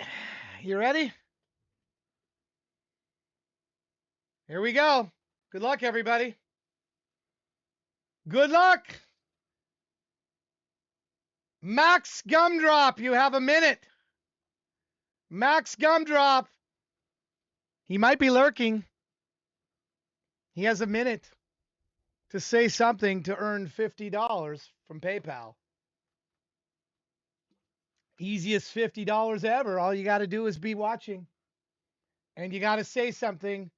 S2: You ready? Here we go. Good luck, everybody. Good luck. Max Gumdrop, you have a minute. Max Gumdrop. He might be lurking. He has a minute to say something to earn $50 from PayPal. Easiest $50 ever. All you got to do is be watching. And you got to say something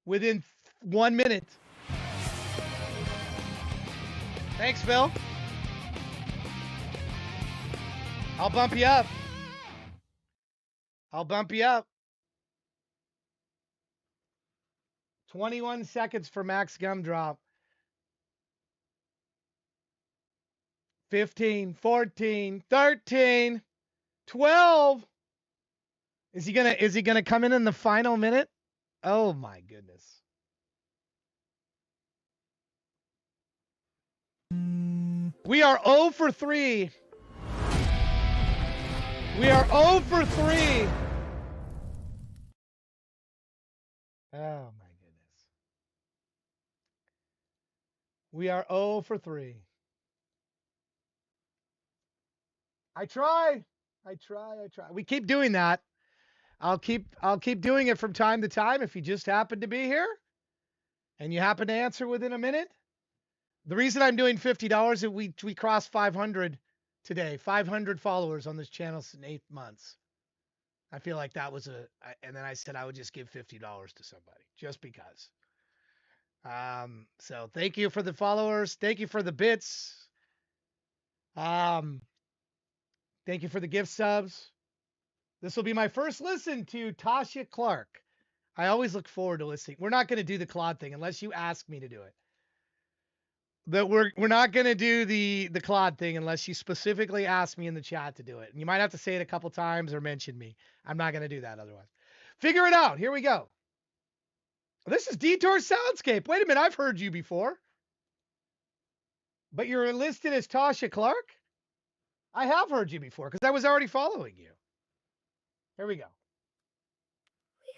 S2: within 1 minute. Thanks, Phil. I'll bump you up. I'll bump you up. 21 seconds for Max Gumdrop. 15, 14, 13, 12. Is he gonna come in the final minute? Oh my goodness. We are 0 for 3. We are 0 for 3. Oh my goodness. We are 0 for 3. I try. We keep doing that. I'll keep doing it from time to time if you just happen to be here and you happen to answer within a minute. The reason I'm doing $50 is we crossed 500 today. 500 followers on this channel in 8 months. I feel like that was and then I said I would just give $50 to somebody just because. So thank you for the followers. Thank you for the bits. Thank you for the gift subs. This will be my first listen to Tasha Clark. I always look forward to listening. We're not going to do the Claude thing unless you ask me to do it. We're not going to do the Claude thing unless you specifically ask me in the chat to do it. And you might have to say it a couple times or mention me. I'm not going to do that otherwise. Figure it out. Here we go. This is Detour Soundscape. Wait a minute. I've heard you before. But you're listed as Tasha Clark? I have heard you before because I was already following you. Here we go.
S1: We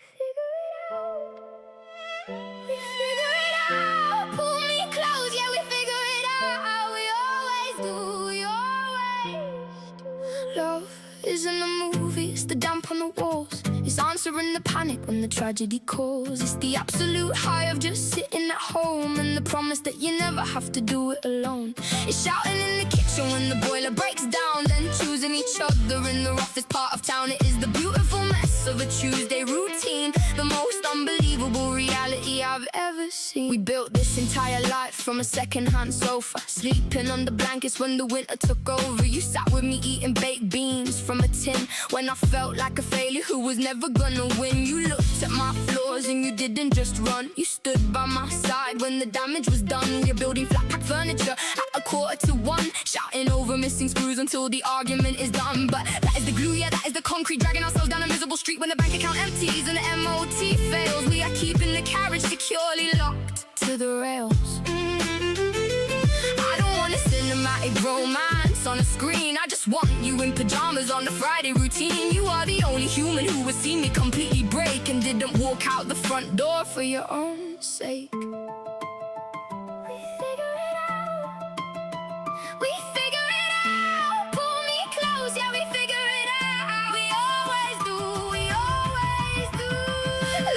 S1: figure it out. Pull me close, yeah, we figure it out. We always do. Love isn't a movie, it's the damp on the walls. It's answering the panic when the tragedy calls. It's the absolute high of just sitting at home and the promise that you never have to do it alone. It's shouting in the kitchen when the boiler breaks down, then choosing each other in the roughest part of town. It is the beautiful mess of a Tuesday routine, the most unbelievable reality I've ever seen. We built this entire life from a second-hand sofa, sleeping under blankets when the winter took over. You sat with me eating baked beans from a tin when I felt like a failure who was never gonna win. You looked at my flaws and you didn't just run. You stood by my side when the damage was done. We're building flat pack furniture at 1:45, shouting over missing screws until the argument is done. But that is the glue, yeah, that is the concrete, dragging ourselves down a miserable street when the bank account empties and the MOT fails. We are keeping the carriage securely locked to the rails. I don't want a cinematic romance on a screen. I just want you in pajamas on the Friday routine. You are the only human who has seen me completely break and didn't walk out the front door for your own sake. We figure it out. We figure it out. Pull me close, yeah, we figure it out. We always do, we always do.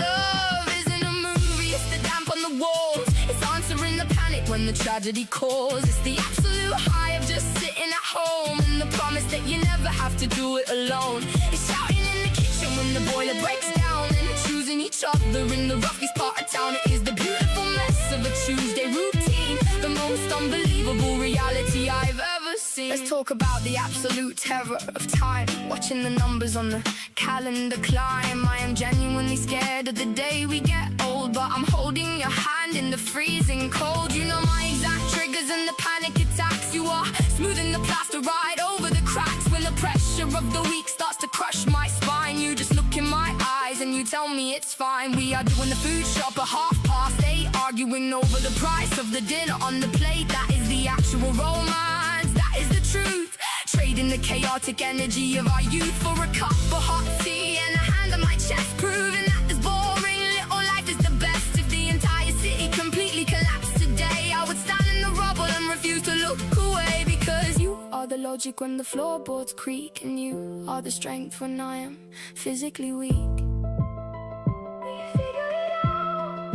S1: Love isn't a movie, it's the damp on the walls. It's answering the panic when the tragedy calls. It's the absolute high of just sitting at home and the promise that you never have to do it alone. It's shouting in the kitchen when the boiler breaks down and choosing each other in the roughest part of town. It is the beautiful mess of a Tuesday routine, the most unbelievable reality I've ever seen. Let's talk about the absolute terror of time, watching the numbers on the calendar climb. I am genuinely scared of the day we get old, but I'm holding your hand in the freezing cold. You know my exact triggers and the panic attacks. You are smoothing the plaster right over the cracks when the pressure of the week starts to crush my spine. You just look in my eyes and you tell me it's fine. We are doing the food shop at 8:30, arguing over the price of the dinner on the plate. That is the actual romance, that is the truth. Trading the chaotic energy of our youth for a cup of hot tea and a hand on my chest, proving that this boring little life is the best. If the entire city completely collapsed today, I would stand in the rubble and refuse to look away, because you are the logic when the floorboards creak, and you are the strength when I am physically weak. We figure it out.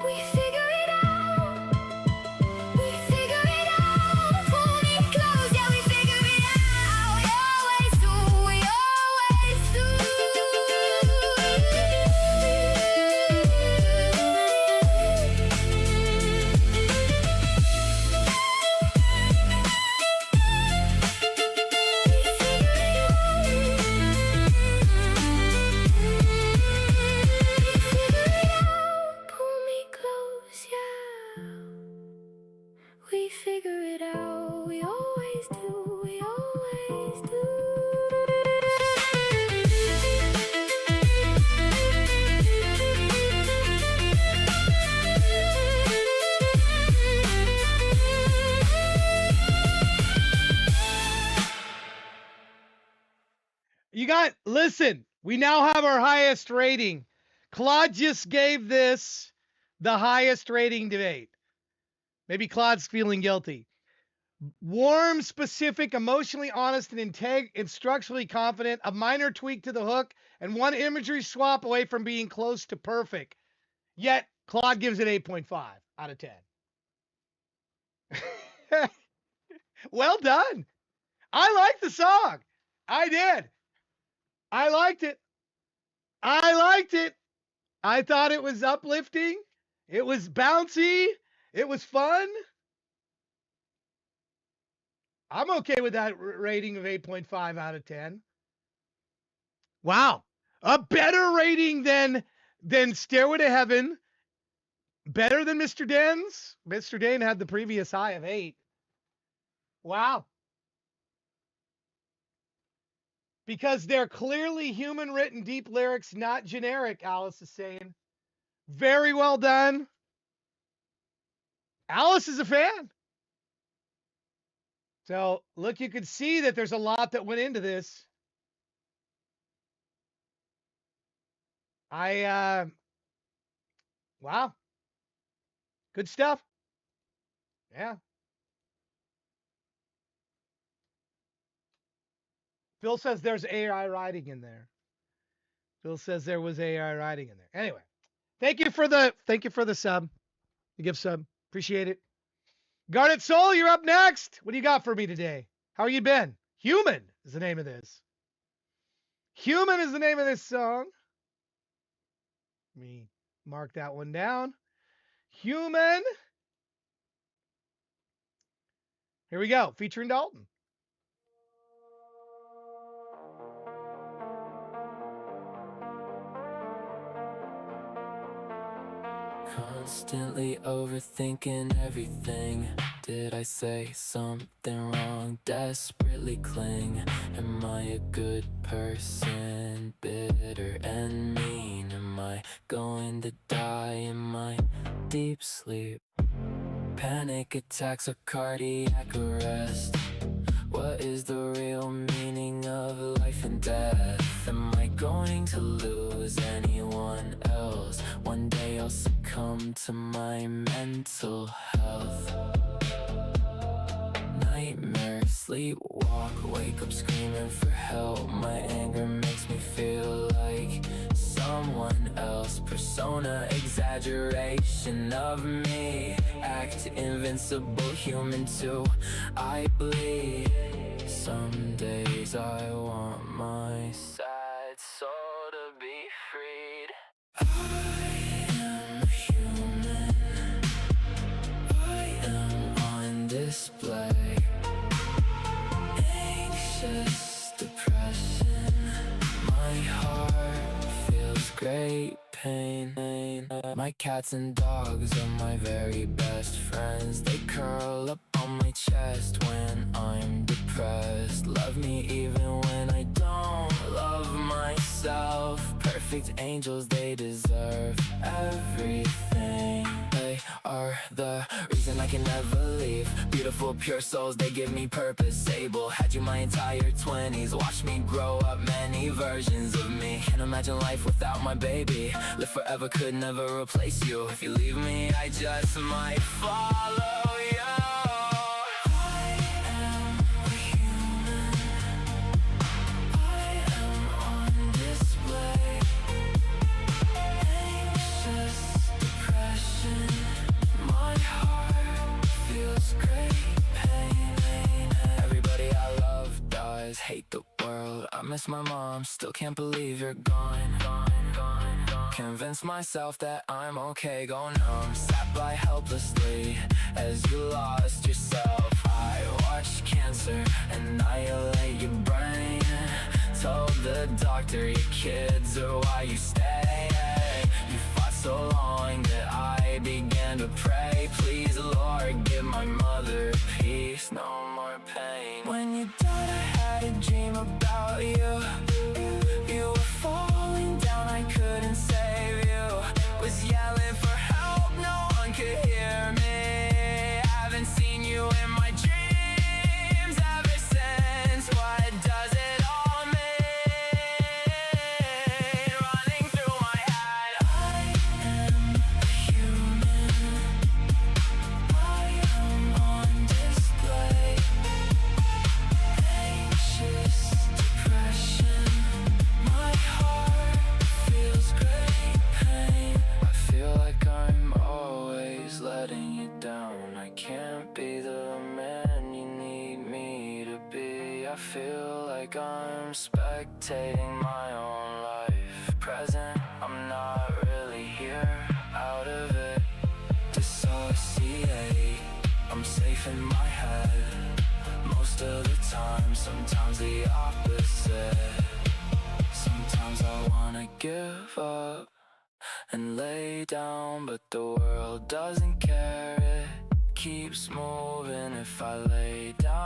S1: We figure it out. We figure it out. Pull me close, yeah, we figure it out. We always do, we always do. Pull me close, yeah. We figure it out. We always do. We always do.
S2: Listen, we now have our highest rating. Claude just gave this the highest rating debate. Maybe Claude's feeling guilty. Warm, specific, emotionally honest, and structurally confident, a minor tweak to the hook, and one imagery swap away from being close to perfect. Yet, Claude gives it 8.5 out of 10. Well done. I like the song. I did. I liked it. I liked it. I thought it was uplifting. It was bouncy. It was fun. I'm okay with that rating of 8.5 out of 10. Wow. A better rating than Stairway to Heaven. Better than Mr. Den's. Mr. Dane had the previous high of 8. Wow. Because they're clearly human written deep lyrics, not generic, Alice is saying. Very well done. Alice is a fan. So, look, you can see that there's a lot that went into this. Wow. Good stuff. Yeah. Phil says there's AI writing in there. Phil says there was AI writing in there. Anyway, thank you for the sub. The gift sub. Appreciate it. Garnet Soul, you're up next. What do you got for me today? How you been? Human is the name of this. Human is the name of this song. Let me mark that one down. Human. Here we go. Featuring Dalton.
S9: Constantly overthinking everything. Did I say something wrong? Desperately cling. Am I a good person? Bitter and mean. Am I going to die in my deep sleep? Panic attacks or cardiac arrest. What is the real meaning of life and death? Am I going to lose anyone else? One day I'll succumb to my mental health. Nightmare, sleepwalk, wake up screaming for help. My anger makes me feel like someone else. Persona, exaggeration of me. Act invincible, human too. I bleed. Some days I want my sad soul to be freed. I am human. I am on display. Anxious depression. My heart feels great pain. My cats and dogs are my very best friends. They curl up on my chest when I'm depressed. Love me even when I don't love myself. Perfect angels, they deserve everything. They are the reason I can never leave. Beautiful, pure souls, they give me purpose. Able, had you my entire 20s. Watch me grow up, many versions of me. Can't imagine life without my baby. Live forever, could never replace you. If you leave me, I just might follow you. I am a human. I am on display. Anxious depression. My heart feels great pain. Everybody I love dies, hate the world. I miss my mom, still can't believe you're gone. Convince myself that I'm okay, go numb. Sat by helplessly as you lost yourself. I watched cancer annihilate your brain. Told the doctor your kids are why you stay. You fought so long that I began to pray. Please, Lord, give my mother peace, no more pain. When you died, I had a dream about you. You were falling down, I couldn't save you. Was yelling for help, no one could hear me. Haven't seen you in my dreams ever since. What does it all mean? Running through my head. I am a human. I am on display. Anxious depression. My heart feels great pain. I feel like I'm always letting you down. I can't be the man you need me to be. I feel like I'm spectating my own life. Present, I'm not really here. Out of it, dissociate. I'm safe in my head. Most of sometimes the opposite. Sometimes I wanna give up and lay down, but the world doesn't care. It keeps moving if I lay down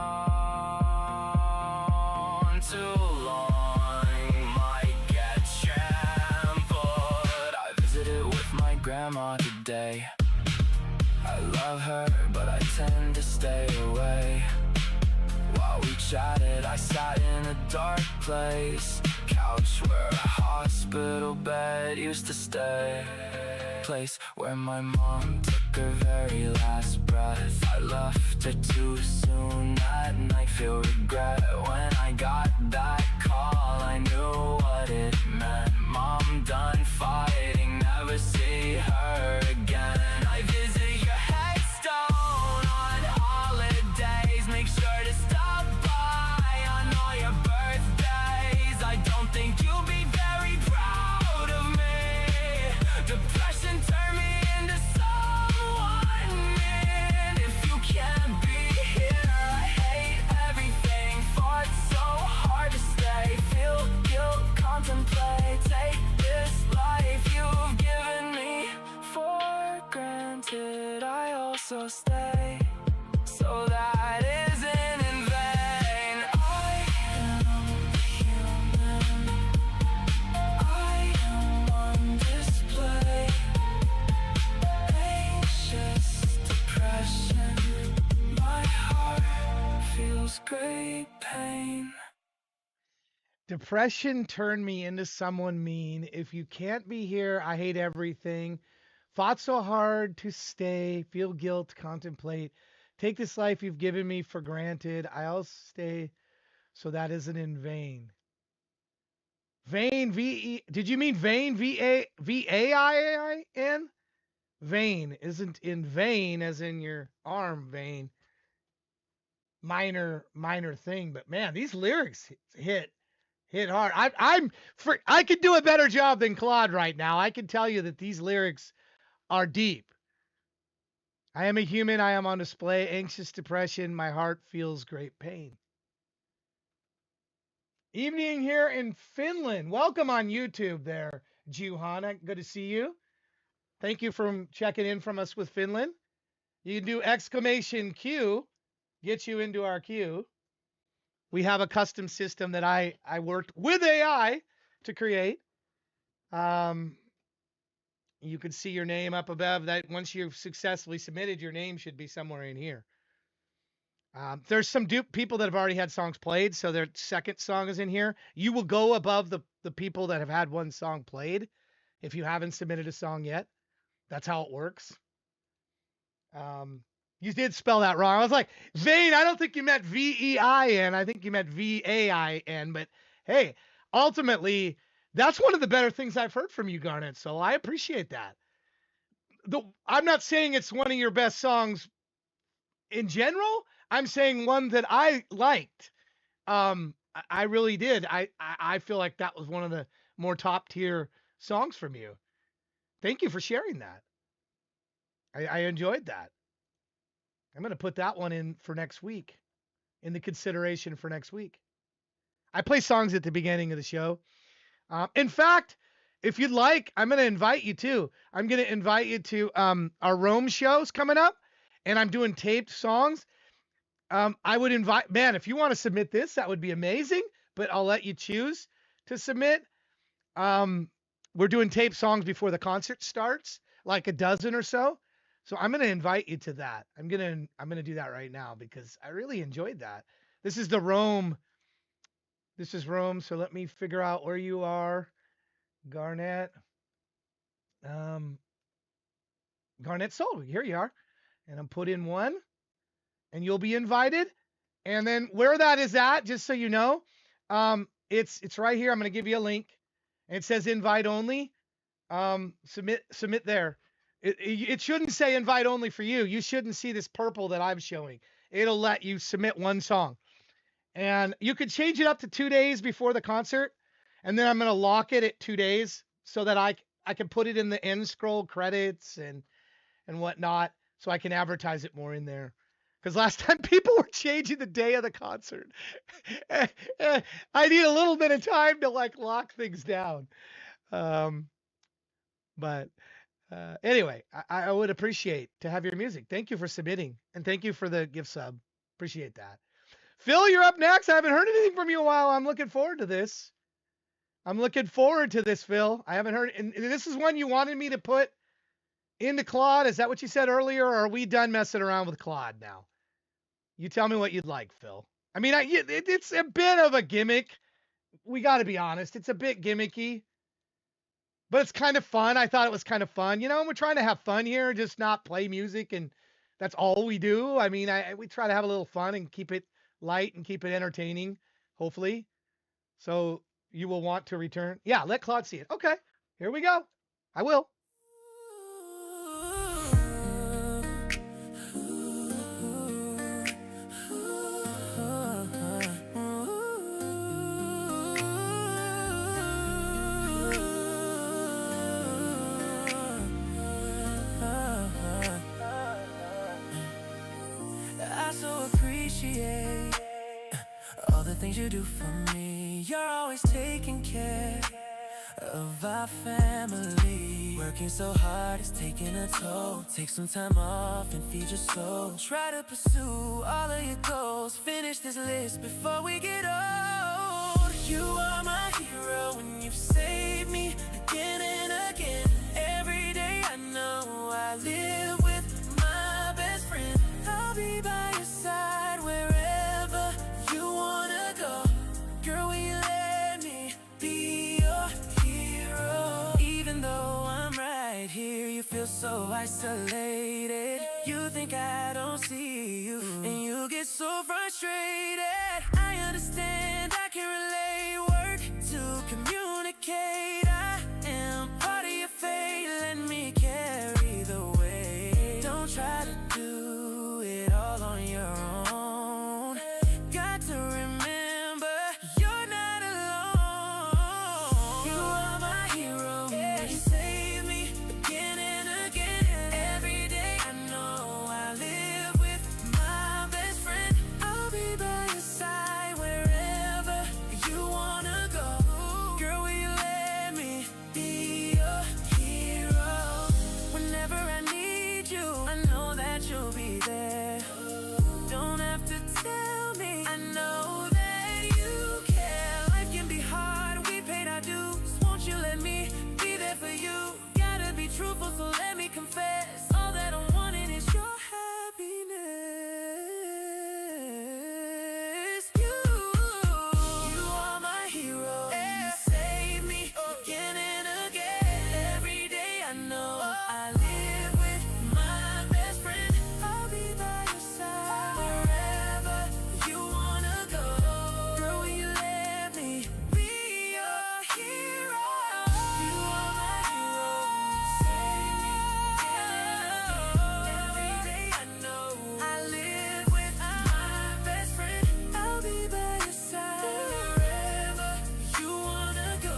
S9: too long. Might get trampled. I visited with my grandma today. I love her, but I tend to stay away. While we chatted, I sat in a dark place, couch where a hospital bed used to stay, place where my mom took her very last breath. I left her too soon that night, feel regret. When I got that call, I knew what it meant. Mom done fighting, never see her again. I visit your headstone on holidays, make sure to stop by on all your birthdays. I don't think you'll be very proud of me. Depression turned me into someone mean. If you can't be here, I hate everything. Fought so hard to stay, feel guilt, contemplate. Take this life you've given me for granted. I also stay, so that isn't in vain. I am human, I am on display. Anxious depression, my heart feels great pain.
S2: Depression turned me into someone mean. If you can't be here, I hate everything. Fought so hard to stay, feel guilt, contemplate. Take this life you've given me for granted. I'll stay, so that isn't in vain. Vain, V-E, did you mean vain, V-A-V-A-I-N? Vain isn't in vain as in your arm vein. Minor thing, but man, these lyrics hit hard. I could do a better job than Claude right now. I can tell you that these lyrics are deep. I am a human, I am on display, anxious depression, my heart feels great pain. Evening here in Finland. Welcome on YouTube there, Juhana. Good to see you. Thank you for checking in from us with Finland. You can do exclamation Q, get you into our queue. We have a custom system that I worked with AI to create. You can see your name up above that. Once you've successfully submitted, your name should be somewhere in here. There's some people that have already had songs played, so their second song is in here. You will go above the people that have had one song played if you haven't submitted a song yet. That's how it works. You did spell that wrong. I was like, Vain, I don't think you meant V-E-I-N. I think you meant V-A-I-N. But hey, ultimately, that's one of the better things I've heard from you, Garnet. So I appreciate that. I'm not saying it's one of your best songs in general. I'm saying one that I liked. I really did. I feel like that was one of the more top tier songs from you. Thank you for sharing that. I enjoyed that. I'm going to put that one in for next week, in the consideration for next week. I play songs at the beginning of the show. In fact, if you'd like, I'm going to invite you too. I'm going to invite you to our Rome shows coming up, and I'm doing taped songs. I would invite, man, if you want to submit this, that would be amazing, but I'll let you choose to submit. We're doing taped songs before the concert starts, like a dozen or so. So I'm going to invite you to that. I'm going to do that right now because I really enjoyed that. This is the Rome. This is Rome. So let me figure out where you are. Garnet. Garnet Soul. Here you are. And I'm put in one and you'll be invited. And then where that is at, just so you know, it's right here. I'm going to give you a link. And it says invite only. Submit there. It shouldn't say invite only for you. You shouldn't see this purple that I'm showing. It'll let you submit one song. And you could change it up to 2 days before the concert. And then I'm going to lock it at 2 days so that I can put it in the end scroll credits and whatnot. So I can advertise it more in there. Because last time people were changing the day of the concert. I need a little bit of time to like lock things down. Um, but anyway, I would appreciate to have your music. Thank you for submitting, and thank you for the gift sub. Appreciate that. Phil, you're up next. I haven't heard anything from you in a while. I'm looking forward to this. Phil. I haven't heard, and this is one you wanted me to put into Claude. Is that what you said earlier, or are we done messing around with Claude now? You tell me what you'd like, Phil. I mean, it's a bit of a gimmick. We got to be honest. It's a bit gimmicky, but it's kind of fun. I thought it was kind of fun. You know, we're trying to have fun here, just not play music, and that's all we do. I mean, we try to have a little fun and keep it light and keep it entertaining, hopefully. So you will want to return. Yeah, let Claude see it. Okay, here we go. I will.
S3: I so appreciate all the things you do for me. You're always taking care of our family. Working so hard, it's taking a toll. Take some time off and feed your soul. Try to pursue all of your goals. Finish this list before we get old. You are my hero and you've saved me again and again. Every day I know I live with my best friend. I'll be by your side wherever you wanna go. Girl, will you let me be your hero? Even though I'm right here, you feel so isolated. You think I don't see you, and you get so frustrated. I understand, I can relate. Work to communicate. I am part of your fate. Let me carry the weight. Don't try to do it all on your own. Got to remember, you're not alone. You are my hero. You save me again and again. Every day I know I live with my best friend. I'll be by your side wherever you wanna go. Girl, will you let me be your hero? Whenever I need you, I know that you'll be there. Don't have to tell me, I know that you care. Life can be hard, we paid our dues. Won't you let me be there for you? Gotta be truthful, so let me confess. All that I'm wanting is your happiness. You are my hero. You save me again and again. Every day I know I live with my best friend. I'll be by your side wherever you wanna go. Girl, will you let me be your hero? You are my hero. Save me again. Every day I know I live with my best friend. I'll be by your side wherever you wanna go.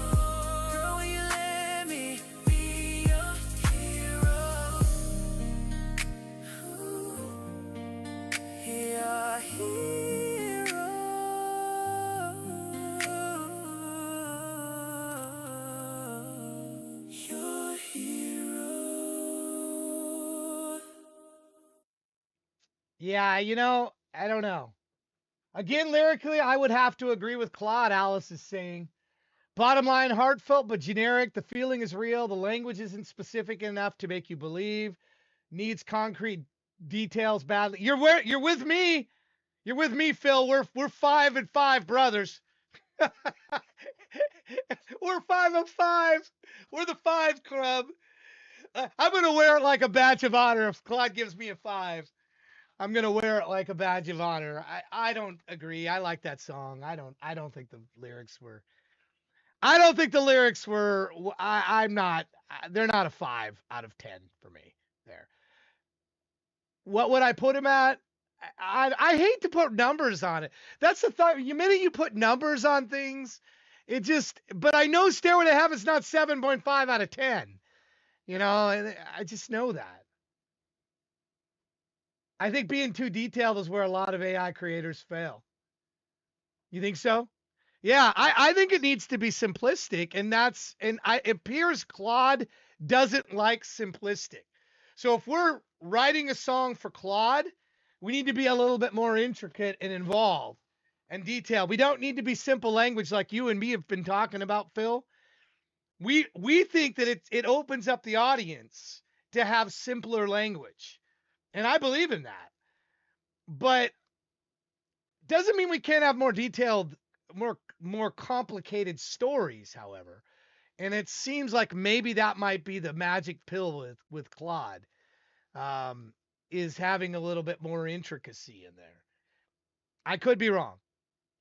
S3: Girl, will you let me be your hero? Your hero. Your hero.
S2: Yeah, you know, I don't know. Again, lyrically, I would have to agree with Claude. Alice is saying, bottom line, heartfelt but generic. The feeling is real. The language isn't specific enough to make you believe. Needs concrete details badly. You're with me. You're with me, Phil. We're 5 and 5 brothers. We're 5 of 5. We're the 5 club. I'm gonna wear it like a badge of honor if Claude gives me a 5. I'm gonna wear it like a badge of honor. I don't agree. I like that song. I don't think the lyrics were. I don't think the lyrics were. I'm not. They're not a 5 out of 10 for me. There. What would I put him at? I hate to put numbers on it. That's the thought. The minute you put numbers on things, it just. But I know Stairway to Heaven's not 7.5 out of 10. You know, and I just know that. I think being too detailed is where a lot of AI creators fail. You think so? Yeah, I think it needs to be simplistic, and it appears Claude doesn't like simplistic. So if we're writing a song for Claude, we need to be a little bit more intricate and involved and detailed. We don't need to be simple language like you and me have been talking about, Phil. We think that it opens up the audience to have simpler language. And I believe in that. But doesn't mean we can't have more detailed, more complicated stories, however. And it seems like maybe that might be the magic pill with Claude, is having a little bit more intricacy in there. I could be wrong.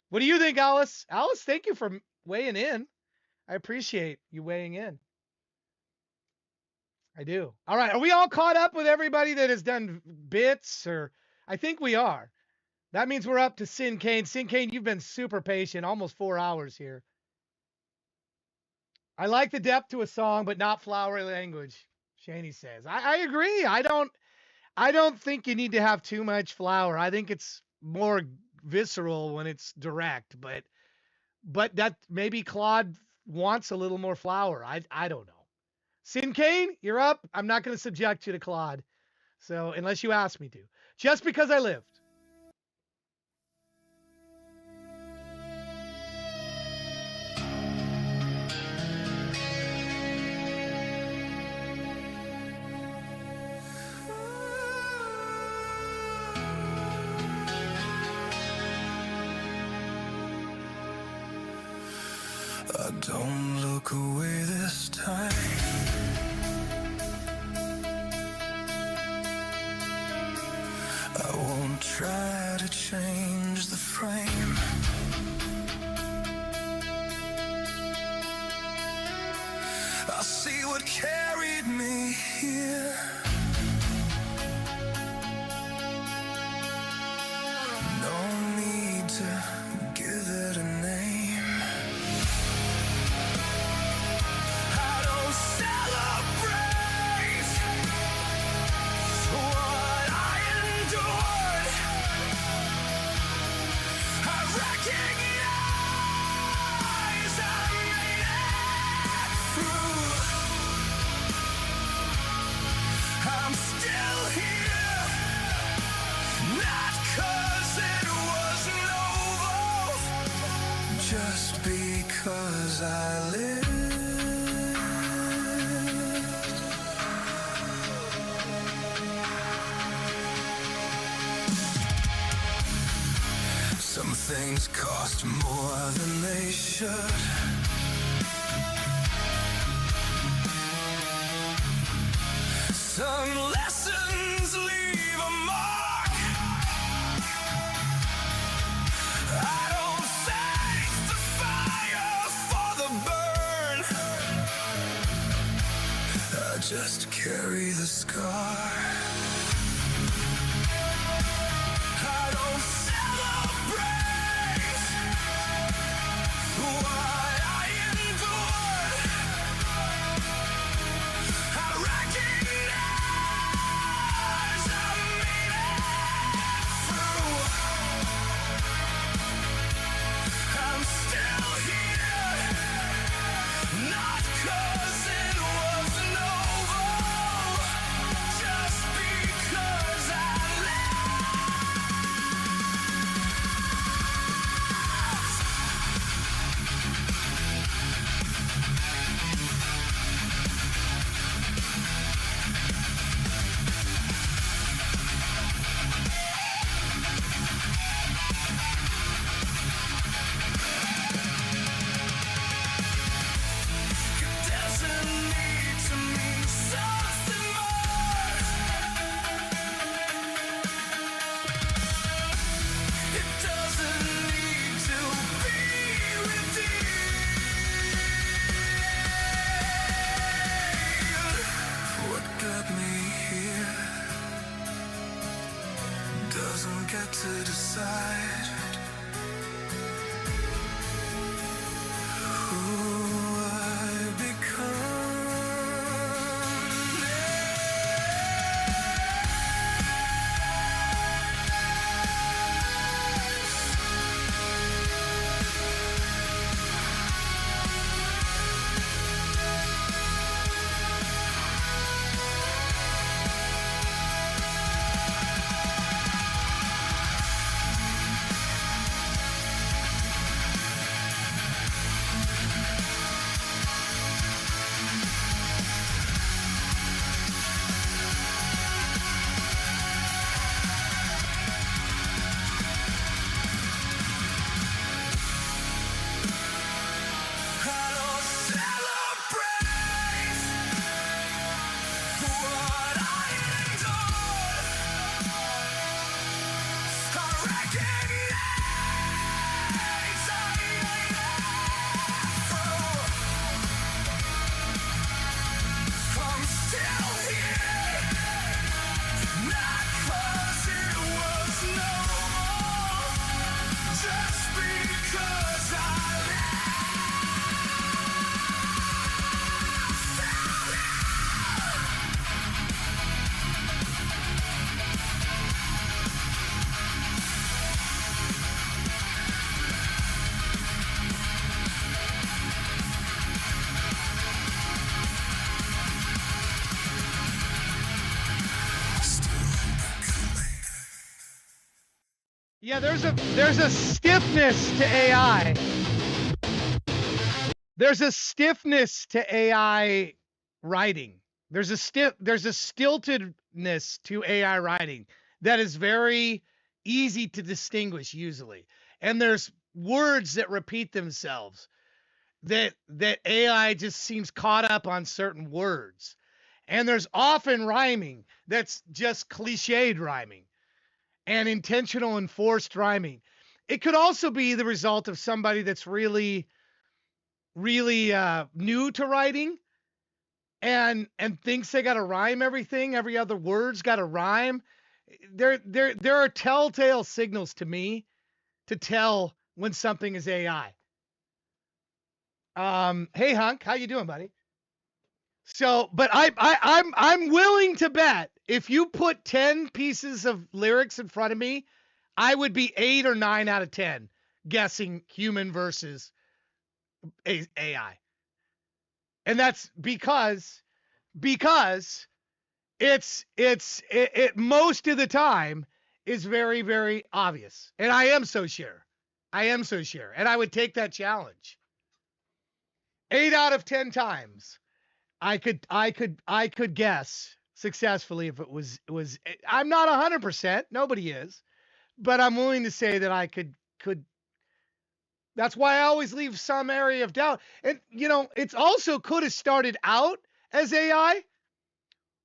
S2: What do you think, Alice? Alice, thank you for weighing in. I appreciate you weighing in. I do. All right. Are we all caught up with everybody that has done bits? Or I think we are. That means we're up to Sin Kane. Sin Kane, you've been super patient, almost 4 hours here. I like the depth to a song, but not flowery language, Shaney says. I agree. I don't think you need to have too much flower. I think it's more visceral when it's direct, but that maybe Claude wants a little more flower. I don't know. Sin Kane, you're up. I'm not going to subject you to Claude. So unless you ask me to. Just because I lived.
S3: Don't look away this time. I won't try to change the frame. I'll see what carried me here. No need to give it a name. Just because I live. Some things cost more than they should. Some lessons leave a mark. I don't face the fire for the burn. I just carry the scar. I don't celebrate what I endured. I recognize I made it through. I'm still here, not 'cause it wasn't over.
S2: Yeah, there's a stiffness to AI. There's a stiffness to AI writing. There's a stiltedness to AI writing that is very easy to distinguish usually. And there's words that repeat themselves that AI just seems caught up on certain words. And there's often rhyming that's just cliched rhyming and intentional and forced rhyming. It could also be the result of somebody that's really new to writing and thinks they got to rhyme everything. Every other word's got to rhyme. There are telltale signals to me to tell when something is AI. Hey Hunk, how you doing, buddy? So, but I'm willing to bet if you put 10 pieces of lyrics in front of me, I would be 8 or 9 out of 10 guessing human versus AI. And that's because it most of the time is very, very obvious. And I am so sure. And I would take that challenge. 8 out of 10 times I could guess successfully if it was I'm not 100%, nobody is, but I'm willing to say that I could that's why I always leave some area of doubt. And it's also could have started out as AI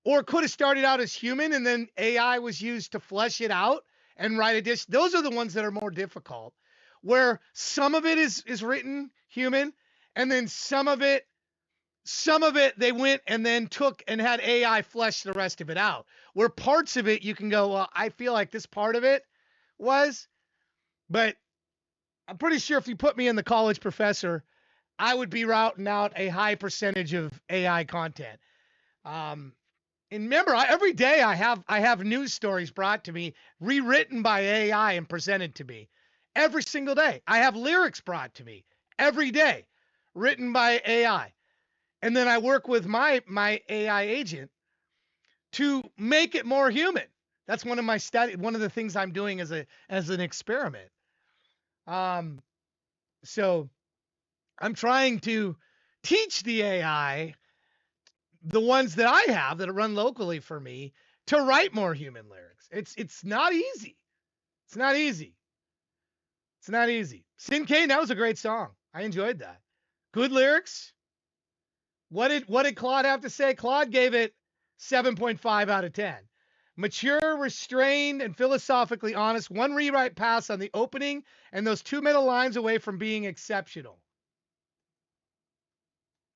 S2: or could have started out as human and then AI was used to flesh it out and write a dish. Those are the ones that are more difficult, where some of it is written human and then some of it they went and then took and had AI flesh the rest of it out. Where parts of it you can go, well, I feel like this part of it was, but I'm pretty sure if you put me in the college professor, I would be routing out a high percentage of AI content. And remember, every day I have news stories brought to me, rewritten by AI and presented to me. Every single day. I have lyrics brought to me every day, written by AI. And then I work with my AI agent to make it more human. That's one of the things I'm doing as an experiment. So I'm trying to teach the AI, the ones that I have that run locally for me, to write more human lyrics. It's not easy. It's not easy. It's not easy. Sin Kane, that was a great song. I enjoyed that. Good lyrics. What did Claude have to say? Claude gave it 7.5 out of 10. Mature, restrained, and philosophically honest. One rewrite pass on the opening and those 2 middle lines away from being exceptional.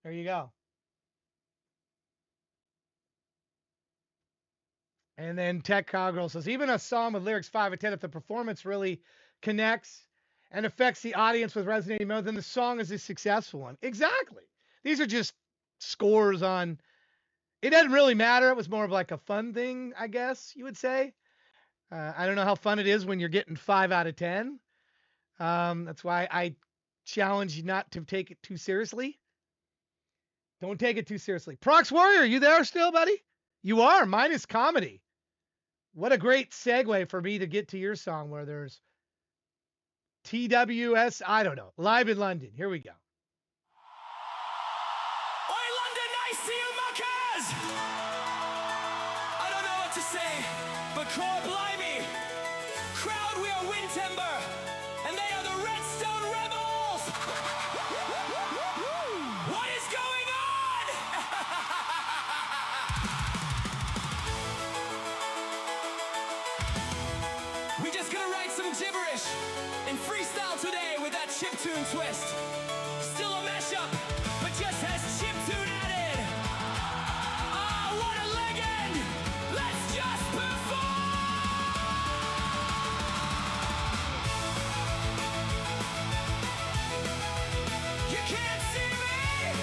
S2: There you go. And then Tech Cowgirl says, even a song with lyrics 5 or 10, if the performance really connects and affects the audience with resonating mode, then the song is a successful one. Exactly. These are just scores on. It doesn't really matter. It was more of like a fun thing, I guess you would say. I don't know how fun it is when you're getting 5 out of 10. That's why I challenge you not to take it too seriously. Don't take it too seriously. Prox Warrior, you there still, buddy? You are. Mine is comedy. What a great segue for me to get to your song where there's TWS, I don't know, live in London. Here we go.
S3: Oi, London, nice to you, muckers! I don't know what to say, but core blimey, crowd, we are wind timber, and they are the Redstone Rebels! What is going on? We just gonna write some gibberish in freestyle today with that chiptune twist. Still a mashup, but just has chiptune added. Ah, what a legend! Let's just perform! You can't see me!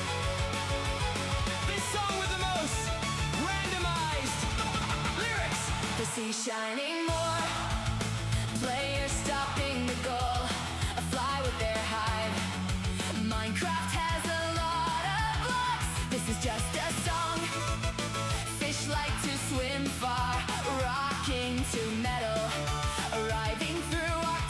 S3: This song with the most randomized lyrics.
S1: The sea shining more, players stopping the goal, a fly with their hive. Minecraft has a lot of blocks. This is just a song. Fish like to swim far, rocking to metal, arriving through our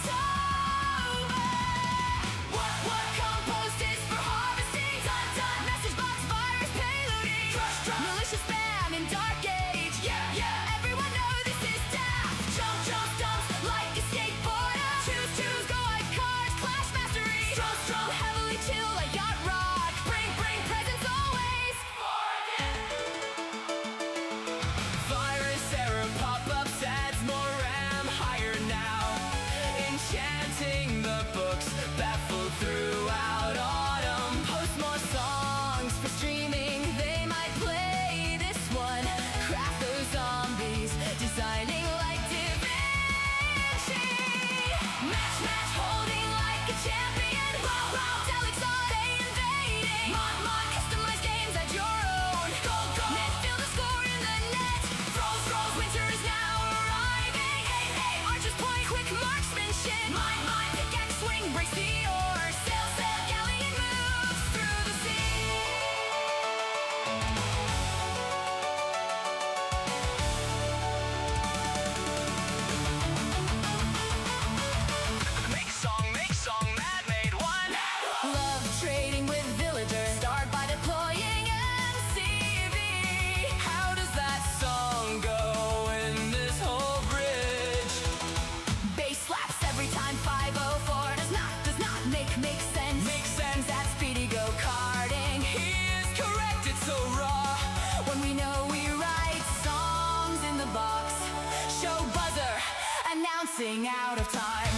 S7: Makes sense.
S9: Makes sense.
S7: That speedy go karting.
S9: He is correct, it's so raw.
S7: When we know we write songs in the box. Show buzzer announcing out of time.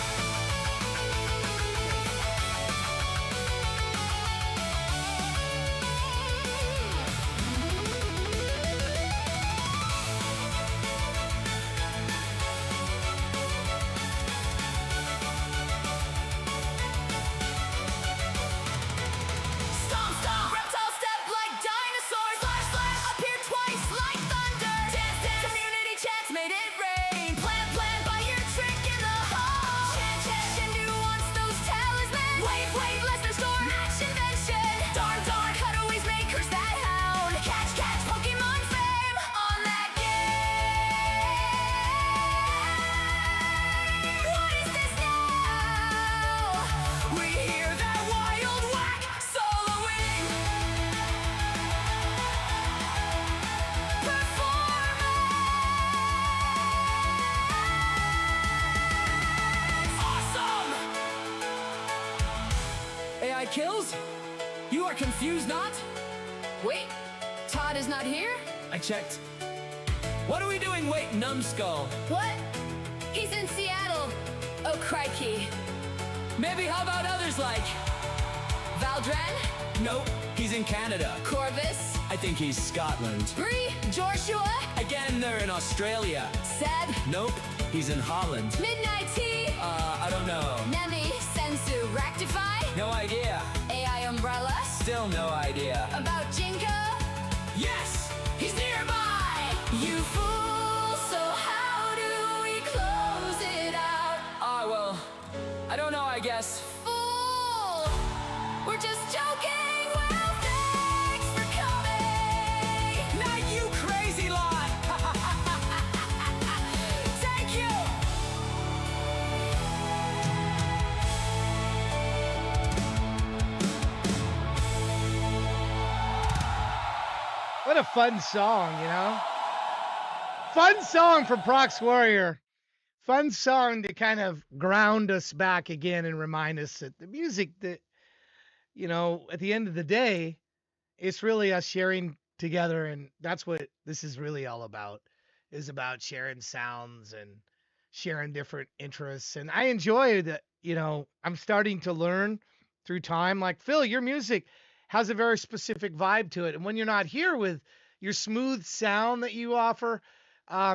S7: Stomp, stomp, reptile step like dinosaurs. Slash, slash, appear twice like thunder. Dance, dance, community chants made it rain. Plant, plant, by your trick in the hall. Chant, chant, Shindu wants those talismans. Wave, wave, Lesnar store, match invention. Darn, darn, cutaways makers that hound. Catch, catch, Pokemon fame on that game. What is this now? We hear that wild whack soloing performance. Awesome!
S4: AI kills? You are confused, not?
S7: Wait, Todd is not here?
S4: I checked. What are we doing? Wait, numbskull.
S7: What? He's in Seattle. Oh, crikey.
S4: Maybe how about others like?
S7: Valdren?
S4: Nope, he's in Canada.
S7: Corvus?
S4: I think he's Scotland.
S7: Bree? Joshua?
S4: Again, they're in Australia.
S7: Seb?
S4: Nope, he's in Holland.
S7: Midnight Tea?
S4: I don't know.
S7: Nemi? Sensu? Rectify?
S4: No idea.
S7: AI Umbrella?
S4: Still no idea.
S7: About Jinko?
S4: Yes, he's nearby.
S7: You fool, so how do we close it out?
S4: Well, I don't know, I guess.
S7: Fool! We're just joking, well, thanks for coming!
S4: Not you crazy lot.
S7: Thank you!
S2: What a fun song, you know? Fun song from Prox Warrior. Fun song to kind of ground us back again and remind us that the music that, you know, at the end of the day, it's really us sharing together. And that's what this is really all about, is about sharing sounds and sharing different interests. And I enjoy that, you know, I'm starting to learn through time. Like, Phil, your music has a very specific vibe to it. And when you're not here with your smooth sound that you offer,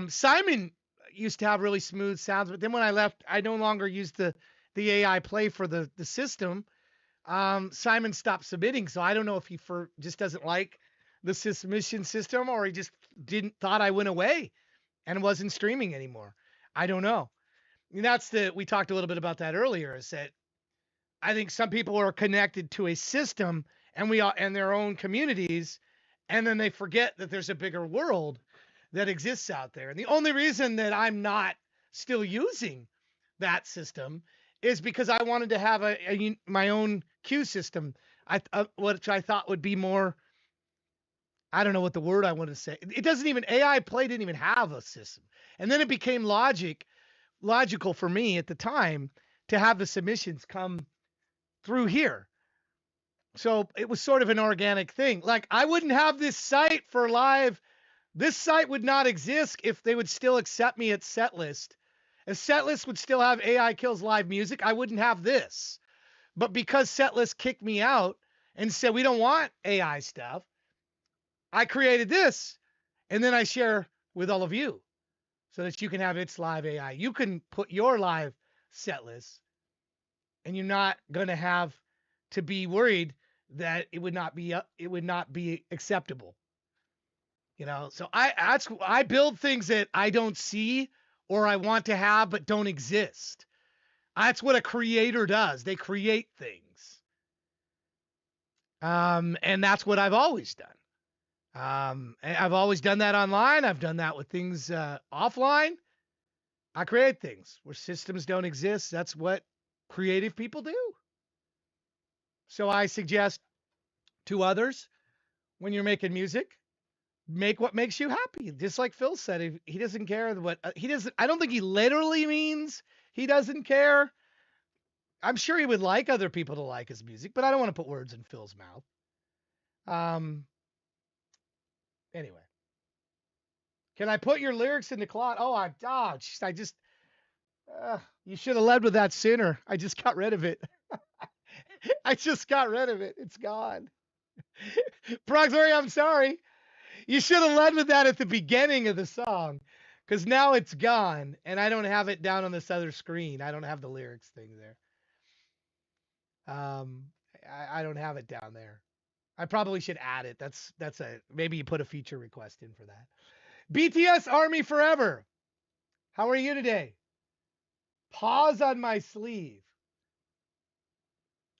S2: Simon used to have really smooth sounds, but then when I left, I no longer used the AI play for the system. Simon stopped submitting, so I don't know if he just doesn't like the submission system, or he just thought I went away and wasn't streaming anymore. I don't know. And we talked a little bit about that earlier, is that I think some people are connected to a system and their own communities, and then they forget that there's a bigger world that exists out there. And the only reason that I'm not still using that system is because I wanted to have my own queue system. Which I thought would be more, I don't know what the word I want to say. It doesn't even, AI Play didn't even have a system. And then it became logical for me at the time to have the submissions come through here. So it was sort of an organic thing. Like, I wouldn't have this site for live. This site would not exist if they would still accept me at Setlist. If Setlist would still have AI Kills live music, I wouldn't have this. But because Setlist kicked me out and said, we don't want AI stuff, I created this, and then I share with all of you so that you can have its live AI. You can put your live set list, and you're not going to have to be worried that it would not be acceptable. You know, so I build things that I don't see or I want to have but don't exist. That's what a creator does. They create things. And that's what I've always done. I've always done that online. I've done that with things offline. I create things where systems don't exist. That's what creative people do. So I suggest to others, when you're making music, make what makes you happy. Just like Phil said, he doesn't care what he doesn't. I don't think he literally means he doesn't care, I'm sure he would like other people to like his music, but I don't want to put words in Phil's mouth. Anyway, can I put your lyrics into Claude? Oh, I just, you should have led with that sooner. I just got rid of it. I just got rid of it. It's gone. Proxori, I'm sorry. You should have led with that at the beginning of the song, because now it's gone, and I don't have it down on this other screen. I don't have the lyrics thing there. I don't have it down there. I probably should add it. That's a maybe you put a feature request in for that. BTS Army Forever. How are you today? Pause on my sleeve.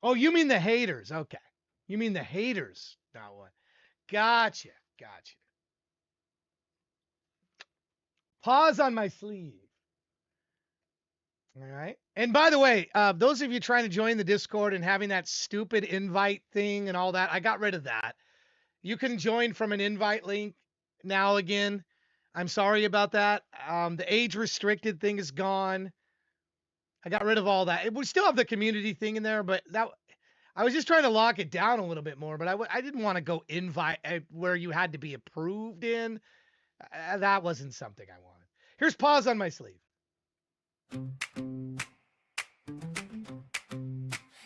S2: Oh, you mean the haters? Okay. You mean the haters, not one. Gotcha. Pause on my sleeve. All right. And by the way, those of you trying to join the Discord and having that stupid invite thing and all that, I got rid of that. You can join from an invite link now again. I'm sorry about that. The age restricted thing is gone. I got rid of all that. We still have the community thing in there, but I was just trying to lock it down a little bit more, but I didn't want to go invite where you had to be approved in. That wasn't something I wanted. Here's Pause on my sleeve.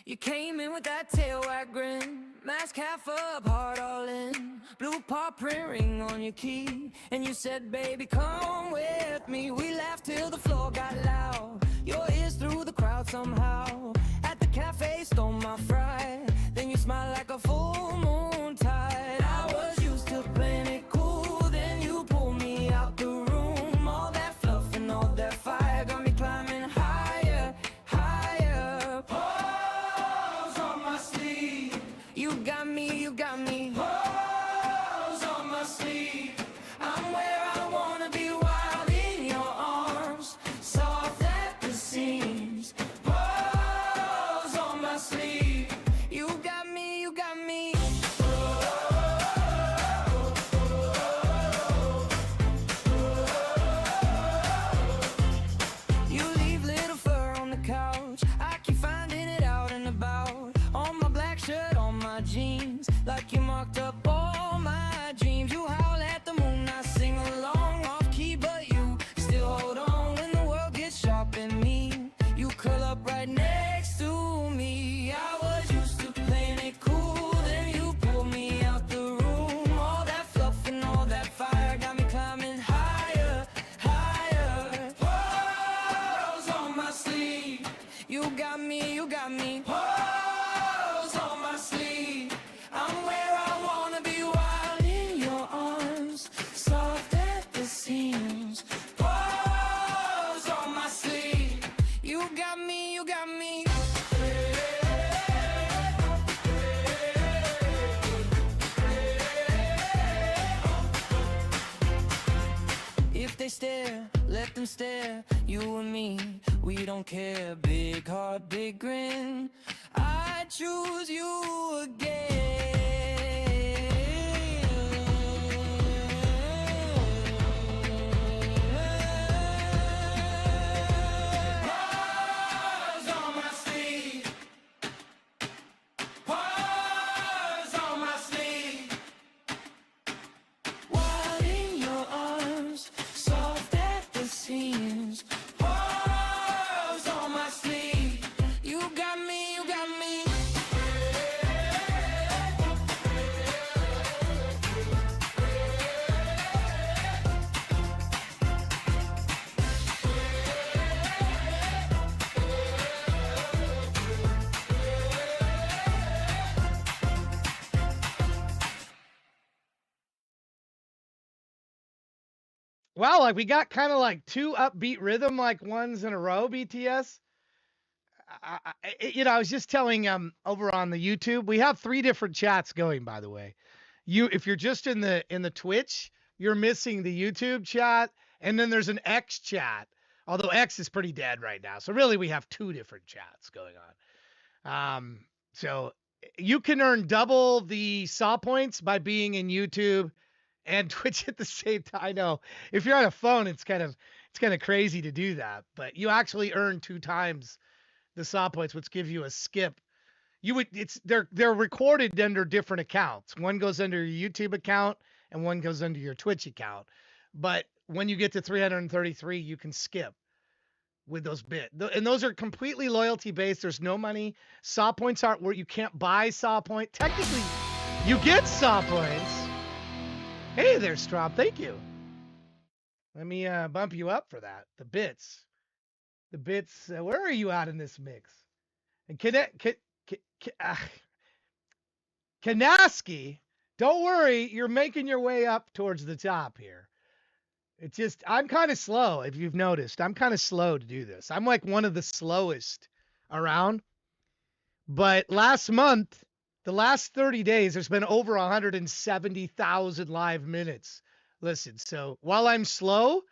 S7: You came in with that tail wag grin, mask half up, heart all in, blue paw print ring on your key, and you said, baby, come with me. We laughed till the floor got loud, your ears through the crowd somehow. At the cafe, stole my fry, then you smiled like a full moon tide. I was used to playing it cool, then you pulled me out the room. All that fluff and all that fire got me climbing higher, higher. Pause on my sleeve. You got me, you got me. Pause on my sleeve. I'm where I wanna be, wild in your arms, soft at the seams. Pause on my sleeve. You got me, you got me. You leave little fur on the couch, I keep finding it out and about. On my black shirt, on my jeans, like you marked up all my dreams. You howl at the moon, I sing along, off key, but you still hold on when the world gets sharp and mean. You curl up right next to me. I was used to playing it cool, then you pulled me out the room. All that fluff and all that fire got me climbing higher, higher. Pause on my sleeve. You got me, you got me. Pause on my sleeve. I'm where I wanna be, wild in your arms, soft at the seams. Pause on my sleeve. You got me, you got me. If they stare, let them stare. You and me, we don't care. Big heart, big grin. I choose you again. Pause on my sleeve. Pause on my sleeve. Wild in your arms, soft at the seams. Pause on my sleeve. You got me, you got me.
S2: Wow, like we got kind of like two upbeat rhythm like ones in a row, BTS. I was just telling over on the YouTube, we have 3 different chats going, by the way. If you're just in the Twitch, you're missing the YouTube chat, and then there's an X chat. Although X is pretty dead right now. So really we have 2 different chats going on. So you can earn double the SAW points by being in YouTube and Twitch at the same time. I know if you're on a phone, it's kind of crazy to do that, but you actually earn 2 times the saw points, which give you a skip. They're recorded under different accounts. One goes under your YouTube account and one goes under your Twitch account. But when you get to 333, you can skip with those and those are completely loyalty based. There's no money. Saw points aren't where you can't buy saw point. Technically, you get saw points. Hey there, Strom. Thank you. Let me bump you up for that. The bits. Where are you at in this mix? And Kanaski, don't worry. You're making your way up towards the top here. It's just, I'm kind of slow. If you've noticed, I'm kind of slow to do this. I'm like one of the slowest around. But last month, the last 30 days, there's been over 170,000 live minutes. Listen, so while I'm slow,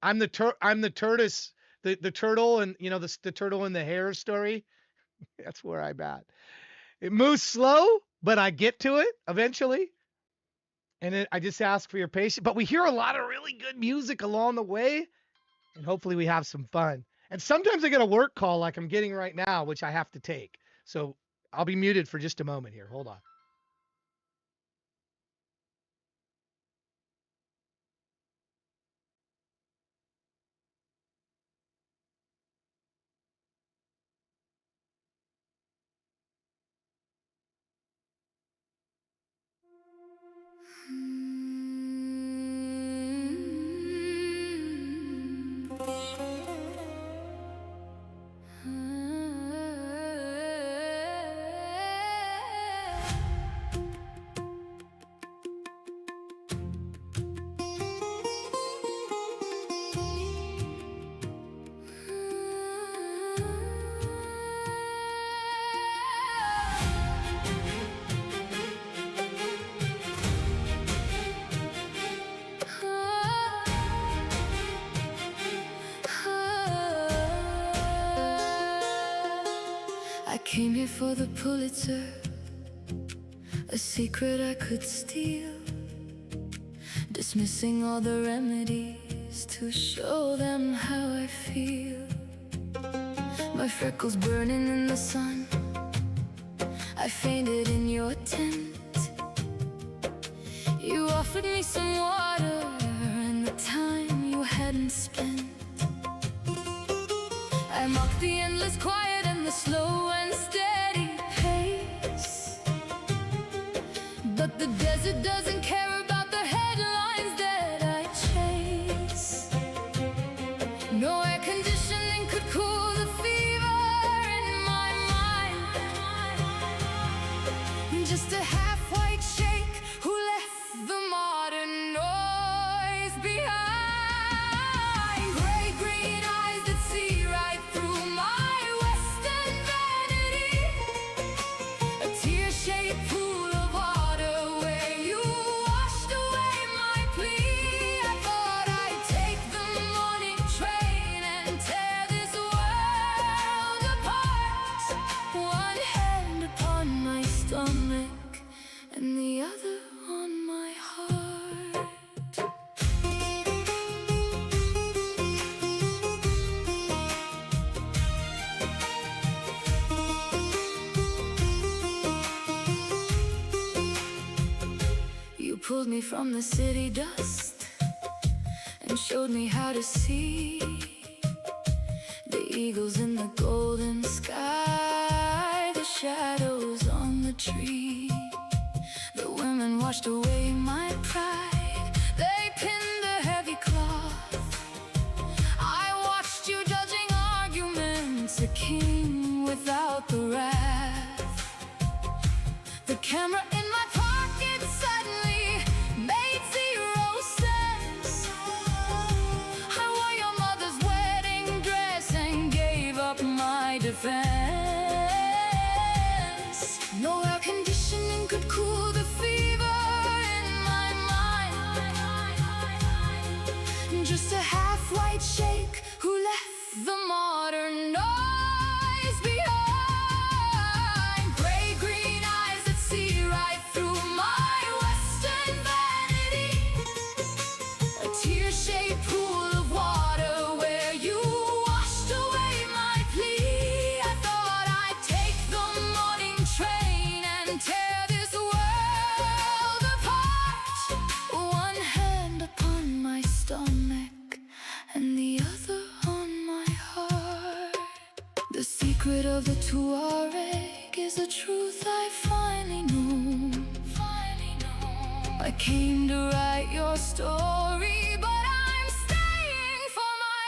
S2: I'm the tortoise, the turtle, and the turtle in the hare story. That's where I'm at. It moves slow, but I get to it eventually. And I just ask for your patience. But we hear a lot of really good music along the way, and hopefully we have some fun. And sometimes I get a work call like I'm getting right now, which I have to take. So I'll be muted for just a moment here. Hold on.
S1: I came here for the Pulitzer, a secret I could steal, dismissing all the remedies to show them how I feel. My freckles burning in the sun, I fainted in your tent. You offered me some water and the time you hadn't spent. I mocked the endless quiet and the slow and steady pace, but the desert doesn't care about the headlines that I chase. No air conditioning could cool the fever in my mind. Just a half-white shake who left the modern noise behind. Gray-green eyes that see right through my western vanity. A tear-shaped pool of water where you washed away my plea. I thought I'd take the morning train and tear this world apart. One hand upon my stomach and the other on my heart. You pulled me from the city dust and showed me how to see the eagles in the golden sky, the shadows on the tree. The women washed away my pride, they pinned the heavy cloth. I watched you judging arguments, a king without the wrath. The camera in my pocket suddenly made zero sense. I wore your mother's wedding dress and gave up my defense. No air conditioning could cool the fever in my mind. Just a half-white shake who left the modern noise behind. Gray-green eyes that see right through my western vanity. A tear-shaped pool of water where you washed away my plea. I thought Tuareg is the truth I finally know. I came to write your story, but I'm staying for my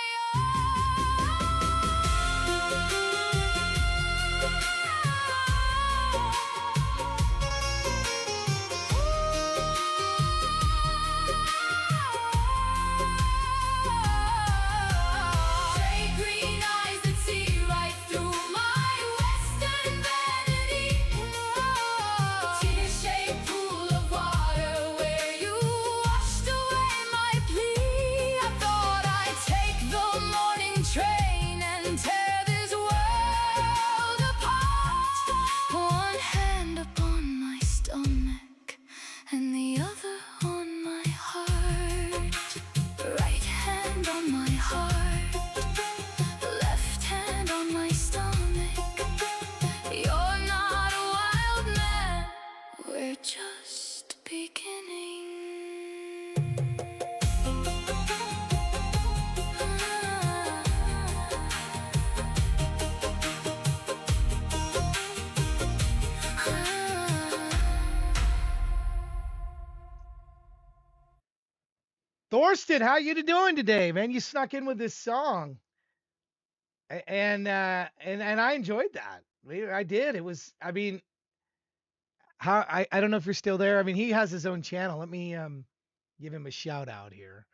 S1: Take green eyes that see right through my western vanity. Tear-shaped pool of water where you washed away my plea. I thought I'd take the morning train and tear this world apart. One hand upon my stomach and the other on my heart. Right hand on my heart, left hand on my stomach. You're not a wild man, we're just beginning.
S2: Thorsten, how you doing today, man? You snuck in with this song, and I enjoyed that. I did. It was, I mean, how I don't know if you're still there. I mean, he has his own channel. Let me give him a shout out here.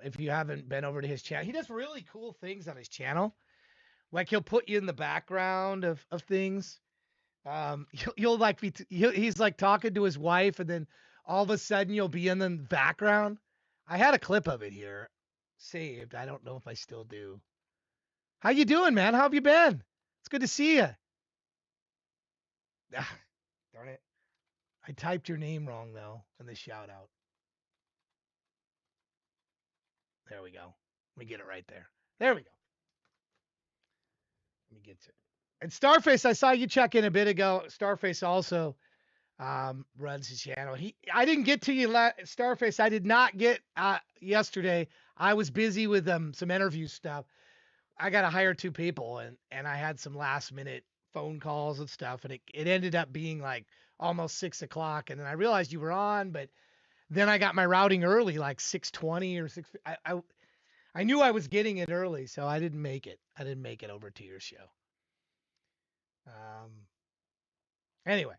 S2: If you haven't been over to his channel, he does really cool things on his channel. Like he'll put you in the background of things. You'll like be he's like talking to his wife, and then all of a sudden you'll be in the background. I had a clip of it here saved. I don't know if I still do. How you doing, man? How have you been? It's good to see you. Ah, darn it. I typed your name wrong though in the shout out. There we go. Let me get it right there. There we go. Let me get to it. And Starface, I saw you check in a bit ago. Starface also runs his channel. I didn't get to you, Starface. I did not get yesterday. I was busy with some interview stuff. I got to hire 2 people, and I had some last minute phone calls and stuff, and it ended up being like almost 6 o'clock, and then I realized you were on, but then I got my routing early, like 6:20 or 6. I knew I was getting it early, so I didn't make it. I didn't make it over to your show. Anyway,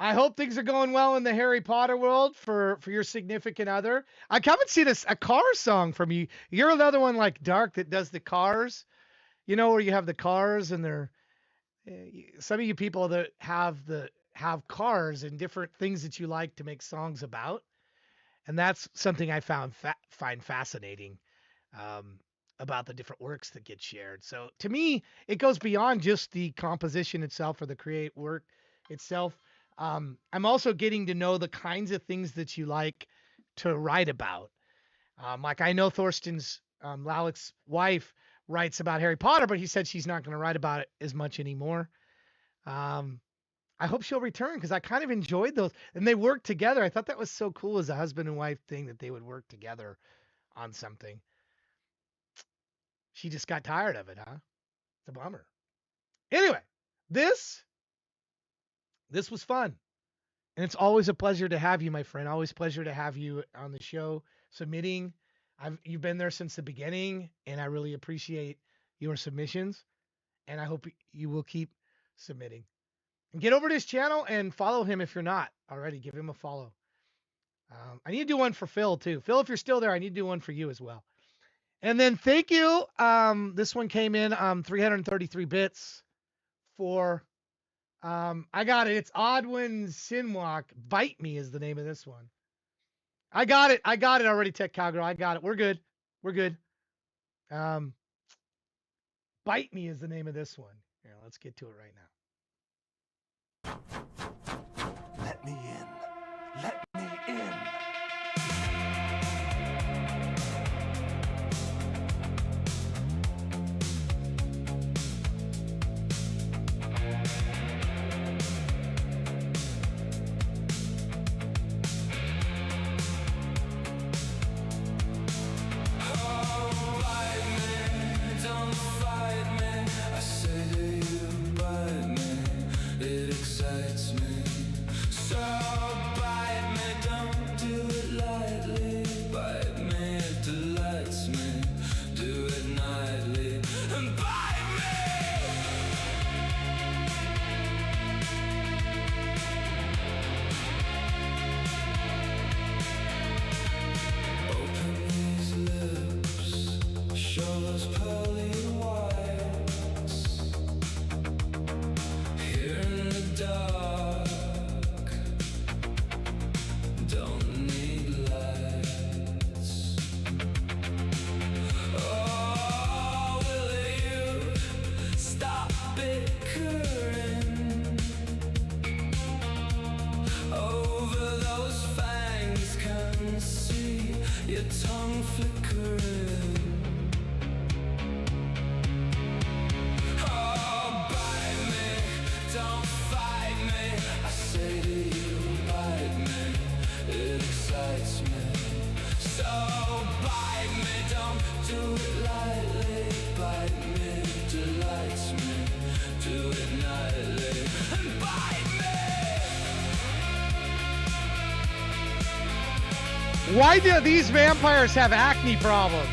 S2: I hope things are going well in the Harry Potter world for your significant other. I haven't seen a car song from you. You're another one like Dark that does the cars. You know, where you have the cars and they're some of you people that have cars and different things that you like to make songs about. And that's something I find fascinating about the different works that get shared. So to me, it goes beyond just the composition itself or the create work itself. I'm also getting to know the kinds of things that you like to write about. Like I know Thorsten's Lalik's wife writes about Harry Potter, but he said she's not going to write about it as much anymore. I hope she'll return because I kind of enjoyed those. And they worked together. I thought that was so cool as a husband and wife thing that they would work together on something. She just got tired of it, huh? It's a bummer. Anyway, this was fun. And it's always a pleasure to have you, my friend. Always pleasure to have you on the show submitting. You've been there since the beginning, and I really appreciate your submissions. And I hope you will keep submitting. And get over to his channel and follow him if you're not already. Give him a follow. I need to do one for Phil, too. Phil, if you're still there, I need to do one for you as well. And then thank you. This one came in 333 bits for... I got it. It's Odwin Sinwalk. Bite Me is the name of this one. I got it already, Tech Cowgirl. I got it. We're good. Bite Me is the name of this one. Here, let's get to it right now.
S3: Let me in. Let me in.
S9: Don't fight me. I say to you. It excites me. So bite me, don't do it lightly. Bite me, it delights me. Do it nightly. And bite me. Open these lips, show those pearly whites. Here in the dark, don't need lights. Oh, will you stop bickering over those fangs? Can see your tongue flickering. Oh, bite me, don't fight me. I say to you, bite me, it excites me. So bite me, don't do it lightly. Bite me, delights me. Do it nightly. And bite me.
S2: Why do these vampires have acne problems?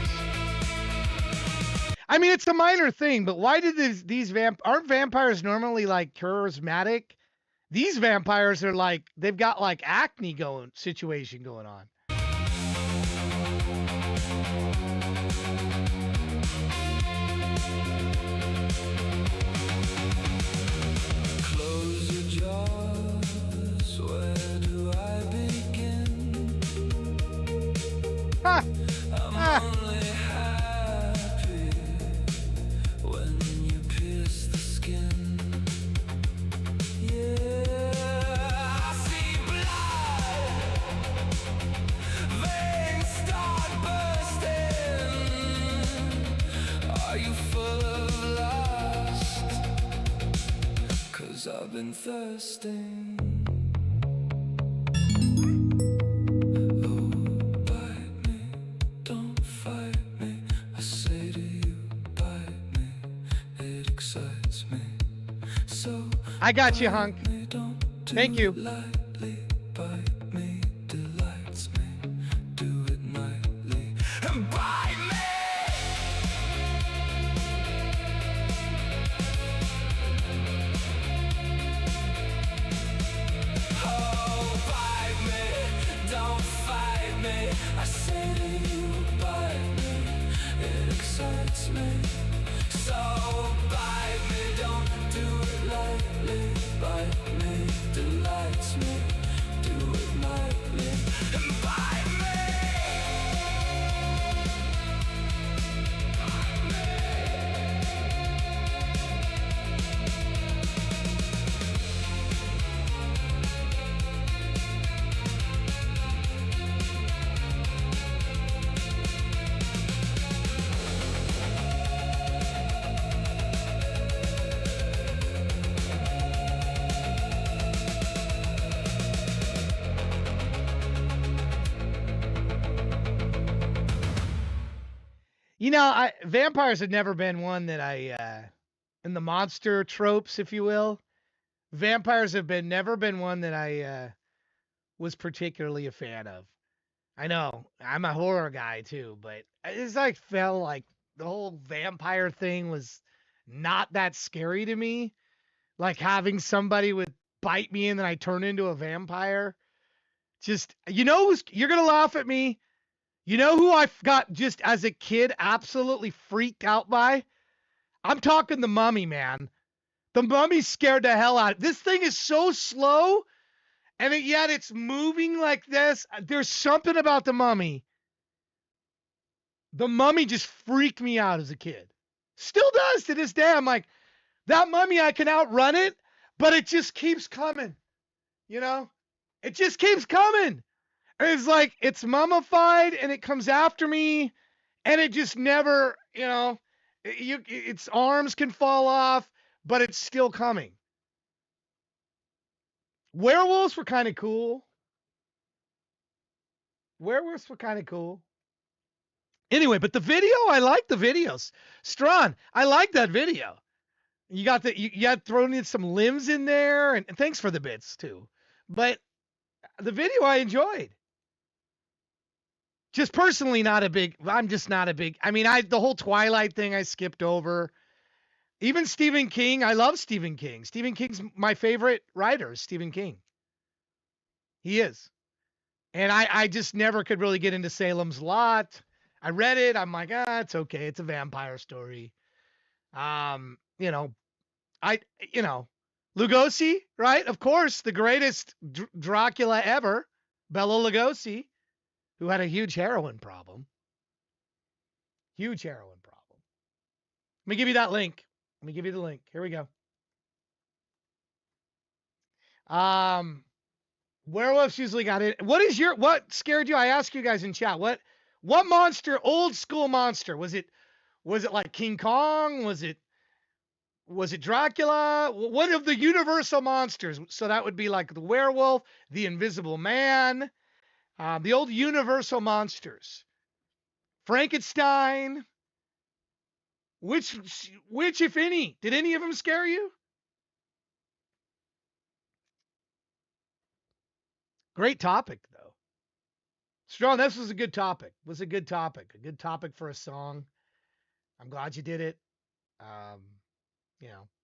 S2: I mean, it's a minor thing, but why do these aren't vampires normally like charismatic? These vampires are like, they've got like acne situation going on.
S9: Close your jaws. Where do I begin?
S2: Ha!
S9: I'm
S2: Ah.
S9: only happy when you pierce the skin. Yeah, I see blood. Veins start bursting. Are you full of lust? 'Cause I've been thirsting. Oh, bite me, don't fight me. I say to you, bite me, it excites me. So
S2: I got you, hunk.
S9: bite me, don't do
S2: Thank you.
S9: it lightly. Bite me, delights me. Do it nightly. And bite me. Oh, bite me, don't fight me. I say to you, bite me, it excites me. So bite me, don't do it lightly. Bite me, delights me. Do it nightly. And bite me.
S2: You know, vampires have never been one that in the monster tropes, if you will, vampires have never been one that I was particularly a fan of. I know I'm a horror guy too, but I just like felt like the whole vampire thing was not that scary to me. Like having somebody would bite me and then I turn into a vampire. Just, you're gonna laugh at me. You know who I got just as a kid absolutely freaked out by? I'm talking The Mummy, man. The Mummy scared the hell out. This thing is so slow, and yet it's moving like this. There's something about The Mummy. The Mummy just freaked me out as a kid. Still does to this day. I'm like, that mummy, I can outrun it, but it just keeps coming. You know? It just keeps coming. It's like it's mummified and it comes after me and it just never, its arms can fall off, but it's still coming. Werewolves were kind of cool. Anyway, but the video, I like the videos. Strawn, I like that video. You had thrown in some limbs in there, and thanks for the bits too. But the video I enjoyed. Just personally, I'm just not a big. I mean, the whole Twilight thing I skipped over. Even Stephen King, I love Stephen King. Stephen King's my favorite writer, Stephen King. He is. And I just never could really get into Salem's Lot. I read it. I'm like, it's okay. It's a vampire story. Lugosi, right? Of course, the greatest Dracula ever, Bela Lugosi, who had a huge heroin problem. Huge heroin problem. Let me give you that link. Let me give you the link. Here we go. Werewolves usually got it. What scared you? I asked you guys in chat. What monster, old school monster? Was it like King Kong? Was it Dracula? What of the Universal monsters? So that would be like the werewolf, the Invisible Man, the old Universal monsters. Frankenstein. Which, if any, did any of them scare you? Great topic, though. Strong, this was a good topic. A good topic for a song. I'm glad you did it.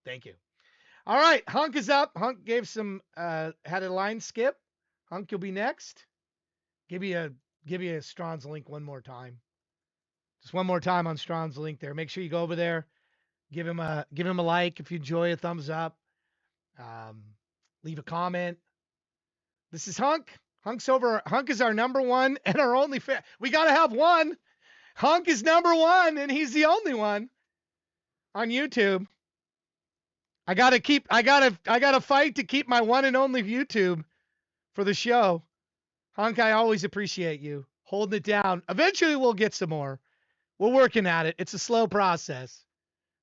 S2: Thank you. All right, Hunk is up. Hunk gave had a line skip. Hunk, you'll be next. Give you a Strawn's link one more time. Just one more time on Strawn's link there. Make sure you go over there. Give him a like if you enjoy, a thumbs up. Leave a comment. This is Hunk. Hunk is our number one and our only fan. We got to have one. Hunk is number one and he's the only one on YouTube. I got to fight to keep my one and only YouTube for the show. Hunk, I always appreciate you holding it down. Eventually we'll get some more. We're working at it. It's a slow process,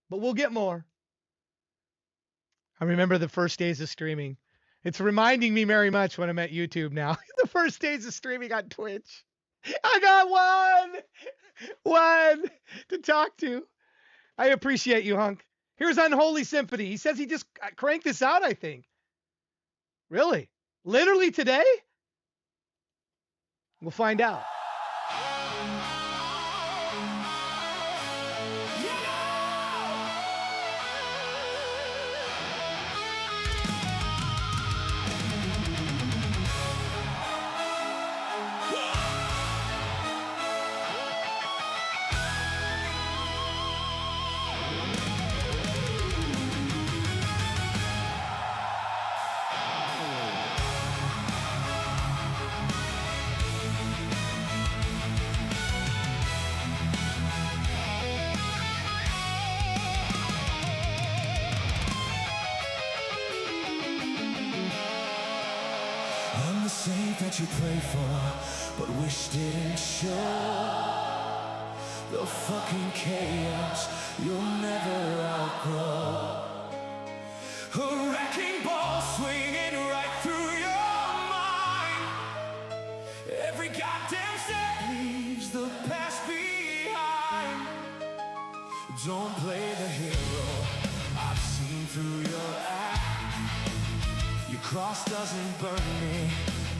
S2: but we'll get more. I remember the first days of streaming. It's reminding me very much when I'm at YouTube now. The first days of streaming on Twitch. I got one to talk to. I appreciate you, Hunk. Here's Unholy Symphony. He says he just cranked this out, I think. Really? Literally today? We'll find out.
S3: I'm the saint that you pray for, but wish didn't show. The fucking chaos you'll never outgrow. A wrecking ball swinging right through your mind. Every goddamn step leaves the past behind. Don't play the hero, I've seen through your act. Your cross doesn't burn me,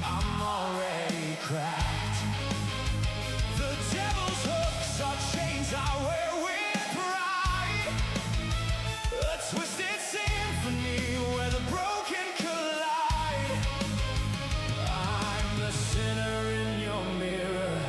S3: I'm already cracked. The devil's hooks are chains I wear with pride. A twisted symphony where the broken collide. I'm the sinner in your mirror,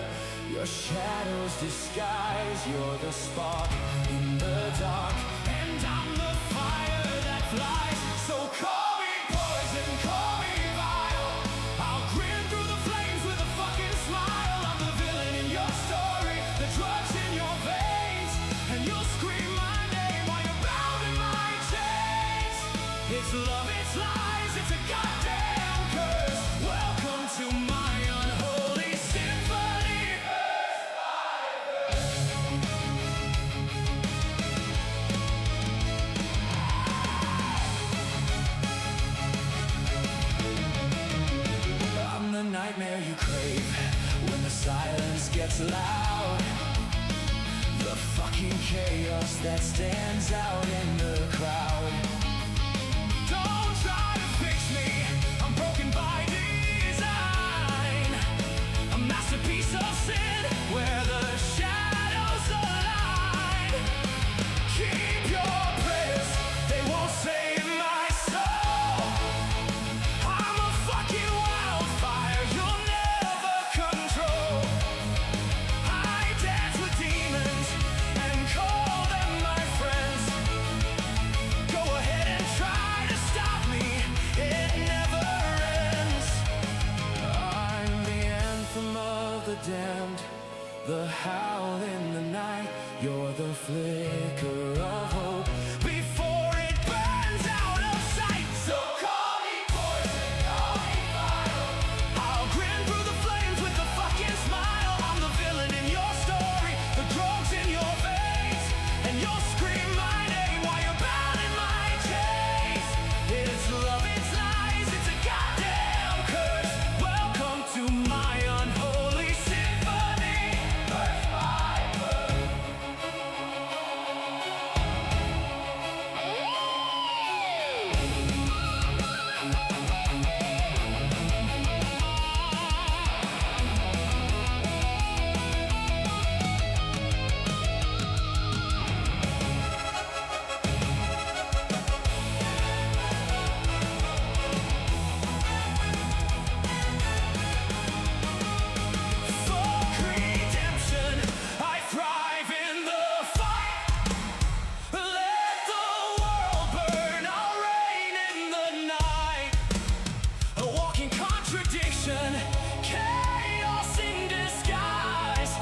S3: your shadows disguise. You're the spark in the dark, and I'm the fire that flies. So call me poison, call me vile. I'll grin through the flames with a fucking smile. I'm the villain in your story, the drugs in your veins, and you'll scream my name while you're bound in my chains. It's love, it's lies, it's a goddamn curse. Welcome to my unholy symphony. I'm the nightmare you crave when the silence gets loud. The the fucking chaos that stands out in the crowd. Don't try to fix me, I'm broken by design. A masterpiece of sin where the shadows align. Keep your prayers, they won't save my soul. I'm a fucking wildfire you'll never control. I dance with demons and call them my friends. Go ahead and try to stop me, it never ends. I'm the anthem of the damned, the howl in the night. You're the flicker of hope before it burns out of sight. So call me poison, call me vile. I'll grin through the flames with a fucking smile. I'm the villain in your story, the drugs in your veins, and you'll scream my name while you're bound in my chains. It's love, it's lies, it's a goddamn curse. Welcome to my unholy symphony. Verse by verse. For redemption, I thrive in the fight. Let the world burn, I'll reign in the night. A walking contradiction, chaos in disguise.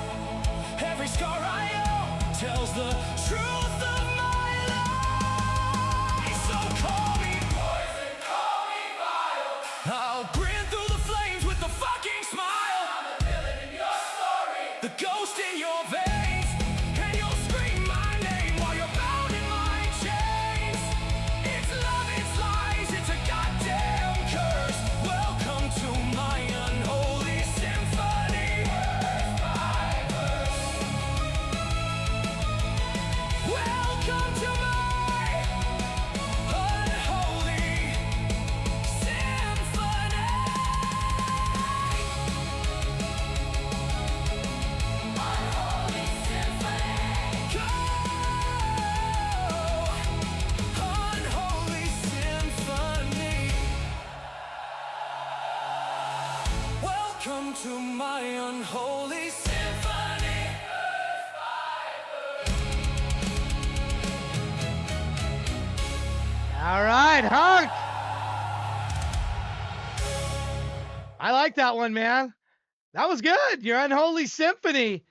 S3: Every scar I own tells the truth of my life. So call me poison, call me vile. I'll grin through the flames with a fucking smile. I'm the villain in your story, the ghost in your veins, and you'll scream my name while you're bound in my chains. It's love, it's lies, it's a goddamn curse. Welcome to my unholy symphony. Verse by verse. Welcome to my unholy symphony. Unholy symphony. Go, unholy symphony. Welcome to my unholy symphony.
S2: All right, Hunk. I like that one, man. That was good. Your unholy symphony.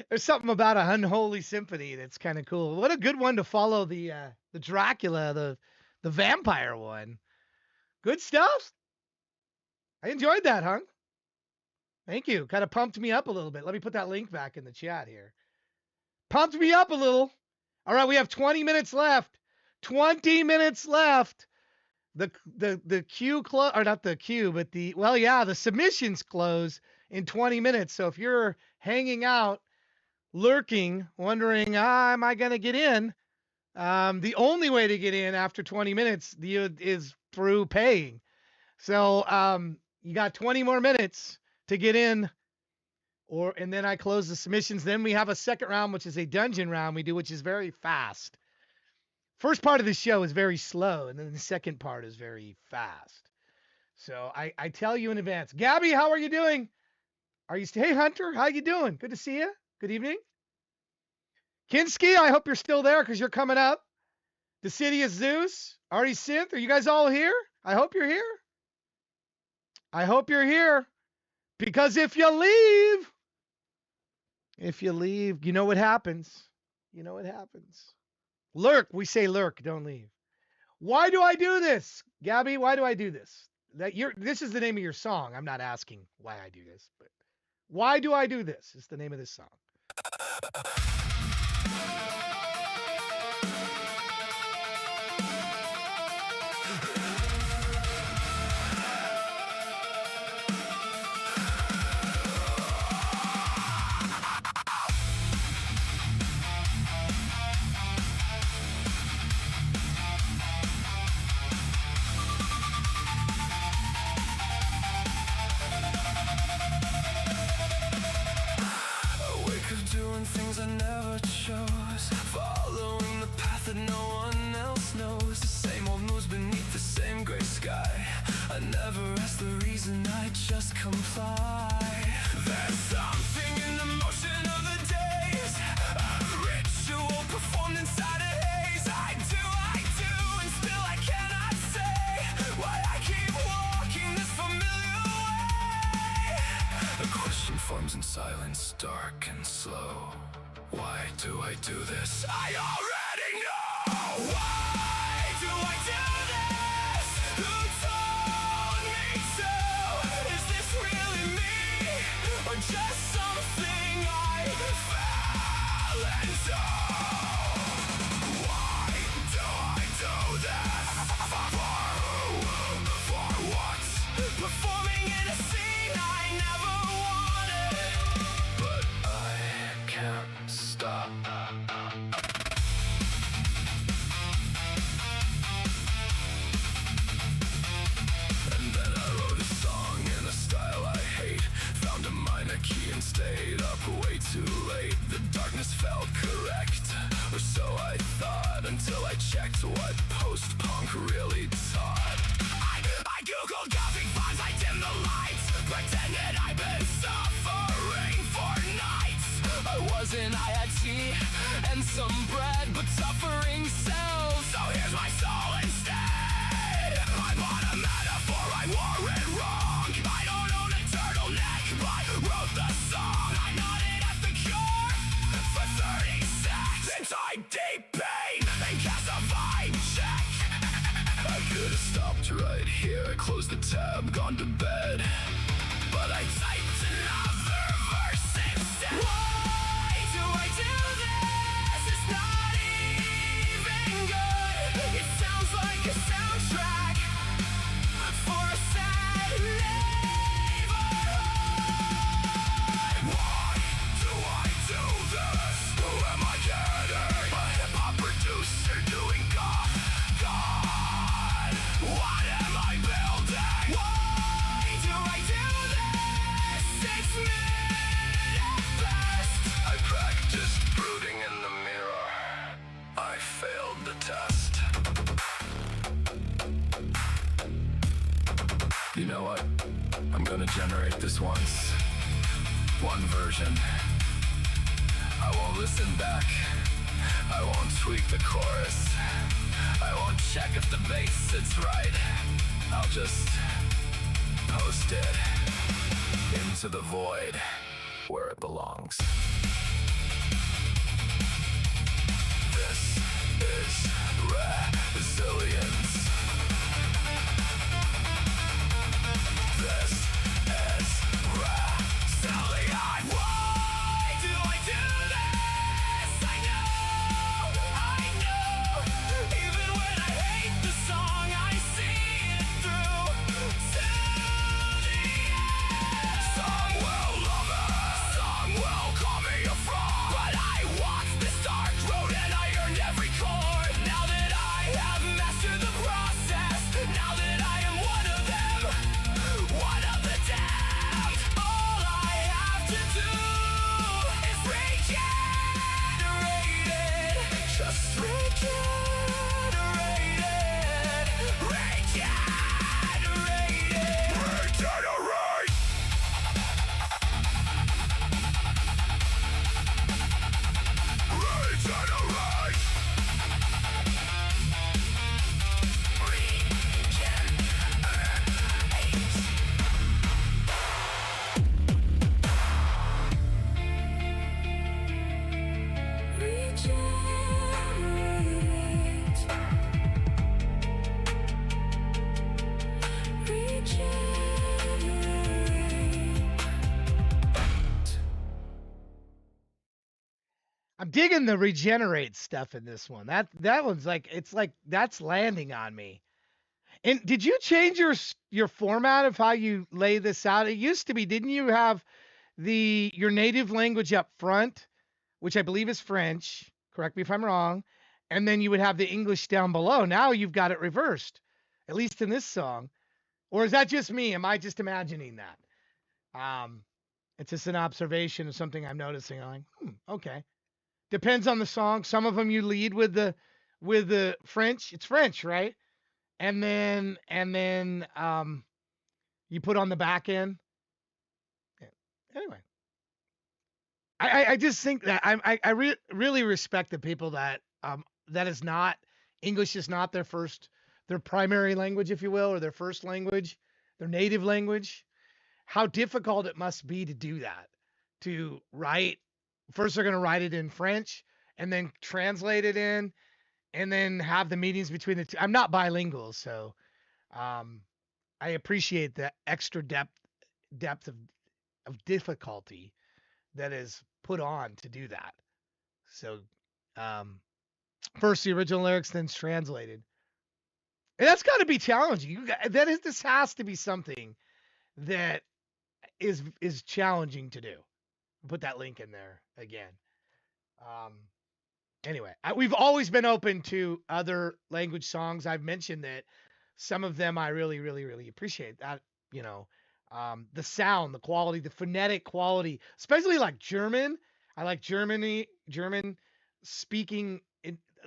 S2: There's something about a unholy symphony that's kind of cool. What a good one to follow the Dracula, the vampire one. Good stuff. I enjoyed that, Hunk. Thank you. Kind of pumped me up a little bit. Let me put that link back in the chat here. Pumped me up a little. All right, we have 20 minutes left. 20 minutes left. The queue close, or not the queue, but the submissions close in 20 minutes. So if you're hanging out, lurking, wondering, am I going to get in? The only way to get in after 20 minutes is through paying. So you got 20 more minutes to get in, and then I close the submissions. Then we have a second round, which is a dungeon round we do, which is very fast. First part of the show is very slow, and then the second part is very fast. So I tell you in advance. Gabby, how are you doing? Hey, Hunter, how you doing? Good to see you. Good evening. Kinski, I hope you're still there because you're coming up. Decidius Zeus, Artie Synth, are you guys all here? I hope you're here. I hope you're here. Because if you leave, you know what happens. You know what happens. Lurk, we say lurk, don't leave. Why do I do this? Gabby, why do I do this? This is the name of your song. I'm not asking why I do this, but why do I do this? It's the name of this song.
S3: and I just comply. There's something in the motion of the days, a ritual performed inside a haze. I do, and still I cannot say why I keep walking this familiar way. The question forms in silence, dark and slow. Why do I do this? I already know. Why do I do this? Who told me to? Is this really me? Or just something I fell into? Why do I do this? For who? For what? Performing in a scene I never wanted. But I can't stop. And then I wrote a song in a style I hate. Found a minor key and stayed up way too late. The darkness felt correct, or so I thought, until I checked what post-punk really taught. I googled gothic vibes, I dimmed the lights, pretended I've been suffering for nights. I wasn't, I had tea and some bread, but suffering sells. So here's my soul instead. I bought a metaphor, I wore it wrong. I don't own a turtleneck, but wrote the song. I nodded at the core for 30 seconds inside deep pain and cast a vibe check. I could have stopped right here, closed the tab, gone to bed, but I typed another verse instead. Why do I do this? It's not even good. It sounds like a soundtrack for a sad neighborhood. Why do I do this? Who am I kidding? A hip-hop producer doing God. What am I building? Why do I do this? It's mid at best. I practiced brooding in the mirror. I failed the test. You know what? I'm gonna generate this once. One version. I won't listen back. I won't tweak the chorus. I won't check if the bass sits right. I'll just post it into the void where it belongs. This is resilience. This is resilience. Why do I do this? I know. Even when I hate the song, I see it through to the end. Some will love it, some will call me a fraud. But I walked this dark road and I earned every chord. Now that I have mastered the process, now that I am one of them, one of the damned, all I have to do is regenerate it. Just regenerate it. Regenerate it. Regenerate. Regenerate.
S2: I'm digging the regenerate stuff in this one. That one's like, it's like that's landing on me. And did you change your format of how you lay this out? It used to be, didn't you have your native language up front, which I believe is French. Correct me if I'm wrong. And then you would have the English down below. Now you've got it reversed, at least in this song. Or is that just me? Am I just imagining that? It's just an observation of something I'm noticing. I'm like, okay. Depends on the song. Some of them you lead with the French. It's French, right? And then you put on the back end. Yeah. Anyway, I just think that I really respect the people that that is not English is not their primary language, if you will, or their first language, their native language. How difficult it must be to do that. To write first, they're going to write it in French and then translate it in, and then have the meetings between the two. I'm not bilingual, so I appreciate the extra depth of difficulty that is put on to do that. So first the original lyrics, then it's translated, and that's got to be challenging. This has to be something that is challenging to do. Put that link in there again. Anyway, we've always been open to other language songs. I've mentioned that some of them I really, really, really appreciate. That, you know, the sound, the quality, the phonetic quality, especially like German. I like German speaking.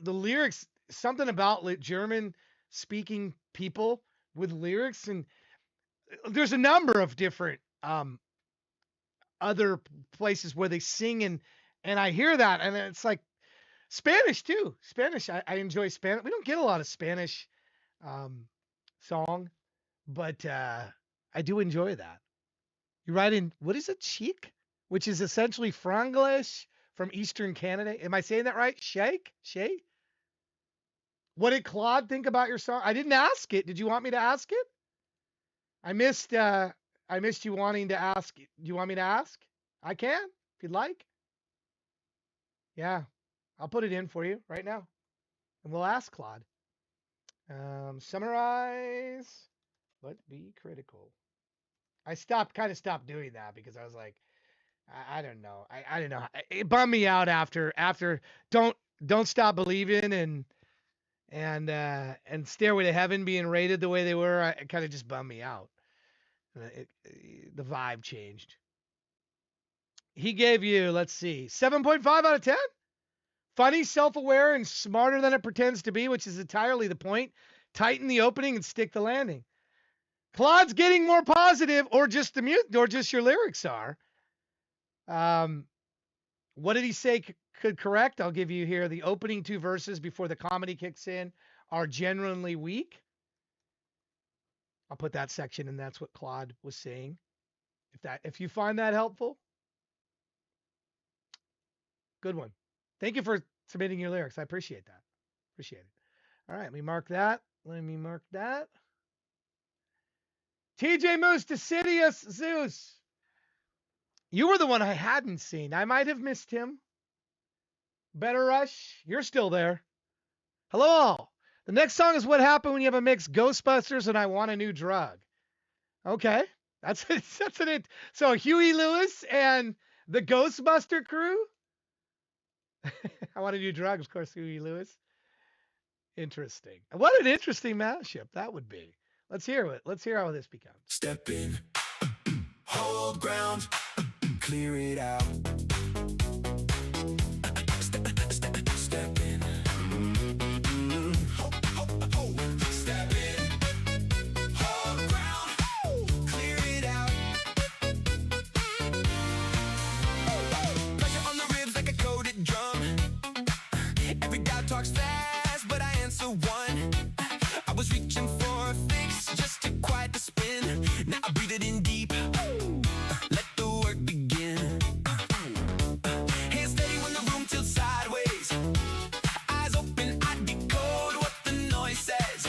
S2: The lyrics, something about German speaking people with lyrics, and there's a number of different other places where they sing, and I hear that, and it's like Spanish too. Spanish, I enjoy Spanish. We don't get a lot of Spanish song, but I do enjoy that. You write in, what is it, Chic, which is essentially Franglish from Eastern Canada. Am I saying that right? Shay? What did Claude think about your song? I didn't ask it. Did you want me to ask it? I missed you wanting to ask. Do you want me to ask? I can, if you'd like. Yeah, I'll put it in for you right now, and we'll ask Claude. Summarize, but be critical. I kind of stopped doing that because I was like, I don't know. I don't know. It bummed me out after don't stop believing and Stairway to Heaven being rated the way they were. It kind of just bummed me out. The vibe changed. He gave you, let's see, 7.5 out of 10. Funny, self-aware, and smarter than it pretends to be, which is entirely the point. Tighten the opening and stick the landing. Claude's getting more positive, or just your lyrics are. What did he say could correct? I'll give you here. The opening two verses before the comedy kicks in are genuinely weak. I'll put that section, and that's what Claude was saying. If you find that helpful, good one. Thank you for submitting your lyrics. I appreciate that. Appreciate it. All right, let me mark that. TJ Moose, Decidius Zeus. You were the one I hadn't seen. I might have missed him. Better Rush, you're still there. Hello all. The next song is What Happened When You Have a Mix, Ghostbusters and I Want a New Drug. Okay, that's it. So Huey Lewis and the Ghostbuster crew. I Want a New Drug, of course, Huey Lewis. Interesting. What an interesting mashup that would be. Let's hear it. Let's hear how this becomes.
S3: Step in, hold ground, clear it out. Step in. Step in, hold ground, clear it out. Pressure on the ribs like a coated drum. Every doubt talks fast, but I answer one. I was reaching for a fix just to quiet the spin. Now I breathe it in deep. Let the work begin. Hands steady when the room tilts sideways. Eyes open, I decode what the noise says.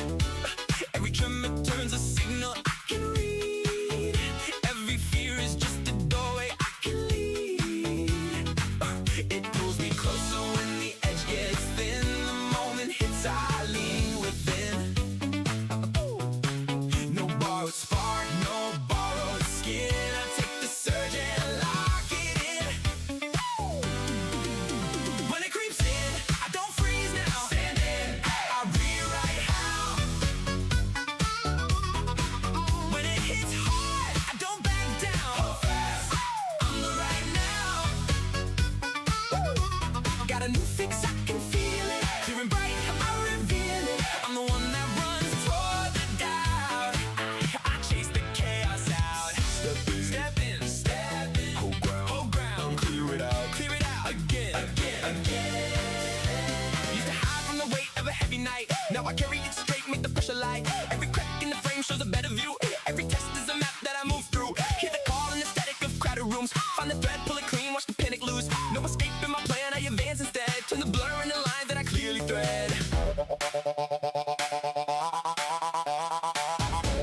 S3: Every tremor turns a signal I can read. Every fear is just a doorway I can lead. It pulls me closer when the edge gets thin. The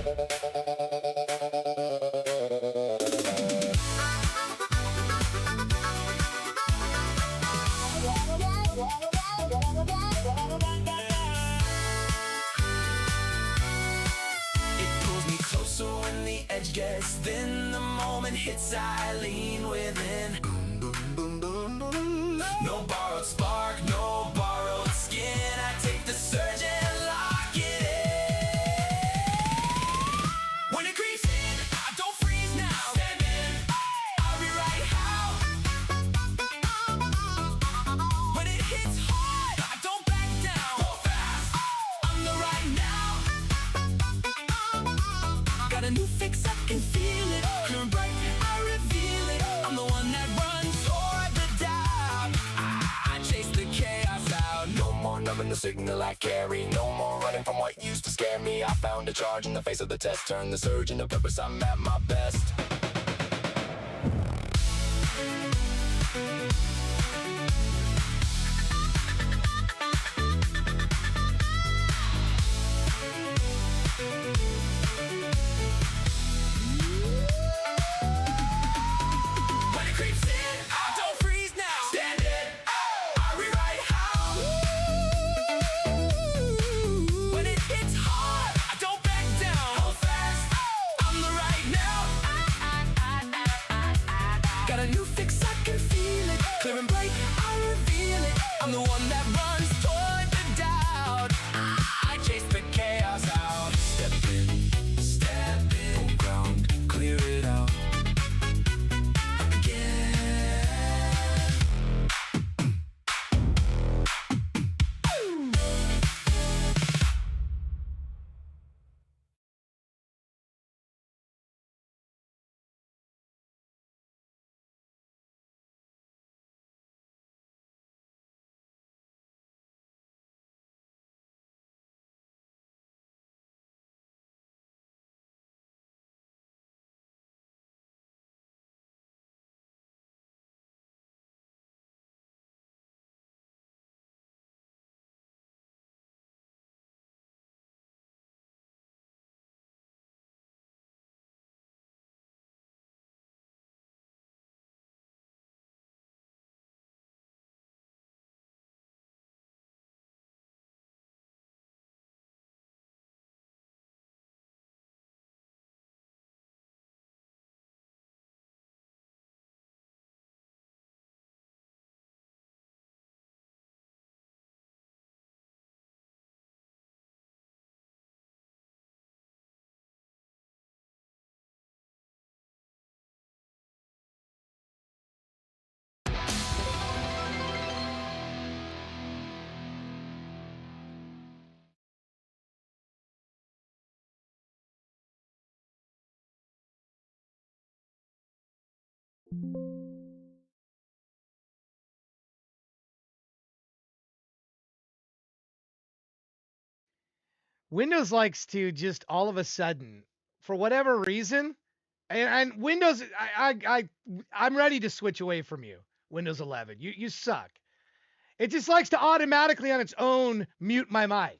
S3: It pulls me closer when the edge gets thin. The moment hits, I lean within. No borrowed spark, no borrowed skin. I take the surge and lock it in. When it creeps in, I don't freeze now. Step in, I'll rewrite how. When it hits hard, I don't back down. Go fast, I'm the right now. Got a new fix, I can feel it. Clear and bright, I reveal it. I'm the one that runs toward the doubt. I chase the chaos out. No more numbing the signal I carry. No more running from what used to scare me. I found a charge in the face of the test. Turn the surge into purpose, I'm at my best. When it creeps in, I don't freeze now. Stand it, I rewrite how. When it hits hard, I don't back down. Hold fast, I'm the right now. Got a new fix, I can feel it. Clear and bright, I reveal it. I'm the one that runs toward the doubt. I chase the chaos out. Step in, full ground, clear it out.
S2: Windows likes to just all of a sudden, for whatever reason, and Windows, I'm ready to switch away from you, Windows 11. You suck. It just likes to automatically on its own mute my mic.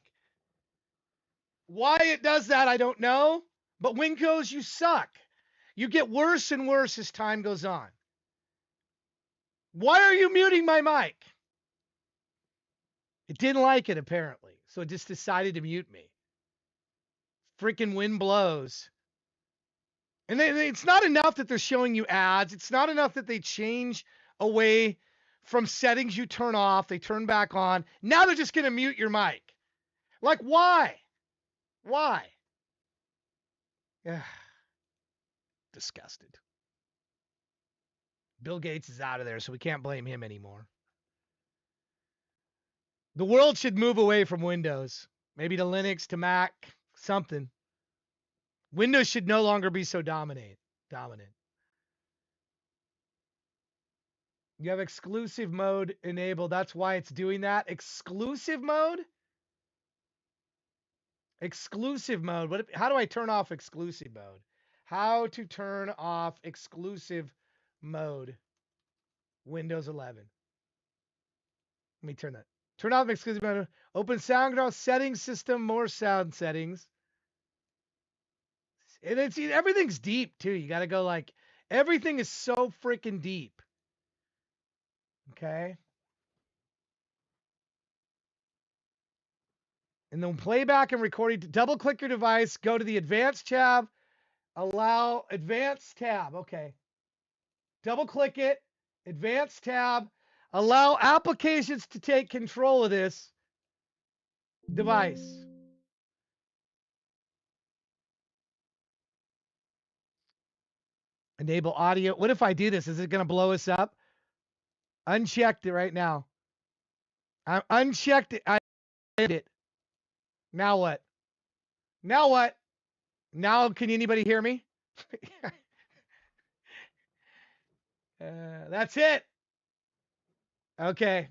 S2: Why it does that, I don't know. But Windows, you suck. You get worse and worse as time goes on. Why are you muting my mic? It didn't like it, apparently. So it just decided to mute me. Freaking wind blows. And it's not enough that they're showing you ads. It's not enough that they change away from settings you turn off. They turn back on. Now they're just going to mute your mic. Like, why? Why? Yeah. Disgusted. Bill Gates is out of there, so we can't blame him anymore. The world should move away from Windows. Maybe to Linux, to Mac, something. Windows should no longer be so dominant. You have exclusive mode enabled. That's why it's doing that. Exclusive mode? Exclusive mode. How do I turn off exclusive mode? How to turn off exclusive mode. Windows 11. Let me turn that. Turn off exclusive mode. Open SoundCloud settings system. More sound settings. And it's everything's deep too. You got to go like everything is so freaking deep. Okay. And then playback and recording. Double click your device. Go to the advanced tab. Allow advanced tab. Okay. Double click it. Advanced tab. Allow applications to take control of this device. Enable audio. What if I do this? Is it going to blow us up? Unchecked it right now. I unchecked it. I did it. Now what? Now what? Now can anybody hear me? That's it. Okay.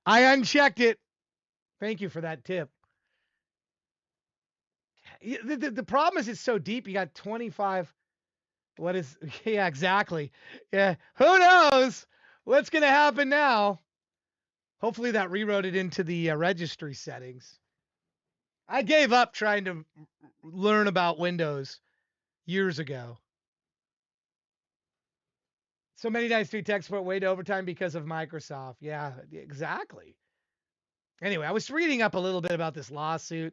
S2: I unchecked it. Thank you for that tip. The problem is it's so deep. You got 25. What is, yeah, exactly. Yeah. Who knows what's going to happen now? Hopefully that rewrote it into the registry settings. I gave up trying to learn about Windows years ago. So many nights do tech support way to overtime because of Microsoft. Yeah, exactly. Anyway, I was reading up a little bit about this lawsuit.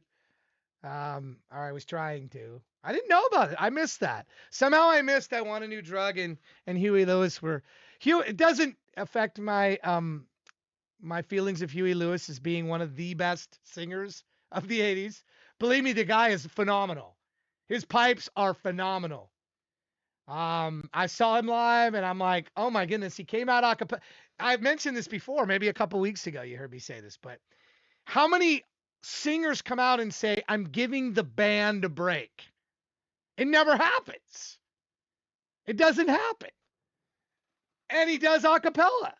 S2: Or I was trying to. I didn't know about it. I missed that. Somehow I missed I Want a New Drug and Huey Lewis were. It doesn't affect my my feelings of Huey Lewis as being one of the best singers of the 80s. Believe me, the guy is phenomenal. His pipes are phenomenal. I saw him live and I'm like, oh my goodness, he came out a cappella. I've mentioned this before, maybe a couple weeks ago, you heard me say this, but how many singers come out and say, I'm giving the band a break? It never happens. It doesn't happen. And he does a cappella.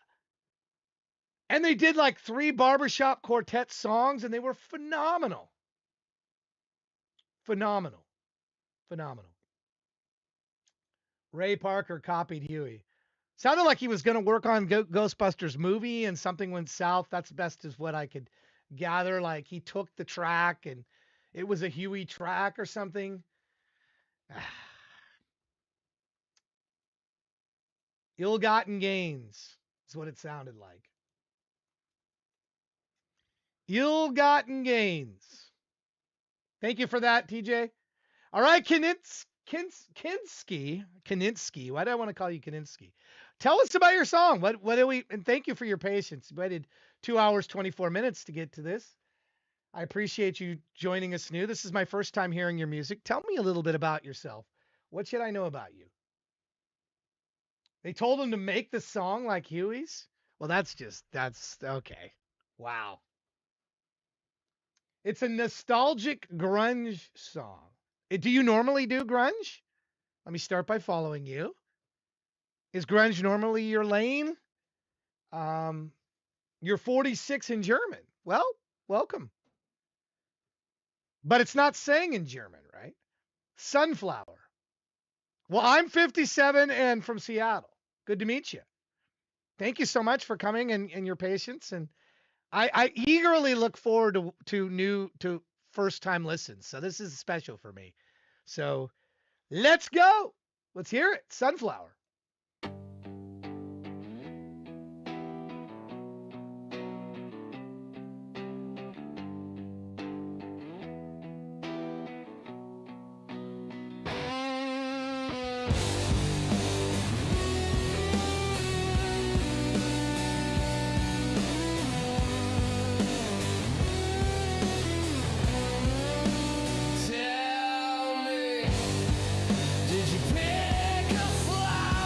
S2: And they did like 3 barbershop quartet songs and they were phenomenal. Phenomenal. Phenomenal. Ray Parker copied Huey. Sounded like he was going to work on Ghostbusters movie and something went south. That's best is what I could gather. Like he took the track and it was a Huey track or something. Ill-gotten gains is what it sounded like. Ill-gotten gains. Thank you for that, TJ. All right, Kaninsky. Why do I want to call you Kaninsky? Tell us about your song. What do we? And thank you for your patience. We waited 2 hours 24 minutes to get to this. I appreciate you joining us new. This is my first time hearing your music. Tell me a little bit about yourself. What should I know about you? They told him to make the song like Huey's? Well, that's okay. Wow. It's a nostalgic grunge song. Do you normally do grunge? Let me start by following you. Is grunge normally your lane? You're 46 in German. Well, welcome. But it's not sang in German, right? Sunflower. Well, I'm 57 and from Seattle. Good to meet you. Thank you so much for coming and your patience. And I eagerly look forward to first time listens. So this is special for me. So let's go. Let's hear it. Sunflower.
S9: Tell me, did you pick a flower?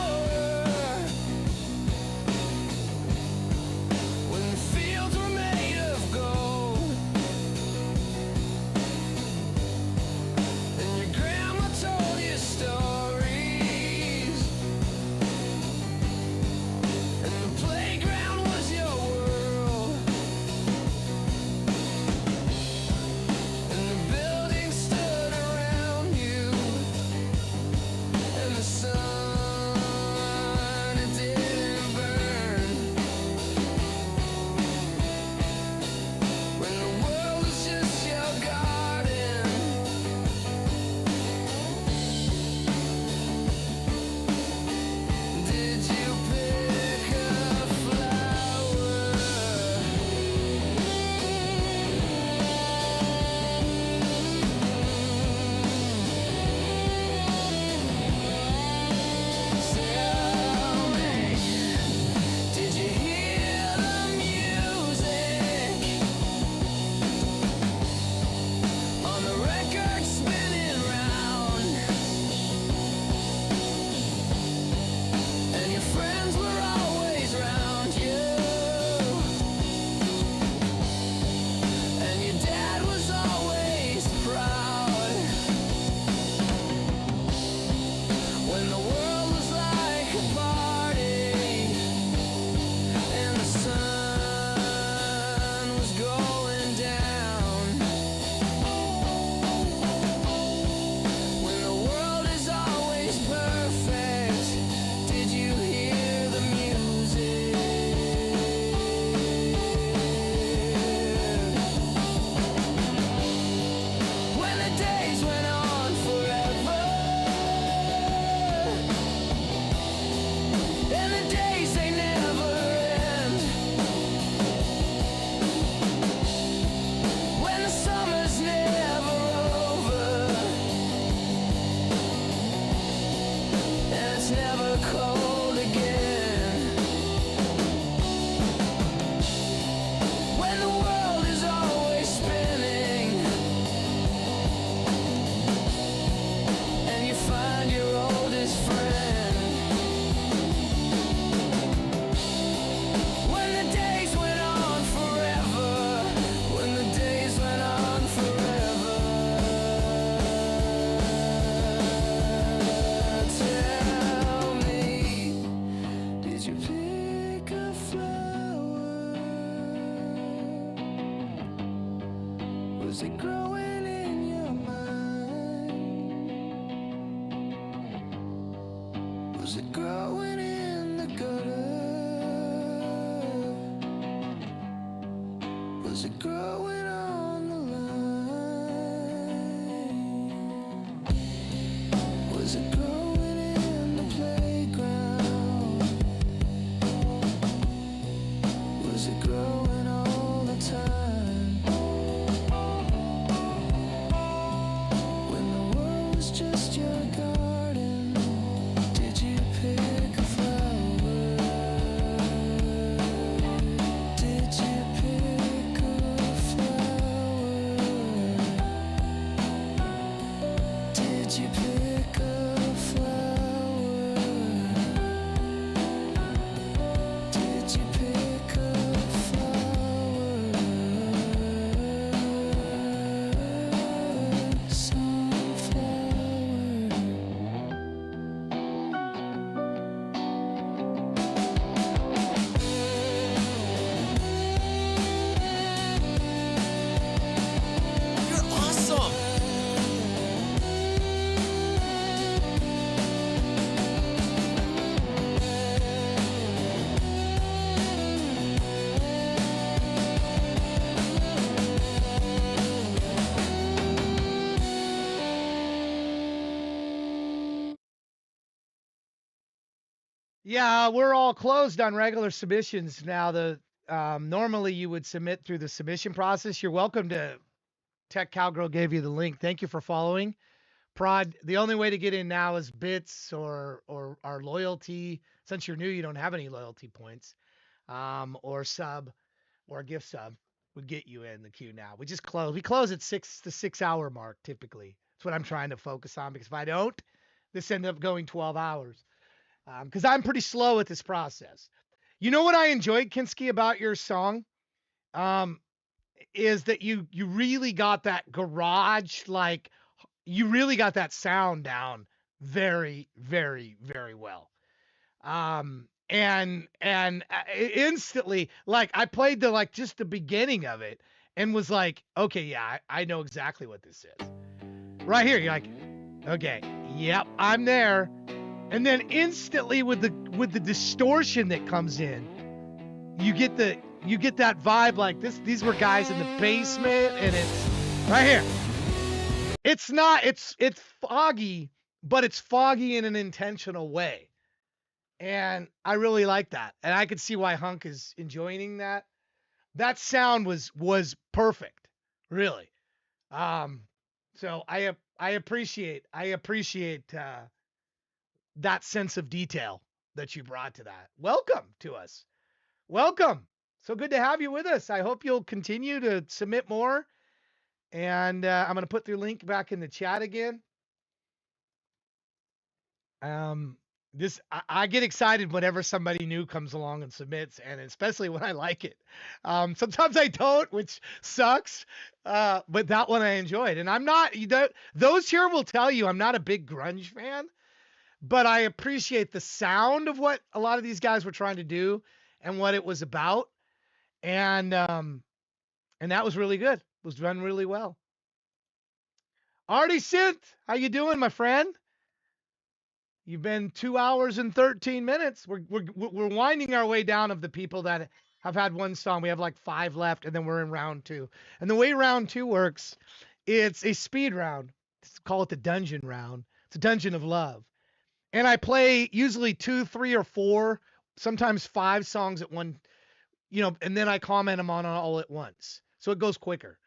S3: Was it growing in your mind? Was it growing in the gutter? Was it growing on the line? Was it growing in the playground? Was it growing all the time? When the world was just your garden, did you pick a flower? Did you pick a flower? Did you pick a flower? Did you pick a flower? Sunflower.
S5: You're awesome.
S2: Yeah, we're all closed on regular submissions now. Normally you would submit through the submission process. You're welcome to. Tech Cowgirl gave you the link. Thank you for following. Prod, the only way to get in now is bits or our loyalty. Since you're new, you don't have any loyalty points. Or sub or gift sub would get you in the queue now. We just close. We close at the 6 hour mark typically. That's what I'm trying to focus on, because if I don't, this ends up going 12 hours. Because I'm pretty slow at this process. You know what I enjoyed, Kinski, about your song? Is that you really got that garage, like you really got that sound down very, very, very well. And instantly, like I played just the beginning of it and was like, okay, yeah, I know exactly what this is. Right here, you're like, okay, yep, I'm there. And then instantly with the distortion that comes in, you get that vibe like this. These were guys in the basement, and it's right here. It's foggy, but it's foggy in an intentional way. And I really like that. And I could see why Hunk is enjoying that. That sound was perfect, really. So I appreciate that sense of detail that you brought to that. Welcome to us. Welcome. So good to have you with us. I hope you'll continue to submit more. And I'm going to put the link back in the chat again. I get excited whenever somebody new comes along and submits, and especially when I like it. Sometimes I don't, which sucks. But that one I enjoyed. And I'm not, those here will tell you I'm not a big grunge fan, but I appreciate the sound of what a lot of these guys were trying to do and what it was about. And that was really good. It was done really well. Artie Synth, how you doing, my friend? You've been 2 hours and 13 minutes. We're winding our way down of the people that have had one song. We have like 5 left, and then we're in round 2. And the way round 2 works, it's a speed round. Let's call it the dungeon round. It's a dungeon of love. And I play usually 2, 3, or 4, sometimes 5 songs at one, and then I comment them on all at once. So it goes quicker.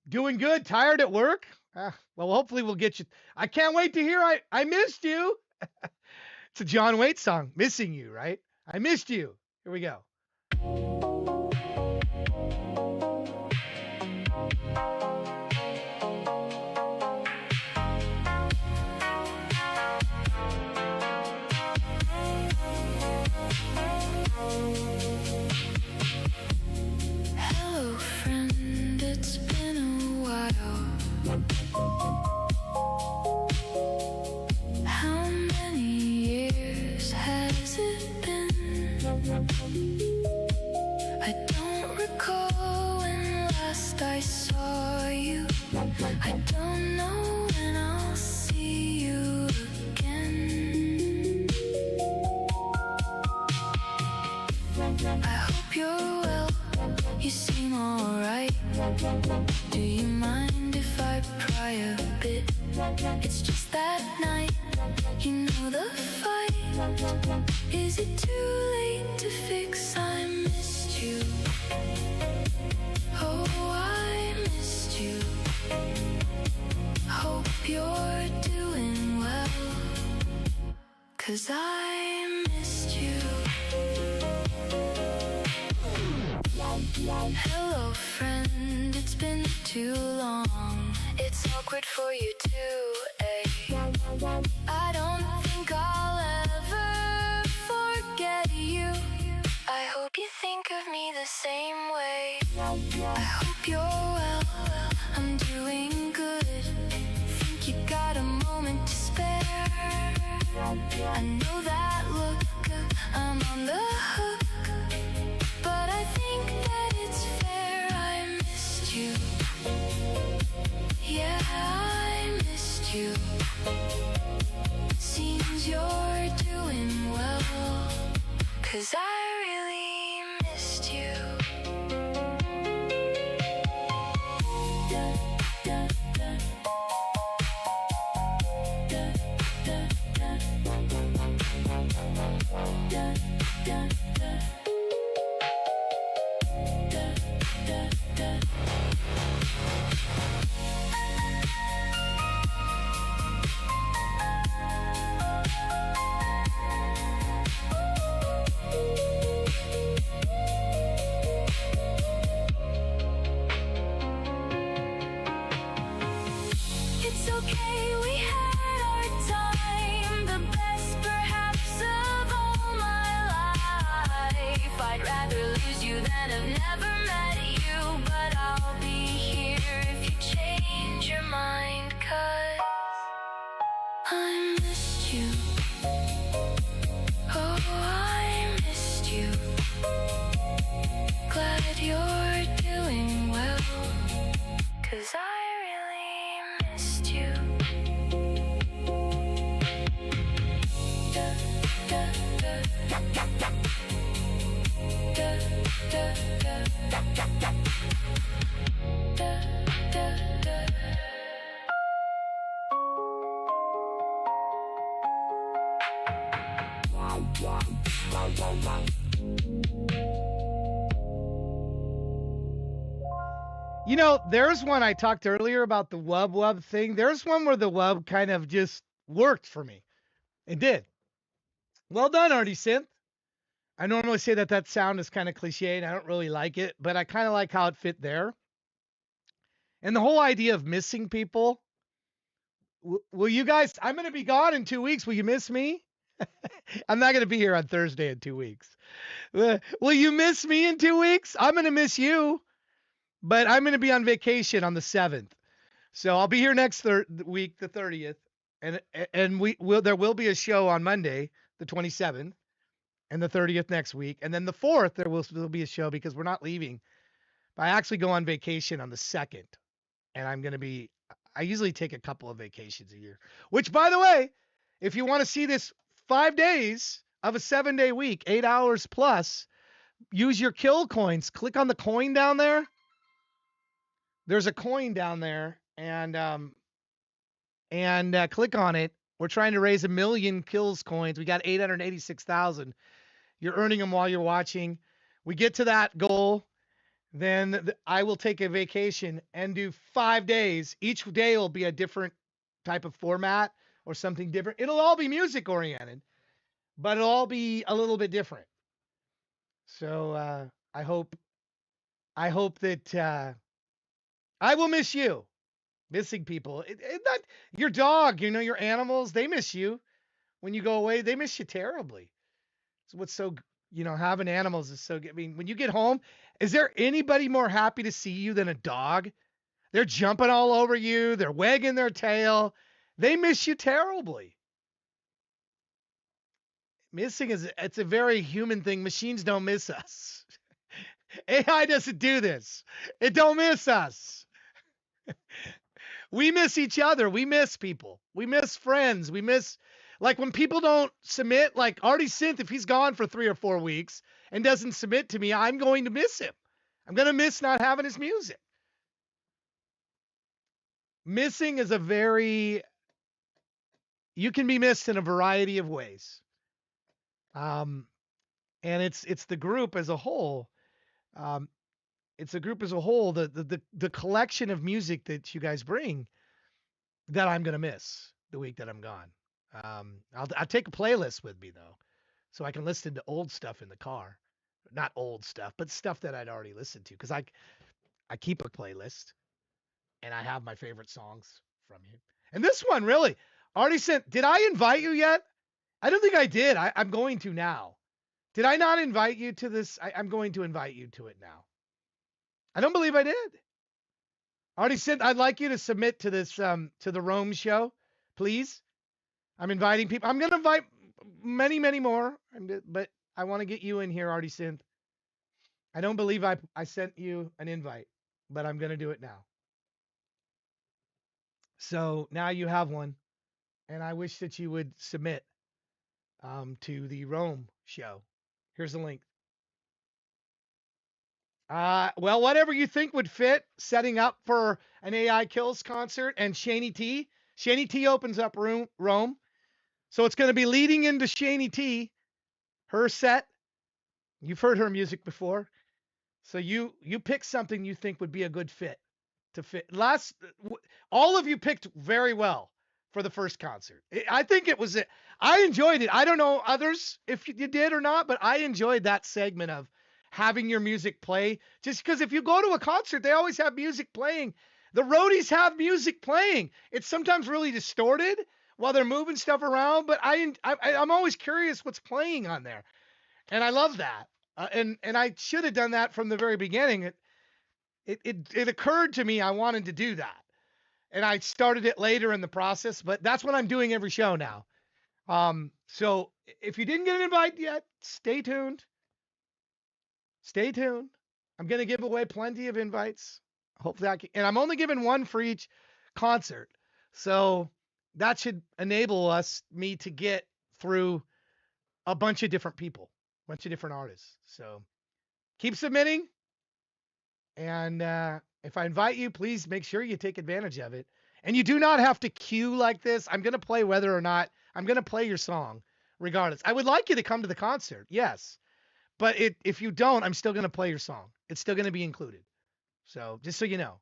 S2: Doing good. Tired at work? Well, hopefully we'll get you. I can't wait to hear I missed you. It's a John Waite song. Missing you, right? I missed you. Here we go.
S1: Hello, friend, it's been a while. How many years has it been? you're well. You seem alright. Do you mind if I pry a bit? It's just that night, you know the fight. Is it too late to fix? I missed you. Oh, I missed you. Hope you're doing well, 'cause I missed you. Hello, friend, it's been too long. It's awkward for you too, eh? I don't think I'll ever forget you. I hope you think of me the same way. I hope you're well, I'm doing good. Think you got a moment to spare? I know that look, I'm on the hook. But I think that it's fair. I missed you. Yeah, I missed you. Seems you're doing well, 'cause I really missed you. It's okay, we had our time, the best perhaps of all my life. I'd rather lose you than have never met you, but I'll be here if you change your mind, 'cause I missed you. Oh, I missed you. Glad you're doing well, 'cause I really missed you.
S2: You know, there's one I talked earlier about the wub thing. There's one where the wub kind of just worked for me. It did. Well done, Artie Synth. I normally say that sound is kind of cliche and I don't really like it, but I kind of like how it fit there. And the whole idea of missing people. Will you guys, I'm going to be gone in 2 weeks. Will you miss me? I'm not going to be here on Thursday in 2 weeks. Will you miss me in 2 weeks? I'm going to miss you. But I'm going to be on vacation on the 7th. So I'll be here next week, the 30th. And there will be a show on Monday, the 27th, and the 30th next week. And then the 4th, there will still be a show because we're not leaving. I actually go on vacation on the 2nd. And I usually take a couple of vacations a year. Which, by the way, if you want to see this 5 days of a 7-day week, 8 hours plus, use your kill coins. Click on the coin down there. There's a coin down there, and click on it. We're trying to raise 1 million kills coins. We got 886,000. You're earning them while you're watching. We get to that goal, then I will take a vacation and do 5 days. Each day will be a different type of format or something different. It'll all be music oriented, but it'll all be a little bit different. So I hope that I will miss you. Missing people. Not your dog, your animals, they miss you. When you go away, they miss you terribly. So what's so, having animals is so good. I mean, when you get home, is there anybody more happy to see you than a dog? They're jumping all over you. They're wagging their tail. They miss you terribly. Missing it's a very human thing. Machines don't miss us. AI doesn't do this. It don't miss us. We miss each other. We miss people. We miss friends. We miss Like when people don't submit, like Artie Synth, if he's gone for 3 or 4 weeks and doesn't submit to me, I'm going to miss him. I'm going to miss not having his music. Missing is you can be missed in a variety of ways. And it's the group as a whole. It's a group as a whole, the collection of music that you guys bring that I'm going to miss the week that I'm gone. I'll take a playlist with me though, so I can listen to old stuff in the car. Not old stuff, but stuff that I'd already listened to, because I keep a playlist and I have my favorite songs from you. And this one really, Artie Synth, did I invite you yet? I don't think I did. I'm going to now. Did I not invite you to this? I'm going to invite you to it now. I don't believe I did. Artie Synth, I'd like you to submit to this, to the Rome show, please. I'm inviting people. I'm going to invite many, many more, but I want to get you in here, Artie Synth. I don't believe I sent you an invite, but I'm going to do it now. So now you have one, and I wish that you would submit to the Rome show. Here's the link. Well, whatever you think would fit, setting up for an AI Kills concert and Shani T. Shani T opens up Rome. So it's going to be leading into Shani T, her set. You've heard her music before. So you pick something you think would be a good fit to fit. All of you picked very well for the first concert. I think it was it. I enjoyed it. I don't know others if you did or not, but I enjoyed that segment of having your music play. Just because if you go to a concert, they always have music playing. The roadies have music playing. It's sometimes really distorted while they're moving stuff around, but I'm always curious what's playing on there, and I love that. And I should have done that from the very beginning. It occurred to me I wanted to do that, and I started it later in the process. But that's what I'm doing every show now. So if you didn't get an invite yet, stay tuned. Stay tuned. I'm going to give away plenty of invites. Hopefully and I'm only giving one for each concert. So that should enable me to get through a bunch of different people, a bunch of different artists. So keep submitting. And if I invite you, please make sure you take advantage of it. And you do not have to queue like this. I'm going to play whether or not I'm going to play your song regardless. I would like you to come to the concert. Yes. But if you don't, I'm still going to play your song. It's still going to be included. So just so you know,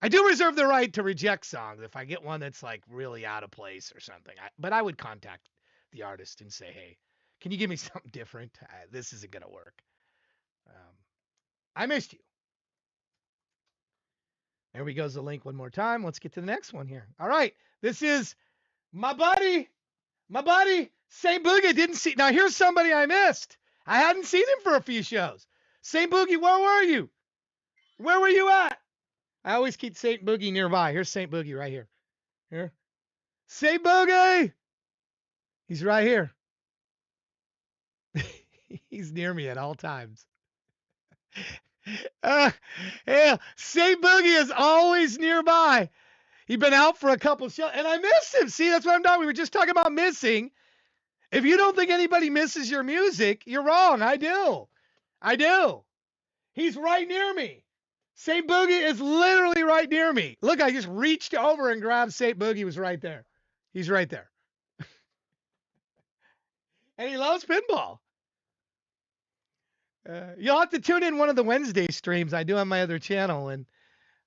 S2: I do reserve the right to reject songs if I get one that's like really out of place or something. But I would contact the artist and say, hey, can you give me something different? This isn't going to work. I missed you. There we goes the link one more time. Let's get to the next one here. All right. This is my buddy, St. Boogie. Didn't see. Now here's somebody I missed. I hadn't seen him for a few shows. St. Boogie, where were you? Where were you at? I always keep St. Boogie nearby. Here's St. Boogie right here. Here. St. Boogie! He's right here. He's near me at all times. Yeah, St. Boogie is always nearby. He's been out for a couple shows, and I miss him. See, that's what I'm doing. We were just talking about missing. If you don't think anybody misses your music, you're wrong. I do. He's right near me. St. Boogie is literally right near me. Look, I just reached over and grabbed St. Boogie. He was right there. He's right there. And he loves pinball. You'll have to tune in one of the Wednesday streams I do on my other channel, and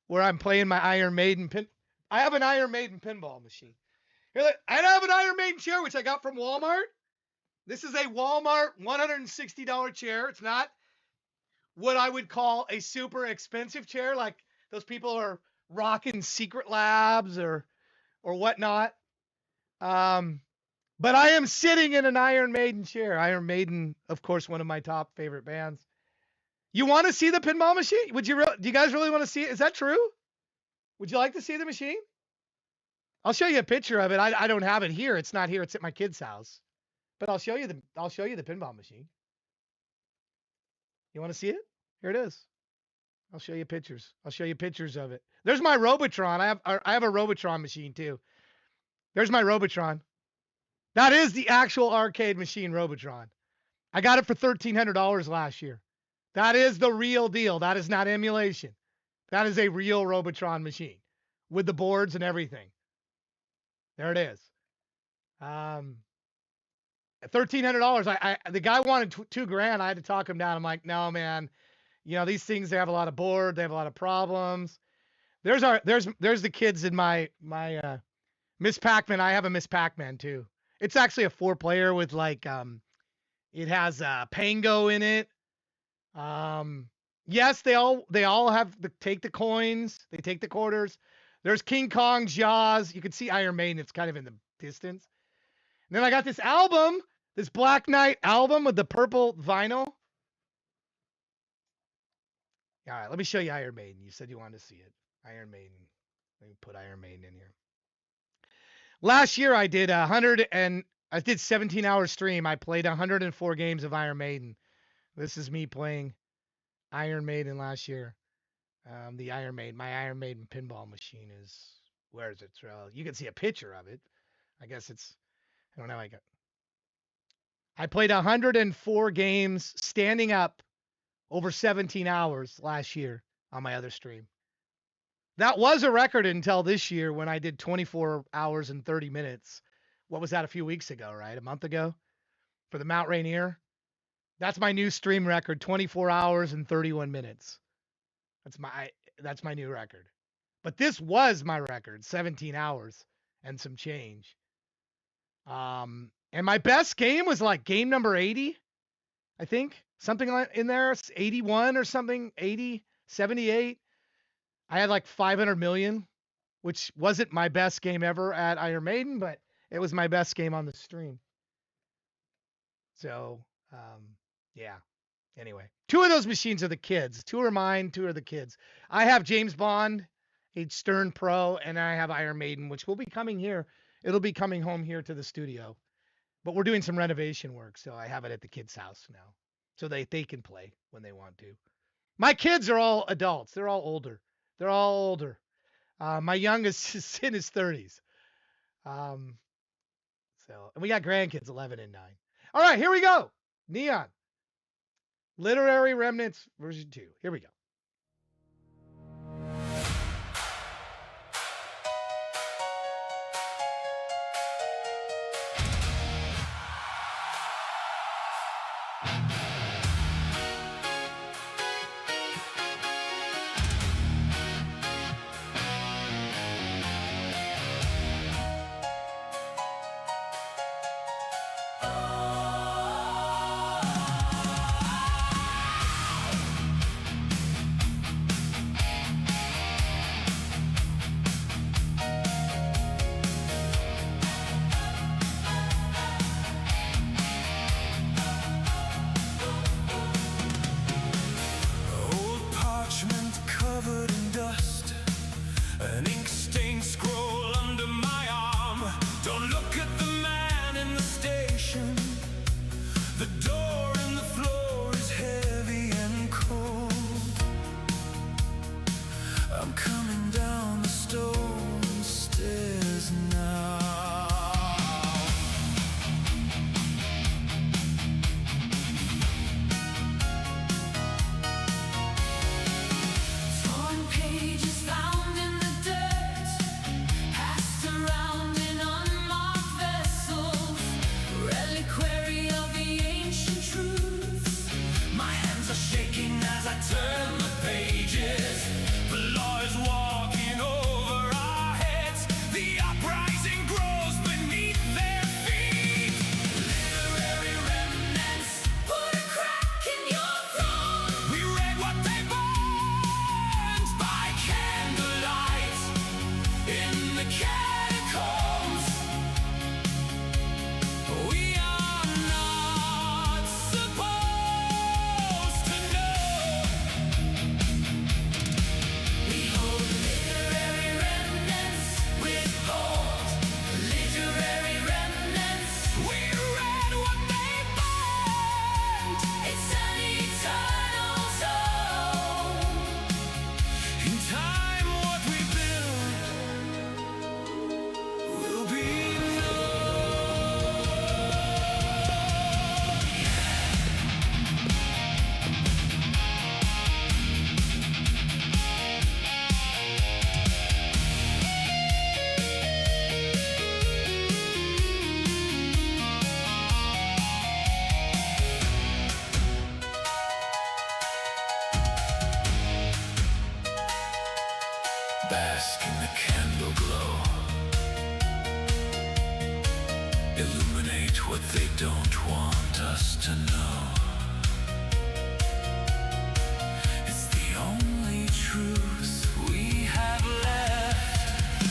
S2: where I'm playing my Iron Maiden I have an Iron Maiden pinball machine. Here, I have an Iron Maiden chair, which I got from Walmart. This is a Walmart $160 chair. It's not what I would call a super expensive chair, like those people are rocking Secret Labs or whatnot. But I am sitting in an Iron Maiden chair. Iron Maiden, of course, one of my top favorite bands. You want to see the pinball machine? Do you guys really want to see it? Is that true? Would you like to see the machine? I'll show you a picture of it. I don't have it here. It's not here. It's at my kid's house. But I'll show you the pinball machine. You want to see it? Here it is. I'll show you pictures. I'll show you pictures of it. There's my Robotron. I have a Robotron machine too. There's my Robotron. That is the actual arcade machine Robotron. I got it for $1,300 last year. That is the real deal. That is not emulation. That is a real Robotron machine with the boards and everything. There it is. $1,300. The guy wanted $2,000. I had to talk him down. I'm like, no, man. You know, these things, they have a lot of board. They have a lot of problems. There's the kids in my Miss Pac-Man. I have a Miss Pac-Man too. It's actually a 4-player with like, it has Pango in it. Yes, they all have take the coins. They take the quarters. There's King Kong, Jaws. You can see Iron Maiden. It's kind of in the distance. And then I got this album, this Black Knight album with the purple vinyl. All right, let me show you Iron Maiden. You said you wanted to see it. Iron Maiden. Let me put Iron Maiden in here. Last year I did 17-hour stream. I played 104 games of Iron Maiden. This is me playing Iron Maiden last year. The Iron Maiden, my Iron Maiden pinball machine is, where is it? You can see a picture of it. I guess it's, I don't know. I played 104 games standing up over 17 hours last year on my other stream. That was a record until this year when I did 24 hours and 30 minutes. What was that, a few weeks ago, right? A month ago for the Mount Rainier. That's my new stream record, 24 hours and 31 minutes. That's my new record. But this was my record, 17 hours and some change. And my best game was like game number 80, I think. Something like in there, 81 or something, 80, 78. I had like 500 million, which wasn't my best game ever at Iron Maiden, but it was my best game on the stream. So, yeah. Anyway, 2 of those machines are the kids. 2 are mine, 2 are the kids. I have James Bond, a Stern Pro, and I have Iron Maiden, which will be coming here. It'll be coming home here to the studio. But we're doing some renovation work, so I have it at the kids' house now. So they can play when they want to. My kids are all adults. They're all older. My youngest is in his 30s. And we got grandkids, 11 and 9. All right, here we go. Neon. Literary Remnants version 2. Here we go.
S3: illuminate what they don't want us to know. It's the only truth we have left.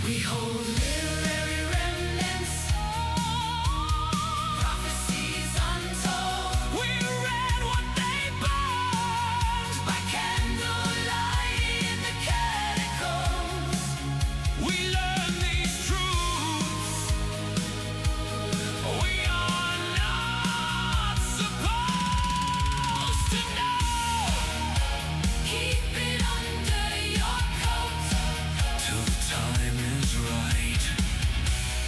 S3: We hold literary remnants, prophecies untold. We read what they burned by candlelight in the catacombs. We learn these truths we are not supposed to know. Keep it under your coat till the time is right.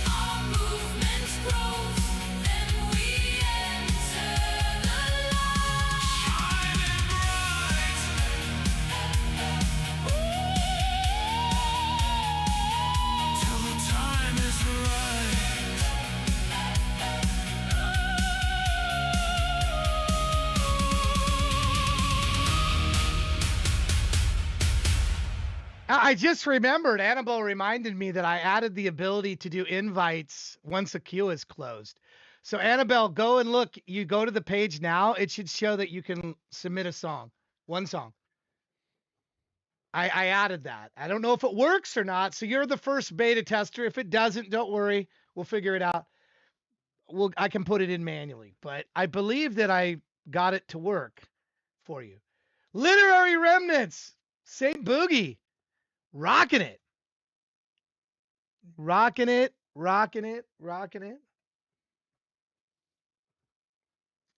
S3: Our movement grows, then we enter the light. Shining bright. Till the time is right.
S2: I just remembered, Annabelle reminded me that I added the ability to do invites once a queue is closed. So Annabelle, go and look. You go to the page now. It should show that you can submit a song, one song. I added that. I don't know if it works or not. So you're the first beta tester. If it doesn't, don't worry. We'll figure it out. I can put it in manually, but I believe that I got it to work for you. Literary Remnants, St. Boogie, rocking it. Rocking it, rocking it, rocking it.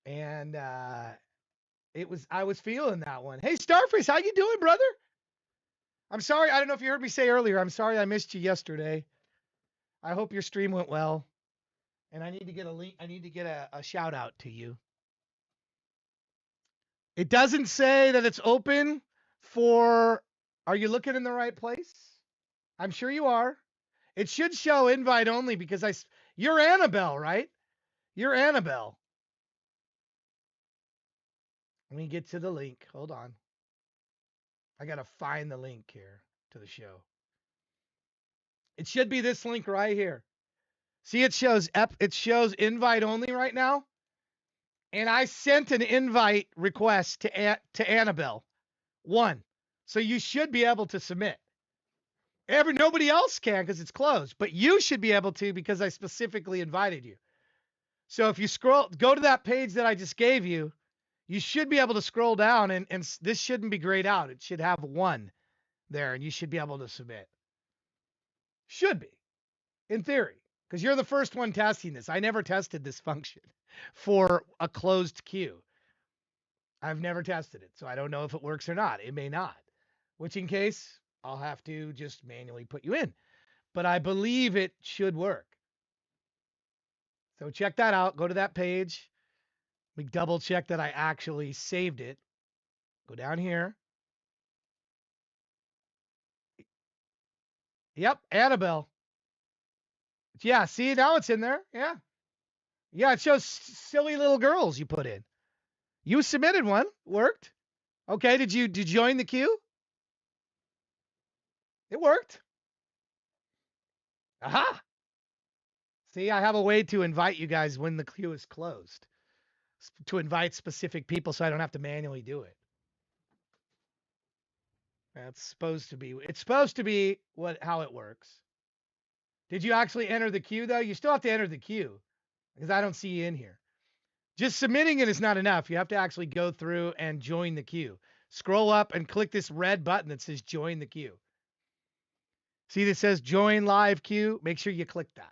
S2: And I was feeling that one. Hey, Starface, how you doing, brother? I'm sorry, I don't know if you heard me say earlier. I'm sorry I missed you yesterday. I hope your stream went well. And I need to get a link. I need to get a shout out to you. It doesn't say that it's open for. Are you looking in the right place? I'm sure you are. It should show invite only because you're Annabelle, right? You're Annabelle. Let me get to the link. Hold on. I got to find the link here to the show. It should be this link right here. See, it shows invite only right now. And I sent an invite request to Annabelle. One. So you should be able to submit. Nobody else can because it's closed, but you should be able to because I specifically invited you. So if you go to that page that I just gave you, you should be able to scroll down and this shouldn't be grayed out. It should have one there and you should be able to submit. Should be, in theory, because you're the first one testing this. I never tested this function for a closed queue. I've never tested it, so I don't know if it works or not. It may not, which in case I'll have to just manually put you in. But I believe it should work. So check that out. Go to that page. We double check that I actually saved it. Go down here. Yep, Annabelle. Yeah, see, now it's in there. Yeah. Yeah, it shows silly little girls you put in. You submitted one. Worked. Okay, did you join the queue? It worked. Aha. See, I have a way to invite you guys when the queue is closed. To invite specific people so I don't have to manually do it. It's supposed to be how it works. Did you actually enter the queue though? You still have to enter the queue because I don't see you in here. Just submitting it is not enough. You have to actually go through and join the queue. Scroll up and click this red button that says join the queue. See that says join live queue? Make sure you click that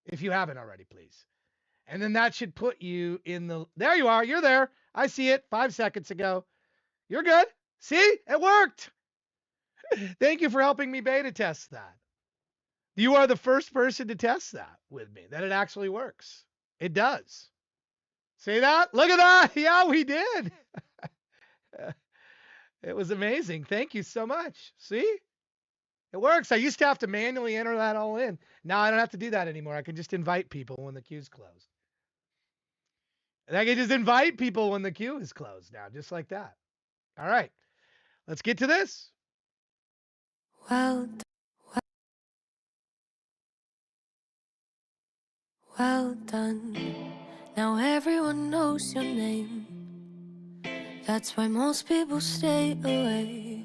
S2: if you haven't already, please. And then that should put you in there you are. You're there. I see it 5 seconds ago. You're good. See, it worked. Thank you for helping me beta test that. You are the first person to test that with me, that it actually works. It does. See that? Look at that. Yeah, we did. It was amazing. Thank you so much. See? It works. I used to have to manually enter that all in. Now I don't have to do that anymore. I can just invite people when the queue's closed. And I can just invite people when the queue is closed now, just like that. All right. Let's get to this.
S7: Well Well done. Now everyone knows your name. That's why most people stay away.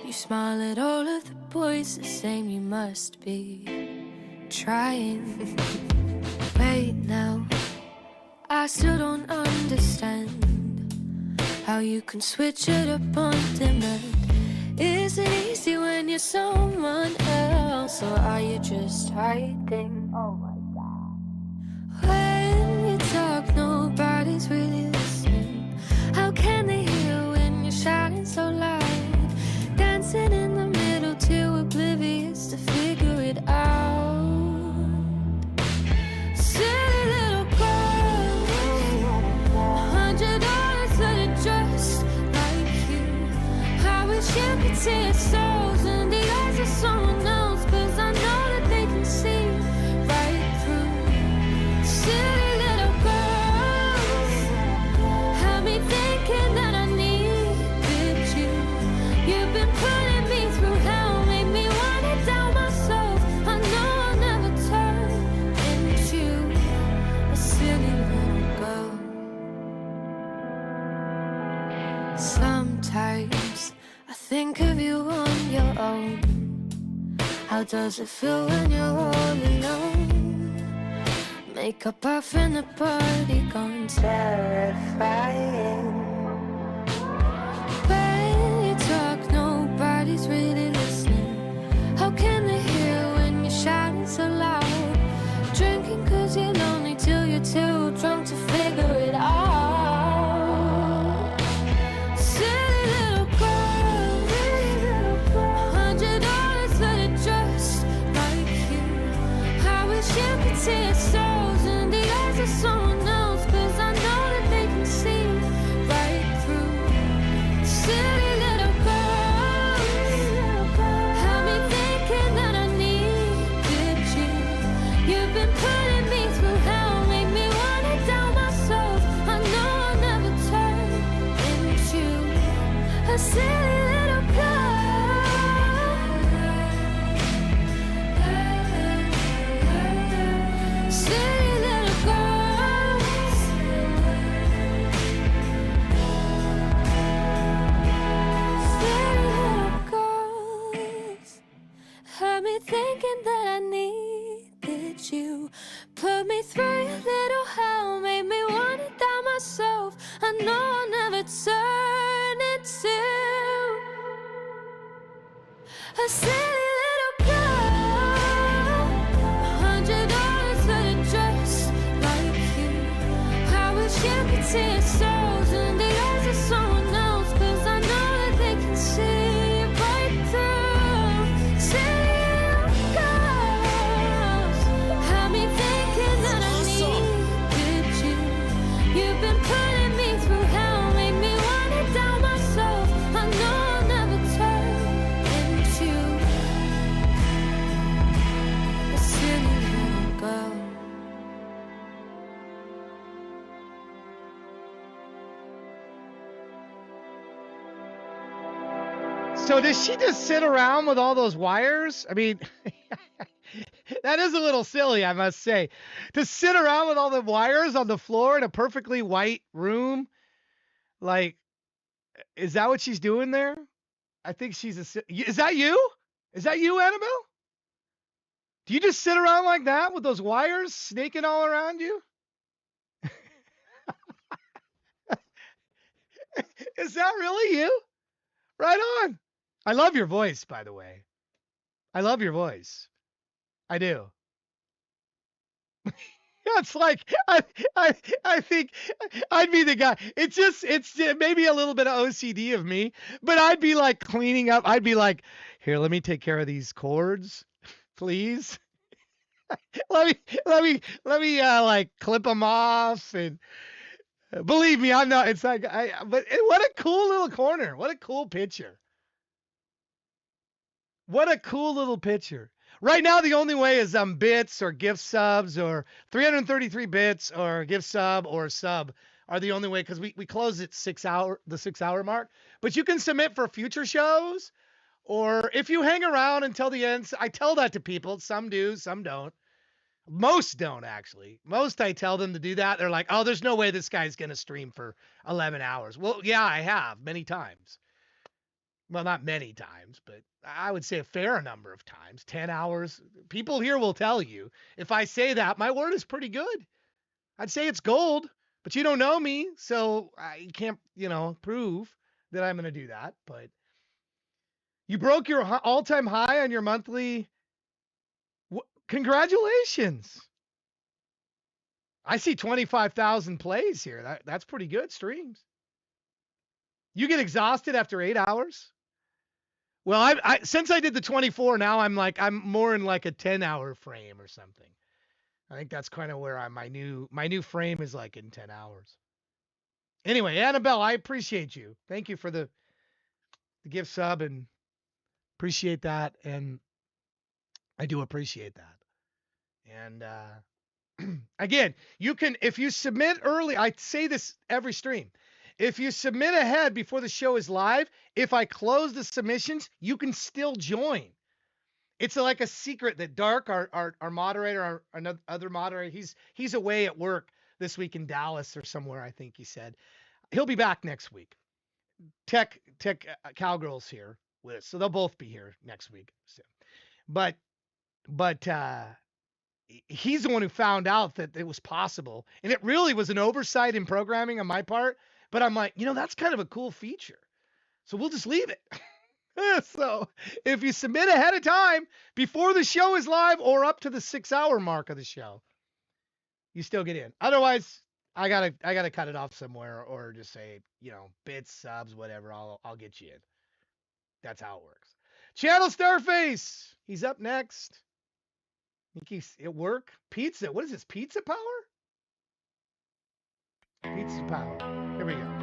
S7: You smile at all of the boys the same. You must be trying. Wait now, I still don't understand how you can switch it up on demand. Is it easy when you're someone else, or are you just hiding? Oh my God. When you talk, nobody's really listening. How can they hear when you're shouting so loud? Dancing in the middle till oblivious to figure it out. Silly little girl, $100 for a dress like you. I wish you could see your souls in the eyes of someone else, 'cause I know that they can see right through. Silly little girls have me thinking that I needed you. You've been putting me through hell, made me wanna doubt myself. I know I'll never turn into a silly little girl. Sometimes I think of you on your own. How does it feel when you're all alone? Makeup off and the party gone, terrifying. When you talk, nobody's really listening. How can they hear when you're shouting so loud? Drinking 'cause you're lonely till you're too drunk to figure it out. Silly little girl, $100 for the dress like you. I wish you could see your souls in the eyes of someone else, 'cause I know that they can see right through. Silly little girls have me thinking that I needed you. You've been putting me through hell, make me wanna doubt myself. I know I'll never turn into a silly little girl. Silly little girls. Silly little girls had me thinking that I needed you. Put me through your little hell, made me wanna doubt myself. I know I'll never turn into a silly little girl. $100 for the dress like you. I wish you could see your souls in the eyes of someone else, 'cause I know that they can see right through. Silly little girls have me thinking that I needed you. You've been putting me through hell, made me wanna doubt myself. I know I'll never turn into a silly little girl.
S2: So does she just sit around with all those wires? I mean, that is a little silly, I must say. To sit around with all the wires on the floor in a perfectly white room? Like, is that what she's doing there? I think she's is that you? Is that you, Annabelle? Do you just sit around like that with those wires snaking all around you? Is that really you? Right on. I love your voice, by the way. I love your voice. I do. Yeah, it's like I think I'd be the guy. It's maybe a little bit of OCD of me, but I'd be like cleaning up. I'd be like, here, let me take care of these cords, please. let me like clip them off, and believe me, I'm not. It's like but what a cool little corner. What a cool picture. What a cool little picture. Right now, the only way is bits or gift subs or 333 bits or gift sub or sub are the only way, because we close at the 6 hour mark. But you can submit for future shows, or if you hang around until the end. I tell that to people. Some do, some don't. Most don't, actually. Most I tell them to do that. They're like, oh, there's no way this guy's going to stream for 11 hours. Well, yeah, I have many times. Well, not many times, but I would say a fair number of times. 10 hours. People here will tell you. If I say that, my word is pretty good. I'd say it's gold, but you don't know me, so I can't, prove that I'm going to do that. But you broke your all-time high on your monthly. Congratulations. I see 25,000 plays here. That's pretty good streams. You get exhausted after 8 hours? Well, I since I did the 24, now I'm more in like a 10-hour frame or something. I think that's kind of where my new frame is like in 10 hours. Anyway, Annabelle, I appreciate you. Thank you for the gift sub, and appreciate that. And I do appreciate that. And again, you can, if you submit early, I say this every stream. If you submit ahead before the show is live, if I close the submissions, you can still join. It's like a secret that Dark, our moderator, our other moderator, he's away at work this week in Dallas or somewhere, I think he said. He'll be back next week. Tech Cowgirls here with us, so they'll both be here next week. So, but he's the one who found out that it was possible, and it really was an oversight in programming on my part. But I'm like, that's kind of a cool feature, so we'll just leave it. So if you submit ahead of time before the show is live or up to the 6-hour mark of the show, you still get in. Otherwise, I gotta cut it off somewhere, or just say, bits, subs, whatever. I'll get you in. That's how it works. Channel Starface, he's up next. I think he's at work. Pizza. What is this? Pizza Power? Pizza Power. Here we go.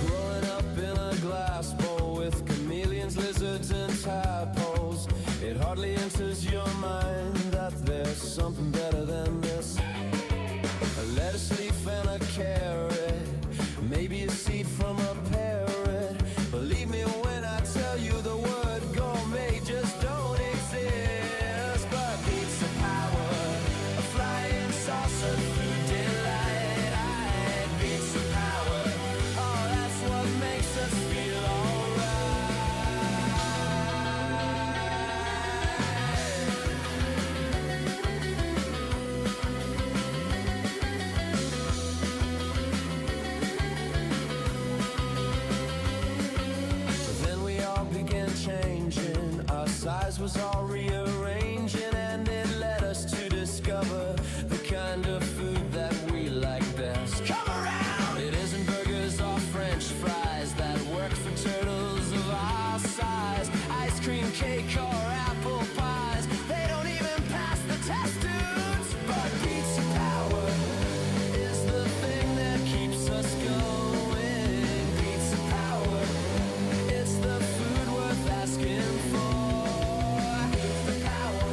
S3: Growing up in a glass bowl with chameleons, lizards, and tadpoles, it hardly enters your mind that there's something better than this. A lettuce leaf and a carrot, maybe a seed from a parrot. Believe me when I tell you the word gourmet just don't exist. But pizza power, a flying saucer, food delight. I pizza power, oh, that's what makes us feel Then we all began changing. Our size was all rearranging, and it led us to discover the kind of food that we like best. Come around! It isn't burgers or French fries that work for turtles of our size. Ice cream, cake, or apple pies, they don't even pass the test, dudes. But pizza power is the thing that keeps us going. Pizza power, it's the food worth asking for. The power,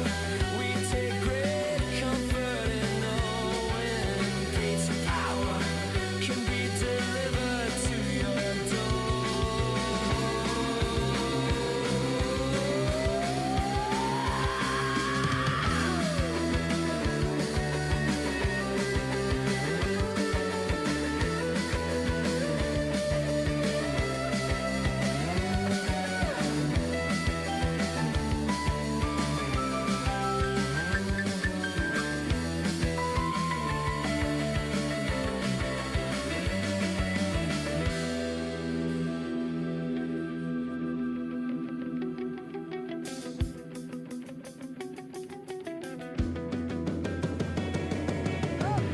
S3: we take great comfort in knowing pizza power can be delivered to your door.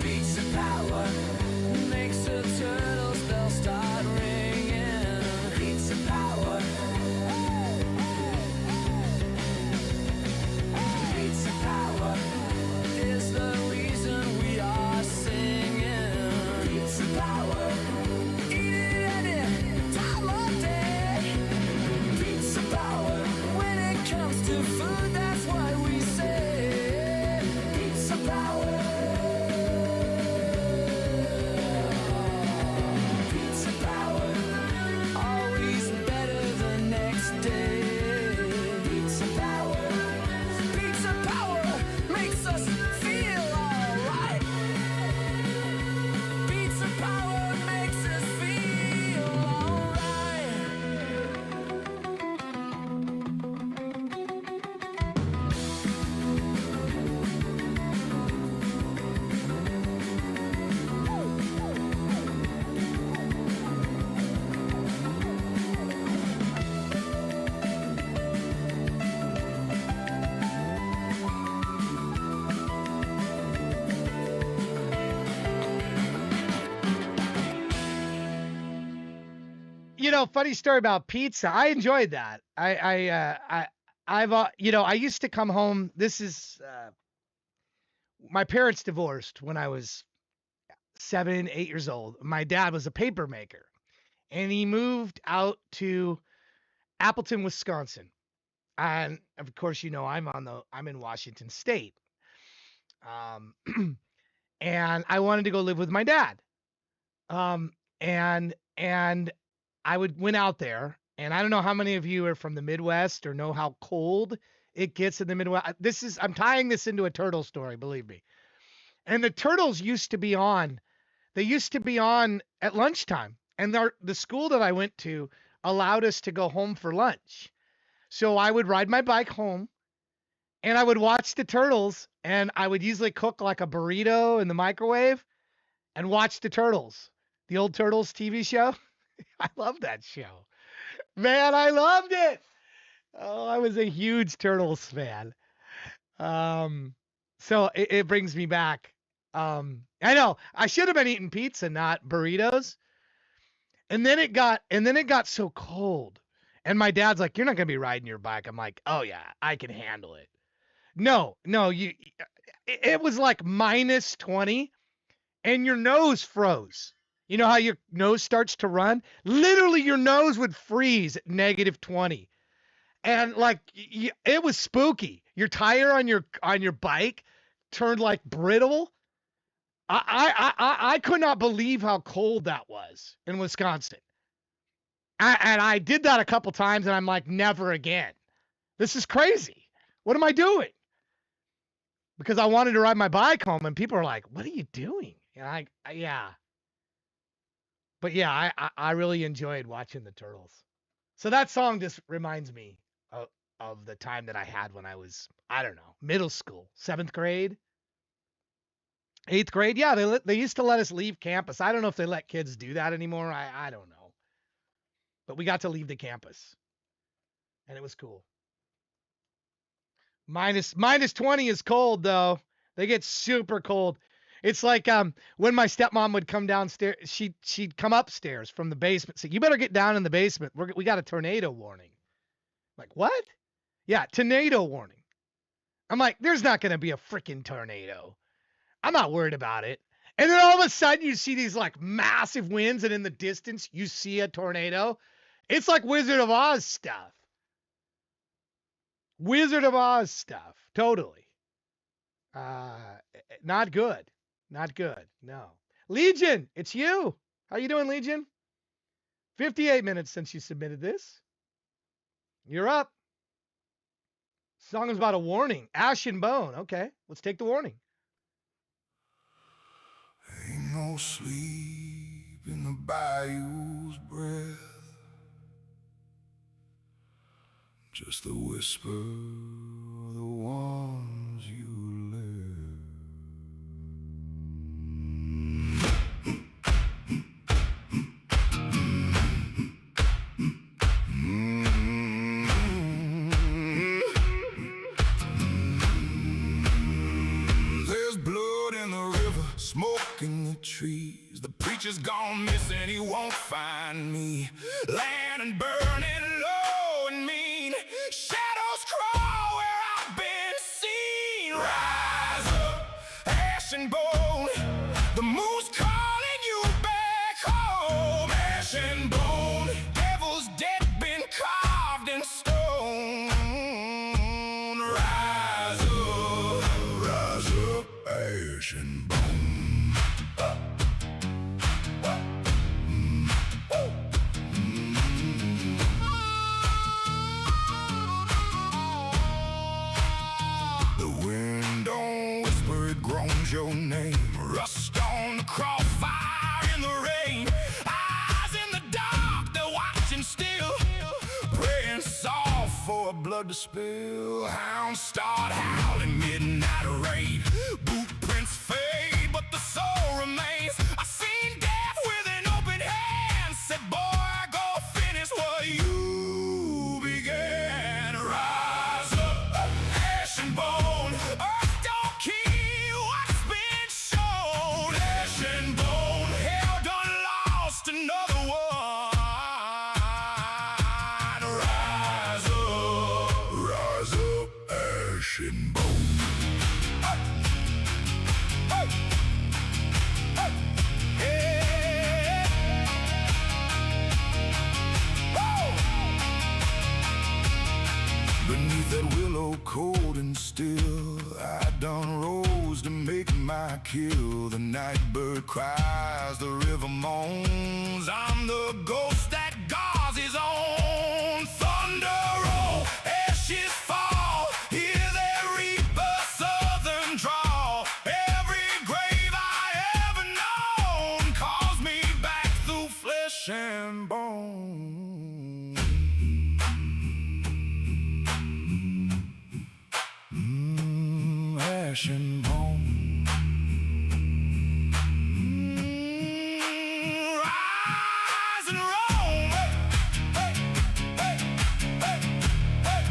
S3: Pizza power makes the turtles bell start ringing. Pizza power. Pizza power.
S2: funny story about pizza. I enjoyed that. I've I used to come home. This is my parents divorced when I was 7, 8 years old. My dad was a paper maker, and he moved out to Appleton, Wisconsin. And of course, I'm in Washington State. And I wanted to go live with my dad. And I went out there, and I don't know how many of you are from the Midwest or know how cold it gets in the Midwest. I'm tying this into a turtle story, believe me. And the turtles used to be on. They used to be on at lunchtime, and the school that I went to allowed us to go home for lunch. So I would ride my bike home, and I would watch the turtles, and I would usually cook like a burrito in the microwave and watch the turtles, the old Turtles TV show. I love that show. Man, I loved it. Oh, I was a huge Turtles fan. So it brings me back. I know I should have been eating pizza, not burritos. And then it got so cold. And my dad's like, "You're not going to be riding your bike." I'm like, "Oh yeah, I can handle it." No, it was like -20 and your nose froze. You know how your nose starts to run? Literally your nose would freeze at -20. And like it was spooky. Your tire on your bike turned like brittle. I could not believe how cold that was in Wisconsin. And I did that a couple times, and I'm like, never again. This is crazy. What am I doing? Because I wanted to ride my bike home, and people are like, "What are you doing?" And yeah. But yeah, I really enjoyed watching the turtles. So that song just reminds me of the time that I had when I was, I don't know, middle school, 7th grade, 8th grade. Yeah, they used to let us leave campus. I don't know if they let kids do that anymore. I don't know. But we got to leave the campus, and it was cool. -20 is cold, though. They get super cold. It's like when my stepmom would come downstairs, she'd come upstairs from the basement. Say, "You better get down in the basement. We got a tornado warning." I'm like, "What?" "Yeah, tornado warning." I'm like, "There's not going to be a freaking tornado. I'm not worried about it." And then all of a sudden you see these like massive winds, and in the distance you see a tornado. It's like Wizard of Oz stuff. Wizard of Oz stuff. Totally. Not good. Not good. No. Legion, it's you. How you doing, Legion? 58 minutes since you submitted this. You're up. Song is about a warning. Ash and bone. Okay, let's take the warning.
S3: Ain't no sleep in the bayou's breath, just the whisper of the ones you left. There's blood in the river, smoke in the trees. The preacher's gone missing, he won't find me. Land and burning low and mean. Shadows crawl where I've been seen. Rise up, ash and bone. The moon's calling you back home. Ash and bone. Devil's dead, been carved in stone. Rise up, ash and bone. Your name, rust on the crossfire in the rain, eyes in the dark, they're watching still, praying soft for blood to spill. Hounds start howling, midnight rain, boot prints fade, but the soul remains. I seen death with an open hand, said, "Boy, go finish what you began." Rise up, ash and bone, earth don't keep another one. goes to make my kill. The night bird cries, the river moans. I'm the ghost that guards his own. Thunder roll, ashes fall. Hear their reaper southern drawl. Every grave I ever known calls me back through flesh and bone. Ash and bone. Rise and roll. Hey, hey, hey, hey, hey, hey,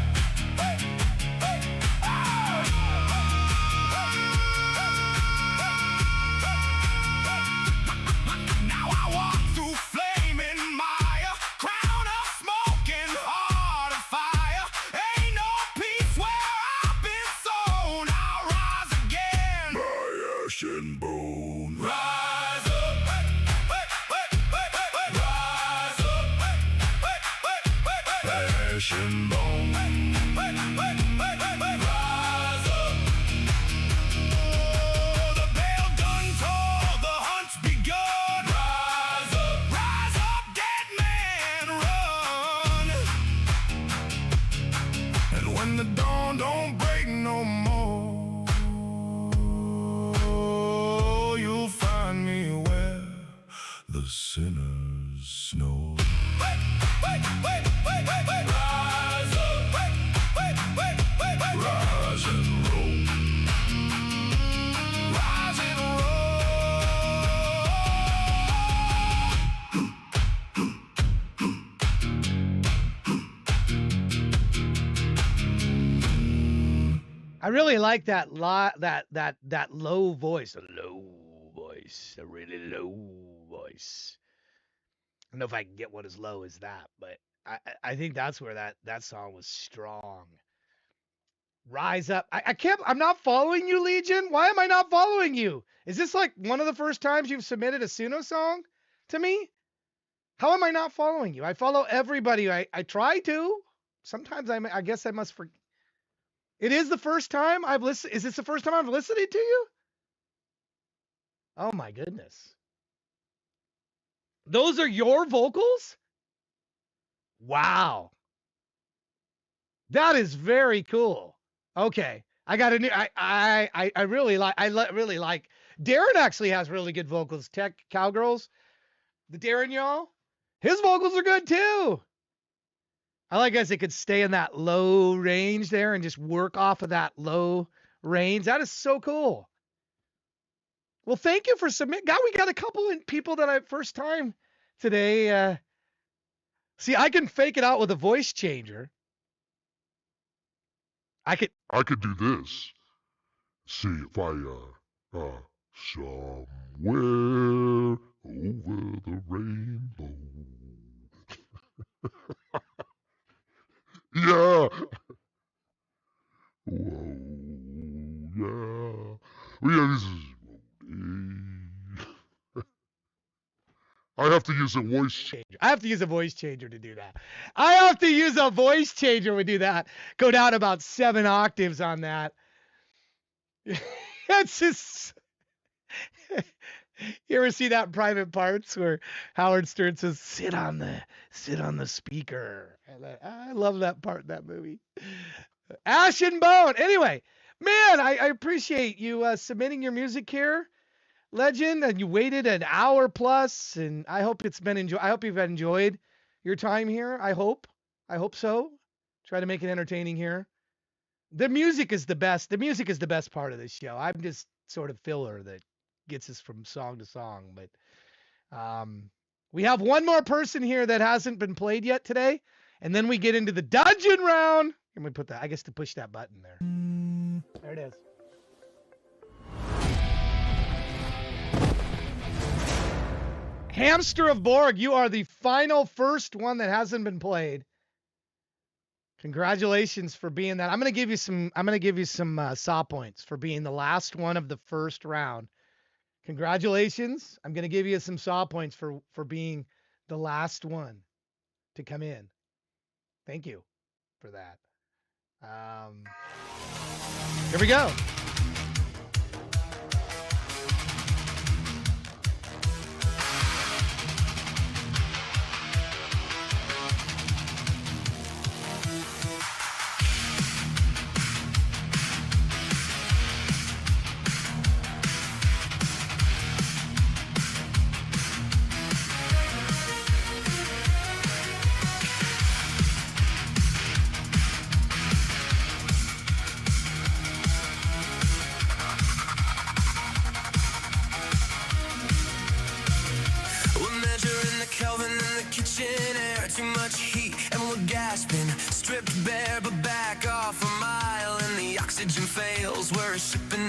S3: Now I walk through flaming mire, crown of smoke and heart of fire. Ain't no peace where I've been sown. I'll rise again by ash and bone. Rise up, rise up, ash and bone. Rise up. Oh, the bell done tolled, the hunt's begun. Rise up, dead man, run. And when the dawn don't break no more, you'll find me where the sinners snow. Rise up, rise and roll. Rise and
S2: I really like that that low voice, a really low voice. I don't know if I can get one as low as that, but I think that's where that song was strong. Rise up. I'm not following you, Legion. Why am I not following you? Is this like one of the first times you've submitted a Suno song to me? How am I not following you? I follow everybody. I try to. Sometimes I guess I must forget. It is the first time I've listened. Is this the first time I've listened to you? Oh my goodness. Those are your vocals? Wow. That is very cool. Okay. I got a new I really like Darren actually has really good vocals. Tech Cowgirls. The Darren y'all. His vocals are good too. I like guys that could stay in that low range there and just work off of that low range. That is so cool. Well, thank you for submitting. God, we got a couple of people that I first time today. See, I can fake it out with a voice changer. I could
S10: do this. See if I somewhere over the rainbow. Yeah. Whoa, yeah. Yeah, this is. I have to use a voice
S2: changer. I have to use a voice changer to do that. I have to use a voice changer to do that. Go down about 7 octaves on that. It's just. You ever see that Private Parts where Howard Stern says, sit on the speaker. I love that part in that movie. Ash and Bone. Anyway, man, I appreciate you submitting your music here, Legend, and you waited an hour plus, and I hope it's been I hope you've enjoyed your time here. I hope so. Try to make it entertaining here. The music is the best. The music is the best part of this show. I'm just sort of filler that gets us from song to song, but we have one more person here that hasn't been played yet today, and then we get into the dungeon round. And we put that, I guess, to push that button there. There it is. Hamster of Borg, you are the final first one that hasn't been played. Congratulations for being that. I'm gonna give you some saw points for being the last one of the first round. Congratulations. I'm gonna give you some saw points for being the last one to come in. Thank you for that. Here we go.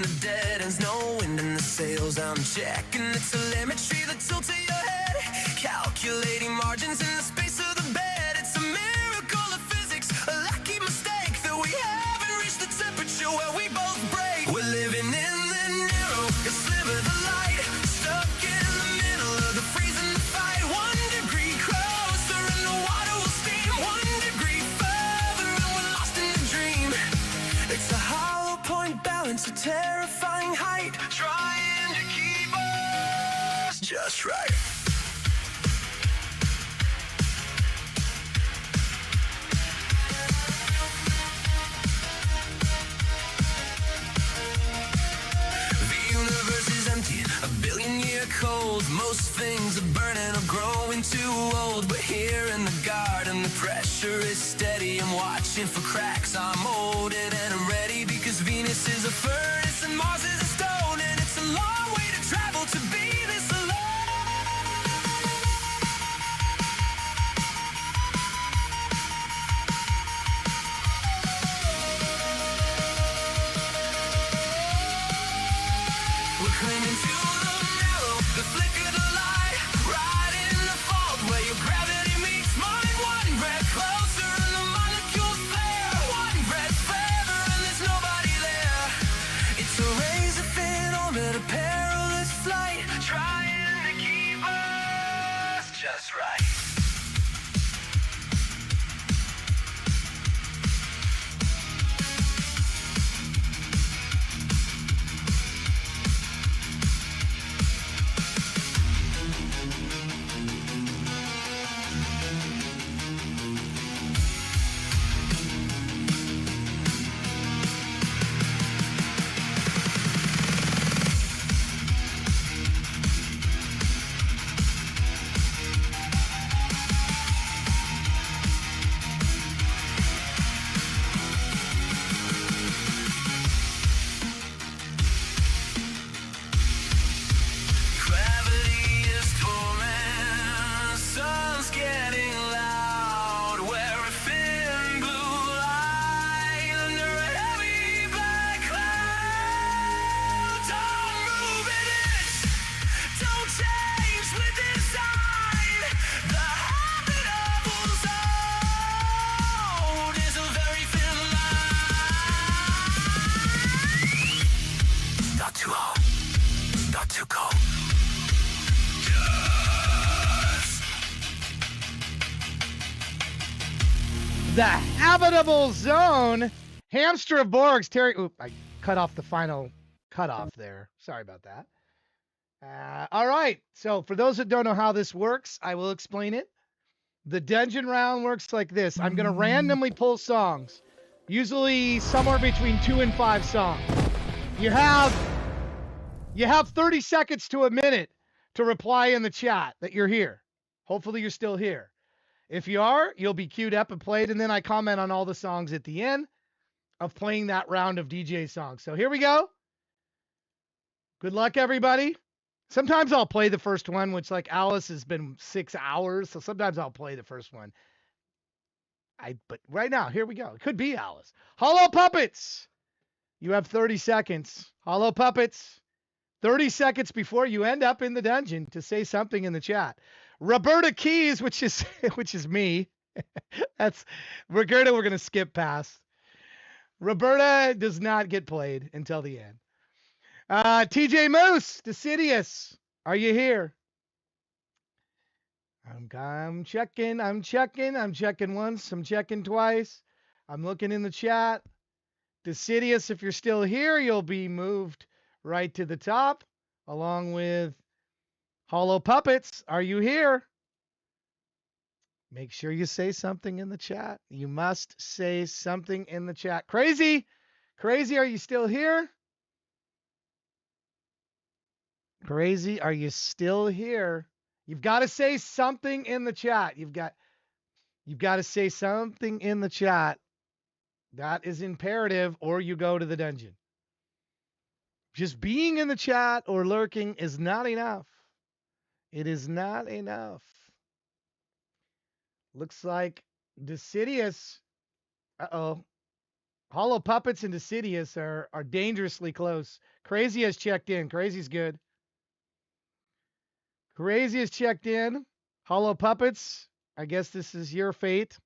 S3: of dead ends, no wind in the sails. I'm checking the telemetry, the tilt of your head, calculating margins in the space of the bed. It's a miracle of physics, a lucky mistake that we haven't reached the temperature where we both break. We're living in the narrow, a sliver of the light, stuck in the middle of the freezing fight. 1 degree closer and the water will steam. 1 degree further and we're lost in the dream. It's a hollow point balance, a terrifying height, trying to keep us just right. The universe is empty, a billion-year cold. Most things are burning or growing too old. But here in the garden, the pressure is steady. I'm watching for cracks, I'm molded and I'm ready. Because Venus is a furnace and Mars is a stone. And it's a long way to travel to be this alone. We're clinging to the narrow, the flicker, the light, right in the fault where your gravity meets mine. 1 breath closer and the molecules flare. 1 breath further and there's nobody there. It's a razor thin orbit, a perilous flight, trying to keep us just right. Gravity is torment, sun's getting loud. We're a thin blue line under a heavy black cloud. Don't move an inch, don't change with design. The habitable zone is a very thin line. Not too hot, not too cold.
S2: The habitable zone. Hamster of Borgs. Terry. Oop, I cut off the final cutoff there. Sorry about that. All right. So for those that don't know how this works, I will explain it. The dungeon round works like this. I'm going to randomly pull songs, usually somewhere between 2 and 5 songs. You have 30 seconds to a minute to reply in the chat that you're here. Hopefully you're still here. If you are, you'll be queued up and played, and then I comment on all the songs at the end of playing that round of DJ songs. So here we go. Good luck, everybody. Sometimes I'll play the first one, which like Alice has been 6 hours, so sometimes I'll play the first one. But right now, here we go. It could be Alice. Hollow Puppets. You have 30 seconds. Hollow Puppets. 30 seconds before you end up in the dungeon to say something in the chat. Roberta Keys, which is me. That's Roberta. We're gonna skip past. Roberta does not get played until the end. TJ Moose, Decidius, are you here? I'm checking once, I'm checking twice. I'm looking in the chat. Decidius, if you're still here, you'll be moved right to the top, along with Hollow Puppets. Are you here? Make sure you say something in the chat. You must say something in the chat. Crazy, are you still here? Crazy, are you still here? You've got to say something in the chat. You've got to say something in the chat. That is imperative, or you go to the dungeon. Just being in the chat or lurking is not enough. It is not enough. Looks like Decidius. Uh-oh. Hollow Puppets and Decidius are dangerously close. Crazy has checked in. Crazy's good. Crazy has checked in. Hollow Puppets, I guess this is your fate.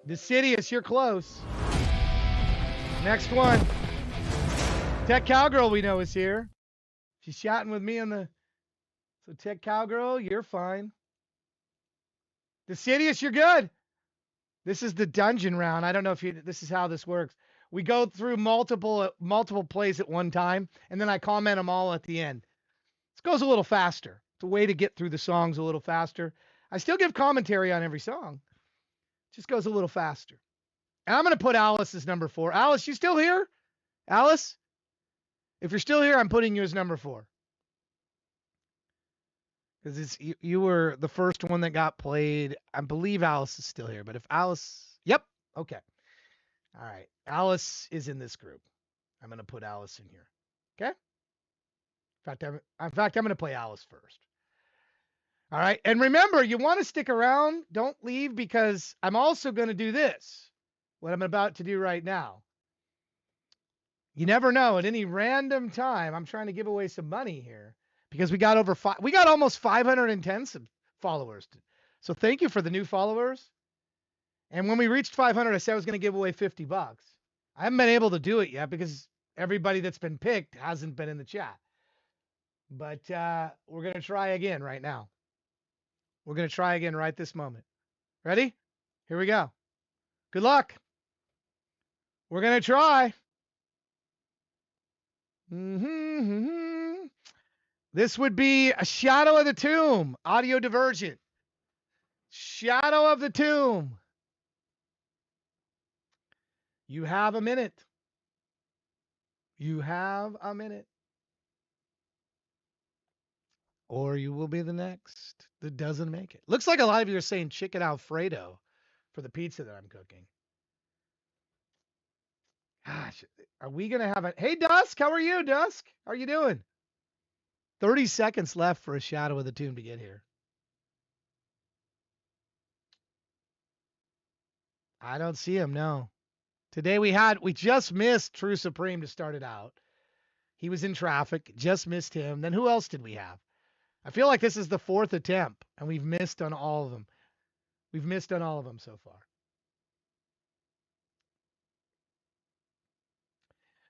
S2: Decidius, you're close. Next one. Tech Cowgirl we know is here. She's chatting with me on the... So Tech Cowgirl, you're fine. Decidius, you're good. This is the dungeon round. I don't know if this is how this works. We go through multiple plays at one time, and then I comment them all at the end. This goes a little faster. It's a way to get through the songs a little faster. I still give commentary on every song. Just goes a little faster. And I'm going to put Alice as number 4. Alice, you still here? Alice? If you're still here, I'm putting you as number 4. Because you were the first one that got played. I believe Alice is still here. But if Alice... Yep. Okay. All right. Alice is in this group. I'm going to put Alice in here. Okay? In fact, I'm going to play Alice first. All right. And remember, you want to stick around. Don't leave, because I'm also going to do this. What I'm about to do right now. You never know. At any random time, I'm trying to give away some money here. Because we got almost 510 followers. So thank you for the new followers. And when we reached 500, I said I was going to give away $50. I haven't been able to do it yet because everybody that's been picked hasn't been in the chat. But we're going to try again right now. We're going to try again right this moment. Ready? Here we go. Good luck. We're going to try. This would be a Shadow of the Tomb, audio divergent. Shadow of the Tomb. You have a minute. You have a minute. Or you will be the next that doesn't make it. Looks like a lot of you are saying chicken Alfredo for the pizza that I'm cooking. Gosh, are we going to have a... Hey, Dusk, how are you, Dusk? How are you doing? 30 seconds left for a Shadow of the Tomb to get here. I don't see him, no. Today we just missed True Supreme to start it out. He was in traffic, just missed him. Then who else did we have? I feel like this is the 4th attempt, and we've missed on all of them. We've missed on all of them so far.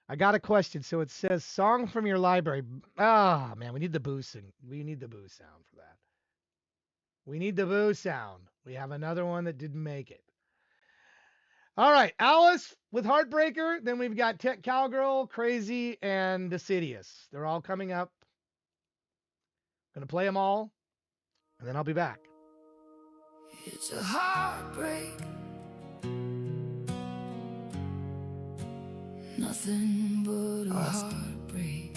S2: I got a question. So it says song from your library. Ah, man, we need the boo sound. We need the boo sound for that. We need the boo sound. We have another one that didn't make it. All right, Alice with Heartbreaker. Then we've got Tech Cowgirl, Crazy, and Decidius. They're all coming up. Gonna play them all, and then I'll be back.
S3: It's a heartbreak. Nothing but a heartbreak.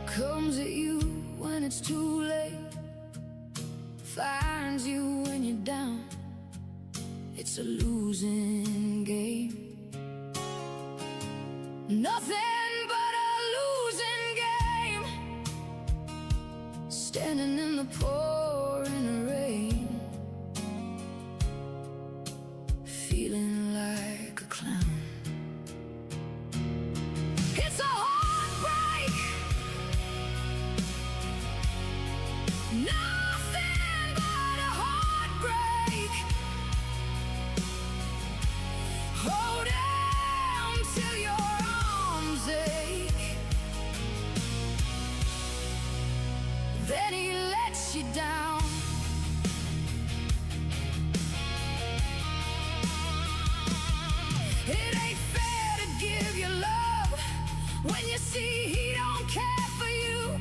S3: Comes at you when it's too late, finds you when you're down. It's a losing game. Nothing but a losing game. Standing in the pouring rain, feeling like a clown. It's a heartbreak. Nothing but a heartbreak. Hold on till your arms ache. Then he lets you down. It ain't fair to give you love when you see he don't care for you.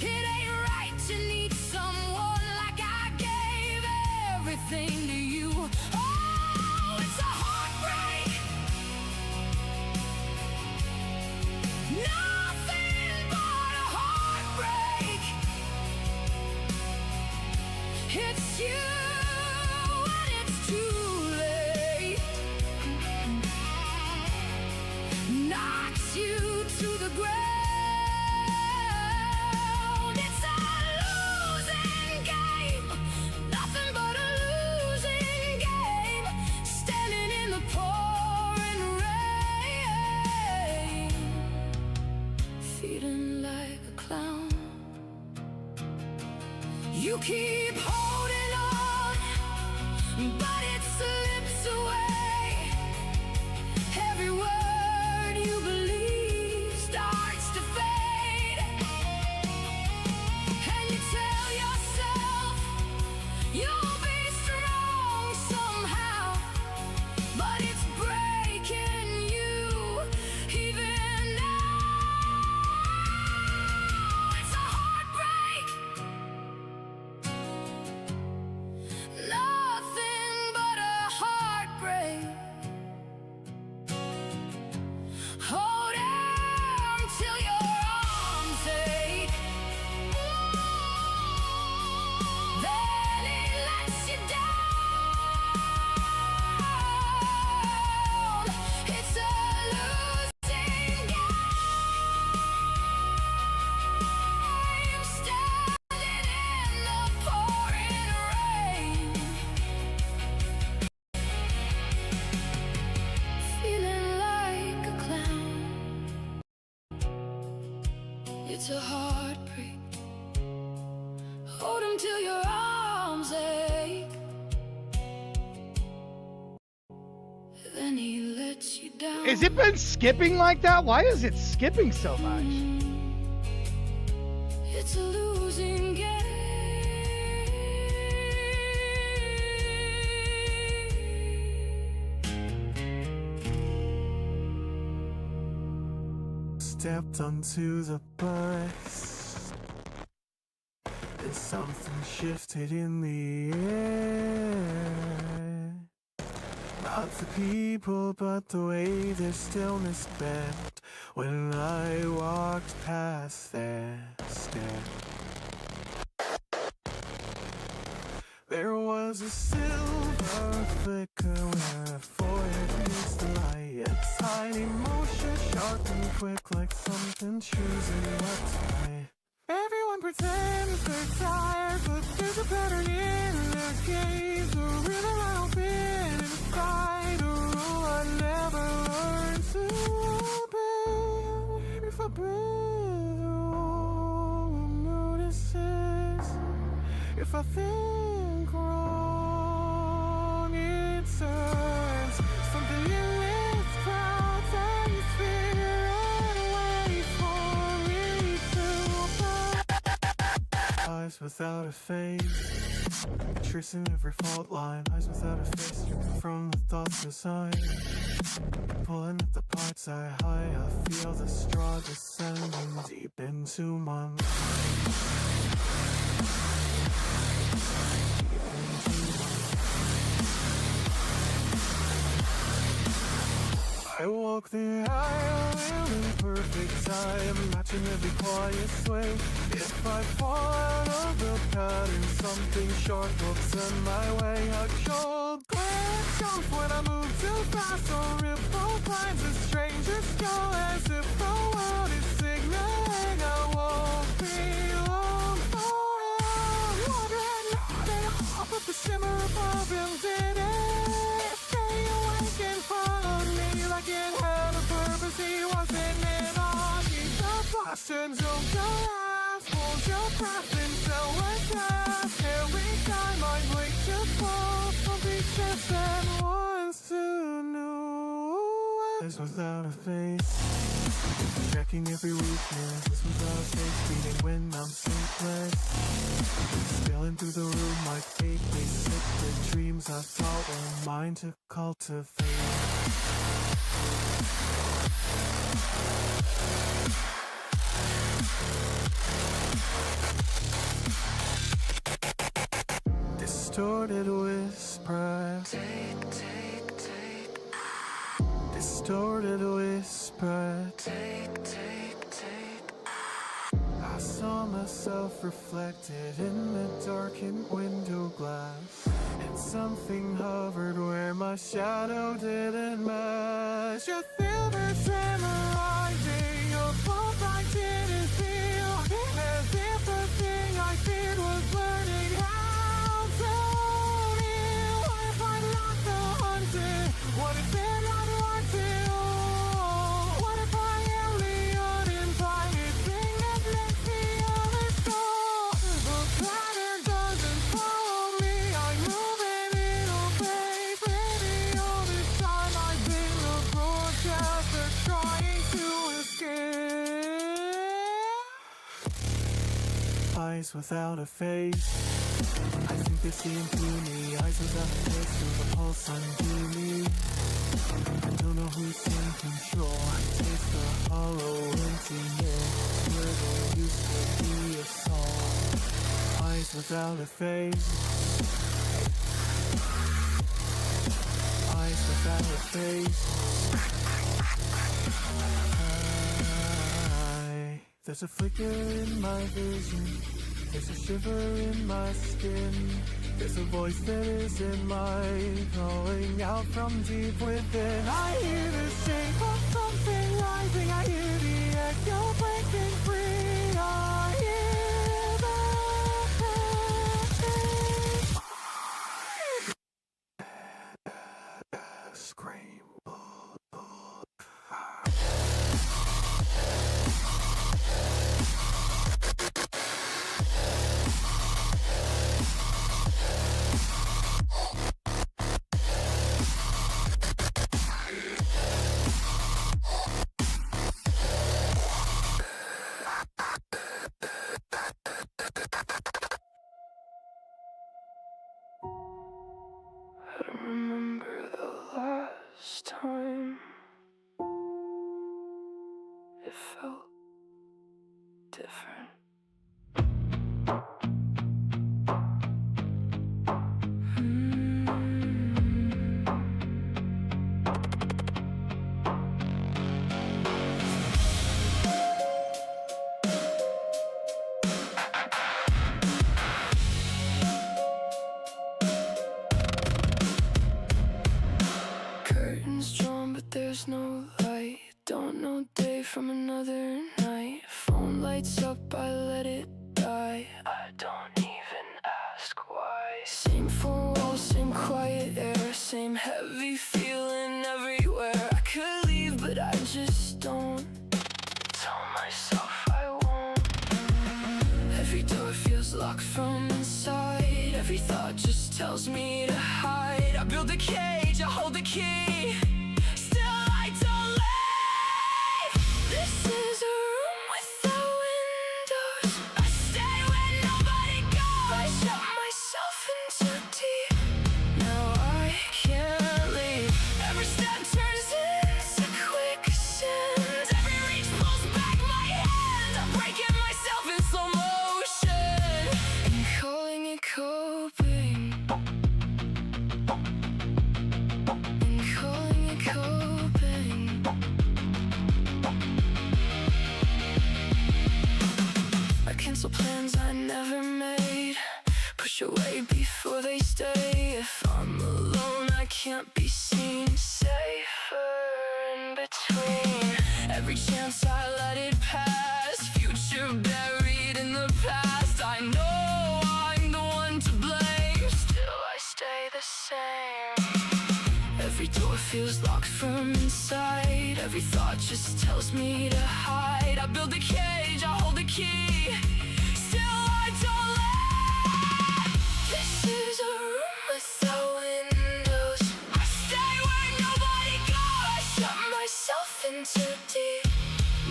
S3: It ain't right to need someone like I gave everything to you. Oh, it's a heartbreak. Nothing but a heartbreak. It's you
S7: You keep holding on, but it slips away. Every word you believe starts to fade, and you tell yourself you'll be strong somehow, but it's breaking you even now. It's a heartbreak, nothing but a heartbreak. Hold on till your arms ache, then he lets you down. It's a losing game, standing in the pouring rain, feeling like a clown. It's a heartbreak. Hold him till your arms ache, then he lets you down.
S2: Has it been skipping like that? Why is it skipping so much?
S7: It's a losing game.
S3: Stepped onto the bus, and something shifted in the air. Not the people, but the way their stillness bent when I walked past their stare. There was a silver flicker where a forehead meets the light. A tiny motion, sharp and quick, like something choosing what to play. Everyone pretends they're tired, but there's a pattern in their gaze. A rhythm I don't fit inside, a rule I never learned to obey. If I breathe, the world notices. If I think wrong, it turns. Something in this crowd that is figuring a way for me to find. Eyes without a face, tracing every fault line. Eyes without a face, dripping from the thoughts designed. Pulling at the parts I hide, I feel the straw descending deep into my mind. I walk the aisle in perfect time, matching every quiet sway. If I fall out of the pattern, something short looks in my way. A cold glance jumps when I move too fast, or ripple finds a stranger's go, as if the world is signaling I won't be long forever. Wandering off of the shimmer above him, did it stay awake and follow me like it had a purpose? He wasn't in on. Keep the Boston's on your ass, hold your breath until we're dead. Every time I blink to fall from beaches and ones too new. Eyes without a face, checking every weakness. This without a face, beating when I'm sleepless. Spilling through the room like fate, they sip the dreams I thought were mine to cultivate. Distorted whisper, distorted whisper. I saw myself reflected in the darkened window glass, and something hovered where my shadow didn't match. You feel the same rising above, I didn't feel, as if the thing I feared was learning how to live. What if I'm not the hunted? What if they're not wanted? What if I am the uninvited thing that makes the others go? The patterns of eyes without a face. I think they see through me. Eyes without a face, feel the pulse undo me. I don't know who's in control. I taste the hollow emptiness where there used to be a soul. Eyes without a face. Eyes without a face. There's a flicker in my vision. There's a shiver in my skin. There's a voice that isn't mine, calling out from deep within. I hear the shape of something rising. I hear the echo breaking free. I hear the scream. I remember the last time it felt different. Curtains drawn, but there's no light. Don't know day from another night. Phone lights up, I let it die. I don't even ask why. Same four walls, same quiet air, same heavy feeling everywhere. I could leave, but I just don't. Tell myself I won't. Every door feels locked from inside. Every thought just tells me to hide. I build a cage, I hold the key. Still I don't leave. This is a room without windows. I stay when nobody goes. I shut myself into deep. Now I can't leave. Every step turns into quicksand. Every reach pulls back my hand. I'm breaking myself in slow motion and calling it coping. And calling it coping. I cancel plans I never made. Push away before they stay. If I'm alone, I can't be seen. Safer in between. Every chance I let it pass. Future buried in the past. I know I'm the one to blame. Still I stay the same. Every door feels locked from inside. Every thought just tells me to hide. I build a cage, I hold the key. Still I don't leave. This is a room without windows. I stay where nobody goes. I shut myself into deep.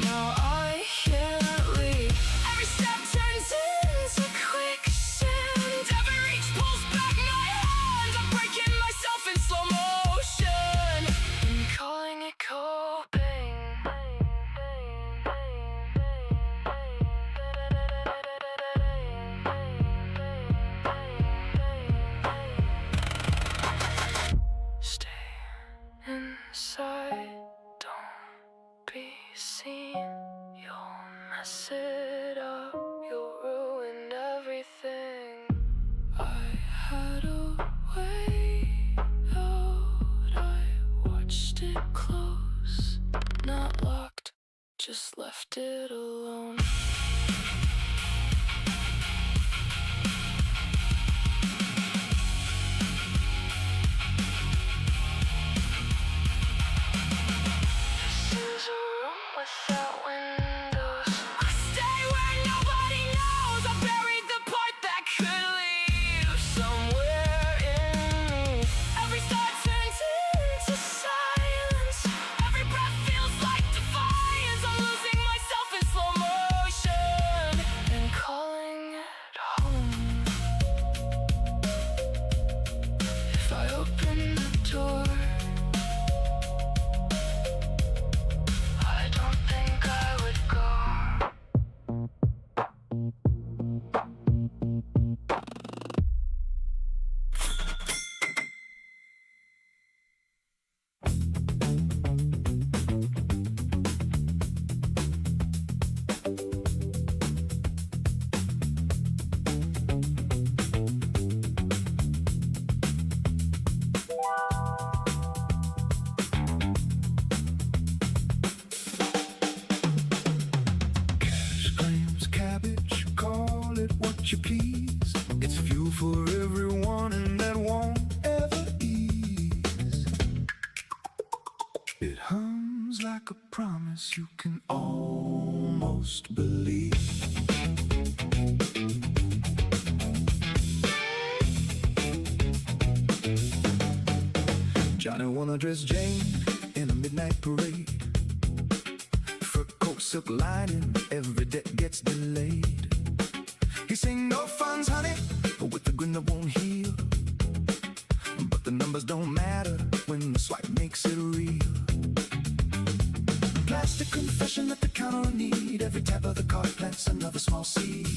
S3: Now I can't leave. Every step turns into quicksand. Every reach pulls back my hand. I'm breaking myself in slow motion and calling it coping. Stay inside, don't be seen. You'll mess it up, you'll ruin everything. I had a way out, I watched it close. Not locked, just left it alone. This is a room without windows. I stay where nobody knows. I buried the part that could leave somewhere in me. Every thought turns into silence. Every breath feels like defiance. I'm losing myself in slow motion and calling it what you please. It's fuel for everyone, and that won't ever ease. It hums like a promise you can almost believe. Johnny wanna dress Jane in a midnight parade. Fur coat, silk lining, every debt gets delayed. He sing no funds, honey, with a grin that won't heal. But the numbers don't matter when the swipe makes it real. Plastic confession at the counter of need. Every tap of the card plants another small seed.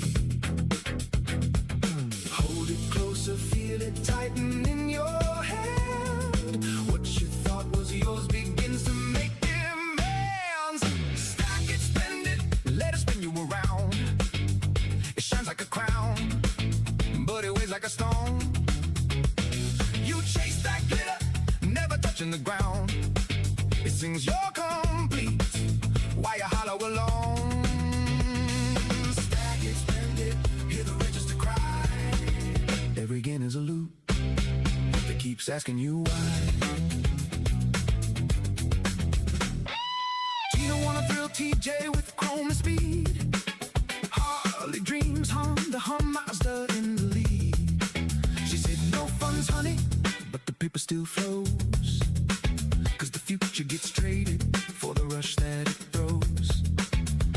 S3: Hold it closer, feel it tighten in your hand. What you thought was yours begins to make demands. Stack it, spend it, let it spin you around. It shines like a crown, but it weighs like a stone. You chase that glitter, never touching the ground. It sings you're complete while you hollow alone. Stack it, spend it, hear the register cry. Every gain is a loop that keeps asking you why. Tina wanna thrill TJ with chrome and speed. Harley dreams Honda, Mazda in the lead. She said no funds, honey, but the paper still flows. Cause the future gets traded for the rush that it throws.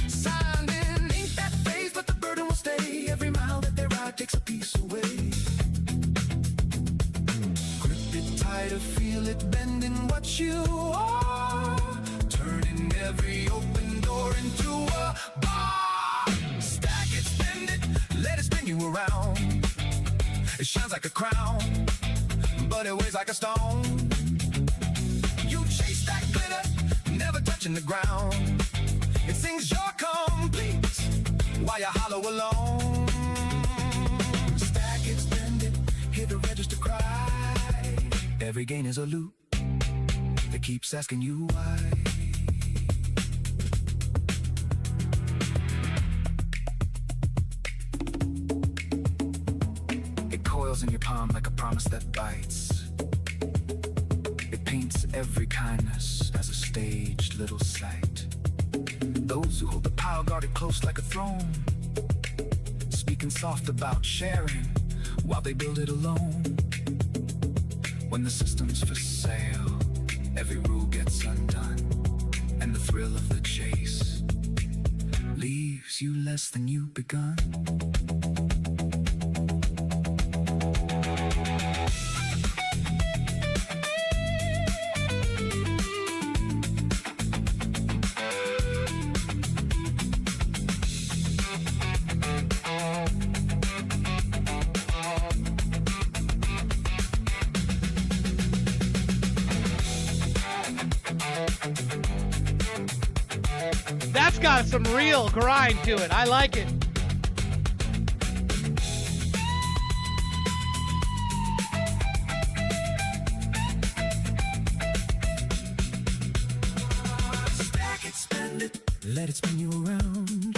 S3: Signed in ink that phase, but the burden will stay. Every mile that they ride takes a piece away. Grip it tighter, feel it bending what you are. Turning every open door into a bar. Stack it, spend it, let it spin you around. It shines like a crown, but it weighs like a stone. You chase that glitter, never touching the ground. It sings you're complete while you hollow alone. Stack it, spend it, hear the register cry. Every gain is a loop that keeps asking you why. It coils in your palm like a promise that bites. It paints every kindness as a staged little sight. Those who hold the power guard it close like a throne, speaking soft about sharing while they build it alone. When the system's for sale, every rule gets undone, and the thrill of the chase leaves you less than you begun.
S2: That's got some real grind to it. I like it.
S3: Stack it, spend it, let it spin you around.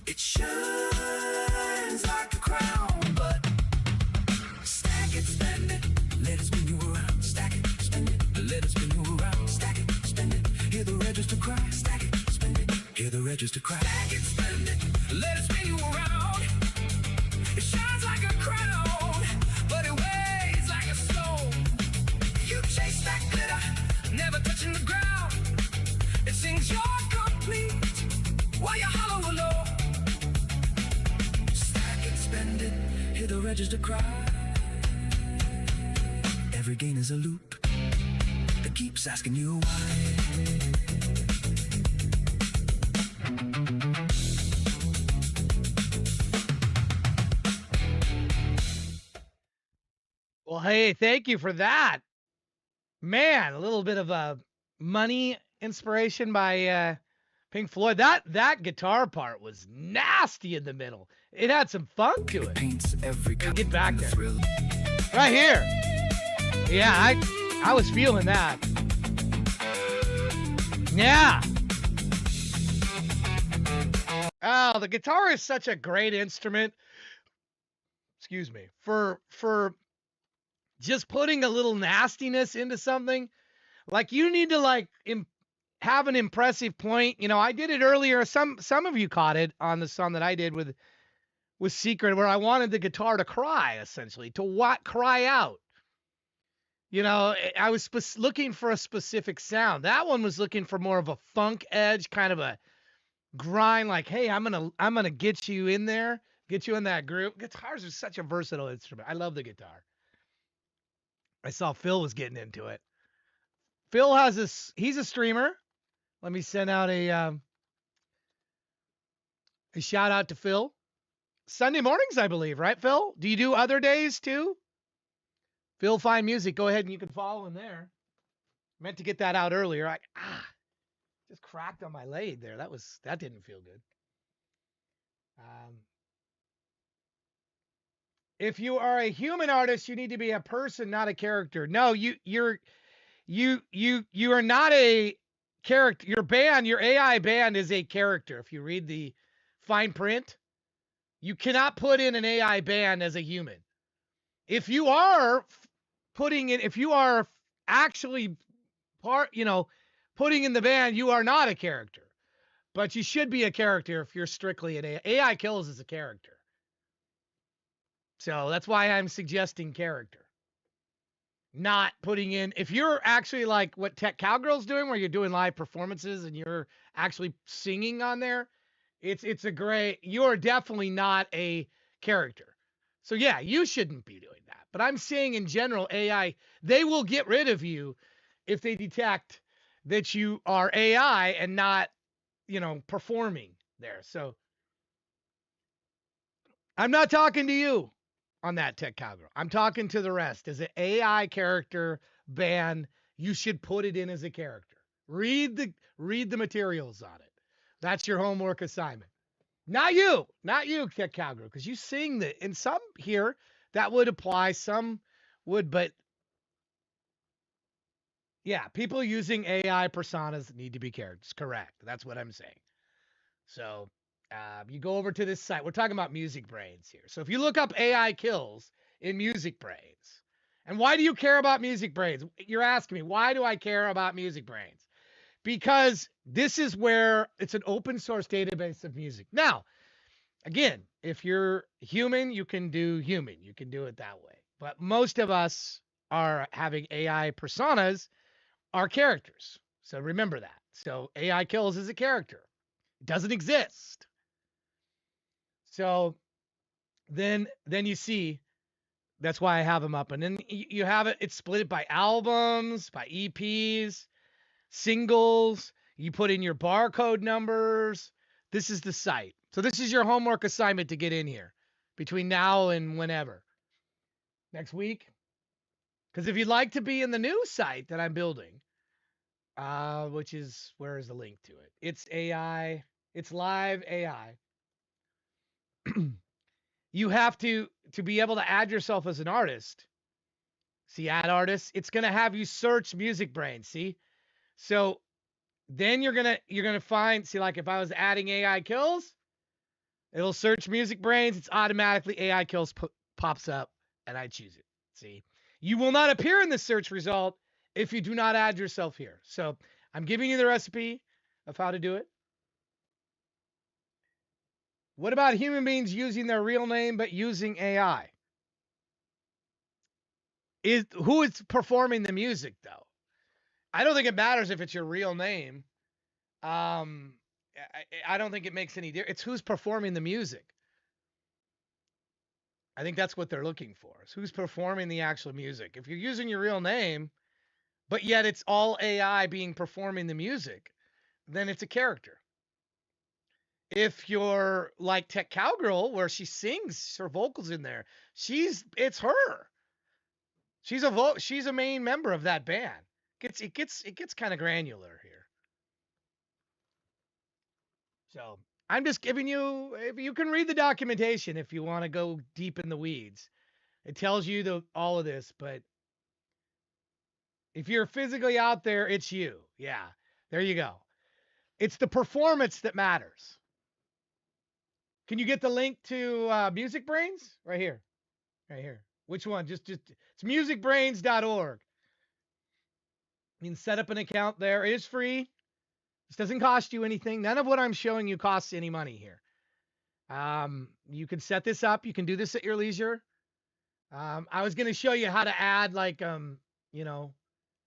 S3: It shines like a crown, but stack it, spend it, let it spin you around. Stack it, spend it, let it spin you around. Stack it, spend it, hear the register cry. Stack it, spend it, hear the register cry. Stack it, spend it, let it spin you around. It shines like a crown, but it weighs like a stone. You chase that glitter, never touching the ground. It sings you're complete while you hollow alone. Stack it, spend it, hear the register cry. Every gain is a loop that keeps asking you why.
S2: Well, hey, thank you for that. Man, a little bit of a money inspiration by Pink Floyd. That guitar part was nasty in the middle. It had some funk to it.
S3: Paints every
S2: Hey, get back there.
S3: thrill.
S2: Right here. Yeah, I was feeling that. Yeah. Oh, the guitar is such a great instrument. Excuse me. For just putting a little nastiness into something. Like you need to like have an impressive point. You know, I did it earlier. Some of you caught it on the song that I did with Secret, where I wanted the guitar to cry, essentially, to what cry out. You know, I was looking for a specific sound. That one was looking for more of a funk edge, kind of a grind. Like, hey, I'm gonna get you in there, get you in that group. Guitars are such a versatile instrument. I love the guitar. I saw Phil was getting into it. Phil has this. He's a streamer. Let me send out a shout out to Phil. Sunday mornings, I believe, right, Phil? Do you do other days too? Phil Fine Music. Go ahead and you can follow him there. Meant to get that out earlier. Just cracked on my lathe there. That didn't feel good. If you are a human artist, you need to be a person, not a character. No, you are not a character. Your band, your AI band is a character. If you read the fine print, you cannot put in an AI band as a human. If you are if you are actually putting in the band, you are not a character. But you should be a character if you're strictly an AI. AI Kills is a character. So that's why I'm suggesting character. Not putting in, if you're actually like what Tech Cowgirl's doing, where you're doing live performances and you're actually singing on there, you're definitely not a character. So yeah, you shouldn't be doing that. But I'm saying in general, AI, they will get rid of you if they detect that you are AI and not, performing there. So I'm not talking to you on that, Tech Cowgirl. I'm talking to the rest. As an AI character band, you should put it in as a character. Read the materials on it. That's your homework assignment. Not you, Tech Cowgirl, because you sing that. In some here that would apply, some would, but yeah, people using AI personas need to be characters. Correct. That's what I'm saying. So you go over to this site. We're talking about Music Brains here. So if you look up AI Kills in Music Brains, and why do you care about Music Brains? You're asking me, why do I care about Music Brains? Because this is where it's an open source database of music. Now, again, if you're human, you can do human. You can do it that way. But most of us are having AI personas are characters. So remember that. So AI Kills is a character. It doesn't exist. So then you see, that's why I have them up. And then you have it's split by albums, by EPs, singles. You put in your barcode numbers. This is the site. So this is your homework assignment to get in here between now and whenever. Next week. Because if you'd like to be in the new site that I'm building, which is, where is the link to it? It's AI. It's live AI. You have to be able to add yourself as an artist. See, add artist. It's going to have you search Music Brain. See? So then you're going to find, see, like if I was adding AI Kills, it'll search Music Brains. It's automatically AI Kills pops up and I choose it. See? You will not appear in the search result if you do not add yourself here. So I'm giving you the recipe of how to do it. What about human beings using their real name but using AI? Who is performing the music, though? I don't think it matters if it's your real name. I don't think it makes any difference. It's who's performing the music. I think that's what they're looking for. Is who's performing the actual music. If you're using your real name, but yet it's all AI performing the music, then it's a character. If you're like Tech Cowgirl, where she sings her vocals in there, it's her. She's a main member of that band. It gets kind of granular here. So I'm just giving you, if you can read the documentation, if you want to go deep in the weeds, it tells you all of this. But if you're physically out there, it's you. Yeah, there you go. It's the performance that matters. Can you get the link to Music Brains? Right here. Right here. Which one? Just it's musicbrains.org. You can set up an account there. It is free. This doesn't cost you anything. None of what I'm showing you costs any money here. You can set this up. You can do this at your leisure. I was going to show you how to add like, you know,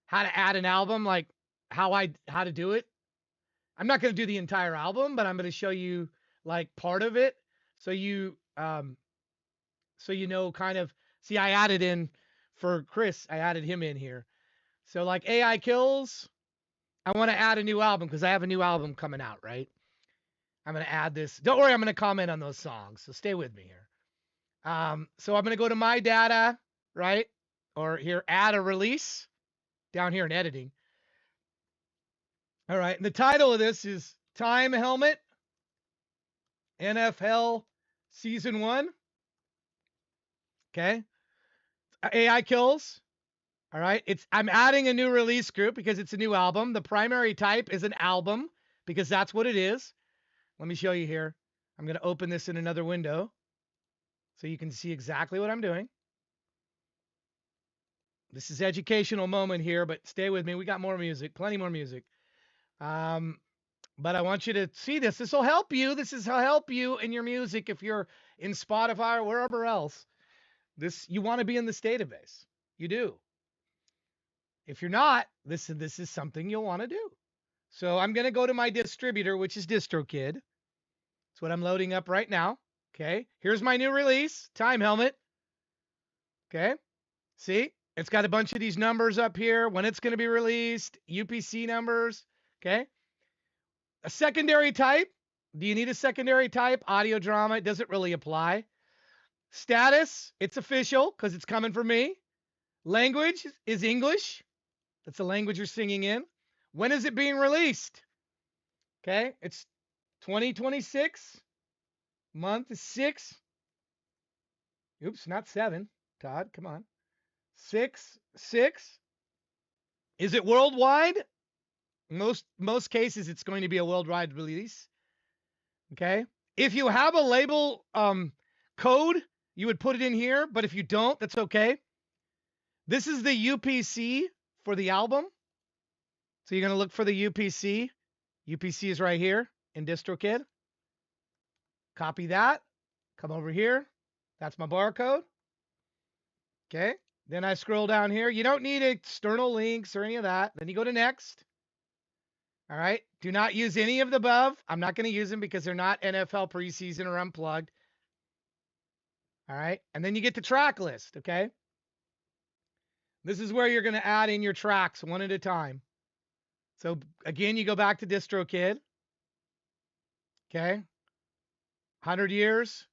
S2: how to add an album, like how to do it. I'm not going to do the entire album, but I'm going to show you like part of it. So you know, kind of, see, I added in for Chris, I added him in here. So like AI Kills, I want to add a new album because I have a new album coming out, right? I'm going to add this. Don't worry, I'm going to comment on those songs. So stay with me here. So I'm going to go to my data, right? Or here, add a release down here in editing. All right. And the title of this is Time Helmet NFL Season 1. Okay. AI Kills. All right. I'm adding a new release group because it's a new album. The primary type is an album because that's what it is. Let me show you here. I'm going to open this in another window so you can see exactly what I'm doing. This is educational moment here, but stay with me. We got more music, plenty more music. But I want you to see this. This will help you. This is how help you in your music if you're in Spotify or wherever else. You want to be in this database. You do. If you're not, this is something you'll want to do. So I'm going to go to my distributor, which is DistroKid. That's what I'm loading up right now. Okay. Here's my new release, Time Helmet. Okay. See, it's got a bunch of these numbers up here, when it's going to be released, UPC numbers. Okay. A secondary type. Do you need a secondary type? Audio drama. It doesn't really apply. Status. It's official because it's coming from me. Language is English. That's the language you're singing in. When is it being released? Okay. It's 2026. Month is 6. Oops, not 7. Todd, come on. 6. Is it worldwide? Most cases, it's going to be a worldwide release. Okay. If you have a label code, you would put it in here. But if you don't, that's okay. This is the UPC for the album. So you're going to look for the UPC. UPC is right here in DistroKid. Copy that. Come over here. That's my barcode. Okay. Then I scroll down here. You don't need external links or any of that. Then you go to next. All right. Do not use any of the above. I'm not going to use them because they're not NFL preseason or unplugged. All right. And then you get the track list. Okay. This is where you're going to add in your tracks one at a time. So again, you go back to DistroKid. Okay. 100 Years.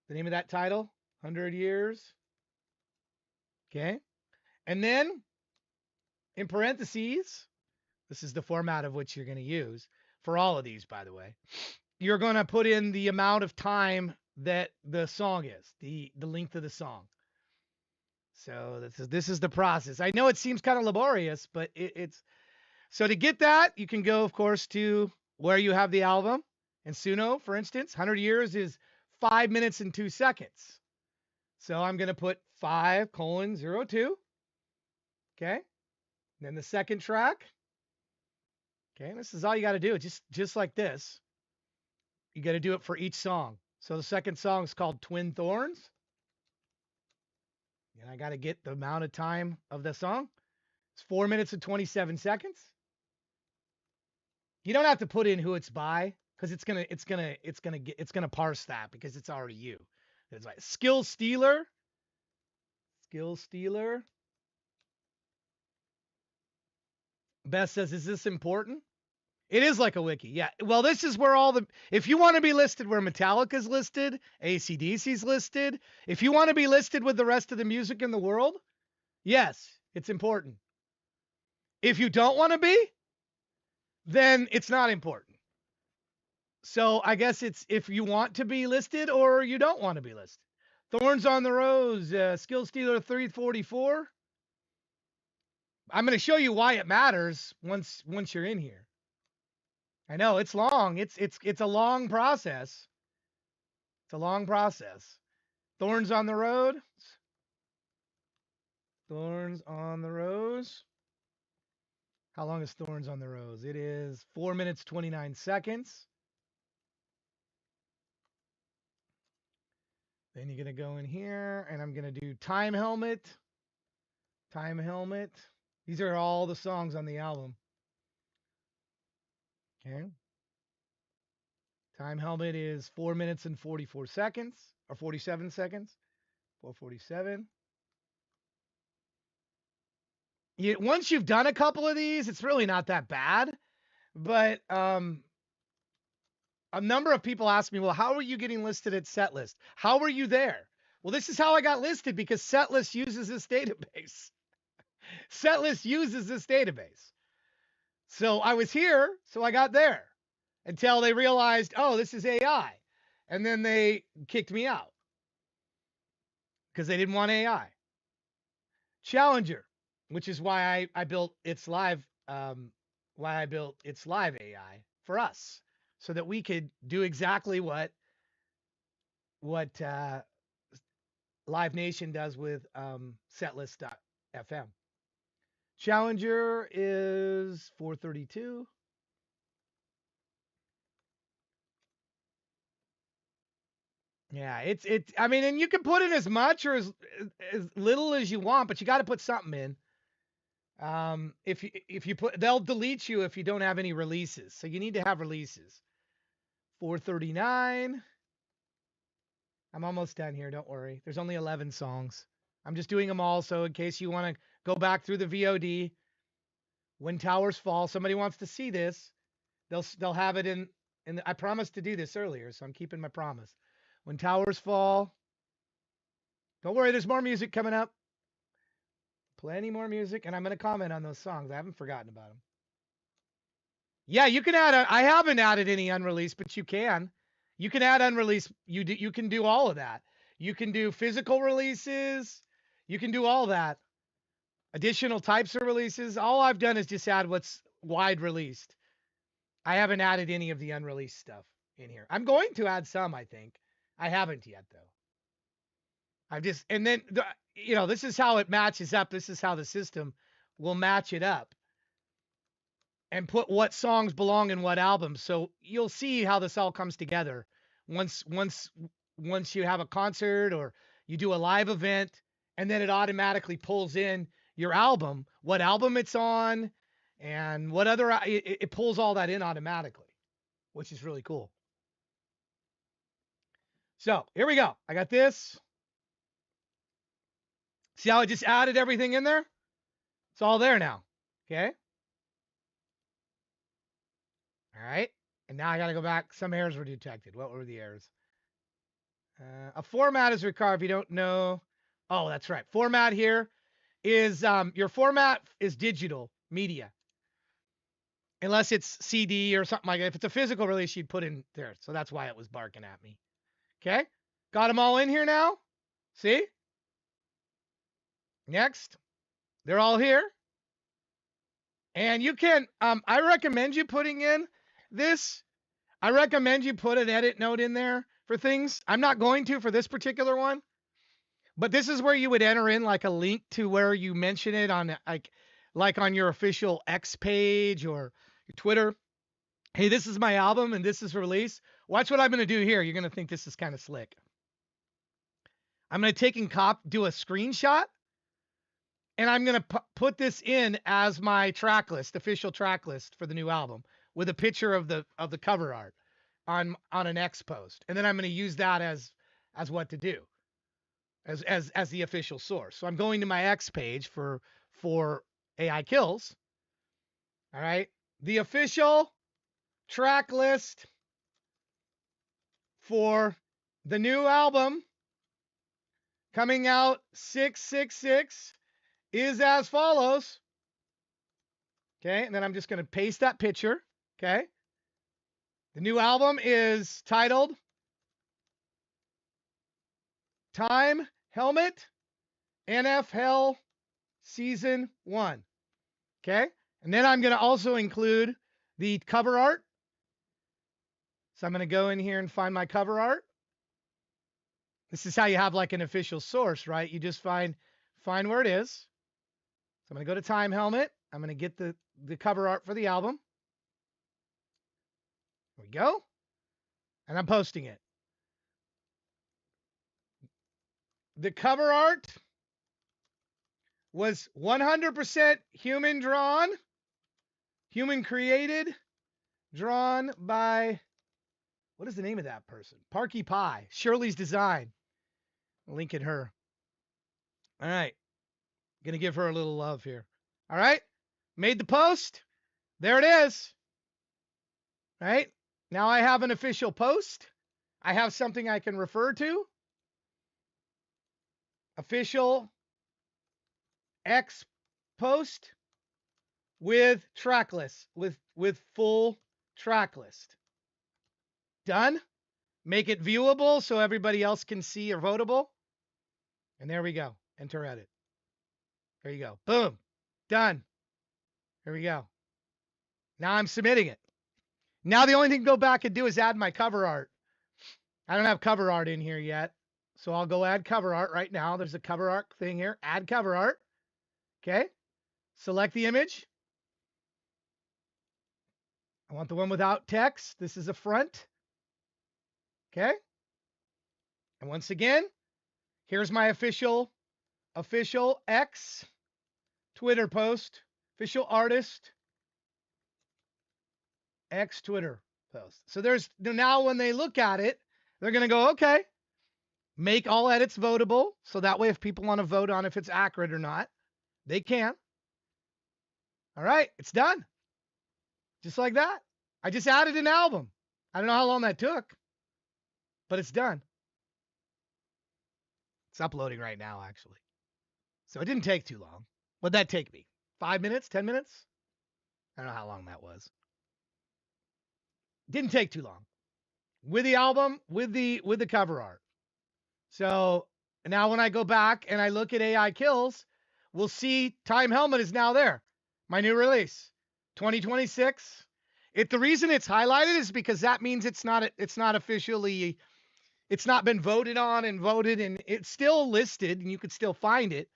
S2: The name of that title. 100 Years. Okay. And then in parentheses, this is the format of which you're going to use for all of these, by the way. You're going to put in the amount of time that the song is, the length of the song. So this is the process. I know it seems kind of laborious, but it's so to get that, you can go, of course, to where you have the album. And Suno, for instance, 100 Years is 5 minutes and 2 seconds. So I'm going to put 5:02. Okay. Then the second track. Okay. This is all you got to do. Just like this. You got to do it for each song. So the second song is called Twin Thorns. And I got to get the amount of time of the song. It's 4 minutes and 27 seconds. You don't have to put in who it's by because it's gonna parse that because it's already you. It's like Skill Stealer. Beth says, is this important? It is like a wiki. Yeah. Well, this is where if you want to be listed where Metallica's listed, AC/DC's listed, if you want to be listed with the rest of the music in the world, yes, it's important. If you don't want to be, then it's not important. So I guess it's if you want to be listed or you don't want to be listed. Thorns on the Rose, Skill Stealer 344. I'm going to show you why it matters once you're in here. I know it's long. It's a long process. It's a long process. Thorns on the road. Thorns on the Rose. How long is Thorns on the Rose? It is 4 minutes, 29 seconds. Then you're going to go in here, and I'm going to do Time Helmet. Time Helmet. These are all the songs on the album. Okay. Time Helmet is 4 minutes and 44 seconds, or 47 seconds. 447. Once you've done a couple of these, it's really not that bad. But a number of people ask me, well, how are you getting listed at Setlist? How were you there? Well, this is how I got listed because Setlist uses this database. Setlist uses this database. So I was here, so I got there until they realized, oh, this is AI. And then they kicked me out because they didn't want AI. Challenger, which is why I built It's Live, AI for us, so that we could do exactly what Live Nation does with Setlist.fm. Challenger is 432. Yeah, I mean, and you can put in as much or as little as you want, but you got to put something in. If you put, they'll delete you if you don't have any releases. So you need to have releases. 439. I'm almost done here. Don't worry. There's only 11 songs. I'm just doing them all. So in case you want to go back through the VOD, When Towers Fall, somebody wants to see this, they'll have it in I promised to do this earlier, so I'm keeping my promise. When Towers Fall. Don't worry. There's more music coming up. Plenty more music, and I'm going to comment on those songs. I haven't forgotten about them. Yeah, you can add. I haven't added any unreleased, but you can. You can add unreleased. You can do all of that. You can do physical releases. You can do all that. Additional types of releases. All I've done is just add what's wide released. I haven't added any of the unreleased stuff in here. I'm going to add some, I think. I haven't yet, though. And then, this is how it matches up. This is how the system will match it up and put what songs belong in what albums. So you'll see how this all comes together once you have a concert or you do a live event, and then it automatically pulls in your album, what album it's on, and what other, it pulls all that in automatically, which is really cool. So here we go. I got this. See how I just added everything in there? It's all there now. Okay. All right. And now I got to go back. Some errors were detected. What were the errors? A format is required if you don't know. Oh, that's right. Format here is your format is digital media. Unless it's CD or something like that. If it's a physical release, you'd put in there. So that's why it was barking at me. Okay. Got them all in here now. See? Next. They're all here. And you can, I recommend you putting in this. I recommend you put an edit note in there for things. I'm not going to for this particular one. But this is where you would enter in like a link to where you mention it on like on your official X page or your Twitter. Hey, this is my album and this is release. Watch what I'm going to do here. You're going to think this is kind of slick. I'm going to take and do a screenshot. And I'm going to put this in as my track list, official track list for the new album with a picture of the cover art on an X post. And then I'm going to use that as what to do as the official source. So I'm going to my X page for AI Kills. All right. The official track list for the new album coming out 6/6/6 is as follows. Okay, and then I'm just going to paste that picture. Okay. The new album is titled Time Helmet NFL Season 1. Okay, and then I'm going to also include the cover art. So I'm going to go in here and find my cover art. This is how you have like an official source, right? You just find where it is. So I'm going to go to Time Helmet. I'm going to get the cover art for the album. There we go. And I'm posting it. The cover art was 100% human drawn, human created, drawn by, what is the name of that person? Parky Pie, Shirley's Design. I'll link it her. All right. Gonna give her a little love here. All right. Made the post. There it is. Right. Now I have an official post. I have something I can refer to. Official X post with track list, with full track list. Done. Make it viewable so everybody else can see or votable. And there we go. Enter edit. There you go. Boom. Done. Here we go. Now I'm submitting it. Now the only thing to go back and do is add my cover art. I don't have cover art in here yet. So I'll go add cover art right now. There's a cover art thing here. Add cover art. Okay. Select the image. I want the one without text. This is a front. Okay. And once again, here's my official X Twitter post, official artist X Twitter post. So there's now when they look at it, they're going to go, okay, make all edits votable. So that way, if people want to vote on if it's accurate or not, they can. All right, it's done. Just like that. I just added an album. I don't know how long that took, but it's done. It's uploading right now, actually. So it didn't take too long. What'd that take me? 5 minutes? 10 minutes? I don't know how long that was. Didn't take too long. With the album, with the cover art. So now when I go back and I look at AI Kills, we'll see Time Helmet is now there. My new release, 2026. The reason it's highlighted is because that means it's not officially, it's not been voted on and voted, and it's still listed and you could still find it,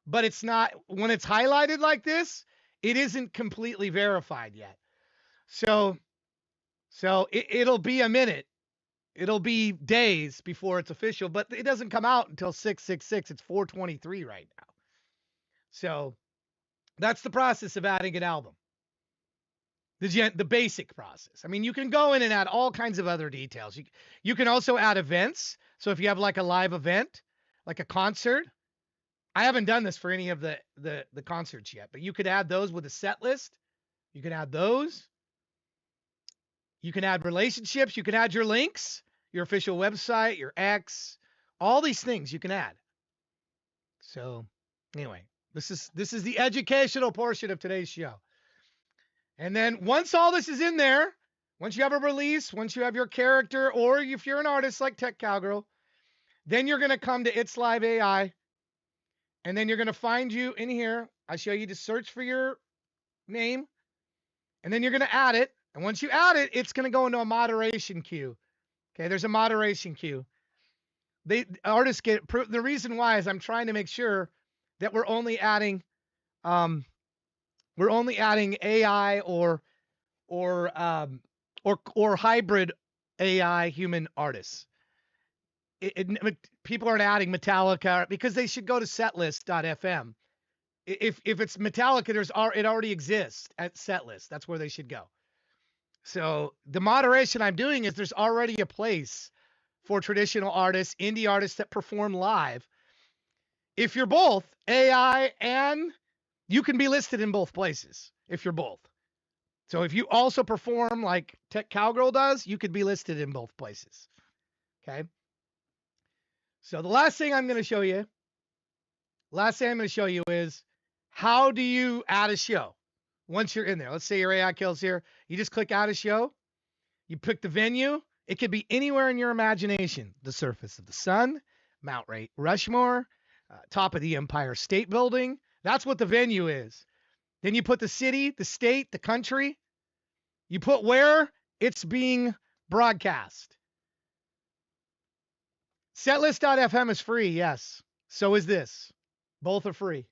S2: but it's not, when it's highlighted like this, it isn't completely verified yet. So it'll be a minute. It'll be days before it's official, but it doesn't come out until 6/6/6. It's 4/23 right now. So that's the process of adding an album. The basic process. I mean, you can go in and add all kinds of other details. You can also add events. So if you have like a live event, like a concert, I haven't done this for any of the concerts yet, but you could add those with a set list. You can add those. You can add relationships. You can add your links, your official website, your X, all these things you can add. So anyway, this is the educational portion of today's show. And then once all this is in there, once you have a release, once you have your character, or if you're an artist like Tech Cowgirl, then you're going to come to It's Live AI. And then you're going to find you in here. I show you to search for your name. And then you're going to add it. And once you add it, it's going to go into a moderation queue. Okay, there's a moderation queue. Artists get the reason why is I'm trying to make sure that we're only adding AI or hybrid AI human artists. People aren't adding Metallica because they should go to setlist.fm. If it's Metallica, it already exists at Setlist. That's where they should go. So the moderation I'm doing is there's already a place for traditional artists, indie artists that perform live. If you're both AI and you can be listed in both places if you're both. So if you also perform like Tech Cowgirl does, you could be listed in both places. Okay. So the last thing I'm going to show you is how do you add a show once you're in there? Let's say your AI Kills here. You just click add a show. You pick the venue. It could be anywhere in your imagination. The surface of the sun, Mount Rushmore, top of the Empire State Building. That's what the venue is. Then you put the city, the state, the country. You put where it's being broadcast. Setlist.fm is free, yes. So is this. Both are free.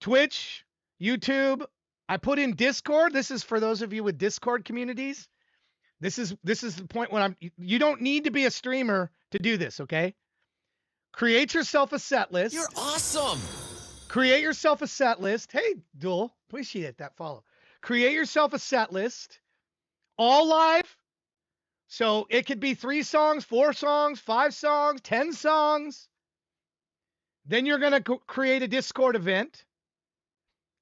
S2: Twitch, YouTube. I put in Discord. This is for those of you with Discord communities. This is the point when you don't need to be a streamer to do this, okay? Create yourself a set list.
S5: You're awesome.
S2: Create yourself a set list. Hey, Duel, appreciate that follow. Create yourself a set list. All live. So it could be 3 songs, 4 songs, 5 songs, 10 songs. Then you're going to create a Discord event.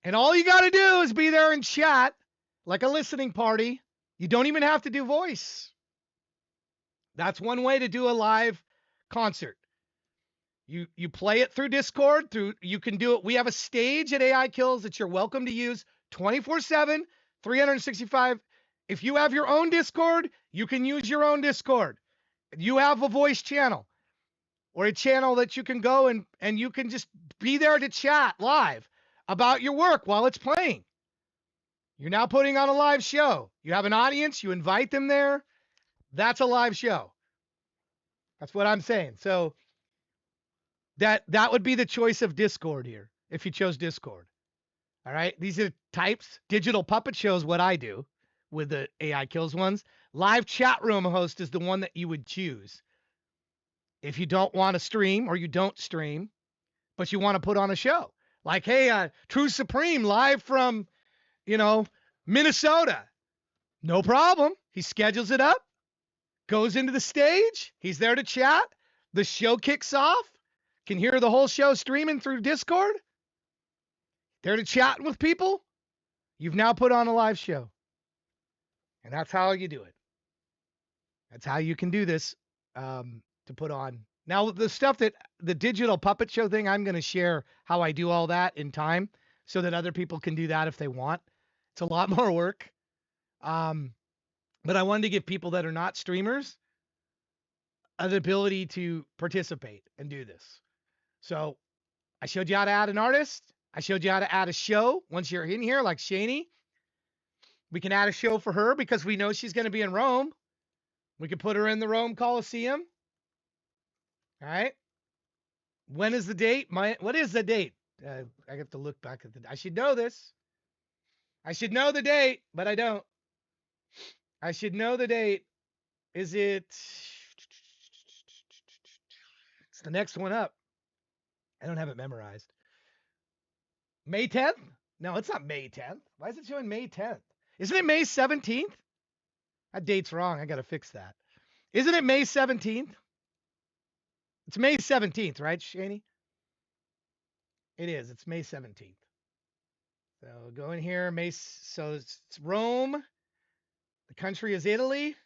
S2: And all you got to do is be there and chat like a listening party. You don't even have to do voice. That's one way to do a live concert. You play it through Discord. You can do it. We have a stage at AI Kills that you're welcome to use 24/7, 365. If you have your own Discord, you can use your own Discord. You have a voice channel or a channel that you can go and you can just be there to chat live about your work while it's playing. You're now putting on a live show. You have an audience. You invite them there. That's a live show. That's what I'm saying. So that would be the choice of Discord here if you chose Discord. All right. These are types. Digital Puppet Show is what I do with the AI Kills ones. Live chat room host is the one that you would choose. If you don't want to stream or you don't stream, but you want to put on a show. Like, hey, True Supreme live from, Minnesota. No problem. He schedules it up, goes into the stage. He's there to chat. The show kicks off. Can hear the whole show streaming through Discord. There to chat with people. You've now put on a live show. And that's how you do it. That's how you can do this to put on. Now, the stuff that the Digital Puppet Show thing, I'm going to share how I do all that in time so that other people can do that if they want. It's a lot more work. But I wanted to give people that are not streamers the ability to participate and do this. So I showed you how to add an artist. I showed you how to add a show once you're in here, like Shani. We can add a show for her because we know she's going to be in Rome. We can put her in the Rome Coliseum. All right. When is the date? What is the date? I have to look back at I should know this. I should know the date, but I don't. I should know the date. Is it? It's the next one up. I don't have it memorized. May 10th? No, it's not May 10th. Why is it showing May 10th? Isn't it May 17th? That date's wrong. I got to fix that. Isn't it May 17th? It's May 17th, right, Shani? It is. It's May 17th. So go in here. So it's Rome. The country is Italy.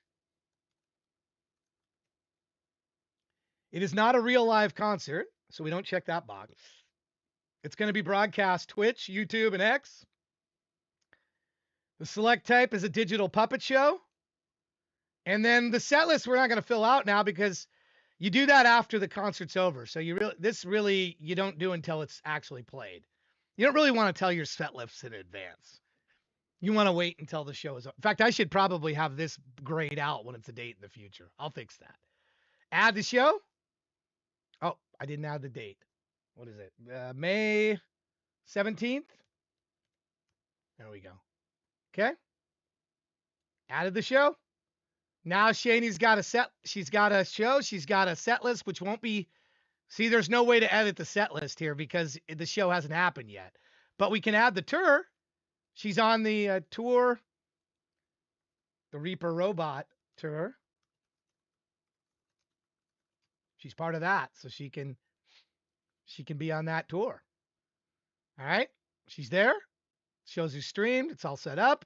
S2: It is not a real live concert, so we don't check that box. It's going to be broadcast Twitch, YouTube, and X. The select type is a Digital Puppet Show. And then the set list we're not going to fill out now because you do that after the concert's over. So you don't do until it's actually played. You don't really want to tell your set lists in advance. You want to wait until the show is over. In fact, I should probably have this grayed out when it's a date in the future. I'll fix that. Add the show. Oh, I didn't add the date. What is it? May 17th. There we go. Okay. Added the show. Now Shani's got a set. She's got a show. She's got a set list, which won't be. See, there's no way to edit the set list here because the show hasn't happened yet. But we can add the tour. She's on the tour, the Reaper Robot tour. She's part of that, so she can be on that tour. All right, she's there. Shows are streamed. It's all set up.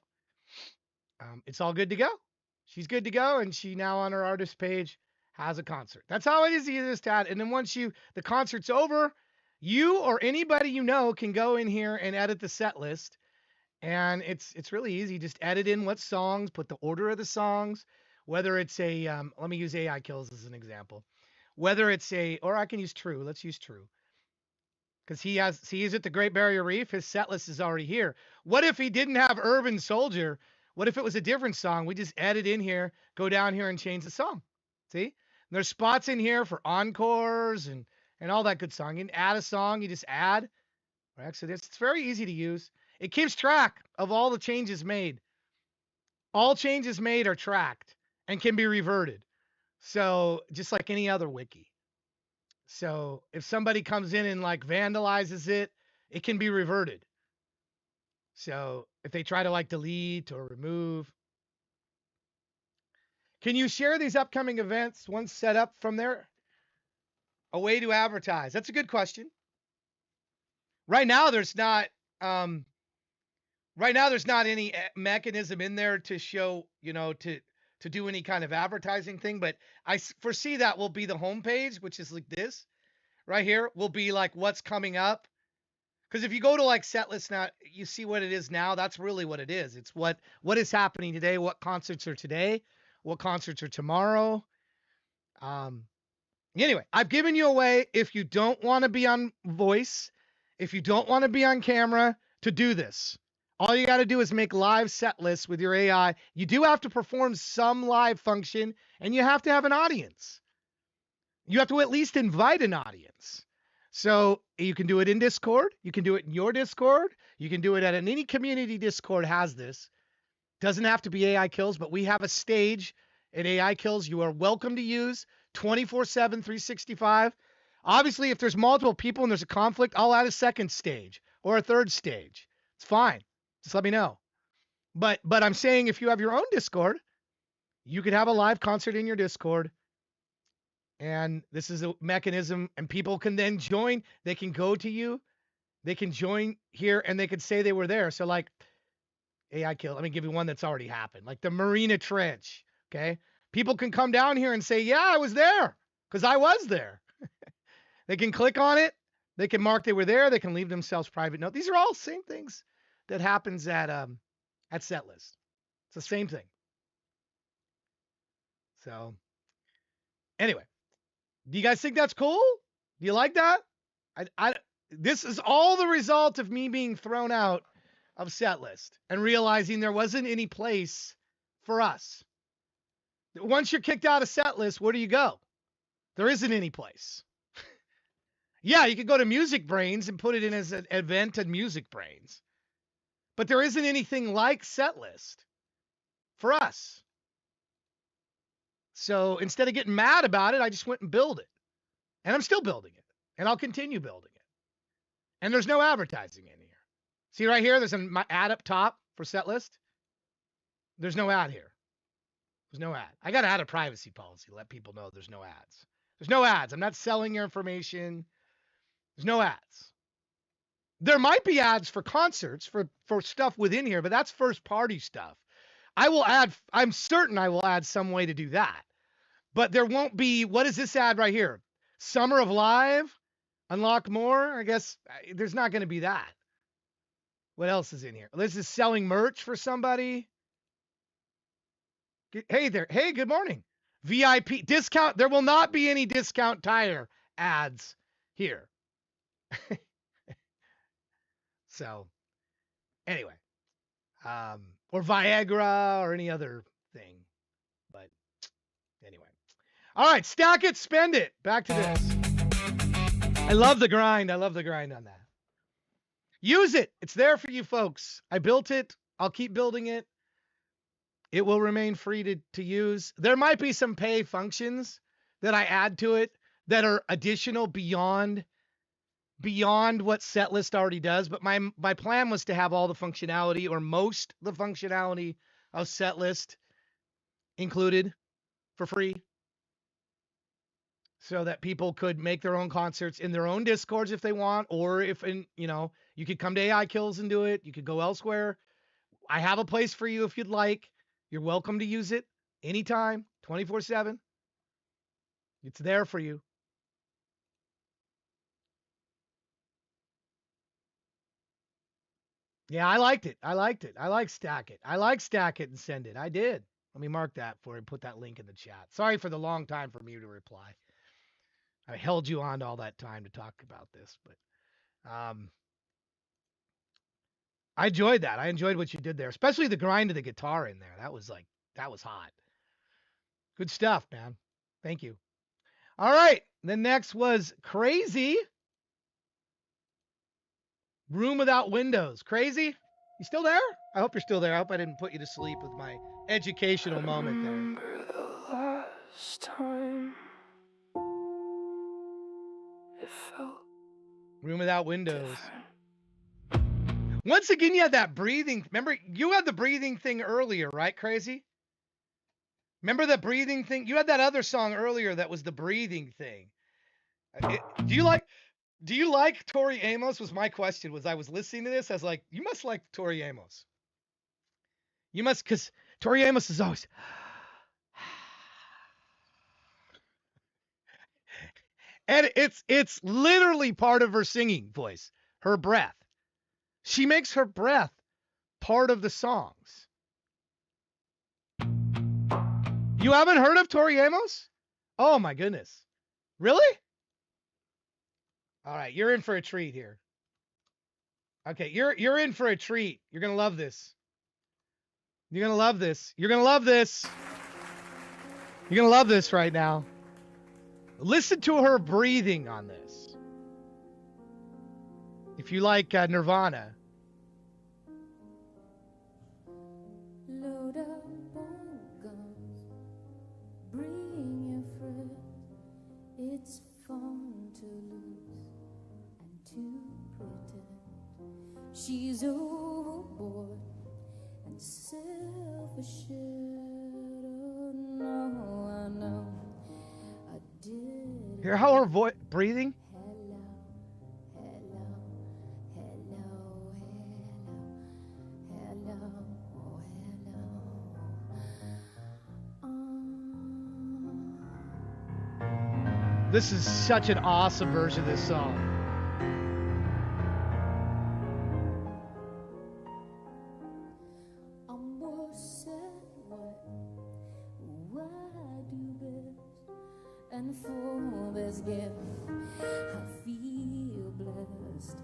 S2: It's all good to go. She's good to go, and she now on her artist page has a concert. That's how it is to add. And then once the concert's over, you or anybody you know can go in here and edit the set list. And it's really easy. Just edit in what songs, put the order of the songs, whether it's a, let me use AI Kills as an example. Whether it's or I can use True. Let's use True. Because he's at the Great Barrier Reef. His set list is already here. What if he didn't have Urban Soldier? What if it was a different song? We just edit in here, go down here and change the song. See? There's spots in here for encores and all that good song. You can add a song, you just add or Exodus. It's very easy to use. It keeps track of all the changes made. All changes made are tracked and can be reverted. So just like any other wiki. So if somebody comes in and like vandalizes it, it can be reverted. So if they try to like delete or remove. Can you share these upcoming events once set up from there? A way to advertise. That's a good question. Right now there's not any mechanism in there to show, to do any kind of advertising thing, but I foresee that will be the homepage, which is like this right here, will be like what's coming up. Because if you go to like setlist now, you see what it is now. That's really what it is. It's what is happening today, what concerts are today, what concerts are tomorrow. Anyway, I've given you a way if you don't want to be on voice, if you don't want to be on camera, to do this. All you got to do is make live set lists with your AI. You do have to perform some live function, and you have to have an audience. You have to at least invite an audience. So you can do it in Discord. You can do it in your Discord. You can do it at any community Discord has this. Doesn't have to be AI Kills, but we have a stage at AI Kills you are welcome to use 24/7, 365. Obviously, if there's multiple people and there's a conflict, I'll add a second stage or a third stage. It's fine. Just let me know. But I'm saying if you have your own Discord, you could have a live concert in your Discord. And this is a mechanism, and people can then join. They can go to you. They can join here, and they could say they were there. So like AI Kill, let me give you one that's already happened. Like the Marina Trench, okay? People can come down here and say, yeah, I was there, because I was there. They can click on it. They can mark they were there. They can leave themselves private note. These are all same things that happens at Setlist. It's the same thing. So anyway, do you guys think that's cool? Do you like that? This is all the result of me being thrown out of Setlist and realizing there wasn't any place for us. Once you're kicked out of Setlist, where do you go? There isn't any place. Yeah, you could go to Music Brains and put it in as an event at Music Brains. But there isn't anything like Setlist for us. So instead of getting mad about it, I just went and built it. And I'm still building it. And I'll continue building it. And there's no advertising in here. See right here, there's an ad up top for Setlist. There's no ad here. There's no ad. I got to add a privacy policy to let people know there's no ads. There's no ads. I'm not selling your information. There's no ads. There might be ads for concerts, for stuff within here, but that's first party stuff. I'm certain I will add some way to do that. But there won't be, what is this ad right here? Summer of Live? Unlock more? I guess there's not going to be that. What else is in here? This is selling merch for somebody. Hey there. Hey, good morning. VIP discount. There will not be any discount tire ads here. So anyway, or Viagra or any other thing. But anyway. All right, stack it, spend it. Back to this. I love the grind. I love the grind on that. Use it. It's there for you folks. I built it. I'll keep building it. It will remain free to use. There might be some pay functions that I add to it that are additional beyond what Setlist already does. But my plan was to have all the functionality or most the functionality of Setlist included for free, so that people could make their own concerts in their own Discords if they want, or if you could come to AI Kills and do it. You could go elsewhere. I have a place for you if you'd like. You're welcome to use it anytime, 24/7. It's there for you. Yeah, I liked it. I like Stack It. I like Stack It and Send It. I did. Let me mark that for and put that link in the chat. Sorry for the long time for me to reply. I held you on all that time to talk about this, but I enjoyed that. I enjoyed what you did there, especially the grind of the guitar in there. That was hot. Good stuff, man. Thank you. All right. The next was Crazy. Room Without Windows. Crazy? You still there? I hope you're still there. I hope I didn't put you to sleep with my educational moment there.
S9: Remember the last time it felt
S2: Room Without Windows.
S9: different.
S2: Once again, you had that breathing. Remember, you had the breathing thing earlier, right, Crazy? Remember the breathing thing? You had that other song earlier that was the breathing thing. Do you like Tori Amos? Was my question. Was I was listening to this, I was like, you must like Tori Amos. You must, because Tori Amos is always. And it's literally part of her singing voice, her breath. She makes her breath part of the songs. You haven't heard of Tori Amos? Oh my goodness. Really? All right, you're in for a treat here. Okay, you're in for a treat. You're gonna love this. You're gonna love this. You're gonna love this. You're gonna love this right now. Listen to her breathing on this. If you like Nirvana.
S7: Load up on guns, bring your friends. It's fun to lose and to pretend she's overboard and self-assured. Oh no, I know I did.
S2: Hear how her voice breathing?
S7: Hello, hello, hello, hello, hello, oh hello.
S2: This is such an awesome version of this song.
S7: I'm worse at what I do best, and for this gift I feel blessed.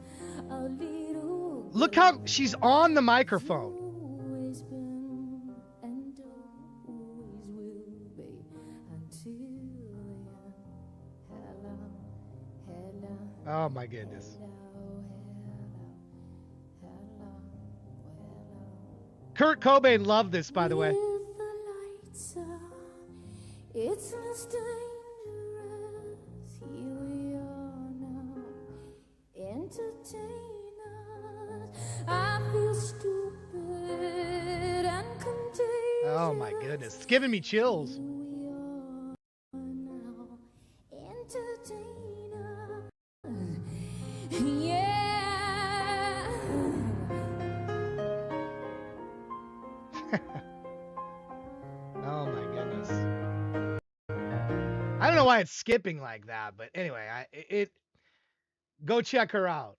S7: A little
S2: Look how she's on the microphone.
S7: always been and always will be until the end. Hello, hello,
S2: Oh my goodness.
S7: hello, hello, hello, hello.
S2: Kurt Cobain loved this, by the way.
S7: With the lights on, it's less dangerous. Here we are now, entertain us. I feel stupid and contagious.
S2: Oh my goodness. It's giving me chills.
S7: Here we are now, entertain us. Yeah.
S2: Oh my goodness. I don't know why it's skipping like that, but anyway, go check her out.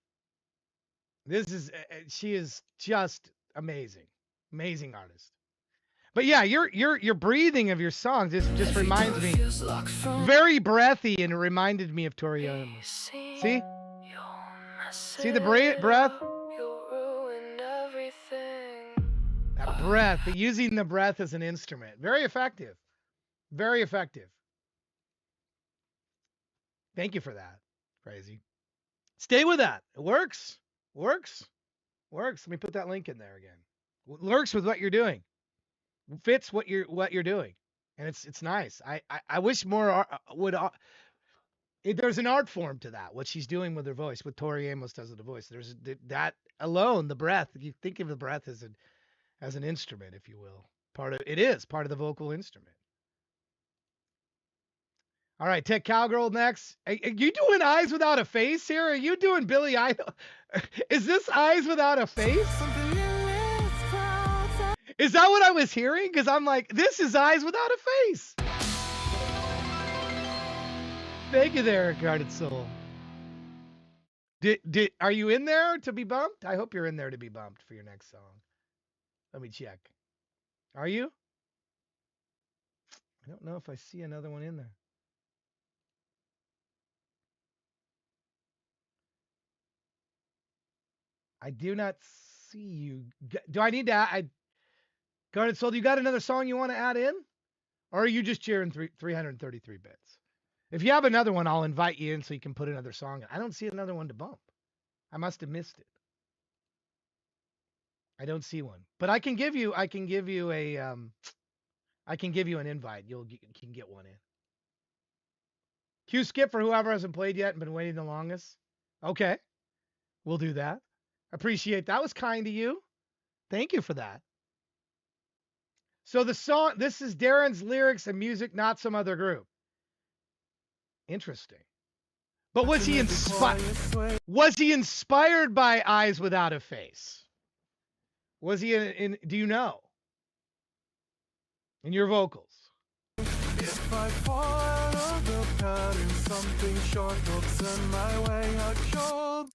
S2: This is she is just amazing. Amazing artist. But yeah, your breathing of your songs just reminds me very breathy, and it reminded me of Tori Amos. See? See the breath? That breath, using the breath as an instrument. Very effective. Very effective. Thank you for that. Crazy. Stay with that. It works. Works. Works. Let me put that link in there again. Works with what you're doing. Fits what you're doing. And it's nice. I wish more would there's an art form to that. What she's doing with her voice, what Tori Amos does with the voice. There's that alone, the breath. You think of the breath as an instrument, if you will. It is part of the vocal instrument. All right, Tech Cowgirl next. Are you doing Eyes Without a Face here? Are you doing Billy Idol? Is this Eyes Without a Face? Is that what I was hearing? Because I'm like, this is Eyes Without a Face. Thank you there, Guarded Soul. Are you in there to be bumped? I hope you're in there to be bumped for your next song. Let me check. Are you? I don't know if I see another one in there. I do not see you. Do I need to Guarded Soul, do you got another song you want to add in? Or are you just cheering 333 bits? If you have another one, I'll invite you in so you can put another song in. I don't see another one to bump. I must have missed it. I don't see one. But I can give you an invite. You can get one in. Cue skip for whoever hasn't played yet and been waiting the longest. Okay. We'll do that. Appreciate that. Was kind to you. Thank you for that. So the song, this is Darren's lyrics and music, not some other group. Interesting. But was he inspired by Eyes Without a Face? Was he in do you know? In your vocals.
S3: If I fall out of the pattern, something short looks in my way, I should.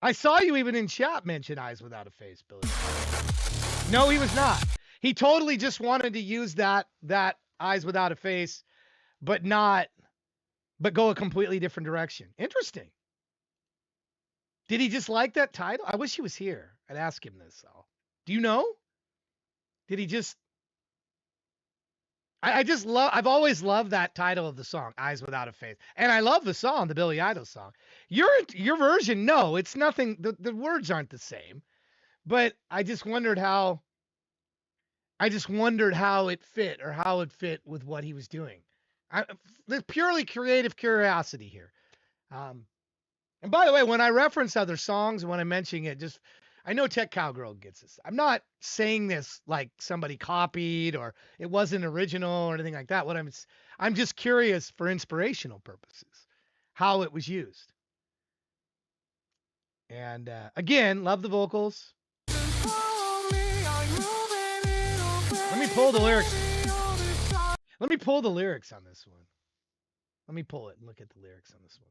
S2: I saw you even in chat mention Eyes Without a Face, Billy. No, he was not. He totally just wanted to use that Eyes Without a Face, but go a completely different direction. Interesting. Did he just like that title? I wish he was here. I'd ask him this. Do you know? Did he just? I've always loved that title of the song, Eyes Without a Face. And I love the song, the Billy Idol song. Your version, no, it's nothing. The words aren't the same. But I just wondered how it fit, or how it fit with what he was doing. There's purely creative curiosity here. And by the way, when I reference other songs, when I'm mentioning it, I know Tech Cowgirl gets this. I'm not saying this like somebody copied or it wasn't original or anything like that. I'm just curious for inspirational purposes, how it was used. And again, love the vocals. Let me pull the lyrics. Let me pull the lyrics on this one. Let me pull it and look at the lyrics on this one.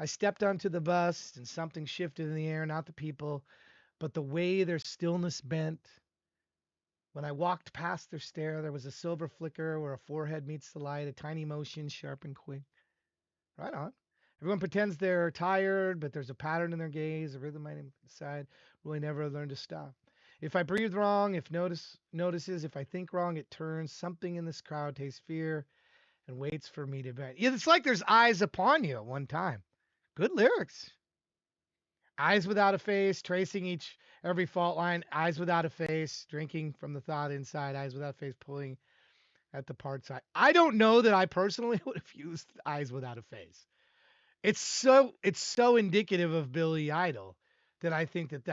S2: I stepped onto the bus and something shifted in the air, not the people, but the way their stillness bent. When I walked past their stare, there was a silver flicker where a forehead meets the light, a tiny motion, sharp and quick. Right on. Everyone pretends they're tired, but there's a pattern in their gaze, a rhythm inside, really never learn to stop. If I breathe wrong, if notices, if I think wrong, it turns. Something in this crowd tastes fear and waits for me to bend. Yeah, it's like there's eyes upon you at one time. Good lyrics. Eyes without a face, tracing every fault line. Eyes without a face, drinking from the thought inside. Eyes without a face, pulling at the part side. I don't know that I personally would have used Eyes Without a Face. It's so indicative of Billy Idol that I think it's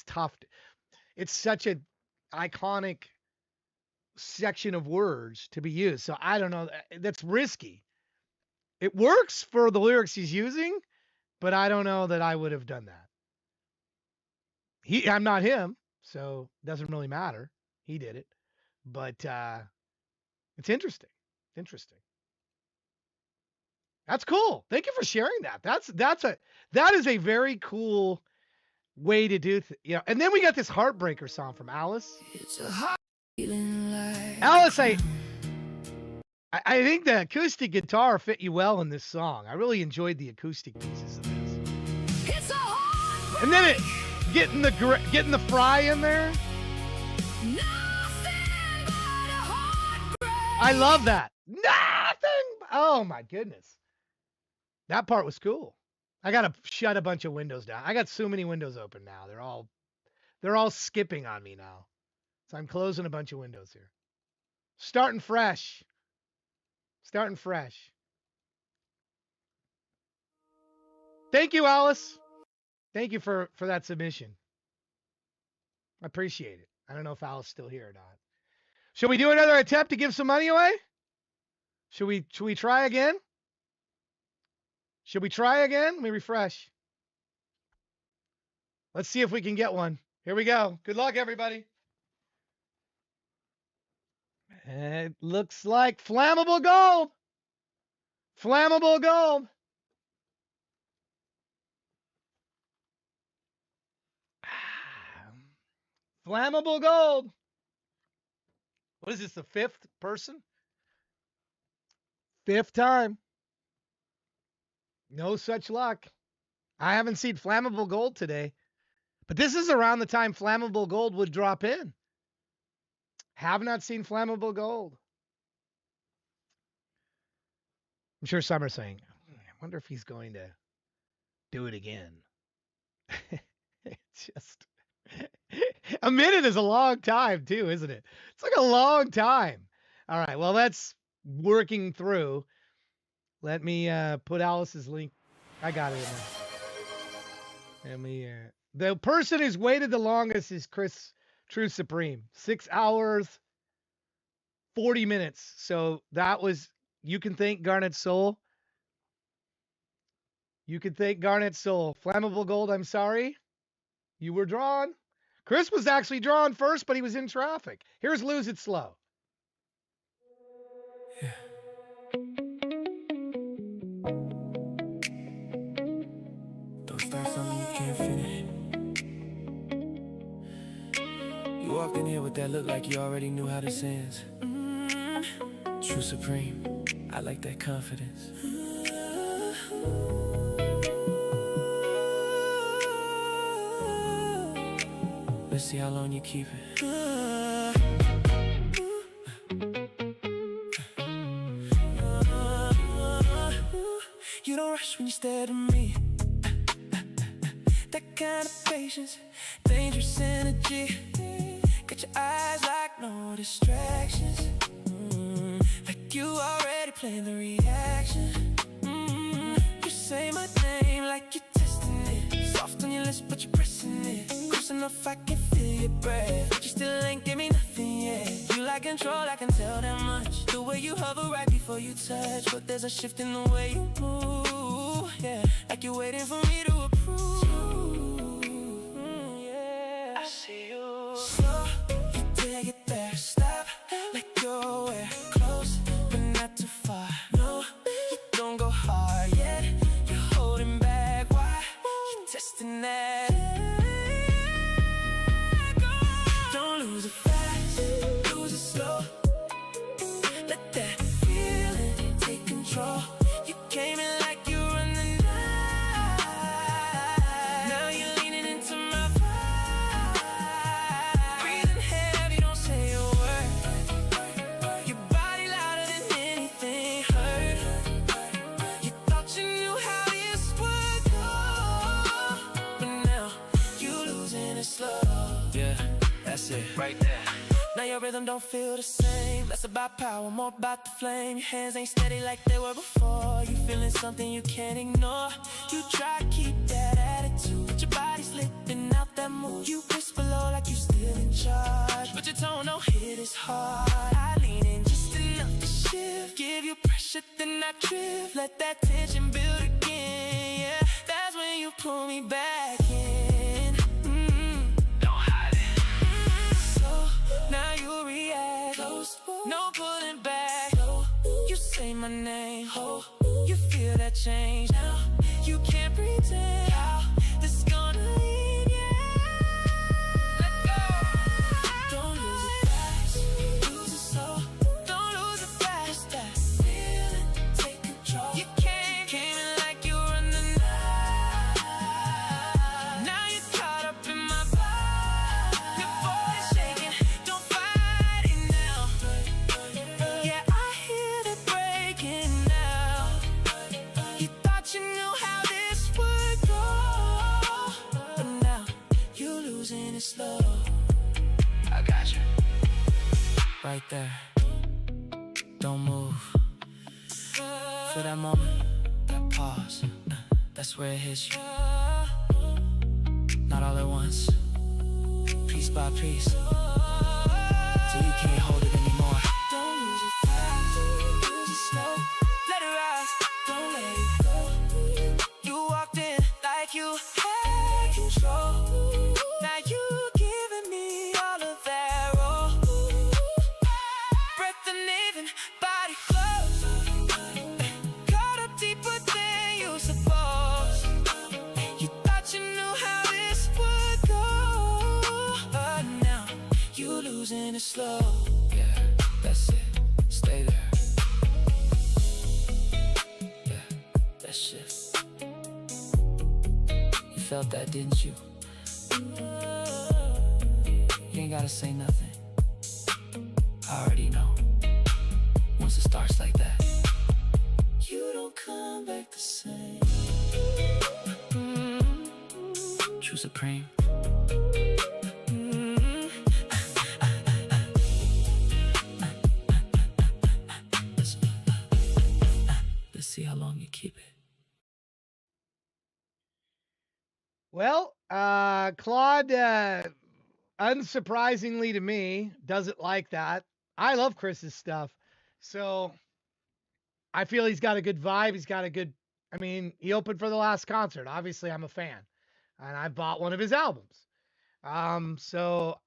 S2: tough. It's such an iconic section of words to be used. So I don't know. That's risky. It works for the lyrics he's using, but I don't know that I would have done that. I'm not him, so it doesn't really matter. He did it. But it's interesting. Interesting. That's cool. Thank you for sharing that. That is a very cool way to do and then we got this Heartbreaker song from Alice.
S3: It's a hot feeling like
S2: Alice, I think the acoustic guitar fit you well in this song. I really enjoyed the acoustic pieces of this.
S3: it's a hot
S2: And then getting the fry in there.
S3: nothing but a heartbreak.
S2: I love that. Nothing. Oh my goodness. That part was cool. I gotta shut a bunch of windows down. I got so many windows open now. They're all skipping on me now. So I'm closing a bunch of windows here. Starting fresh. Thank you, Alice. Thank you for that submission. I appreciate it. I don't know if Alice is still here or not. Should we do another attempt to give some money away? Should we try again? Let me refresh. Let's see if we can get one. Here we go. Good luck, everybody. It looks like flammable gold. Flammable gold. Flammable gold. What is this, the fifth person? Fifth time. No such luck. I haven't seen flammable gold today. But this is around the time flammable gold would drop in. Have not seen flammable gold. I'm sure some are saying, I wonder if he's going to do it again. It's just a minute is a long time too, isn't it? It's like a long time. All right, well, that's working through. Let me put Alice's link. I got it in there. Let me the person who's waited the longest is Chris True Supreme. 6 hours 40 minutes. So that was, you can thank Garnet Soul. You can thank Garnet Soul. Flammable Gold, I'm sorry. You were drawn. Chris was actually drawn first, but he was in traffic. Here's Lose It Slow.
S3: Yeah. Don't start something you can't finish. You walked in here with that look like you already knew how this ends. True Supreme, I like that confidence. Let's see how long you keep it. You don't rush when you stare at me. That kind of patience, dangerous energy. Got your eyes like no distractions. Like you already playing the reaction. You say my name like you're testing it. Soft on your lips, but you're pressing it. Close enough, I can feel your breath, but you still ain't give me nothing yet. You like control, I can tell that much. The way you hover right before you touch, but there's a shift in the way you move. Yeah, like you're waiting for me to approve. Yeah, I see you. Slow, you take it there. Stop, let go, we're close, but not too far. No, you don't go hard yet. You're holding back, why? You're testing that. Don't lose it fast, lose it slow. Let that feeling take control. You came in like you run the night. Now you're leaning into my vibe. Breathing heavy, don't say a word. Your body louder than anything heard. You thought you knew how this would go, but now you losing it slow. Yeah, that's it, right there. Now your rhythm don't feel the same. Less about power, more about the flame. Your hands ain't steady like they were before. You feeling something you can't ignore. You try to keep that attitude, but your body's slipping out that mood. You whisper low like you still in charge, but your tone don't hit as hard. I lean in just enough to shift, give you pressure, then I drift. Let that tension build again. Yeah, that's when you pull me back in. Don't hide it. So now you react close, no pulling back. You say my name, you feel that change. Now you can't pretend how this gonna end. Yeah, let go. Don't lose it fast, lose it slow. Don't lose it fast. That feeling, take control. You came in like you run the night. Now you're caught up in my vibe. Your voice shaking, don't fight it now. Yeah, I hear it breaking now. You thought you knew how this would go, but now you losing it slow. I got you. Right there. Don't move. For that moment, that pause, that's where it hits you. Not all at once, piece by piece, till you can't hold it anymore. Don't lose it fast, lose it slow. Let it rise, don't let it go. You walked in like you had control. Now you giving me all of that roll. Breath and even body flows. Caught up deeper than you supposed. You thought you knew how this would go, but now you losing it slow. Yeah, that's it. Stay there. Yeah, that shit. You felt that, didn't you? You ain't gotta say nothing. I already know. Once it starts like that, you don't
S9: supreme. Let's see how long you keep it.
S2: Well, Claude, unsurprisingly to me, doesn't like that. I love Chris's stuff. So I feel he's got a good vibe. He's got a good, I mean, he opened for the last concert. Obviously, I'm a fan. And I bought one of his albums. So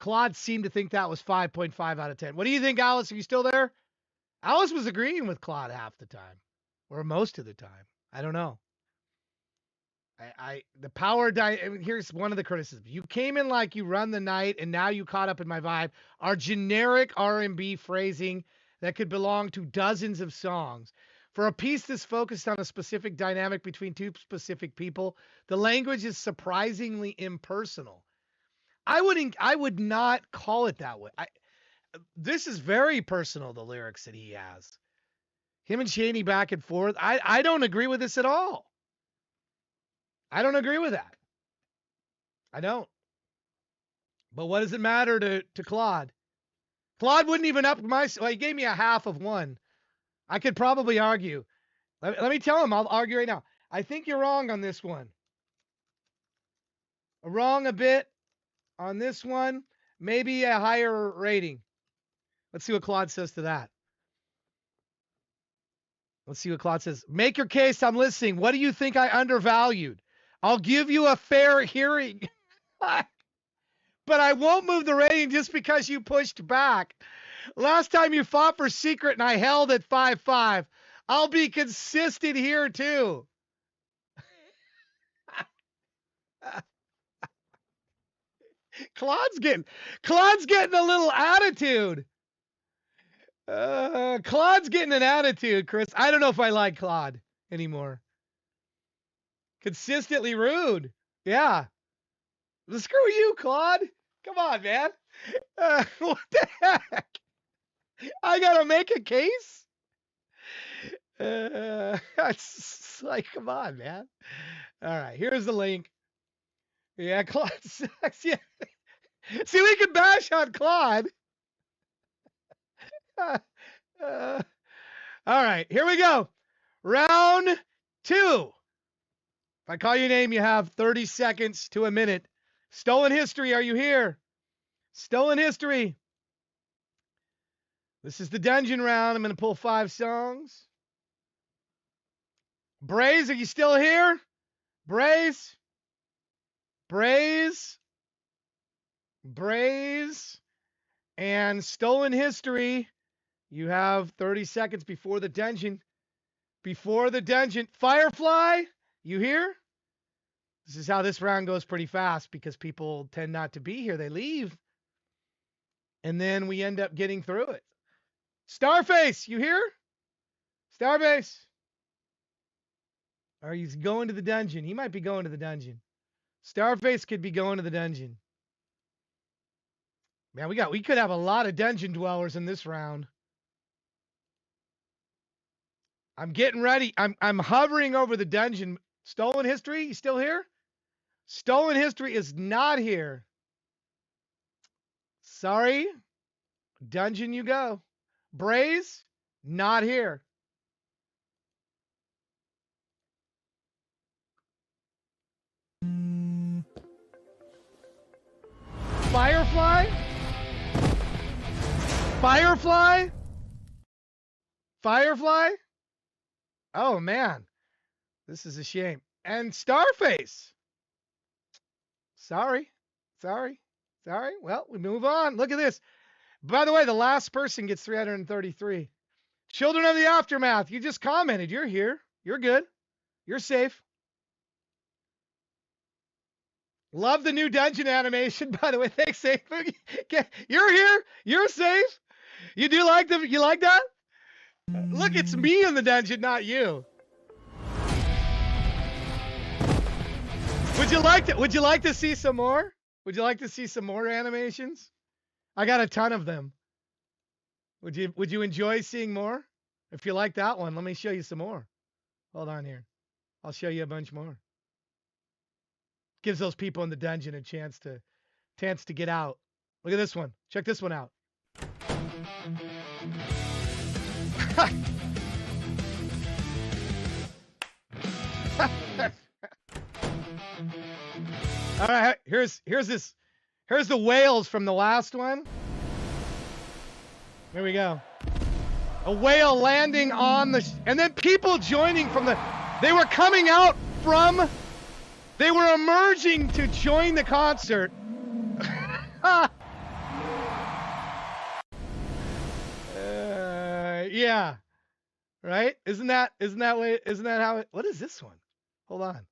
S2: Claude seemed to think that was 5.5 out of 10. What do you think, Alice? Are you still there? Alice was agreeing with Claude half the time. Or most of the time. I don't know. The power here's one of the criticisms. You came in like you run the night and now you caught up in my vibe. Our generic R&B phrasing that could belong to dozens of songs. For a piece that's focused on a specific dynamic between two specific people, the language is surprisingly impersonal. I would not call it that way. This is very personal, the lyrics that he has. Him and Shaney back and forth. I don't agree with this at all. I don't agree with that. I don't. But what does it matter to Claude? Claude wouldn't even up my... Well, he gave me a half of one. I could probably argue. Let me tell him. I'll argue right now. I think you're wrong on this one. Wrong a bit on this one. Maybe a higher rating. Let's see what Claude says to that. Let's see what Claude says. Make your case. I'm listening. What do you think I undervalued? I'll give you a fair hearing. But I won't move the rating just because you pushed back. Last time you fought for Secret and I held at 5.5. I'll be consistent here too. Claude's getting a little attitude. Claude's getting an attitude, Chris. I don't know if I like Claude anymore. Consistently rude. Yeah. Well, screw you, Claude. Come on, man. What the heck? I gotta make a case? It's like, come on, man. All right, here's the link. Yeah, Claude sucks. Yeah. See, we can bash on Claude. All right, here we go. Round 2. If I call your name, you have 30 seconds to a minute. Stolen History, are you here? Stolen History. This is the dungeon round. I'm going to pull 5 songs. Braze, are you still here? Braze? Braze? Braze? And Stolen History. You have 30 seconds before the dungeon. Before the dungeon. Firefly? You here? This is how this round goes pretty fast because people tend not to be here. They leave. And then we end up getting through it. Starface, you here? Starface. Or he's going to the dungeon. He might be going to the dungeon. Starface could be going to the dungeon. Man, we could have a lot of dungeon dwellers in this round. I'm getting ready. I'm hovering over the dungeon. Stolen History, you still here? Stolen History is not here. Sorry. Dungeon you go. Braze, not here. Firefly? Firefly? Firefly? Oh, man. This is a shame. And Starface. Sorry. Well, we move on. Look at this. By the way, the last person gets 333. Children of the Aftermath. You just commented. You're here. You're good. You're safe. Love the new dungeon animation. By the way, thanks, Safe. You're here. You're safe. You like that? Look, it's me in the dungeon, not you. Would you like to see some more? Would you like to see some more animations? I got a ton of them. Would you enjoy seeing more? If you like that one, let me show you some more. Hold on here. I'll show you a bunch more. Gives those people in the dungeon a chance to get out. Look at this one. Check this one out. All right, here's the whales from the last one. There we go. A whale landing on the and then people joining from the they were coming out from they were emerging to join the concert. Yeah. Right? Isn't that how it what is this one? Hold on.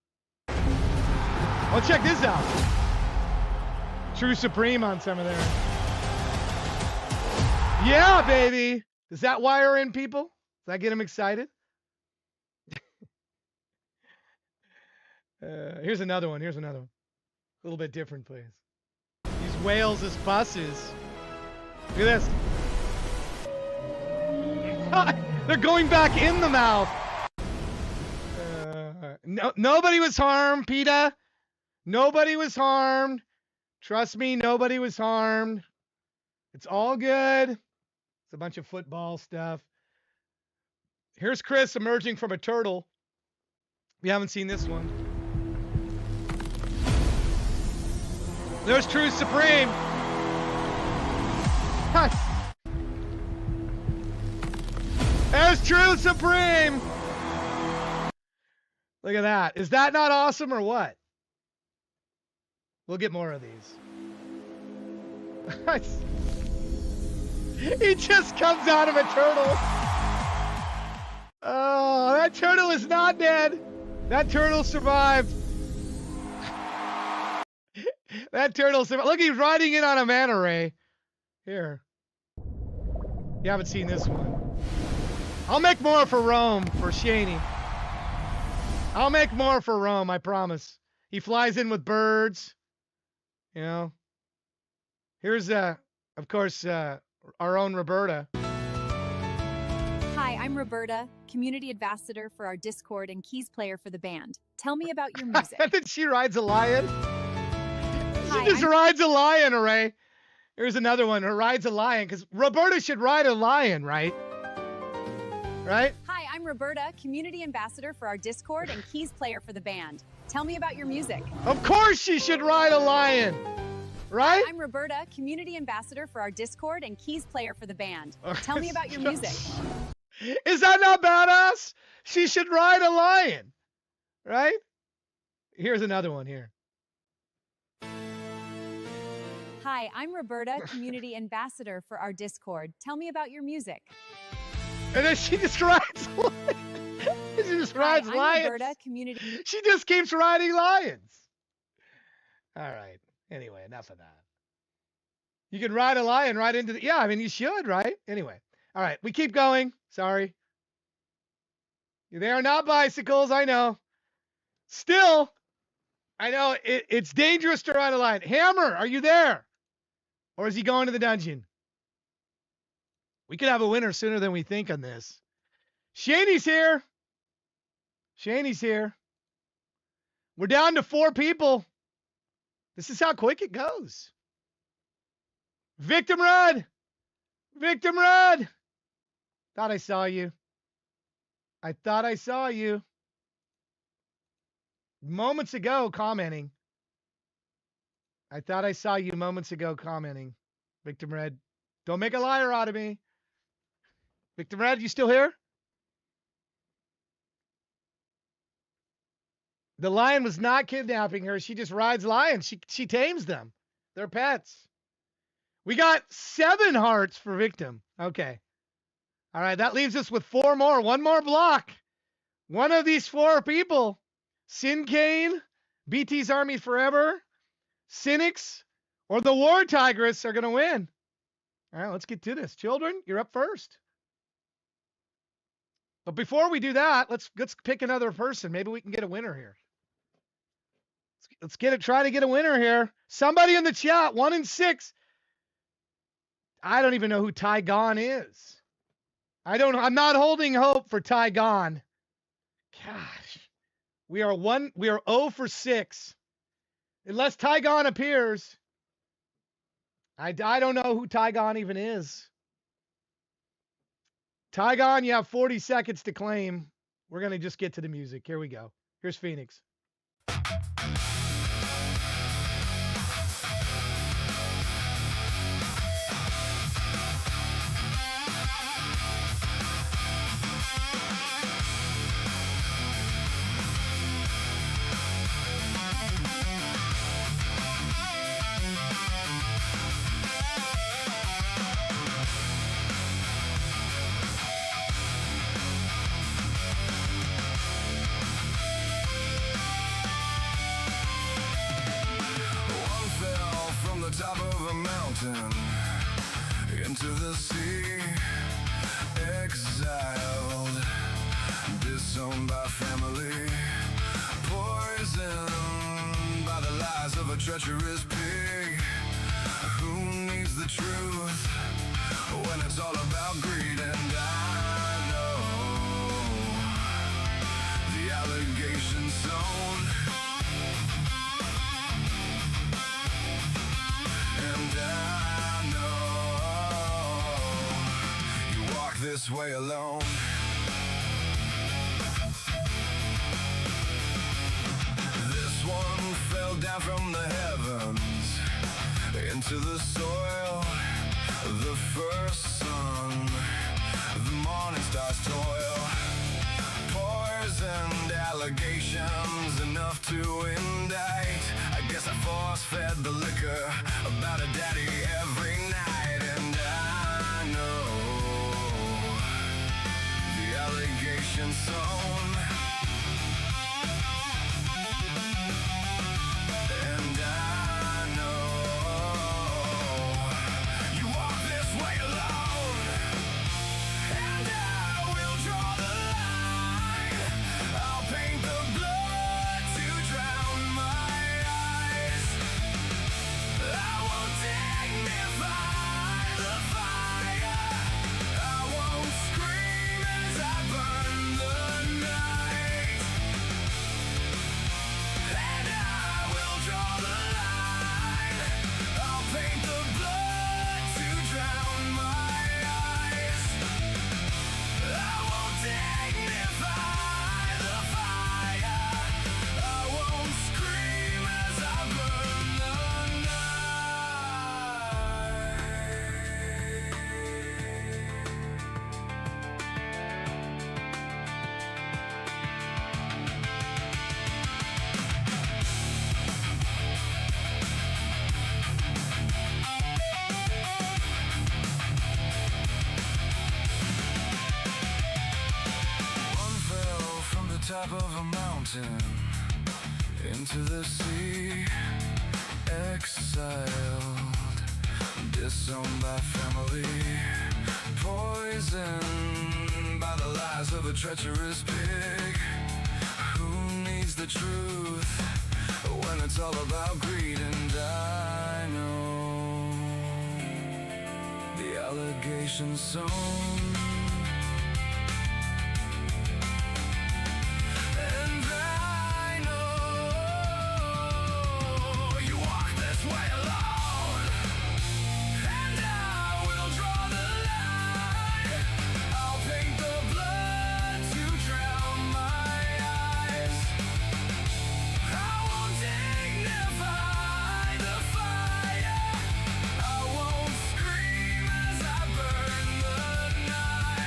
S2: Oh, check this out. True Supreme on some of there. Yeah, baby. Does that wire in people? Does that get them excited? Here's another one. A little bit different, please. These whales as buses. Look at this. They're going back in the mouth. Nobody was harmed, PETA. Nobody was harmed. Trust me, nobody was harmed. It's all good. It's a bunch of football stuff. Here's Chris emerging from a turtle. We haven't seen this one. There's True Supreme. There's True Supreme. Look at that. Is that not awesome or what? We'll get more of these. He just comes out of a turtle. Oh, that turtle is not dead. That turtle survived. That turtle survived. Look, he's riding in on a manta ray. Here. You haven't seen this one. I'll make more for Rome, for Shaney. I'll make more for Rome, I promise. He flies in with birds. You know. Here's, of course, our own Roberta.
S11: Hi, I'm Roberta, community ambassador for our Discord and keys player for the band. Tell me about your music.
S2: I think she rides a lion.
S11: Hi,
S2: She just rides a lion, Array. Here's another one. Her rides a lion, because Roberta should ride a lion, right? Right?
S11: Hi, I'm Roberta, community ambassador for our Discord and keys player for the band. Tell me about your music.
S2: Of course she should ride a lion. Right?
S11: Hi, I'm Roberta, community ambassador for our Discord and keys player for the band. Tell me about your music.
S2: Is that not badass? She should ride a lion. Right? Here's another one here.
S11: Hi, I'm Roberta, community ambassador for our Discord. Tell me about your music.
S2: And then she just rides She just rides
S11: Hi, I'm
S2: lions.
S11: Roberta, community.
S2: She just keeps riding lions. All right. Anyway, enough of that. You can ride a lion right into the... Yeah, I mean, you should, right? Anyway. All right. We keep going. Sorry. They are not bicycles, I know. Still, I know it's dangerous to ride a lion. Hammer, are you there? Or is he going to the dungeon? We could have a winner sooner than we think on this. Shaney's here. Shaney's here. We're down to 4 people. This is how quick it goes. Victim Red. Victim Red. Thought I saw you. I thought I saw you. Moments ago commenting. I thought I saw you moments ago commenting. Victim Red. Don't make a liar out of me. Victim Red, you still here? The lion was not kidnapping her. She just rides lions. She tames them. They're pets. We got 7 hearts for victim. Okay. All right. That leaves us with 4 more. 1 more block. One of these 4 people, Sin Kane, BT's Army Forever, Cynics, or the War Tigress are going to win. All right. Let's get to this. Children, you're up first. But before we do that, let's pick another person. Maybe we can get a winner here. Let's try to get a winner here. Somebody in the chat, 1 in 6. I don't even know who Ty Gon is. I'm not holding hope for Ty Gon. Gosh. We are 0 for 6. Unless Tygon appears. I don't know who Tygon even is. Tygon, you have 40 seconds to claim. We're going to just get to the music. Here we go. Here's Phoenix.
S3: One fell from the top of a mountain into the sea, exiled, disowned by family, poisoned by the lies of a treacherous pig. Who needs the truth when it's all about greed? And I know the allegation zone. And I know you walk this way alone. This one fell down from the heavens into the soil. The first sun, the morning star's toil. Poisoned allegations enough to indict. I guess I force-fed the liquor about a daddy every night. And I know the allegation zone. And I know you walk this way alone. And I will draw the line. I'll paint the blood to drown my eyes. I won't dignify the fire. I won't scream as I burn the night. And I will draw the line. I'll paint the blood to drown my eyes. I won't dignify the fire. I won't scream as I burn the night. One fell from the top of a mountain into the sea, exiled, disowned by family, poisoned by the lies of a treacherous pig. Who needs the truth when it's all about greed? And I know the allegation zone. And I know you walk this way alone. And I will draw the line. I'll paint the blood to drown my eyes. I won't dignify the fire. I won't scream as I burn the night.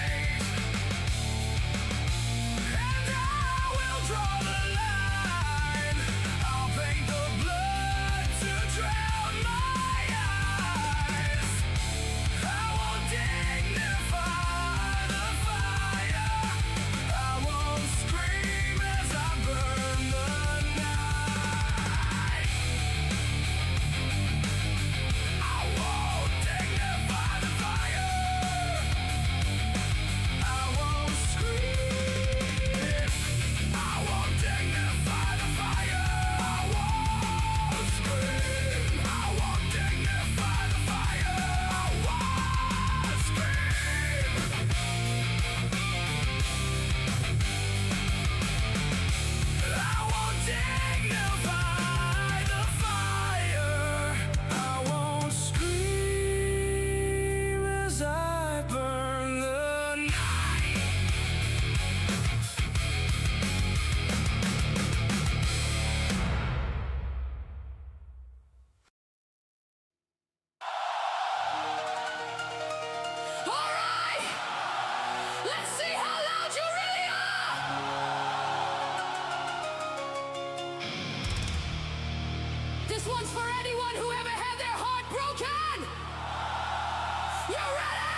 S7: for anyone who ever had their heart broken. You ready?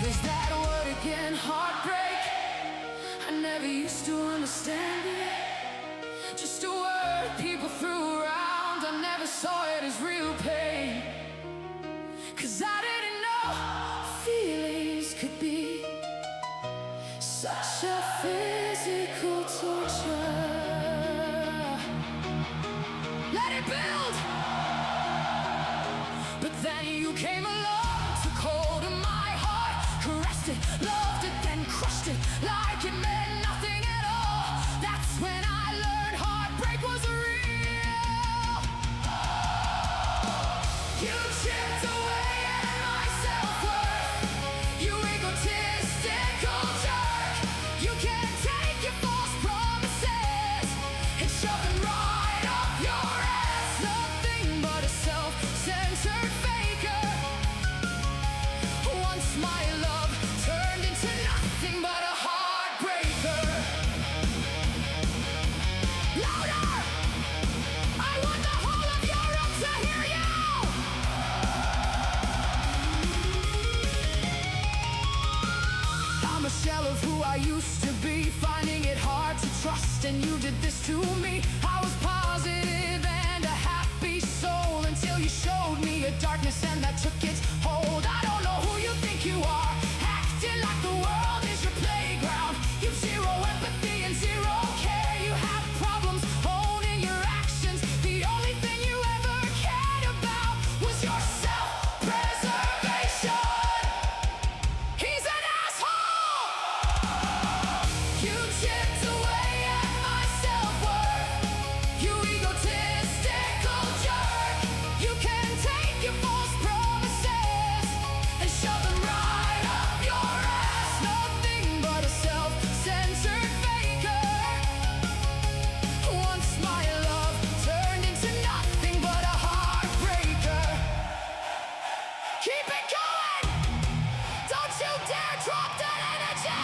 S7: There's that word again, heartbreak. I never used to understand it. Just a word people threw around. I never saw it as real pain. 'Cause I didn't know feelings could be such a physical torture. Let it build. But then you came along, took hold of my heart, caressed it, loved it, then crushed it like it meant nothing at all. That's when I learned heartbreak was real. You chipped away at my self-worth, you egotistical jerk. You can't take your false promises and shove them right up your ass. Nothing but a self-centered faker. Once my love turned into nothing but a heartbreaker. Louder! I want the whole of Europe to hear you! I'm a shell of who I used to be, finding it hard to trust, and you did this to me. I was positive and a happy soul until you showed me a darkness and that took its hold. I don't know who you think you are, acting like the world is your playground. You've zero empathy and zero care. You have problems owning your actions. The only thing you ever cared about was your self-preservation. He's an asshole! You chipped away at my self-worth, you egotistical jerk. You can take your false promises and shove them right up your ass. Nothing but a self-censored faker. Once my love turned into nothing but a heartbreaker. Keep it going! Don't you dare drop that energy!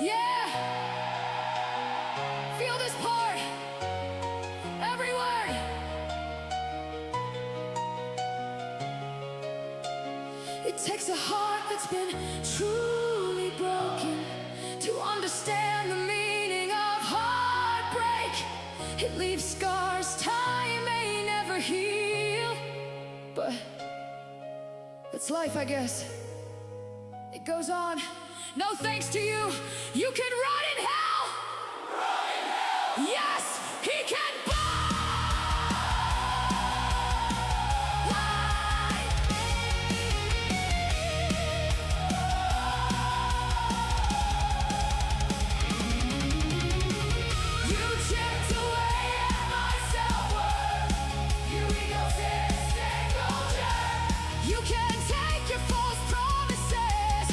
S7: Yeah! Feel this part! Every word! It takes a heart that's been truly broken to understand the meaning of heartbreak. It leaves scars time may never heal. But that's life, I guess. It goes on. No thanks to you, you can rot in hell! Rot in hell! Yes, he can buy! You chipped away at my self-worth, you egotistical jerk. You can take your false promises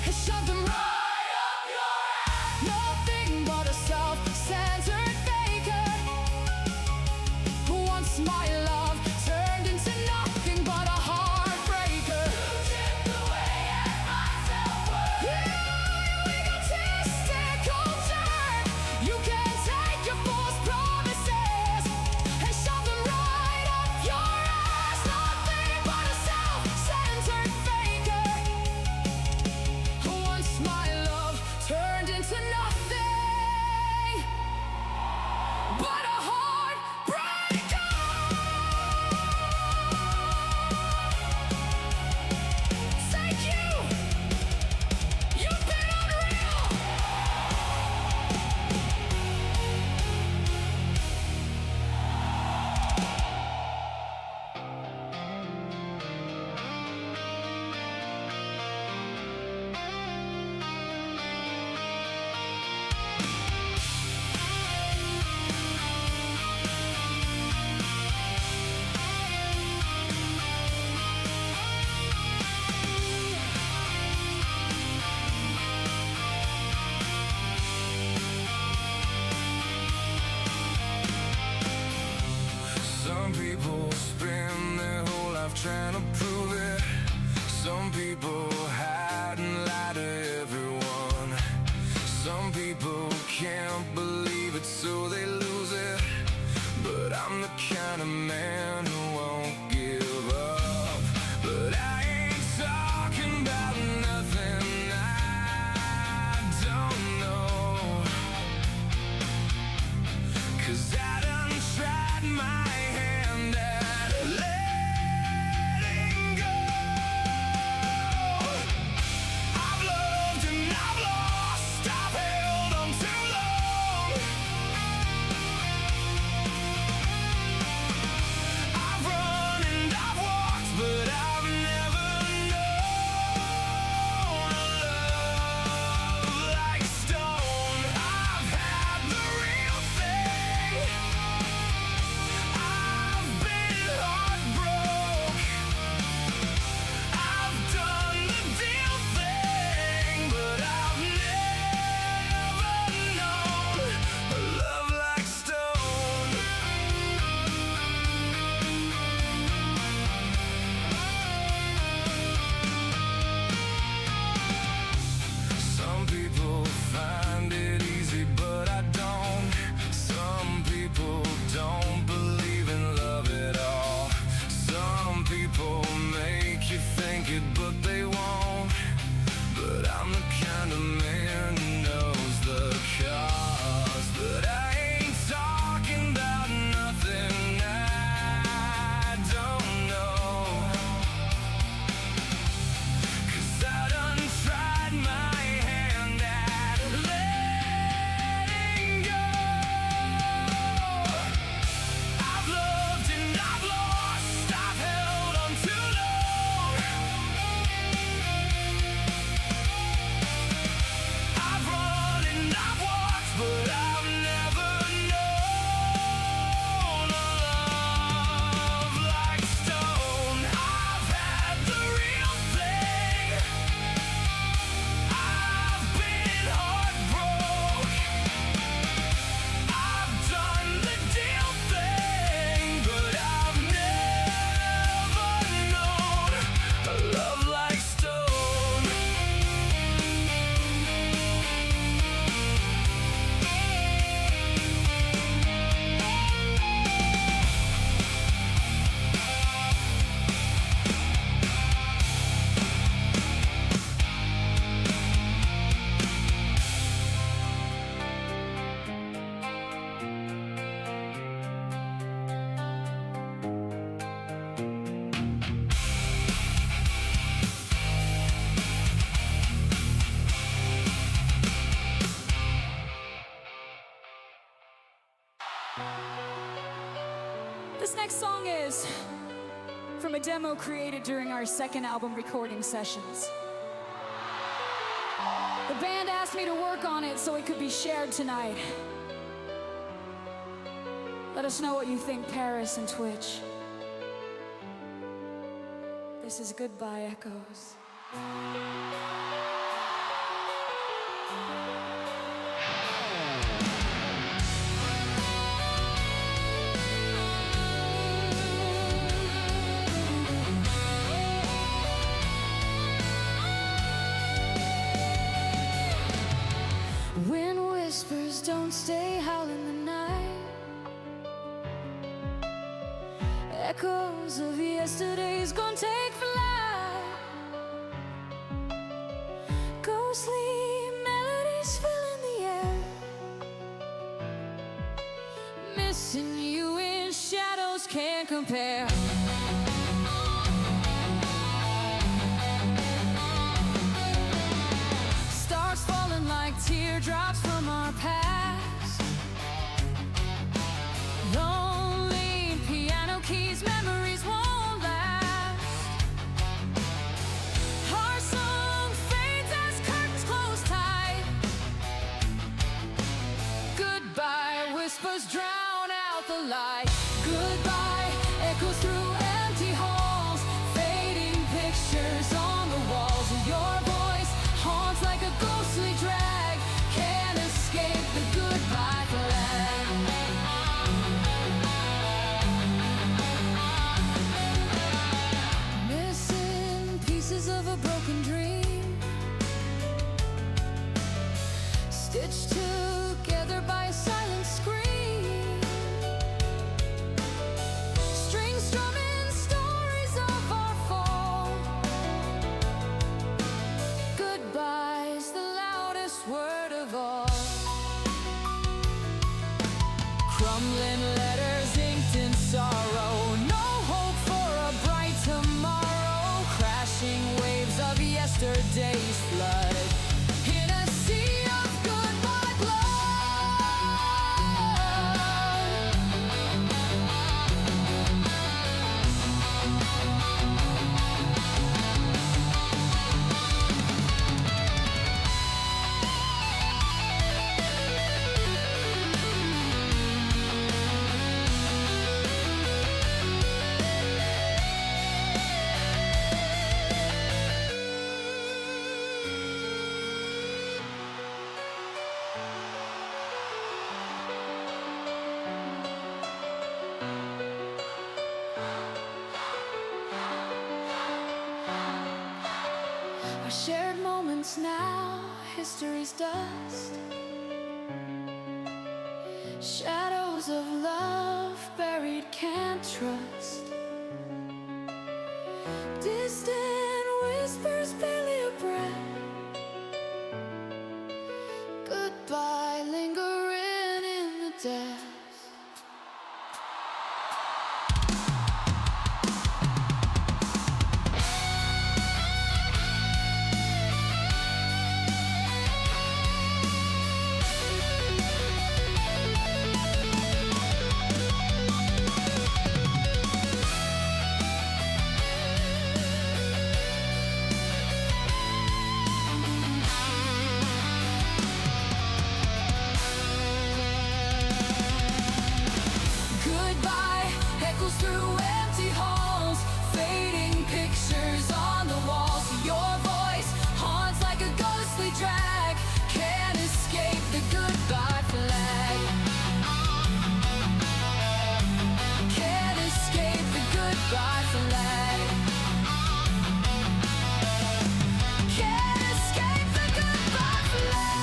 S7: and shove them right up your ass. Nothing but a self-centered faker.
S3: people spend their whole life trying to prove it. Some people hide and lie to everyone. Some people can't believe it, so they lose it. But I'm the kind of man who won't give up. But I ain't talking about nothing I don't know. 'Cause I done tried my hand at letting go. I've loved and I've lost, I've held on too long. I've run and I've walked, but I've never known a love like stone. I've had the real thing. I've been heartbroken. I've done the deal thing, but I've never known a love like stone. Some people find it easy, but I don't. Some people don't believe in love at all. Some people make you think it, but they won't. But I'm the kind of man who knows the cause. But I ain't talking about nothing I don't know. 'Cause I done tried my hand at letting go. I've loved and I've lost, I've held on too long. I've run and I've walked, but I've never known a love like stone. I've had the real thing. I've been heartbroken. I've done the deal thing, but I've never known a love like stone.
S7: This next song is from a demo created during our second album recording sessions. The band asked me to work on it so it could be shared tonight. Let us know what you think, Paris and Twitch. This is Goodbye Echoes. When whispers don't stay howling the night, echoes of yesterday's gonna take flight. Ghostly melodies filling the air, missing you in shadows can't compare. Stars falling like teardrops from our past. Lonely piano keys, memories won't last. Our song fades as curtains close tight. Goodbye whispers drown out the light. Goodbye echoes through empty halls, fading pictures on the walls. Your voice haunts like a ghostly drag, can't escape the goodbye flag. Crumbling letters inked in sorrow. No hope for a bright tomorrow. Crashing waves of yesterday's flood. In a sea of goodbye blood. Our shared moments now, history's dust. Shadows of love buried, can't trust. Distant whispers, barely a breath. Goodbye, lingering in the depths. Goodbye echoes through empty halls, fading pictures on the walls. Your voice haunts like a ghostly drag, can't escape the goodbye flag. Can't escape the goodbye flag. Can't escape the goodbye flag.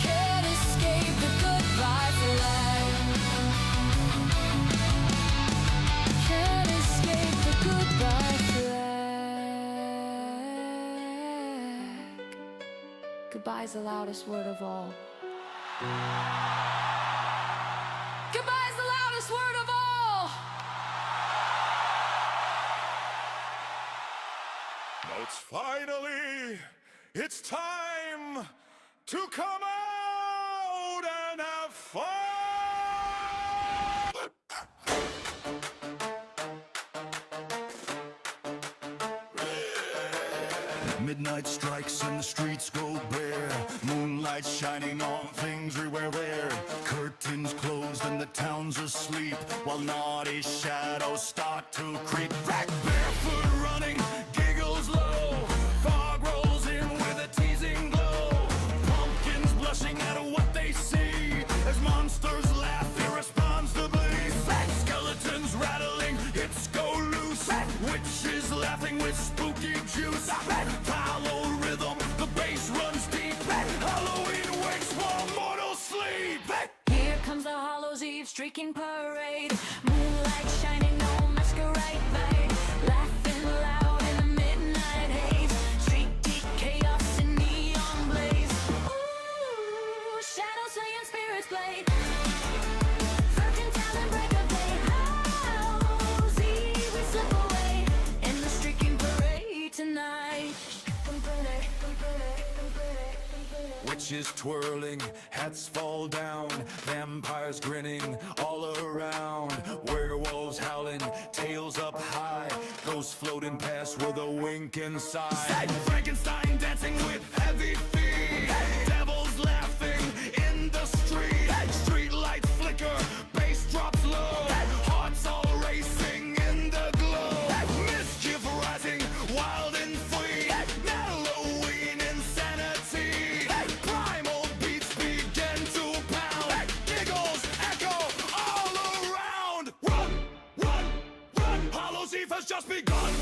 S7: Can't escape the goodbye flag. Can't escape the goodbye flag. Goodbye's the loudest word of all. Goodbye's the loudest word of all.
S10: Now it's time to come out and have fun.
S3: Midnight strikes and the streets go bare. Moonlight shining on things everywhere. Curtains closed and the town's asleep, while naughty shadows start to creep. Back barefoot running, giggles low. Fog rolls in with a teasing glow. Pumpkins blushing at what they see as monsters laugh irresponsibly. Fat skeletons rattling, hits go loose. Witches laughing with spooky juice. Hollow rhythm, the bass runs deep. Halloween wakes while mortals sleep.
S7: Here comes the Hallows Eve streaking parade. Moonlight shining, no masquerade fade. Laughing loud in the midnight haze. Street deep chaos and neon blaze. Ooh, shadows slaying spirits blade. Virgin talent break of day. Hallows Eve, we slip away in the streaking parade tonight.
S3: Witches twirling, hats fall down. Vampires grinning all around. Werewolves howling, tails up high. Ghosts floating past with a wink inside. Frankenstein dancing with heavy feet. Devils laughing in the street. Street lights flicker, bass drops low. Hearts all racing in the glow. Mischief rising, wild and free. Halloween insanity. Primal beats begin to pound. Giggles echo all around. Run, run, run. Hallows Eve has just begun.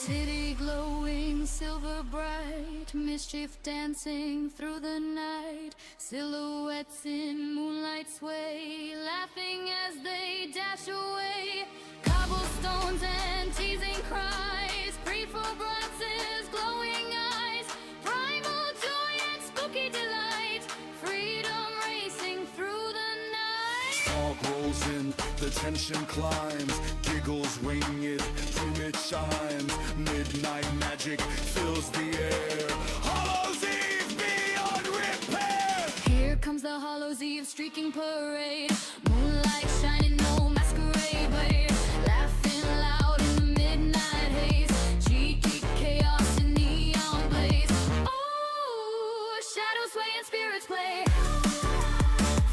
S1: City glowing silver bright, mischief dancing through the night, silhouettes in moonlight sway, laughing as they dash away, cobblestones and teasing cries, grateful glances, glowing eyes, primal joy and spooky delight, freedom racing through the night.
S10: Fog rolls in, the tension climbs, giggles winged, plumage shines, midnight magic fills the air. Hallows Eve beyond repair.
S1: Here comes the Hallows Eve streaking parade, moonlight shining, no masquerade, but laughing loud in the midnight haze, cheeky chaos and neon blaze. Oh, shadows sway and spirits play,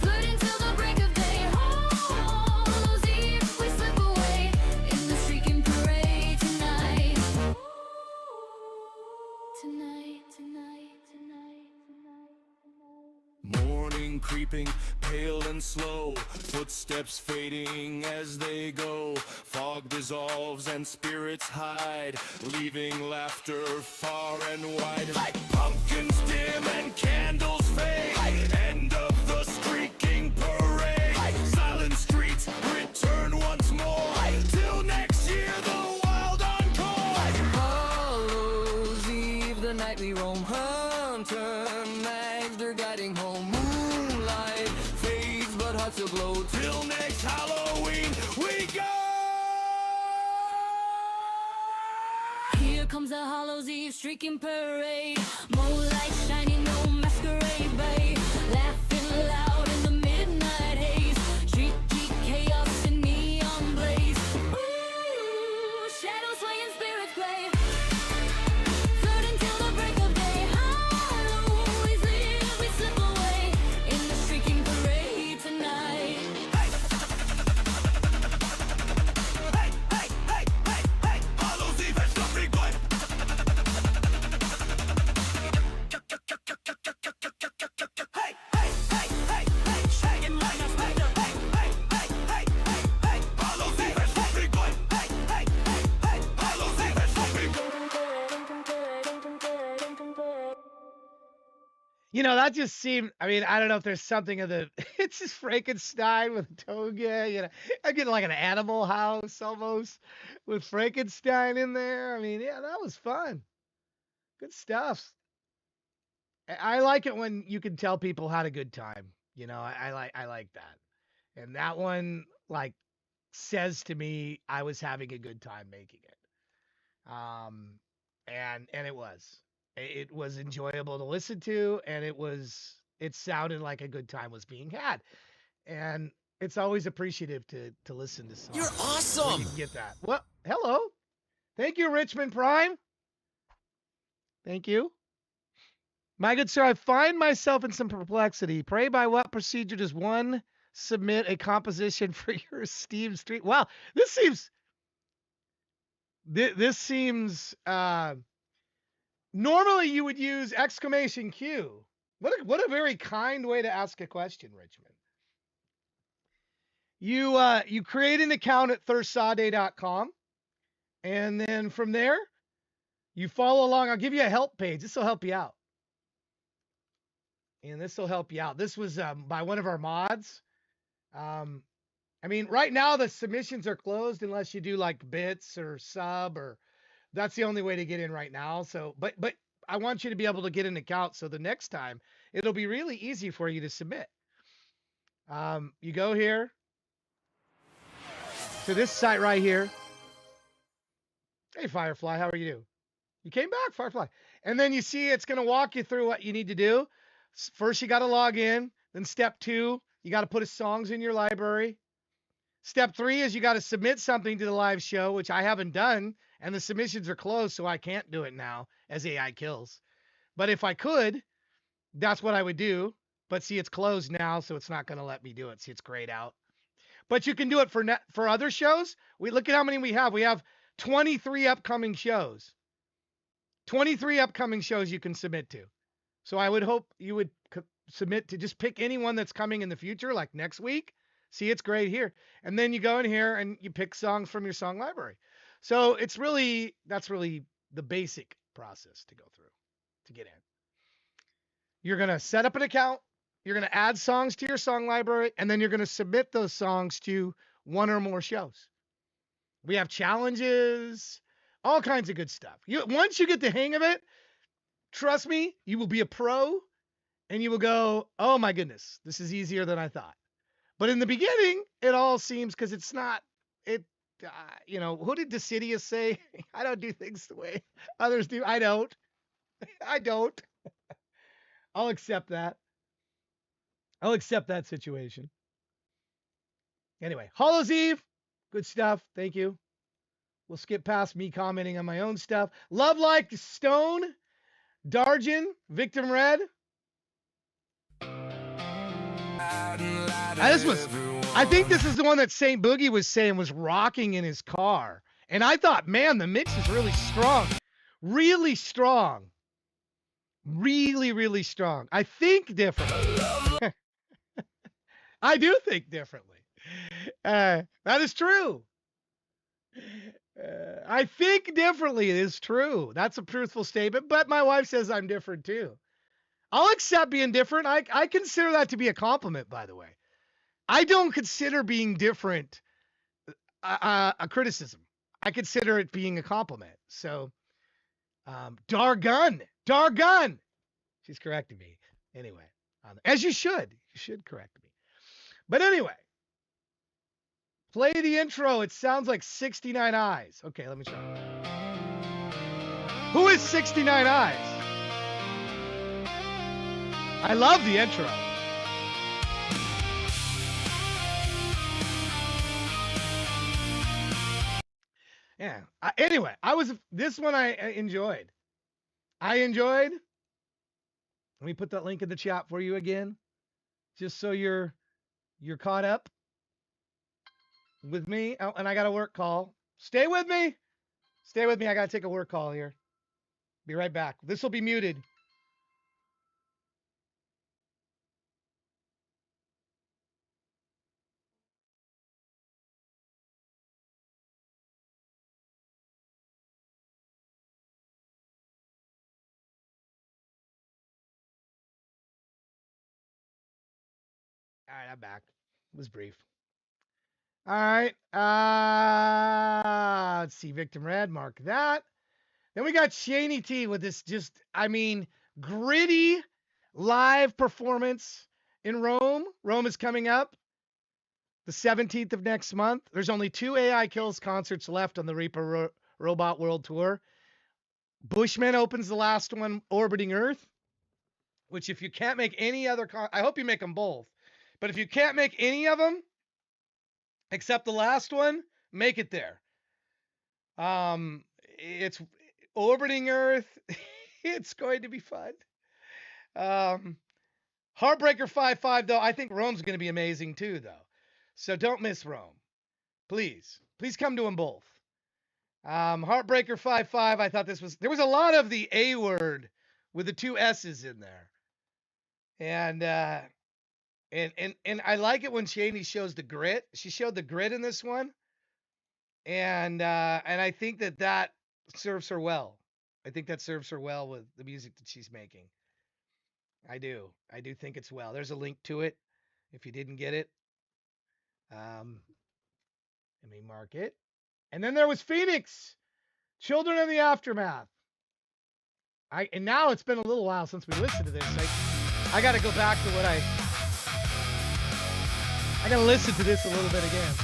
S1: flirting till the break of day. Hallows Eve, we slip away in the streaking parade tonight. Tonight, tonight, tonight, tonight, tonight.
S10: Morning creeping, pale and slow, footsteps fading as they go. Fog dissolves and spirits hide, leaving laughter far and wide. Like pumpkins dim and candles fade, end of the streaking parade. Silent streets return once more, till next year the wild encore.
S9: Hallows Eve, the night we roam, hunter mags, they're guiding home. Moonlight fades, but hearts will glow
S10: Till next Halloween we go.
S1: Here comes the Hallows Eve streaking parade, moonlight shining, no masquerade, babe, laughing loud in the midnight haze, streaky chaos and neon blaze. Ooh, shadows sway and spirits play, flirting till the break of day. Hallows Eve, we slip away in the streaking parade tonight.
S10: Hallows Eve has nothing but Hallows Eve has nothing but Hallows Eve has nothing
S2: You know, that just seemed, I mean, I don't know if there's something of the, it's just Frankenstein with toga, you know, I'm getting like an Animal House almost with Frankenstein in there. I mean, yeah, that was fun. Good stuff. I like it when you can tell people had a good time. You know, I like that. And that one, like, says to me, I was having a good time making it. And it was. It was enjoyable to listen to, and it sounded like a good time was being had. And it's always appreciative to listen to songs.
S5: You're
S2: where
S5: awesome.
S2: you can get that. Well, hello. Thank you, Richmond Prime. Thank you. My good sir, I find myself in some perplexity. Pray by what procedure does one submit a composition for your esteemed street? Wow, this seems normally you would use exclamation Q. What a very kind way to ask a question, Richmond. You create an account at thursade.com, and then from there you follow along. I'll give you a help page. This will help you out. And this will help you out. This was by one of our mods. I mean, right now the submissions are closed unless you do like bits or sub, or that's the only way to get in right now. So, but I want you to be able to get an account so the next time it'll be really easy for you to submit. You go here to this site right here. Hey, Firefly, how are you? You came back, Firefly. And then you see it's going to walk you through what you need to do. First, you got to log in. Then step 2, you got to put songs in your library. Step 3 is you got to submit something to the live show, which I haven't done, and the submissions are closed, so I can't do it now as AI kills. But if I could, that's what I would do. But see, it's closed now, so it's not going to let me do it. See, it's grayed out. But you can do it for other shows. We look at how many we have. We have 23 upcoming shows. 23 upcoming shows you can submit to. So I would hope you would submit to just pick anyone that's coming in the future, like next week. See, it's great here. And then you go in here and you pick songs from your song library. So that's really the basic process to go through to get in. You're going to set up an account, you're going to add songs to your song library, and then you're going to submit those songs to one or more shows. We have challenges, all kinds of good stuff. Once you get the hang of it, trust me, you will be a pro and you will go, oh my goodness, this is easier than I thought. But in the beginning, it all seems, because it's not, who did Decidius say? I don't do things the way others do. I don't. I'll accept that. I'll accept that situation. Anyway, Hallows Eve, good stuff. Thank you. We'll skip past me commenting on my own stuff. Love Like Stone, Darjan, Victim Red. I think this is the one that St. Boogie was saying was rocking in his car. And I thought, man, the mix is really strong. Really strong. Really, really strong. I think differently. I do think differently. That is true. I think differently is true. That's a truthful statement, but my wife says I'm different too. I'll accept being different. I consider that to be a compliment, by the way. I don't consider being different a criticism. I consider it being a compliment. So, Dargun. She's correcting me. Anyway, as you should. You should correct me. But anyway, play the intro. It sounds like 69 Eyes. Okay, let me try. Who is 69 Eyes? I love the intro. Yeah. Anyway, this one I enjoyed. Let me put that link in the chat for you again, just so you're caught up with me. Oh, and I got a work call. Stay with me. I got to take a work call here. Be right back. This will be muted. All right, I'm back. It was brief. All right. Let's see. Victim Red, mark that. Then we got Shaney T with this gritty live performance in Rome. Rome is coming up the 17th of next month. There's only 2 AI Kills concerts left on the Reaper Robot World Tour. Bushman opens the last one, Orbiting Earth, which if you can't make any other, I hope you make them both. But if you can't make any of them, except the last one, make it there. It's Orbiting Earth. It's going to be fun. Heartbreaker 5-5, though, I think Rome's going to be amazing too, though. So don't miss Rome. Please come to them both. Heartbreaker 5-5, I thought there was a lot of the A word with the 2 S's in there. And I like it when Shaney shows the grit. She showed the grit in this one. And I think that serves her well. I think that serves her well with the music that she's making. I do think it's well. There's a link to it if you didn't get it. Let me mark it. And then there was Phoenix, Children of the Aftermath. And now it's been a little while since we listened to this. I got to go back to I got to listen to this a little bit again.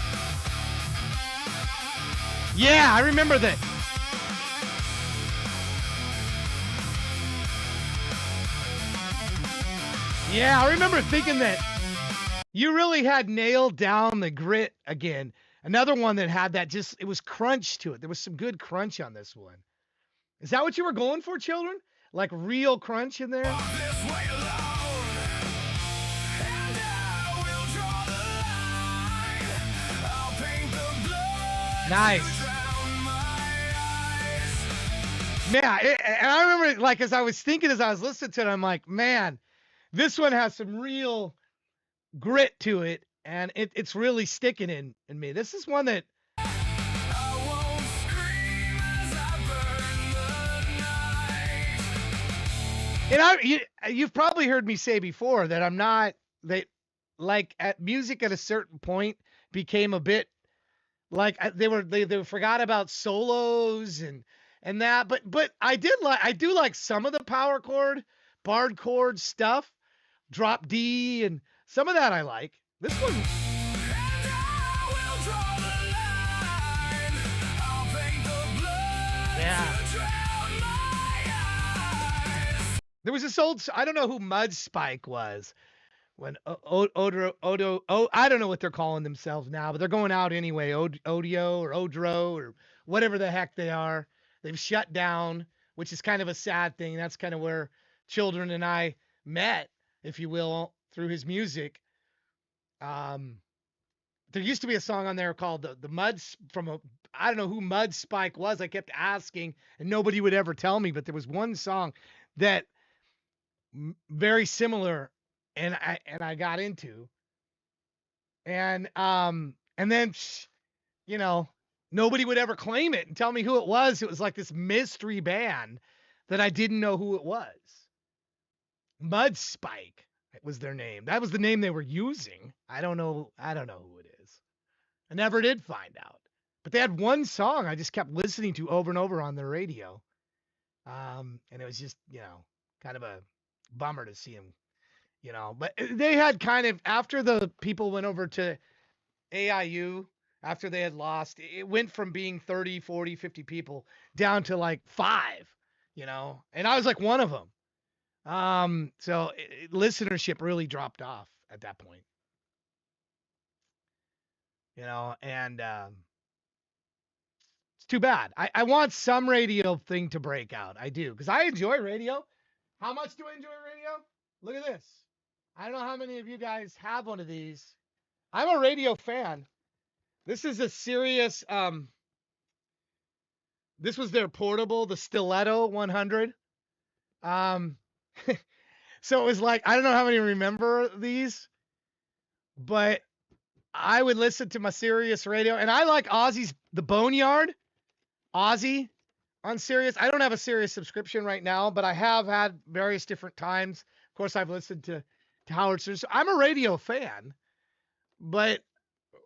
S2: Yeah, I remember that. Yeah, I remember thinking that you really had nailed down the grit again. Another one that had that it was crunch to it. There was some good crunch on this one. Is that what you were going for, children? Like real crunch in there? Nice. Man, and I remember, as I was thinking as I was listening to it, I'm like, man, this one has some real grit to it, and it's really sticking in me. This is one that you've probably heard me say before that I'm not they like at music at a certain point became a bit like they forgot about solos and that but I do like some of the power chord, barred chord stuff, drop D and some of that I like. This one yeah. There was this old I don't know who Mud Spike was when I don't know what they're calling themselves now, but they're going out anyway. Odio or Odro or whatever the heck they are. They've shut down, which is kind of a sad thing. That's kind of where Children and I met, if you will, through his music. There used to be a song on there called the Mud from a I don't know who Mud Spike was. I kept asking and nobody would ever tell me, but there was one song that very similar and I got into. And then you know, nobody would ever claim it and tell me who it was. It was like this mystery band that I didn't know who it was. Mud Spike was their name. That was the name they were using. I don't know who it is. I never did find out. But they had one song I just kept listening to over and over on the radio. And it was just, kind of a bummer to see them, But they had kind of, after the people went over to AIU, after they had lost, it went from being 30, 40, 50 people down to like 5, And I was like one of them. So listenership really dropped off at that point. And it's too bad. I want some radio thing to break out. I do, because I enjoy radio. How much do I enjoy radio? Look at this. I don't know how many of you guys have one of these. I'm a radio fan. This is a Sirius. This was their portable, the Stiletto 100. So it was like, I don't know how many remember these, but I would listen to my Sirius radio, and I like Ozzy's The Boneyard. Ozzy on Sirius. I don't have a Sirius subscription right now, but I have had various different times. Of course, I've listened to Howard Stern. So I'm a radio fan, but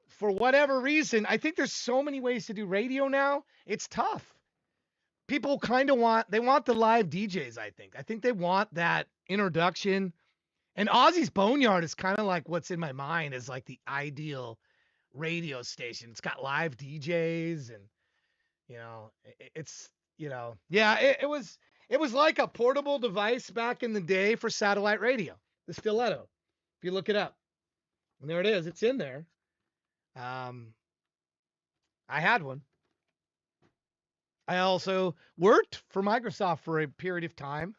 S2: for whatever reason, I think there's so many ways to do radio now. It's tough. People kind of want the live DJs, I think. I think they want that introduction. And Ozzy's Boneyard is kind of like what's in my mind is like the ideal radio station. It's got live DJs and, it's, it was like a portable device back in the day for satellite radio, the Stiletto. If you look it up, and there it is, it's in there. I had one. I also worked for Microsoft for a period of time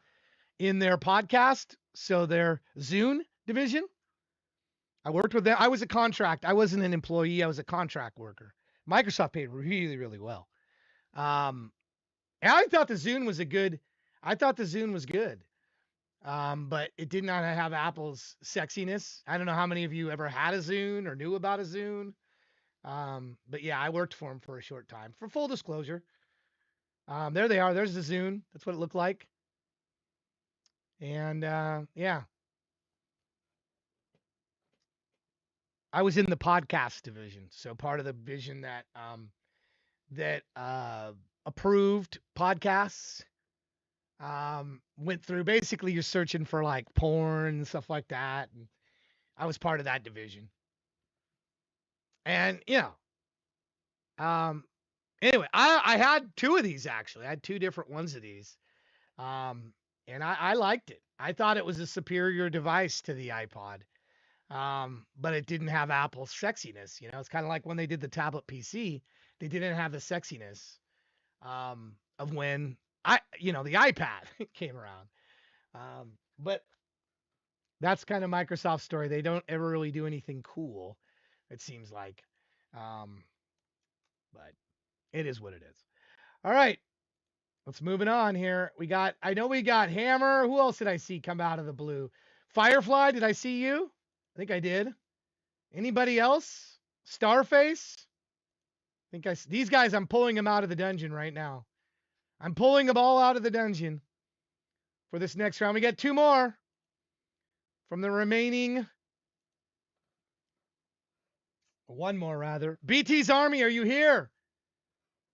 S2: in their podcast. So their Zune division, I worked with them. I was a contract. I wasn't an employee. I was a contract worker. Microsoft paid really, really well. And I thought the Zune was good. But it did not have Apple's sexiness. I don't know how many of you ever had a Zune or knew about a Zune. But yeah, I worked for them for a short time. For full disclosure, there they are. There's the Zune. That's what it looked like. And yeah, I was in the podcast division, so part of the division that approved podcasts. Went through, basically you're searching for like porn and stuff like that, and I was part of that division. And anyway, I had 2 of these actually. I had 2 different ones of these. And I liked it. I thought it was a superior device to the iPod. But it didn't have Apple's sexiness. It's kind of like when they did the tablet PC, they didn't have the sexiness of when the iPad came around. But that's kind of Microsoft's story. They don't ever really do anything cool, it seems like. But it is what it is. All right. Let's moving on here. I know we got Hammer. Who else did I see come out of the blue? Firefly, did I see you? I think I did. Anybody else? Starface? These guys, I'm pulling them out of the dungeon right now. I'm pulling them all out of the dungeon. for this next round. We got 2 more from the remaining. 1 more, rather. BT's Army, are you here?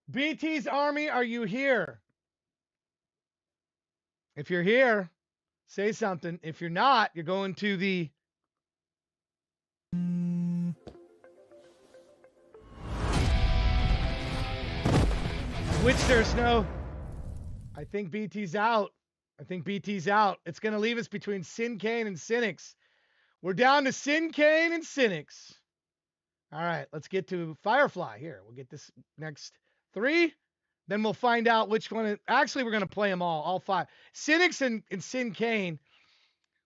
S2: BT's Army, are you here? If you're here, say something. If you're not, you're going to the... Which there's no... I think BT's out. I think BT's out. It's going to leave us between Sin Kane and Cynics. We're down to Sin Kane and Cynics. All right, let's get to Firefly here. We'll get this next 3. Then we'll find out which one. Actually, we're going to play them all 5. Cynics and Sin Kane.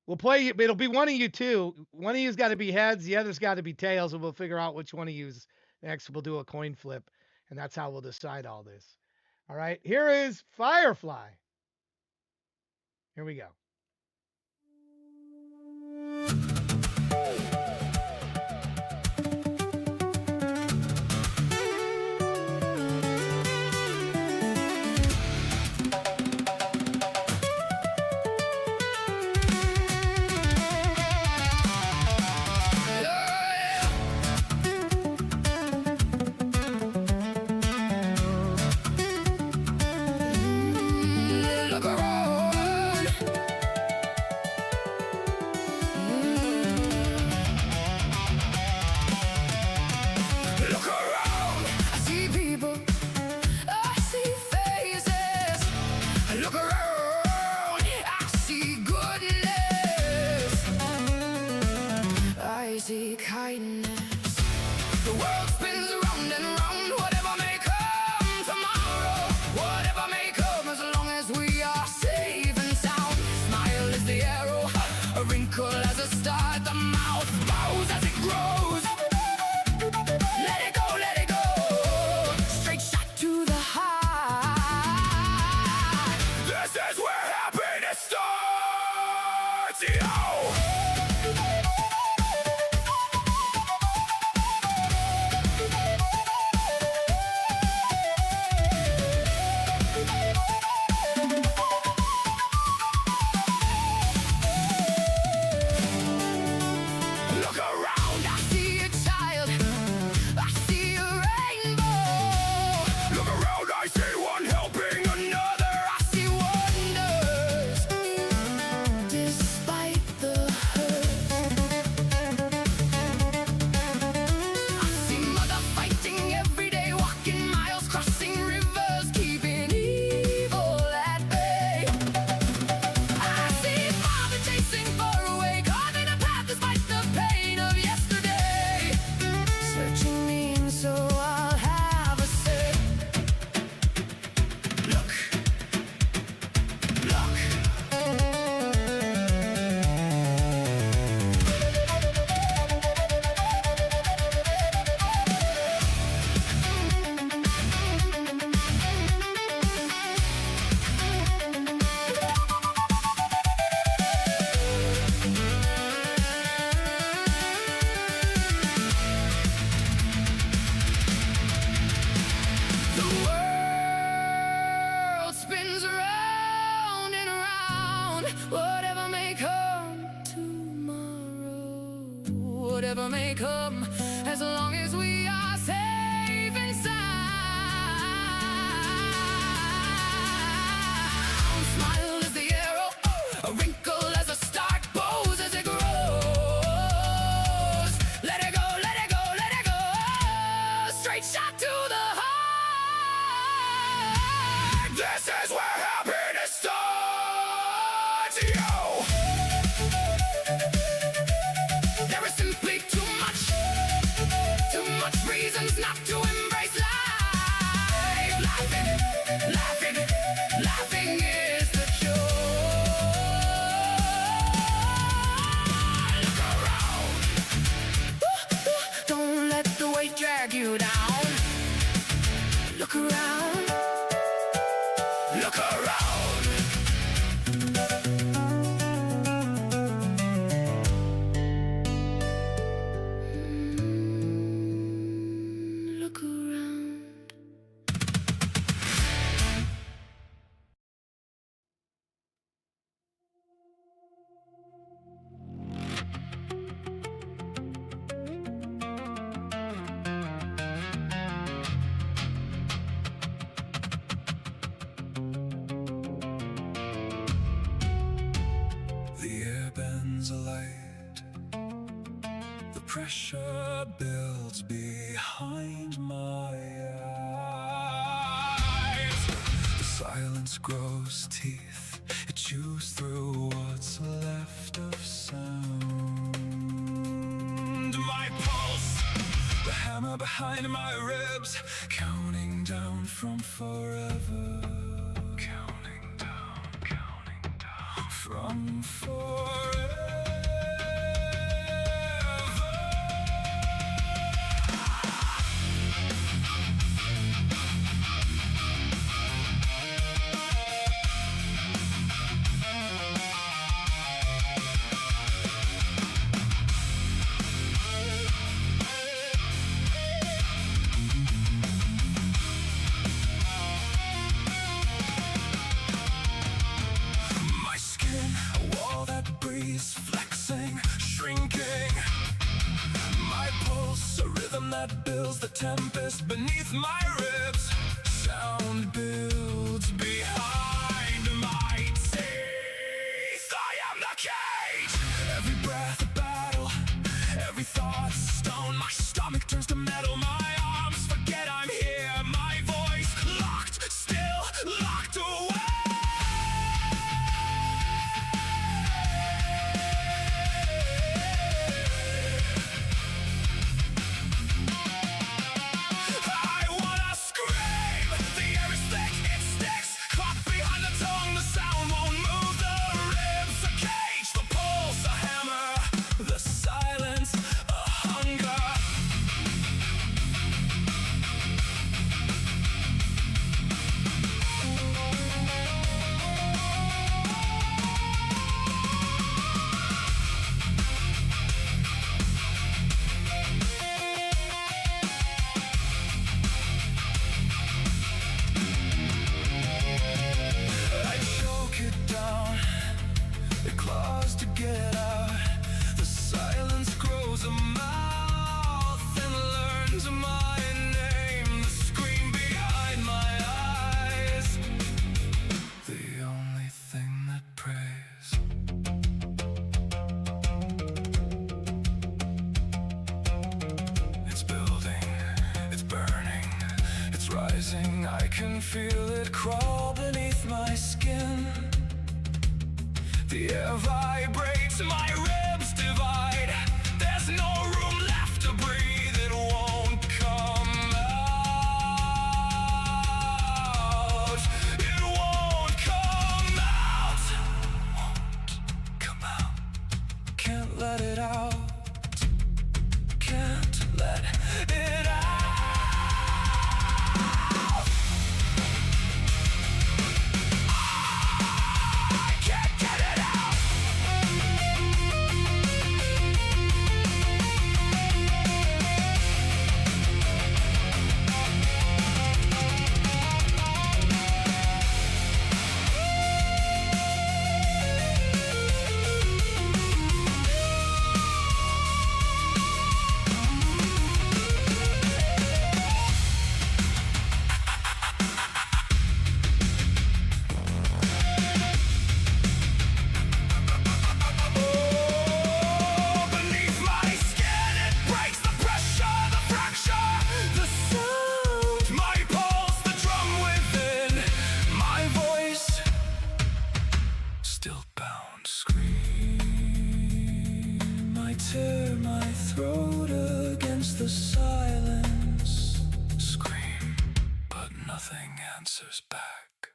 S2: We'll play. It'll be one of you two. One of you's got to be heads. The other's got to be tails, and we'll figure out which one of you's next. We'll do a coin flip, and that's how we'll decide all this. All right, here is Firefly. Here we go.
S3: Look around. Look around. I see people. I see faces. Look around. I see goodness. I see kindness. The world spins around and around. Whatever may come tomorrow, whatever may come, as long as we are safe and sound. Smile is the arrow, a wrinkle as a star. The mouth bows as it grows. Let it go, let it go. Straight shot to the heart. This is where happiness starts. Yo. Look around, I see a child, I see a rainbow. Look around, I see one helping another, I see wonders. Despite the hurt, I see mother fighting every day, walking miles, crossing rivers, keeping evil at bay. I see father chasing far away, carving a path despite the pain of yesterday. Searching me, so I'll have a say. Look, look. The world spins around and around. Whatever may come tomorrow, whatever may come, as long as we are safe and sound. Smile is the arrow, a wrinkle as a start, bows as it grows. Let it go, let it go, let it go. Straight shot to the heart. This is where happiness starts. Yo. There is simply too much reasons not to embrace life. Laughing, laughing, laughing is the cure. Look around. Don't let the weight drag you down. Look around. Look around. Look around. pressure builds behind my eyes. The silence grows teeth, it chews through what's left of sound. My pulse, the hammer behind my ribs, counting down from forever. Counting down from forever. Flexing, shrinking. My pulse, a rhythm that builds the tempest beneath my ribs. Sound builds behind my teeth. I am the cage. Every breath a battle, every thought stone. My stomach turns to metal, my arms forget I'm here. My voice locked, still locked away. To get out, the silence grows a mouth and learns my name. The scream behind my eyes, the only thing that prays. It's building, it's burning, it's rising. I can feel it crawl beneath my skin. The air vibrates, my ribs divide. There's no room left to breathe, it won't come out. It won't come out. Won't come out. Can't let it out. Can't let it out. Tear my throat against the silence. Scream, but nothing answers back.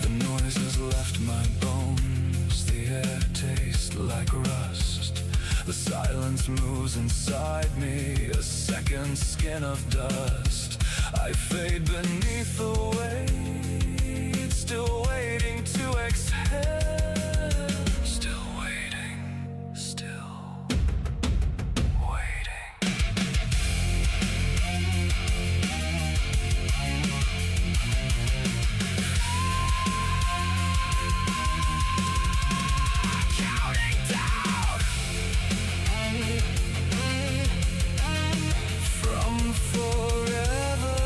S3: The noise has left my bones. The air tastes like rust. The silence moves inside me, a second skin of dust. I fade beneath the weight, still waiting to exhale. Still waiting, still waiting. Counting down from forever.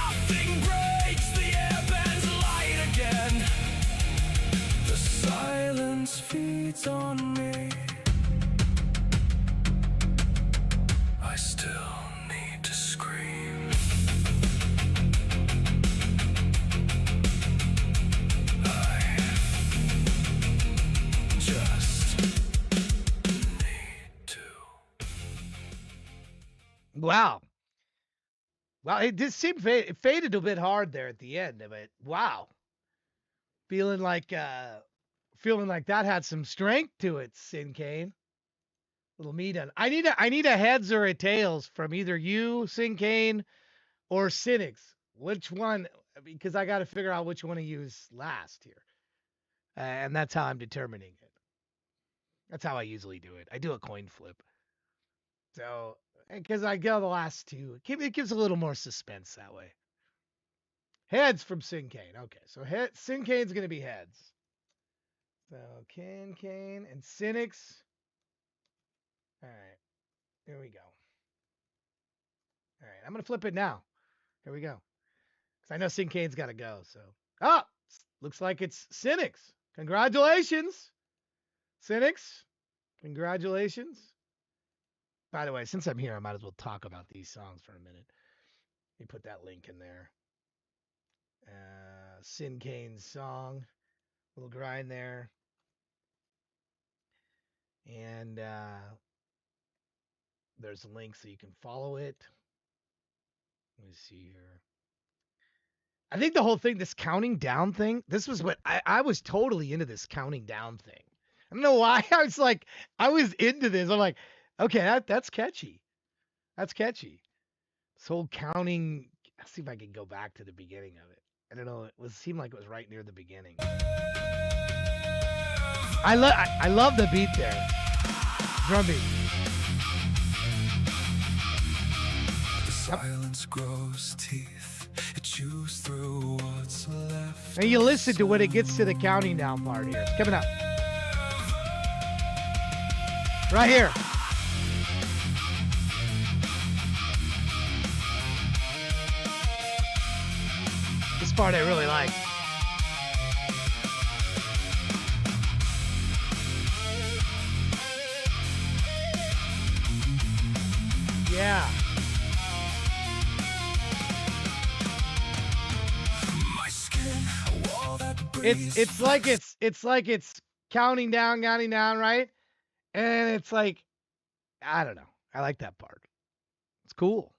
S3: Nothing breaks, the air bends light again. The silence feeds on me. I still need to scream. I just need to.
S2: Wow. Wow, it did seem it faded a bit hard there at the end of it. Wow. Feeling like that had some strength to it, Sin Kane. Little meat on. I need a heads or a tails from either you, Sin Kane, or Cynics. Which one? Because I got to figure out which one to use last here. And that's how I'm determining it. That's how I usually do it. I do a coin flip. So, because I go the last two, it gives a little more suspense that way. Heads from Sin Kane. Okay, so Sin Kane's going to be heads. So, Kane, and Cynics. All right, here we go. All right, I'm going to flip it now. Here we go. Because I know Sin Kane's got to go, so. Oh, looks like it's Cynics. Congratulations, Cynics. Congratulations. By the way, since I'm here, I might as well talk about these songs for a minute. Let me put that link in there. Sin Kane's song. Little grind there. And there's a link so you can follow it. Let me see here. I think the whole thing, this counting down thing, this was what I was totally into this counting down thing. I don't know why. I was into this. I'm like, okay, that's catchy. That's catchy. This whole counting. Let's see if I can go back to the beginning of it. I don't know. It seemed like it was right near the beginning. I love the beat there. Drum beat.
S3: The silence grows teeth. It chews through what's left.
S2: And you listen to when it gets to the counting down part here. It's coming up. Right here. This part I really like. Yeah.
S3: My skin, a wall that
S2: It's like it's counting down, right? And it's like, I don't know. I like that part. It's cool.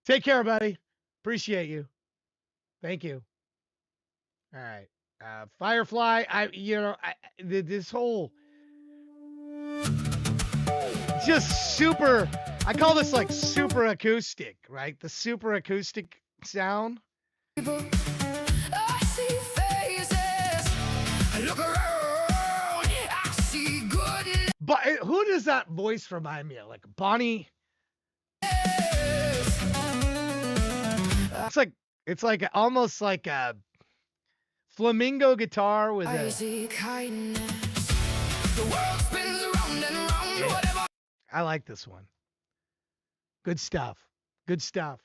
S2: Take care, buddy. Appreciate you. Thank you. All right. Firefly, this whole just super, I call this like super acoustic, right? The super acoustic sound.
S3: I see faces. I look around. I see goodness.
S2: But who does that voice remind me of? Like Bonnie? It's like almost like a flamingo guitar with
S3: I
S2: a.
S3: see kindness. The world spins around and around. Whatever.
S2: I like this one. Good stuff. Good stuff.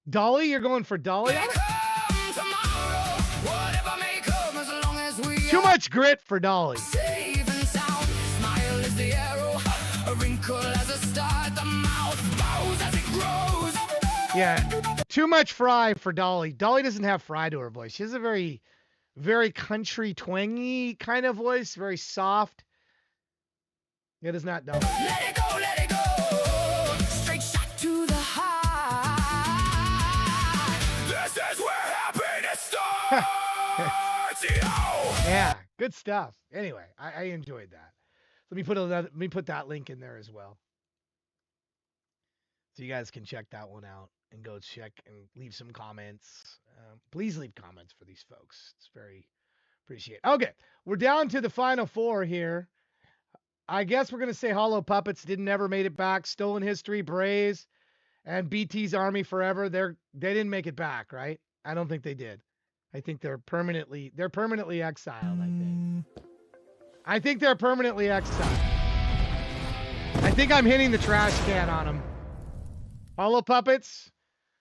S2: Dolly, you're going for Dolly?
S3: May come tomorrow. Whatever may come, as long as we
S2: Too
S3: are
S2: much grit for Dolly.
S3: safe and sound. Smile is the arrow. A wrinkle as a star. The mouth bows as it grows.
S2: Yeah. Too much Fry for Dolly. Dolly doesn't have Fry to her voice. She has a very, very country twangy kind of voice. Very soft. It is not Dolly.
S3: Let it go, let it go. Straight shot to the heart. This is where happiness starts. Yo.
S2: Yeah, good stuff. Anyway, I enjoyed that. Let me put that link in there as well, so you guys can check that one out and go check and leave some comments. Please leave comments for these folks. It's very appreciated. Okay, we're down to the final four here. I guess we're gonna say Hollow Puppets never made it back. Stolen History, Braze, and BT's Army Forever. They didn't make it back, right? I don't think they did. I think they're permanently exiled. I think they're permanently exiled. I think I'm hitting the trash can on them. Hollow Puppets,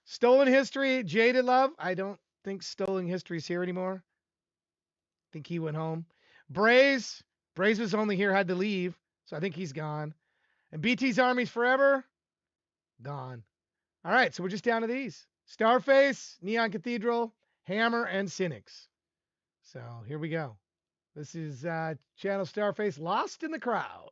S2: Stolen History, Jaded Love. I don't think Stolen History's here anymore. I think he went home. Braze was only here, had to leave, so I think he's gone. And BT's Armies Forever, gone. All right, so we're just down to these. Starface, Neon Cathedral, Hammer, and Cynics. So here we go. This is Channel Starface, Lost in the Crowd.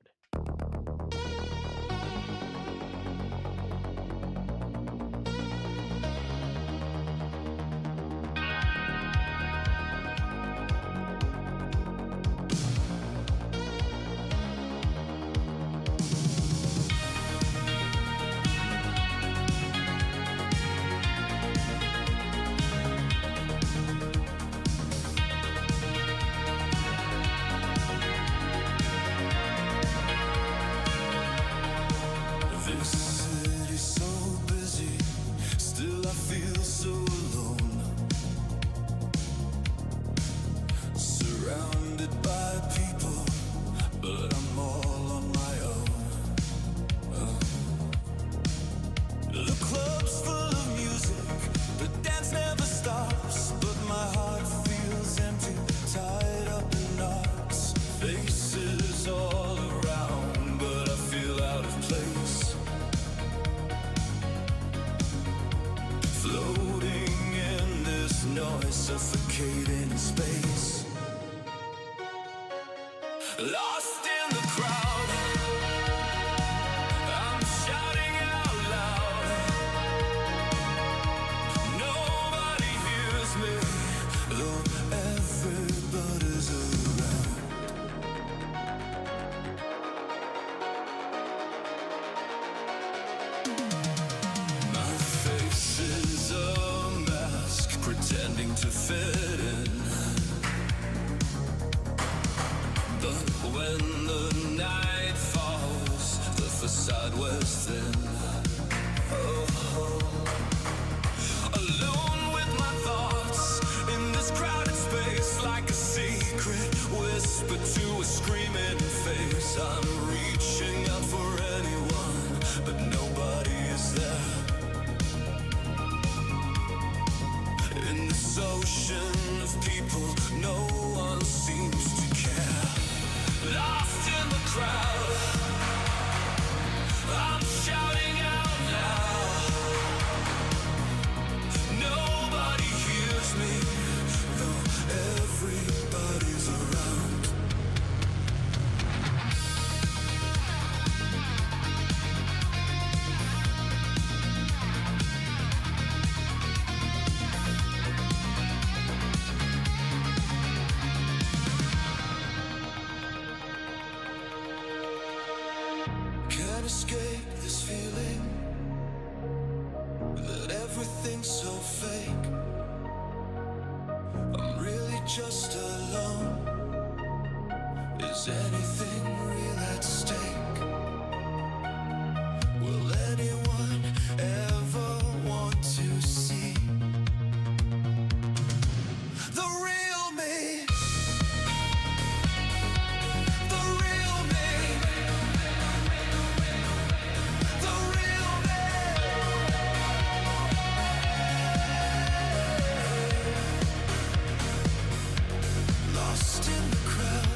S3: This city's so busy, still I feel so alone. Surrounded by people, but I'm all on my own. The club's full of music, the dance never stops, but my heart feels empty, tied up in knots. Faces all around, but I feel out of place. Floating in this noise, suffocating in space. Lost in the crowd, I'm shouting out loud. Nobody hears me, though everybody's around. My face is a mask, pretending to fit in. But when the night falls, the facade wears thin. Alone with my thoughts in this crowded space, like a secret whisper to a screaming face. I'm reaching out for anyone, but nobody is there. In this ocean of people, no one seems to care. Lost in the crowd, I'm shouting out loud. Nobody hears me, though everybody's around. Can't escape this feeling that everything's so fake. I'm really just alone. Is anything real at stake? Will anyone ever want to see the real me? The real me. The real me. Lost in the crowd,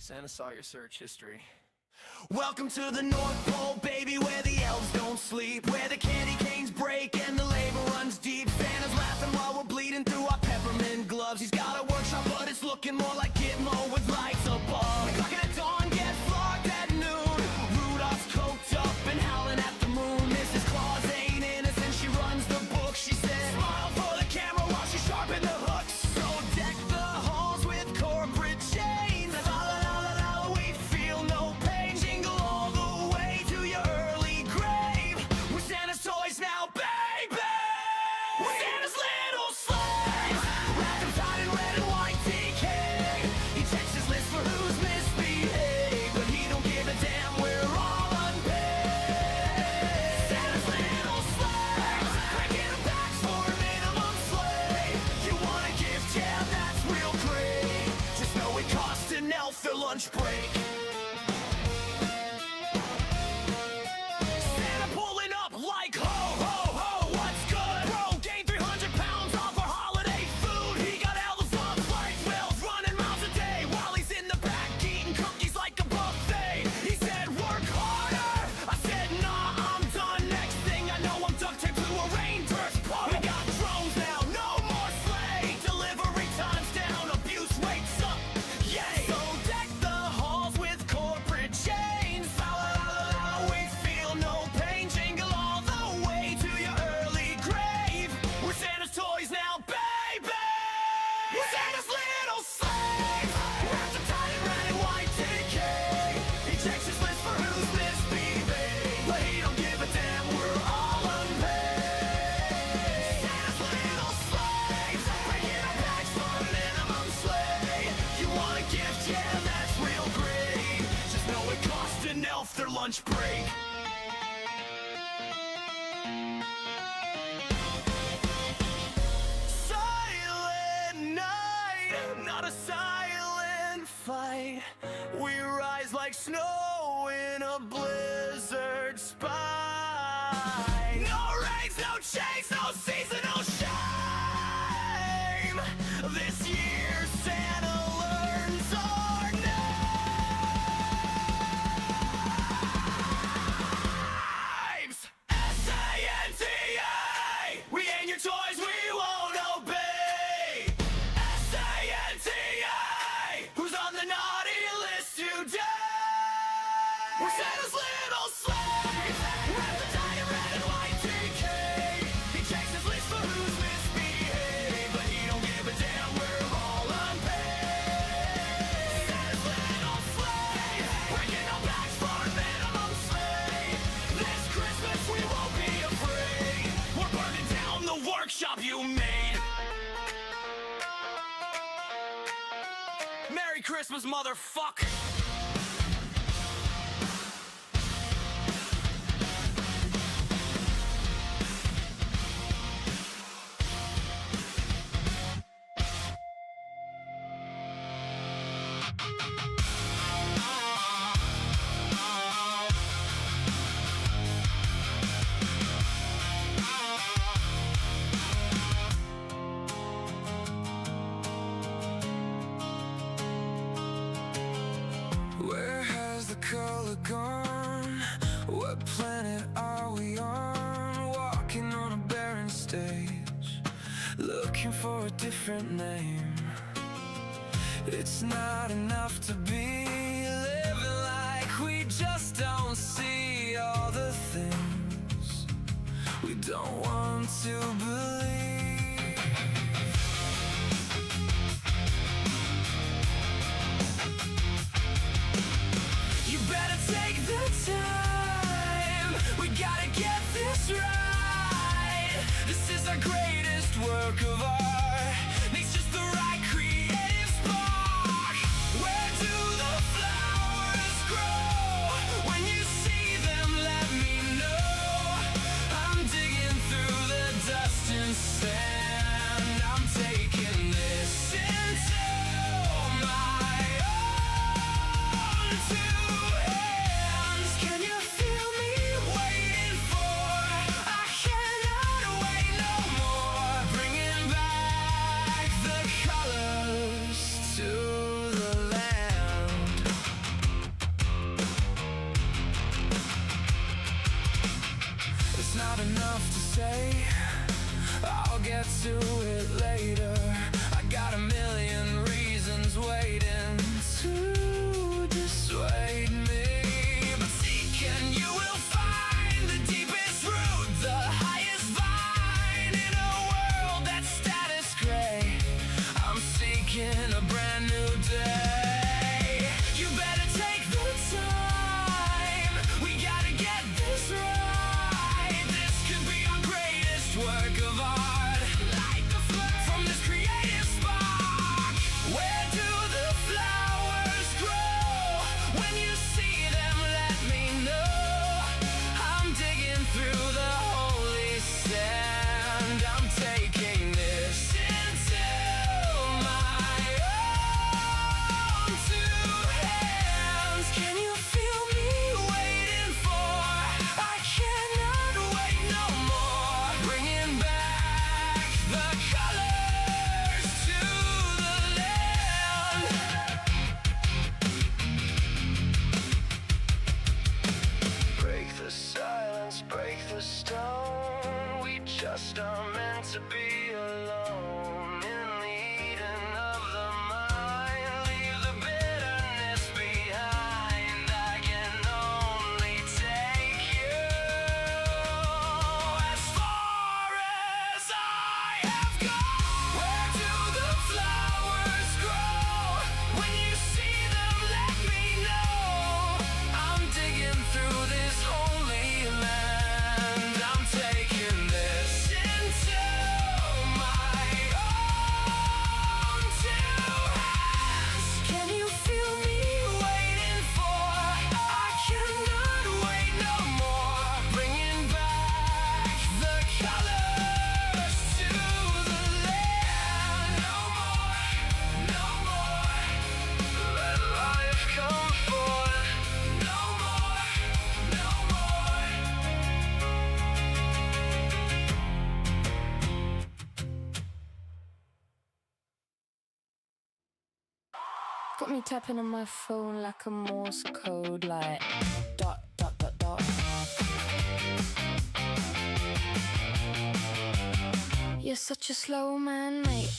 S9: Santa saw your search history.
S3: Welcome to the North Pole, baby, where the elves don't sleep, where the candy canes break and the labor runs deep. Santa's laughing while we're bleeding through our peppermint gloves. He's got a workshop, but it's looking more like Gitmo with lights above. The clock at dawn gets flogged at noon. Rudolph's coked up and howling at the moon. Mrs. Claus ain't innocent, she runs the book. She said, smile for the camera while she sharpened the hooks. So deck the halls with corporate chains. La la la la la, we feel no pain. Jingle all the way to your early grave. We're Santa's toys now, baby. We're Santa's little slaves. Wrapped in tied in red and white decay. He checks his list for who's misbehaved, but he don't give a damn, we're all unpaid. Santa's little slaves, breaking the backs for a minimum slave. You want a gift? Yeah, that's real great. Just know it costs an elf their lunch break. Santa pulling up like ho, ho, ho, what's good? Bro, gained 300 pounds off our holiday food. He got elves on flight wheels, running miles a day, while he's in the back eating cookies like a buffet. He said, work harder. I said, nah, I'm done. Next thing I know, I'm duct taped to a rainburst pub. We got drones now, no more sleigh. Delivery times down, abuse rates up. Yay! So deck the halls with corporate chains. La la la la la, we feel no pain. Jingle all the way to your early grave. We're Santa's toys now, baby. We're Santa's little slaves. Wrapped in tight in red and white decay. He checks his list for who's misbehaved, but he don't give a damn, we're all unpaid. Santa's little slaves, breaking our backs for a minimum slave. You want a gift? Yeah, that's real great. Just know it costs an elf their lunch break. Silent night, not a silent fight. We rise like snow in a blizzard spine. No rains, no chains, no seasonal shame. This year Santa learns our names. S-A-N-T-A. We ain't your toys, we won't obey. S-A-N-T-A. Who's on the naughty list today? We're Santa's little slaves. Wrapped in tight in red and white decay. He checks his list for who's misbehaved, but he don't give a damn, we're all unpaid. Santa's little slaves, breaking our backs for a minimum slave. This Christmas we won't be afraid. We're burning down the workshop you made. Merry Christmas, motherfuck.
S9: Where has the color gone? What planet are we on? Walking on a barren stage, looking for a different name. It's not enough to be living like we just don't see all the things we don't want to believe. You better take the time. We gotta get this right. This is our greatest work of art. Needs just the right creative spark. Where do the flowers grow? When you see them, let me know. I'm digging through the dust and begin a brand new day. You better take the time. We gotta get this right. This could be our greatest work of art. Light the flame from this creative spark. Where do the flowers grow? When you see them, let me know. I'm digging through the holy sand. I'm taking this into my own two hands. Can you feel me waiting for? I cannot wait no more. Bringing back the colors to the land. Break the silence, break the stone. We just are meant to be alone in the Eden of the mind. Leave the bitterness behind. I can only take you as far as I have gone. Where do the flowers grow? When you see them, let me know. I'm digging through this holy land. I'm taking this into my own two hands. Can you feel me waiting for? I cannot wait no more. Bringing back the colors to the land. No more, no more. Let life come forth. No more, no more.
S7: Got me tapping on my phone like a Morse code, like dot, dot, dot, dot. You're such a slow man, mate.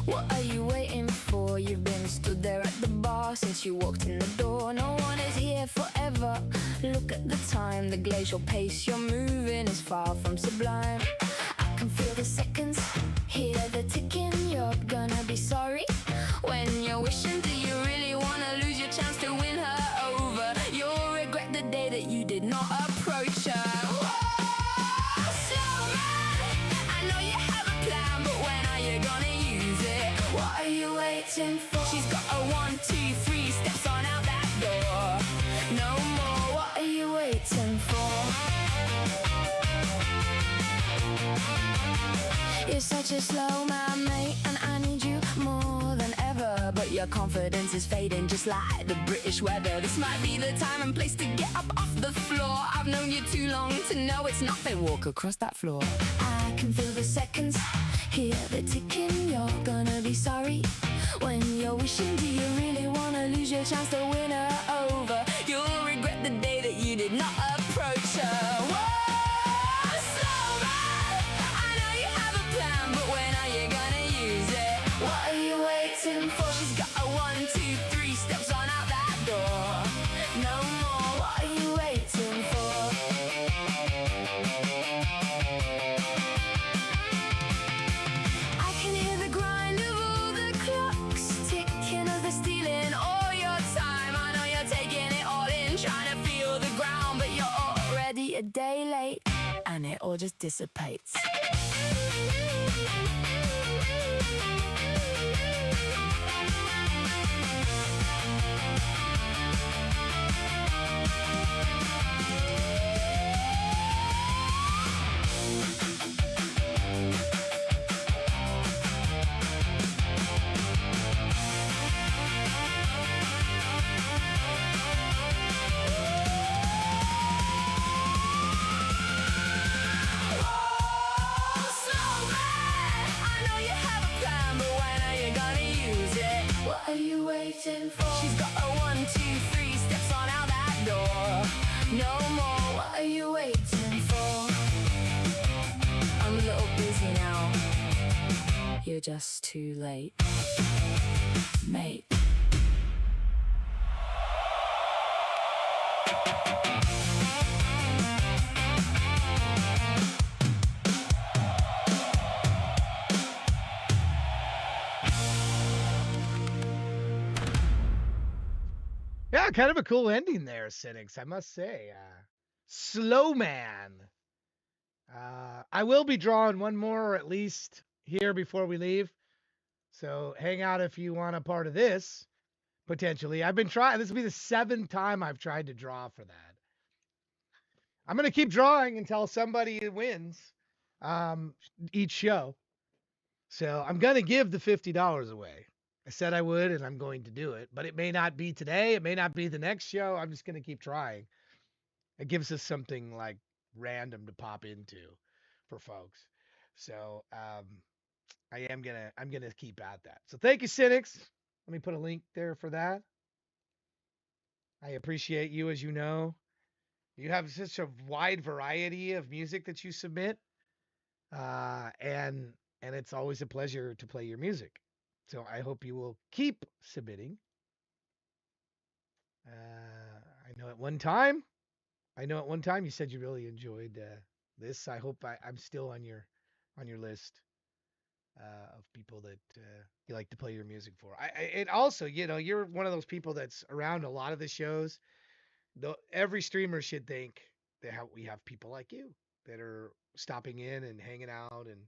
S7: What are you waiting for? You've been stood there at the bar since you walked in the door. No one is here forever. Look at the time, the glacial pace you're moving is far from sublime. I can feel the seconds, hear the ticking. You're gonna be sorry when you're wishing. Do you really wanna lose your chance to win her over? You'll regret the day that you did not approach her. Whoa, slow man, I know you have a plan, but when are you gonna use it? What are you waiting for? She's got a 1, 2, 3 steps on out that door. No more, what are you waiting for? You're such a slow man, mate, and I need you more than ever. But your confidence is fading just like the British weather. This might be the time and place to get up off the floor. I've known you too long to know it's not. Then walk across that floor. I can feel the seconds, hear the ticking. You're gonna be sorry when you're wishing. Do you really wanna lose your chance to win her over? You'll regret the day that you did not approach her. Whoa, slow man, I know you have a plan, but when are you gonna use it? What are you waiting for? She's got a 1, 2, 3 steps on out that door. No more, what are you waiting for? I can hear the grind of all the clocks ticking as they're stealing all your time. I know you're taking it all in, trying to feel the ground, but you're already a day late, and it all just dissipates. Waiting for. She's got a 1, 2, 3 steps on out that door. No more, what are you waiting for? I'm a little busy now. You're just too late, mate.
S2: Yeah, kind of a cool ending there, Cynics, I must say. Slow Man. I will be drawing one more at least here before we leave. So hang out if you want a part of this, potentially. I've been trying. This will be the 7th time I've tried to draw for that. I'm going to keep drawing until somebody wins each show. So I'm going to give the $50 away. I said I would, and I'm going to do it. But it may not be today. It may not be the next show. I'm just going to keep trying. It gives us something like random to pop into for folks. So I'm gonna keep at that. So thank you, Cynics. Let me put a link there for that. I appreciate you, as you know. You have such a wide variety of music that you submit, and it's always a pleasure to play your music. So I hope you will keep submitting. I know at one time you said you really enjoyed this. I hope I'm still on your list of people that you like to play your music for. It also, you're one of those people that's around a lot of the shows. Every streamer should think that we have people like you that are stopping in and hanging out, and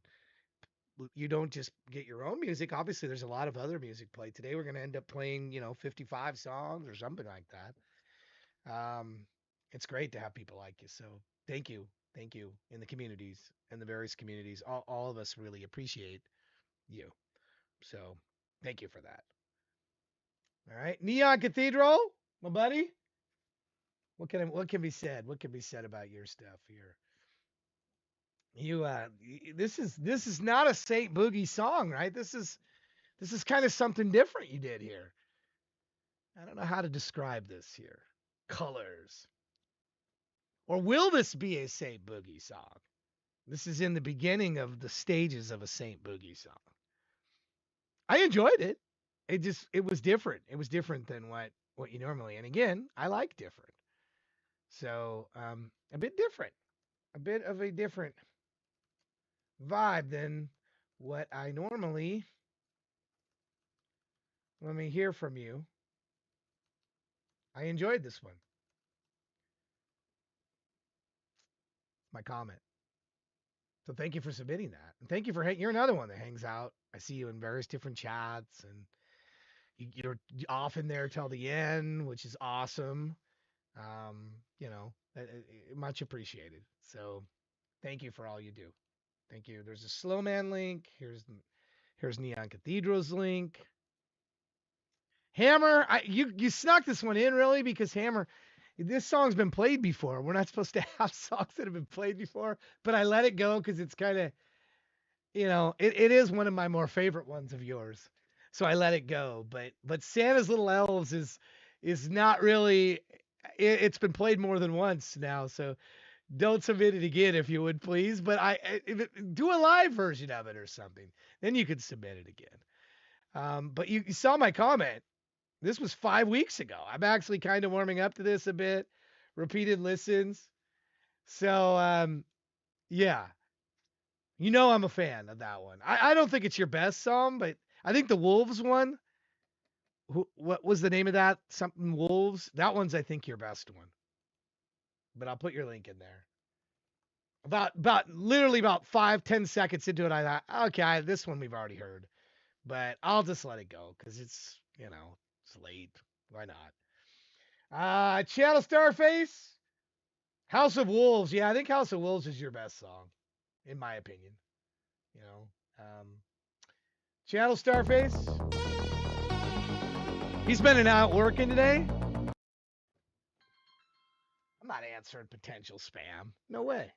S2: you don't just get your own music. Obviously, there's a lot of other music played. Today we're going to end up playing, 55 songs or something like that. It's great to have people like you. So thank you in the communities and the various communities. All of us really appreciate you. So thank you for that. All right. Neon Cathedral, my buddy. What can be said? What can be said about your stuff here? This is not a Saint Boogie song, right? This is kind of something different you did here. I don't know how to describe this here. Colors. Or will this be a Saint Boogie song? This is in the beginning of the stages of a Saint Boogie song. I enjoyed it. It was different. It was different than what you normally. And again, I like different. So a bit different. A bit of a different vibe than what I normally. Let me hear from you. I enjoyed this one. My comment. So thank you for submitting that. And thank you for, you're another one that hangs out. I see you in various different chats, and you're often there till the end, which is awesome. Much appreciated. So thank you for all you do. Thank you. There's a Slow Man link. Here's Neon Cathedral's link. Hammer, you snuck this one in, really, because Hammer, this song's been played before. We're not supposed to have songs that have been played before, but I let it go because it's kind of, it is one of my more favorite ones of yours. So I let it go. But Santa's Little Elves is not really, it's been played more than once now. So don't submit it again if you would, please. But do a live version of it or something. Then you could submit it again. But you saw my comment. This was 5 weeks ago. I'm actually kind of warming up to this a bit. Repeated listens. So, yeah. I'm a fan of that one. I don't think it's your best song, but I think the Wolves one, what was the name of that? Something Wolves? That one's, I think, your best one. But I'll put your link in there. Literally about 5-10 seconds into it, I thought, okay, this one we've already heard. But I'll just let it go because it's, it's late. Why not? Channel Starface, House of Wolves. Yeah, I think House of Wolves is your best song, in my opinion. Channel Starface. He's been out working today. I'm not answering potential spam. No way.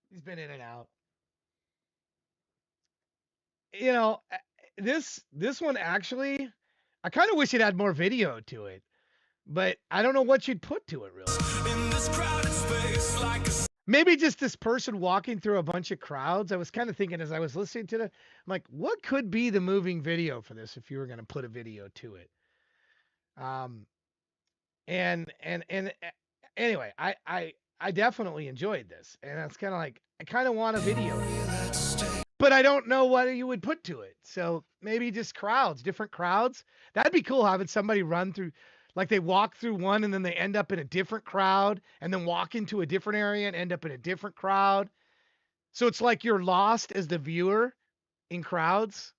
S2: He's been in and out. This one actually, I kind of wish it had more video to it, but I don't know what you'd put to it really.
S3: In this crowded space, like a
S2: Maybe just this person walking through a bunch of crowds. I was kind of thinking as I was listening to I'm like, what could be the moving video for this if you were going to put a video to it? And anyway, I definitely enjoyed this, and it's kind of like I kind of want a video, but I don't know what you would put to it. So maybe just crowds, different crowds. That'd be cool having somebody run through, like they walk through one and then they end up in a different crowd and then walk into a different area and end up in a different crowd. So it's like you're lost as the viewer in crowds.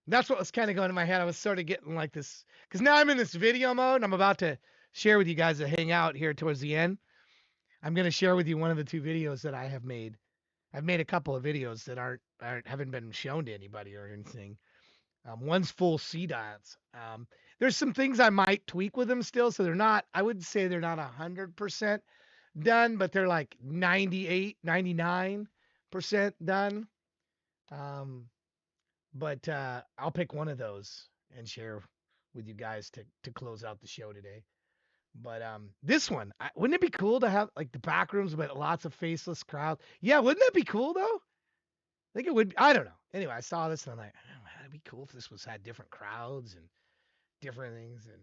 S2: That's what was kind of going in my head. I was sort of getting like this, because now I'm in this video mode and I'm about to share with you guys a hangout here towards the end. I'm going to share with you one of the 2 videos that I have made. I've made a couple of videos that haven't been shown to anybody or anything. One's full CDOTs. There's some things I might tweak with them still, so they're not, I wouldn't say they're not 100% done, but they're like 98, 99% done. But I'll pick one of those and share with you guys to close out the show today. But this one, wouldn't it be cool to have like the back rooms but lots of faceless crowds? Yeah, wouldn't that be cool though? I think it would. I don't know. Anyway, I saw this and I'm like, oh, it'd be cool if this had different crowds and different things. And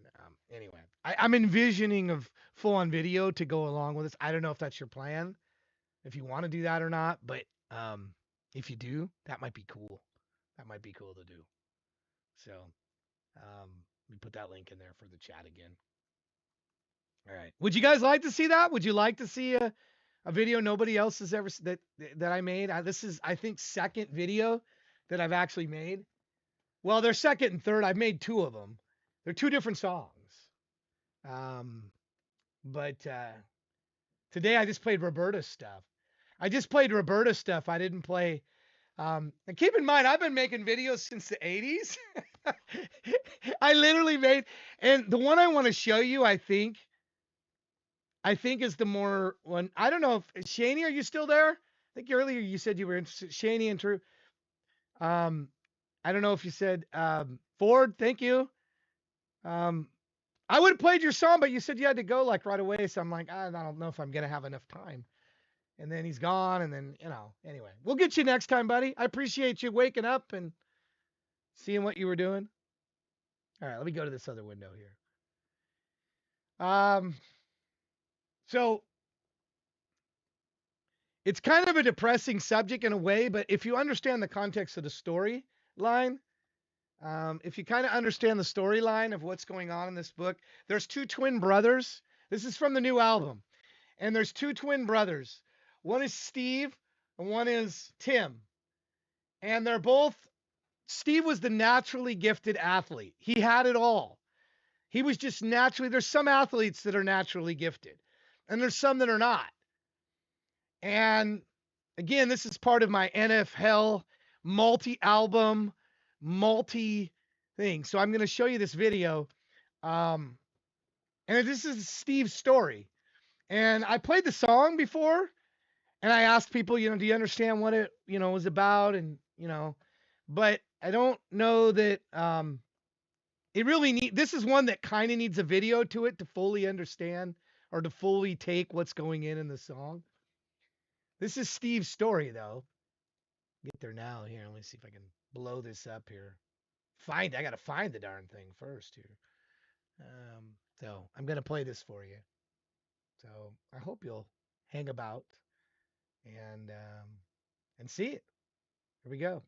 S2: anyway, I'm envisioning of full on video to go along with this. I don't know if that's your plan, if you want to do that or not. But if you do, that might be cool. That might be cool to do. So let me put that link in there for the chat again. All right. Would you guys like to see that? Would you like to see a video nobody else has ever that I made? This is, I think, second video that I've actually made. Well, they're second and third. I've made 2 of them. They're 2 different songs. But today I just played Roberta's stuff. I didn't play. And keep in mind, I've been making videos since the 80s. I literally made, and the one I want to show you, I think is the more one. I don't know if Shani, are you still there? I think earlier you said you were interested. Shani and True. I don't know if you said Ford. Thank you. I would have played your song, but you said you had to go like right away. So I'm like, I don't know if I'm gonna have enough time. And then he's gone, and then anyway, we'll get you next time, buddy. I appreciate you waking up and seeing what you were doing. All right, let me go to this other window here. So it's kind of a depressing subject in a way, but if you understand the context of the storyline, if you kind of understand the storyline of what's going on in this book, there's 2 twin brothers. This is from the new album. And there's 2 twin brothers. One is Steve and one is Tim. And they're both, Steve was the naturally gifted athlete. He had it all. He was just naturally, there's some athletes that are naturally gifted, and there's some that are not. And again, this is part of my NFL multi-album, multi-thing. So I'm going to show you this video. And this is Steve's story. And I played the song before, and I asked people, do you understand what it, was about? And, but I don't know that it really this is one that kind of needs a video to it to fully understand or to fully take what's going in the song. This is Steve's story, though. Get there now. Here, let me see if I can blow this up here. I got to find the darn thing first here. So I'm going to play this for you. So I hope you'll hang about and see it. Here we go.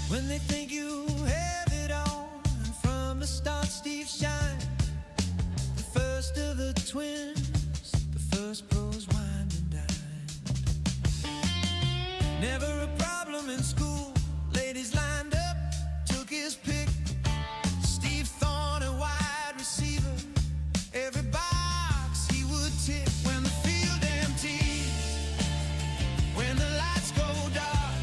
S3: When they think you have it all, and from the start Steve shined, the first of the twins, the first pros wine and dine. Never a problem in school, ladies lined up, took his pick. Steve Thorne, a wide receiver, every box he would tick. When the field empties, when the lights go dark,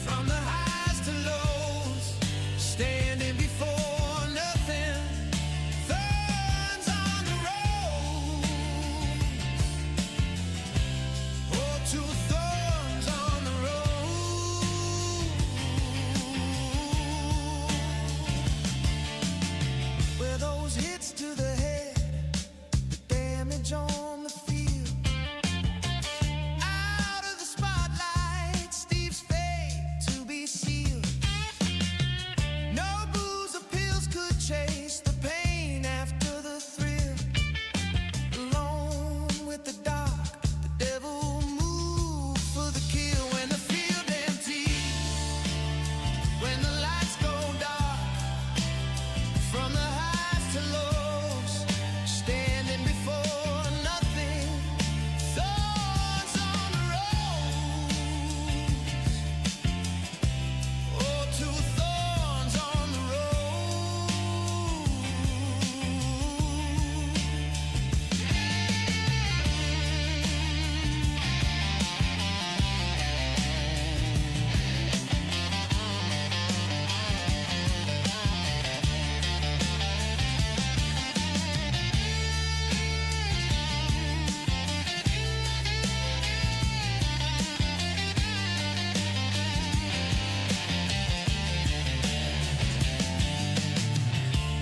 S3: from the highs to lows, standing before nothing, thorns on the road. Oh, 2 thorns on the road. hits to the head, the damage on the field. Out of the spotlight, Steve's fate to be sealed. No booze or pills could chase the pain after the thrill. Alone with the dark, the devil moved for the kill. When the field empties, when the lights go dark, from the highs to lows, standing before nothing, thorns on the road. Oh, two thorns on the road.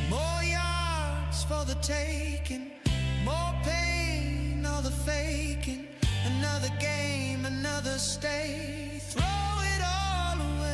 S3: More yards for the taking, more pain, all the faking. Another game, another stay. Throw it all away.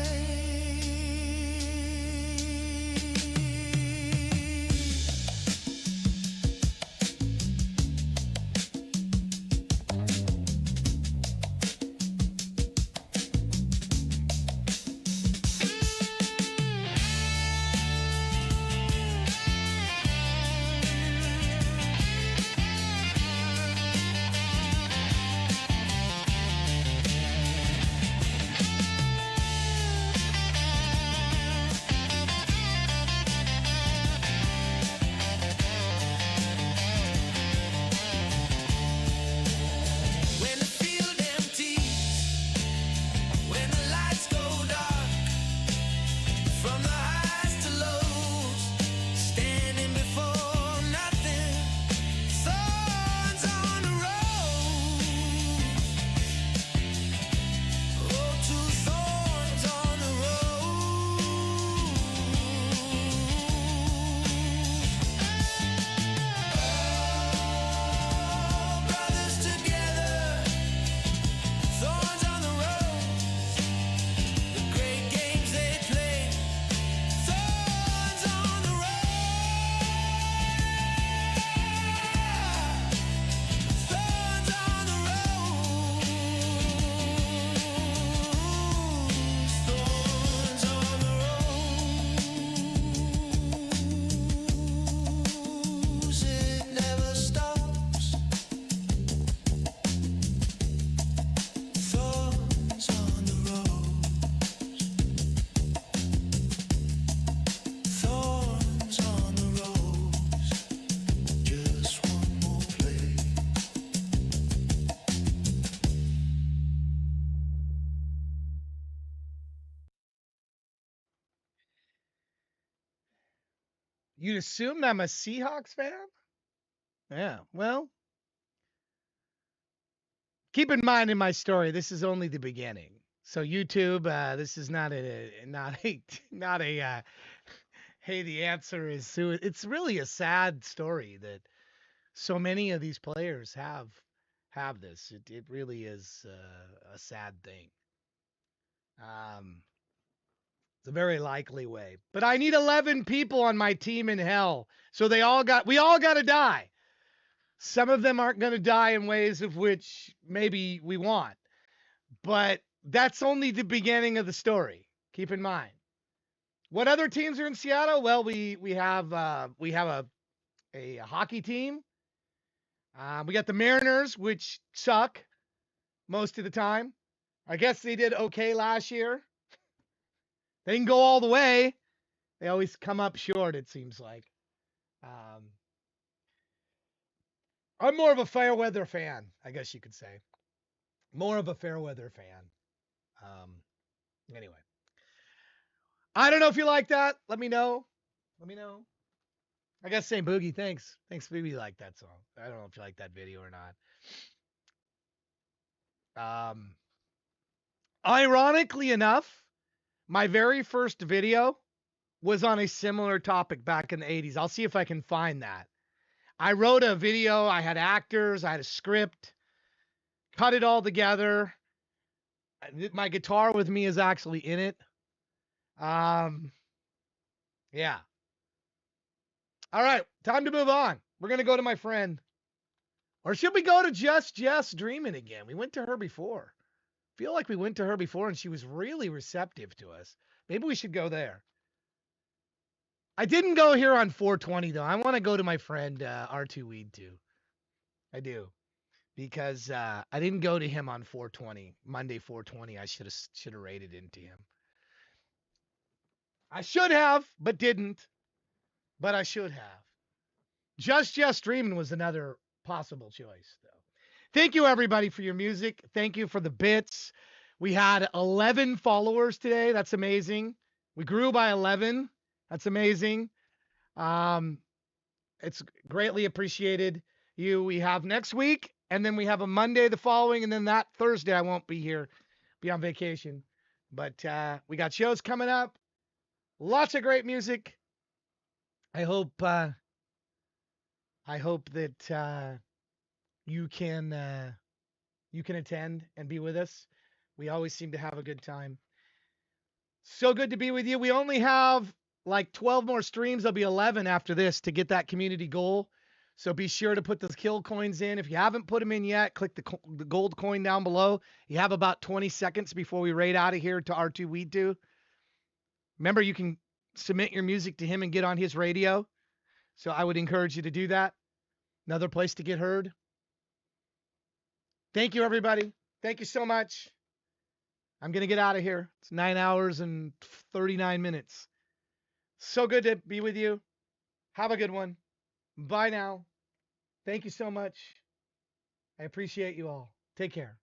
S3: When the field empties, when the lights go dark, from the highs to lows, standing before nothing, thorns on the road. Oh, two thorns on the road. Oh, brothers together, thorns on the road. The great games they play, thorns on the road. Thorns on the road. Thorns on the rose. It never stops. Thorns on the rose. Thorns on the rose. Just one more play.
S2: You'd assume I'm a Seahawks fan? Yeah, well, keep in mind in my story, this is only the beginning. So YouTube, this is not a hey, the answer is suicide. It's really a sad story that so many of these players have this. It really is a sad thing. It's a very likely way. But I need 11 people on my team in hell. So we all got to die. Some of them aren't going to die in ways of which maybe we want. But that's only the beginning of the story. Keep in mind. What other teams are in Seattle? Well, we have a hockey team. We got the Mariners, which suck most of the time. I guess they did okay last year. They didn't go all the way. They always come up short, it seems like. I'm more of a fair weather fan, I guess you could say. More of a fair weather fan. Anyway. I don't know if you like that. Let me know. I guess St. Boogie, thanks. Thanks, Boogie, like that song. I don't know if you like that video or not. Ironically enough, my very first video was on a similar topic back in the 80s. I'll see if I can find that. I wrote a video. I had actors. I had a script. Cut it all together. My guitar with me is actually in it. Yeah. All right, time to move on. We're going to go to my friend. Or should we go to Just Jess Dreaming again? We went to her before. Feel like we went to her before and she was really receptive to us. Maybe we should go there. I didn't go here on 420 though. I want to go to my friend R2 Weed too. I do. Because I didn't go to him on 420. Monday 420. I should have rated into him. I should have, but didn't. But I should have. Just Jess Dreaming was another possible choice, though. Thank you, everybody, for your music. Thank you for the bits. We had 11 followers today. That's amazing. We grew by 11. That's amazing. It's greatly appreciated. We have next week, and then we have a Monday the following, and then that Thursday I won't be here. Be on vacation. But we got shows coming up. Lots of great music. I hope that you can attend and be with us. We always seem to have a good time. So good to be with you. We only have like 12 more streams. There'll be 11 after this to get that community goal. So be sure to put those kill coins in. If you haven't put them in yet, click the gold coin down below. You have about 20 seconds before we raid out of here to R2 Weed 2. Remember, you can submit your music to him and get on his radio. So I would encourage you to do that. Another place to get heard. Thank you, everybody. Thank you so much. I'm going to get out of here. It's 9 hours and 39 minutes. So good to be with you. Have a good one. Bye now. Thank you so much. I appreciate you all. Take care.